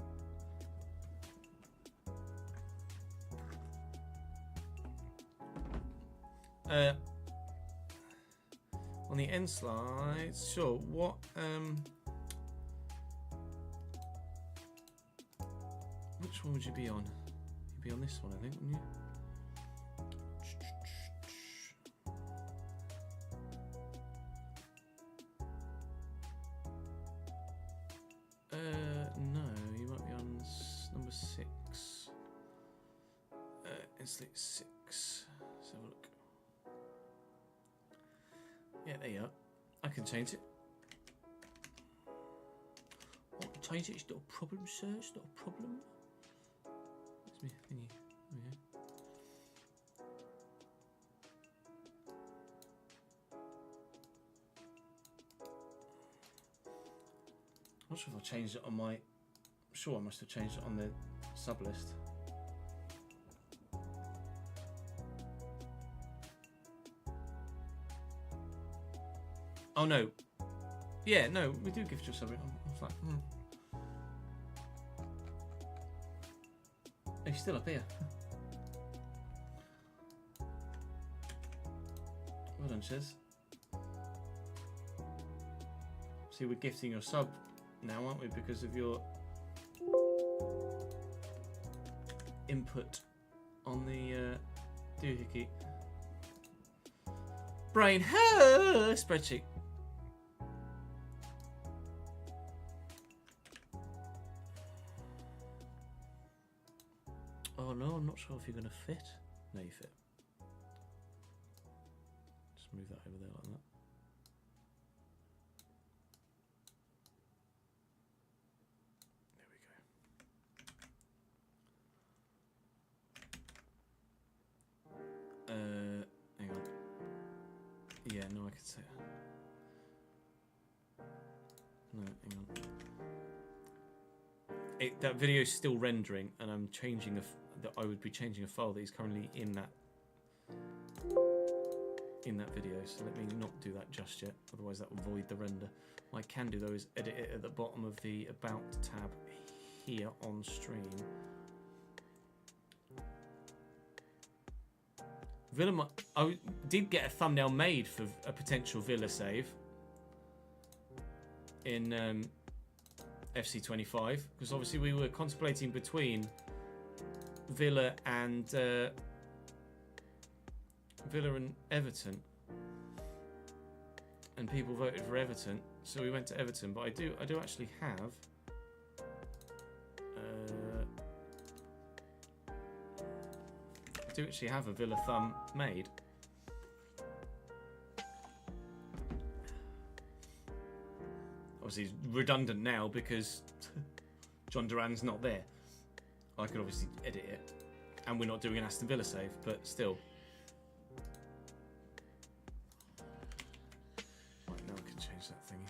On the end slides, sure. What which one would you be on? You'd be on this one, I think, wouldn't you? No, you might be on number 6. It's like 6. Let's have a look. Yeah, there you are. I can change it. I can change it. It's not a problem, sir. It's not a problem. It's me thingy. Okay. I'm not sure if I changed it on my... I'm sure I must have changed it on the sub list. Oh no. Yeah, no, we do gift you something. I was like, Oh, he's still up here. Well done, Chiz. See, we're gifting your sub now, aren't we? Because of your input on the doohickey. Brain spreadsheet. Oh no, I'm not sure if you're going to fit. No, you fit. Just move that over there like that. Hang on. Yeah, no, I could say. No, hang on. That video is still rendering, and I'm changing I would be changing a file that is currently in that video. So let me not do that just yet, otherwise that will void the render. What I can do though is edit it at the bottom of the About tab here on stream. Villa, I did get a thumbnail made for a potential Villa save in FC25, because obviously we were contemplating between Villa and Everton, and people voted for Everton, so we went to Everton. But I do actually have a Villa thumb made. Obviously it's redundant now because John Duran's not there. I could obviously edit it, and we're not doing an Aston Villa save, but still. Right, now I can change that thingy.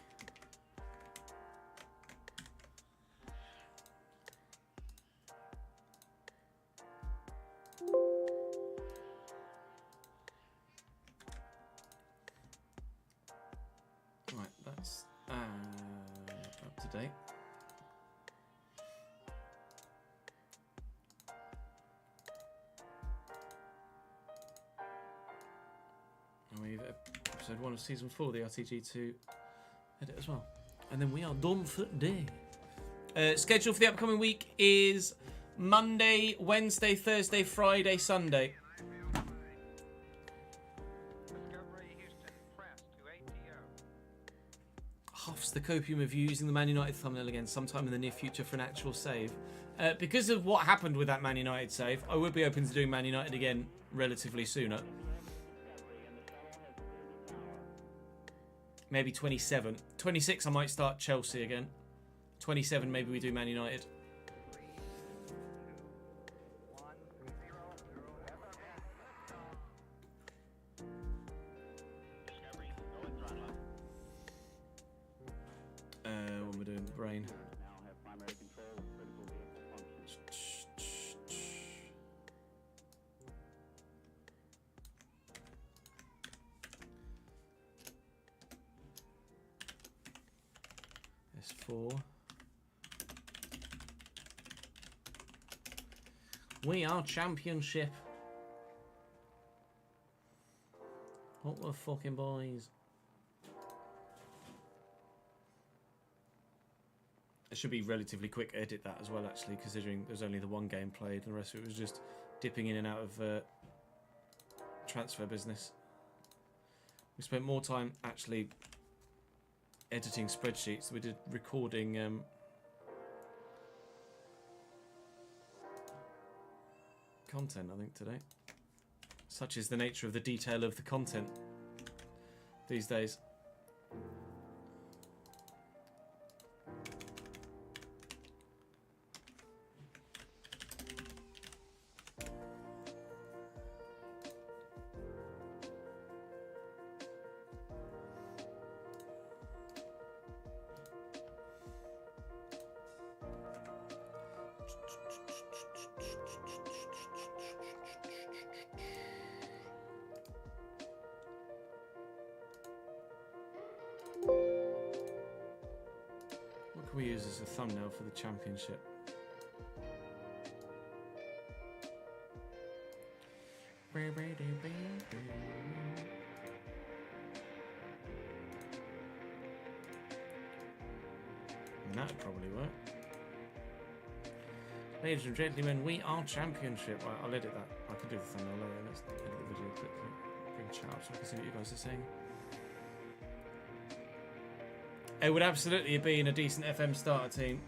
Right, that's up to date. And we've episode 1 of season 4 of the RTG2 edit as well. And then we are done for today. Schedule for the upcoming week is Monday, Wednesday, Thursday, Friday, Sunday. Huffs the copium of using the Man United thumbnail again sometime in the near future for an actual save. Because of what happened with that Man United save, I would be open to doing Man United again relatively sooner. Maybe 27. 26, I might start Chelsea again. 27, maybe we do Man United. What we're doing, brain. S4. We are championship. What the fucking boys? It should be relatively quick to edit that as well, actually, considering there's only the one game played and the rest of it was just dipping in and out of transfer business. We spent more time actually editing spreadsheets than we did recording content, I think, today. Such is the nature of the detail of the content these days. What can we use as a thumbnail for the championship? That would probably work. Ladies and gentlemen, we are championship. Right, I'll edit that. I can do the thumbnail later. Let's edit the video quickly. Bring chat up so I can see what you guys are saying. It would absolutely have been a decent FM starter team.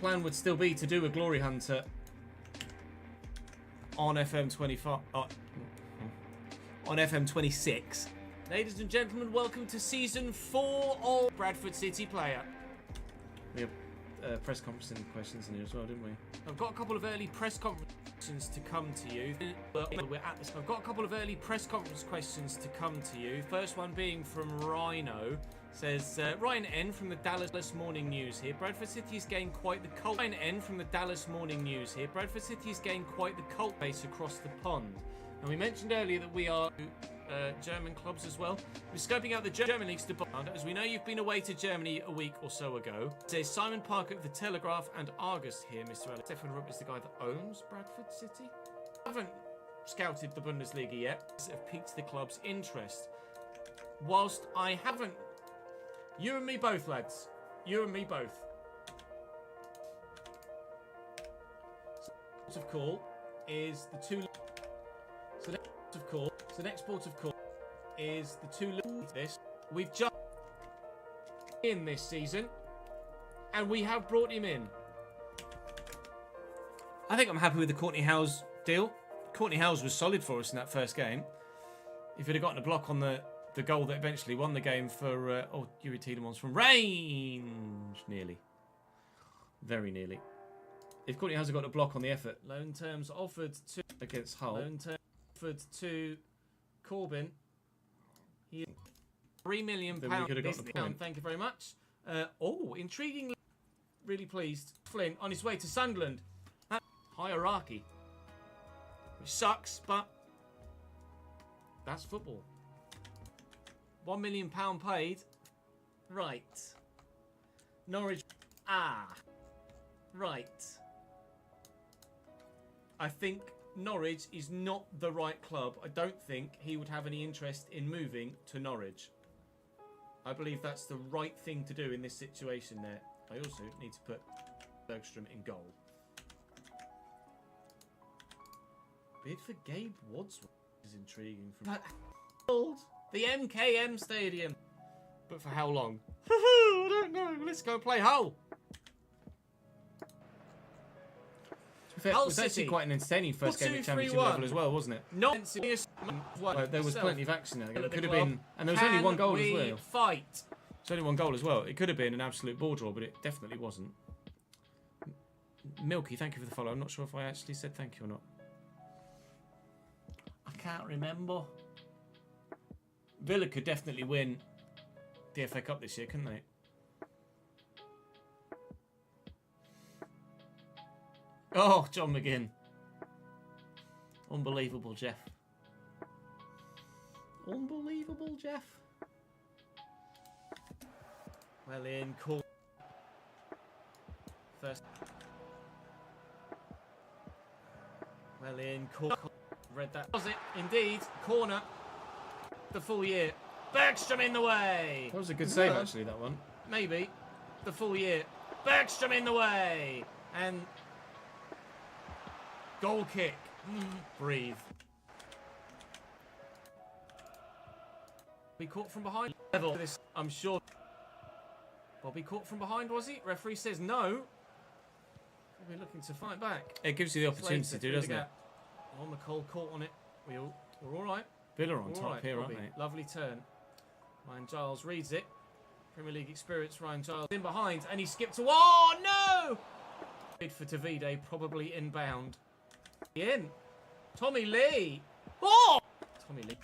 Plan would still be to do a Glory Hunter on FM 25. On FM 26. Ladies and gentlemen, welcome to season 4 of Bradford City Player. We have press conference questions in here as well, didn't we? I've got a couple of early press conferences to come to you. I've got a couple of early press conference questions to come to you. First one being from Rhino. Says, Ryan N from the Dallas Morning News here. Bradford City has gained quite the cult. Ryan N from the Dallas Morning News here. Bradford City has gained quite the cult base across the pond. And we mentioned earlier that we are German clubs as well. We're scoping out the German leagues to bond. As we know, you've been away to Germany a week or so ago. Says Simon Parker of the Telegraph and Argus here, Mr. Alex. Stefan Rupp is the guy that owns Bradford City. I haven't scouted the Bundesliga yet. Have piqued the club's interest. Whilst I haven't. You and me both, lads. You and me both. So, of call is the two. So next of call. So next port of call is the two. This we've just in this season, and we have brought him in. I think I'm happy with the Courtney Howes deal. Courtney Howes was solid for us in that first game. If he'd have gotten a block on the goal that eventually won the game for Yuri Tielemans from range, nearly, very nearly. If Courtney Howes had got a block on the effort, loan terms offered to against Hull. Loan terms offered to Corbyn. He £3 million. Thank you very much. Intriguingly, really pleased. Flynn on his way to Sunderland. Hierarchy, which sucks, but that's football. £1 million paid. Right. Norwich. Right. I think Norwich is not the right club. I don't think he would have any interest in moving to Norwich. I believe that's the right thing to do in this situation there. I also need to put Bergstrom in goal. Bid for Gabe Wadsworth is intriguing. The MKM Stadium. But for how long? I don't know. Let's go play Hull. It Hull was actually City. quite an entertaining first game at 2-3-1. Championship level as well, wasn't it? Not Well, there was plenty of action there. It the could have club. been, and there was only one goal as Can we well. fight? There's only one goal as well. It could have been an absolute ball draw, but it definitely wasn't. Milky, thank you for the follow. I'm not sure if I actually said thank you or not. I can't remember. Villa could definitely win the FA Cup this year, couldn't they? Oh, John McGinn. Unbelievable, Jeff. Unbelievable, Jeff. Well in, cool. First. Well in, cool. Read that. Was it indeed? Corner. The full year. Bergstrom in the way. That was a good save, actually, that one. Maybe. The full year. Bergstrom in the way. And goal kick. Breathe. Be caught from behind. Level. This, I'm sure. Bobby caught from behind, was he? Referee says no. We're looking to fight back. It gives you the opportunity to do, doesn't it? Oh, McCall caught on it. We're all right. Villa on top right, here, Bobby. Aren't they? Lovely turn. Ryan Giles reads it. Premier League experience. Ryan Giles in behind, and he skipped to. Oh no! For Tavide, probably inbound. In. Tommy Lee. Oh! Tommy Lee.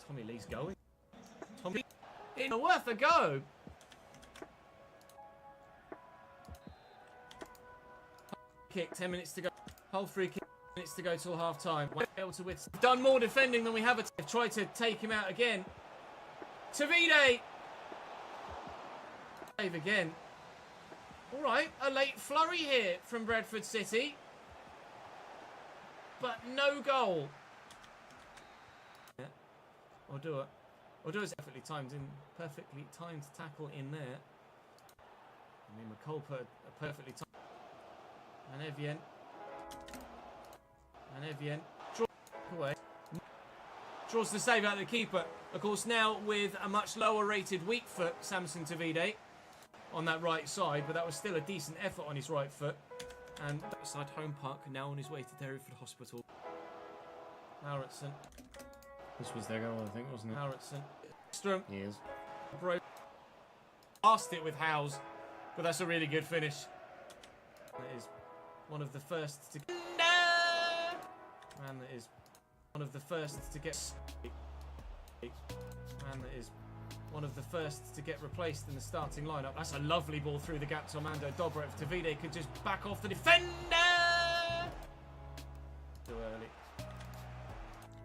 Tommy Lee's going. Tommy in worth a go. Kick, 10 minutes to go. Whole free kick, minutes to go till half time. Able to with done more defending than we have. Tried to take him out again. Tavide. Save again. All right, a late flurry here from Bradford City, but no goal. Yeah. Or do it perfectly timed tackle in there. I mean, McCall put a perfectly timed. And Evian away. Draws the save out of the keeper. Of course, now with a much lower rated weak foot, Samson Tavide on that right side, but that was still a decent effort on his right foot. And outside Home Park, now on his way to Derryford Hospital. Lauritsen. This was their goal, I think, wasn't it? Lauritsen. Strum. Yes. Broke. Asked it with Howes, but that's a really good finish. That is one of the first to. Man, that is one of the first to get. Man, that is one of the first to get replaced in the starting lineup. That's a lovely ball through the gap to Armando Dobrev. Tavide could just back off the defender. Too early.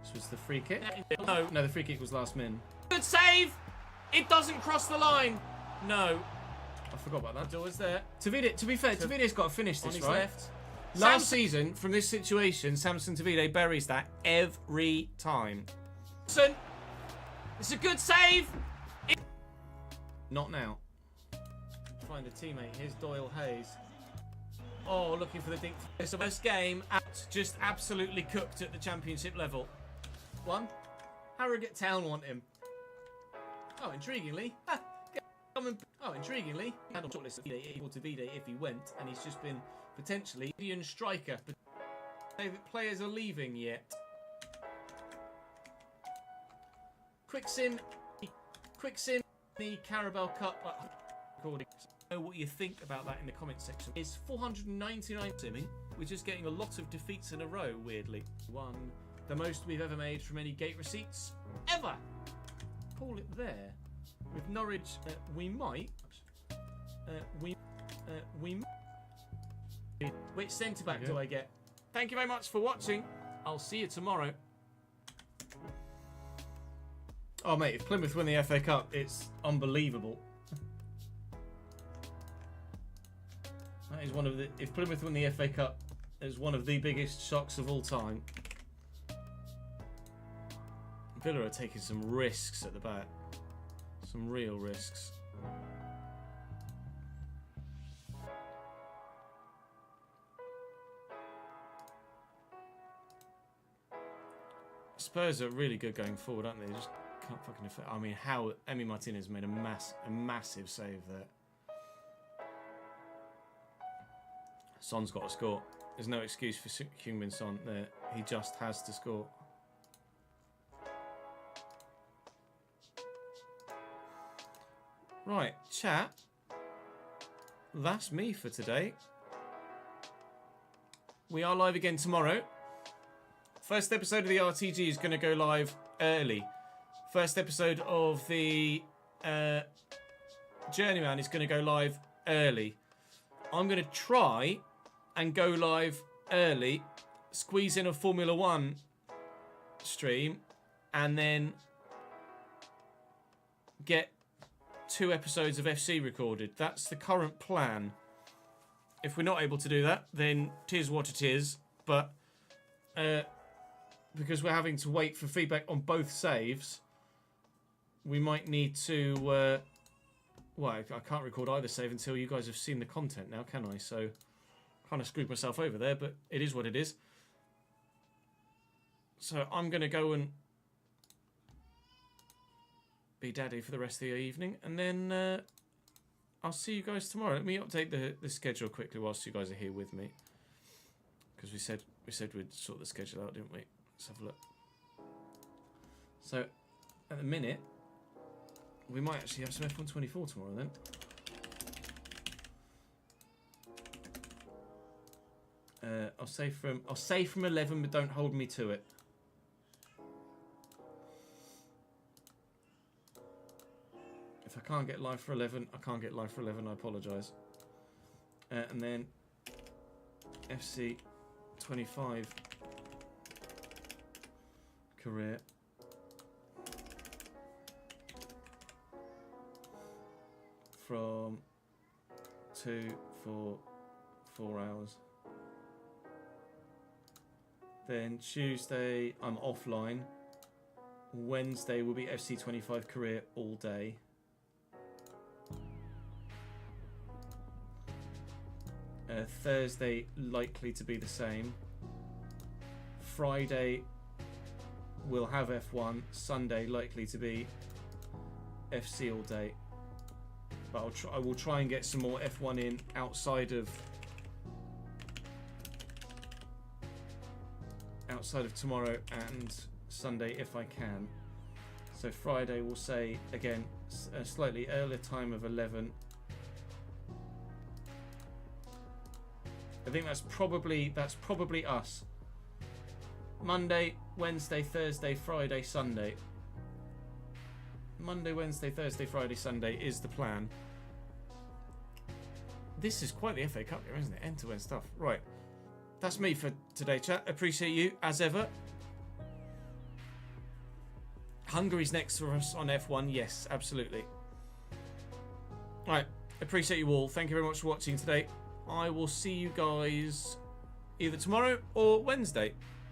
This was the free kick. No, the free kick was last min. Good save. It doesn't cross the line. No. I forgot about that. Door was there. Tavide, to be fair, Tavide's got to finish this, on his right? Left. Last season, from this situation, Samson Tavide buries that every time. It's a good save. Not now. Find a teammate. Here's Doyle Hayes. Oh, looking for the dink. It's the first game out, just absolutely cooked at the championship level. One. Harrogate Town want him. Oh, intriguingly. Intriguingly, had a shortlist of equal to Vide if he went, and he's just been potentially Indian striker. But say that players are leaving yet. Quick sim, the Carabao Cup. Recording. Know what you think about that in the comments section. It's 499 simming. We're just getting a lot of defeats in a row. Weirdly, the most we've ever made from any gate receipts ever. Call it there. With Norwich, we might. Which centre back do I get? Thank you very much for watching. I'll see you tomorrow. Oh mate, if Plymouth win the FA Cup, it's unbelievable. That is one of the. If Plymouth win the FA Cup, it's one of the biggest shocks of all time. Villa are taking some risks at the back. Some real risks. Spurs are really good going forward, aren't they? They just can't fucking affect. I mean, how Emi Martinez made a massive save there. Son's got to score. There's no excuse for Heung-min Son there. He just has to score. Right, chat. That's me for today. We are live again tomorrow. First episode of the RTG is going to go live early. First episode of the Journeyman is going to go live early. I'm going to try and go live early, squeeze in a Formula 1 stream, and then get 2 episodes of FC recorded. That's the current plan. If we're not able to do that, then 'tis what it is. But because we're having to wait for feedback on both saves, we might need to... well, I can't record either save until you guys have seen the content now, can I? So, kind of screwed myself over there, but it is what it is. So, I'm going to go and be daddy for the rest of the evening, and then I'll see you guys tomorrow. Let me update the schedule quickly whilst you guys are here with me, because we said we'd sort the schedule out, didn't we? Let's have a look. So at the minute we might actually have some F124 tomorrow then. I'll say from 11, but don't hold me to it. If I can't get live for 11, I can't get live for 11. I apologise. And then FC 25 career. From 2 for 4 hours. Then Tuesday I'm offline. Wednesday will be FC 25 career all day. Thursday likely to be the same. Friday we'll have F1. Sunday likely to be FC all day. But I will try and get some more F1 in outside of tomorrow and Sunday if I can. So Friday we'll say again a slightly earlier time of 11. I think that's probably us. Monday, Wednesday, Thursday, Friday, Sunday. Monday, Wednesday, Thursday, Friday, Sunday is the plan. This is quite the FA Cup here, isn't it? End-to-end stuff. Right. That's me for today, chat. Appreciate you, as ever. Hungary's next for us on F1. Yes, absolutely. Right. Appreciate you all. Thank you very much for watching today. I will see you guys either tomorrow or Wednesday.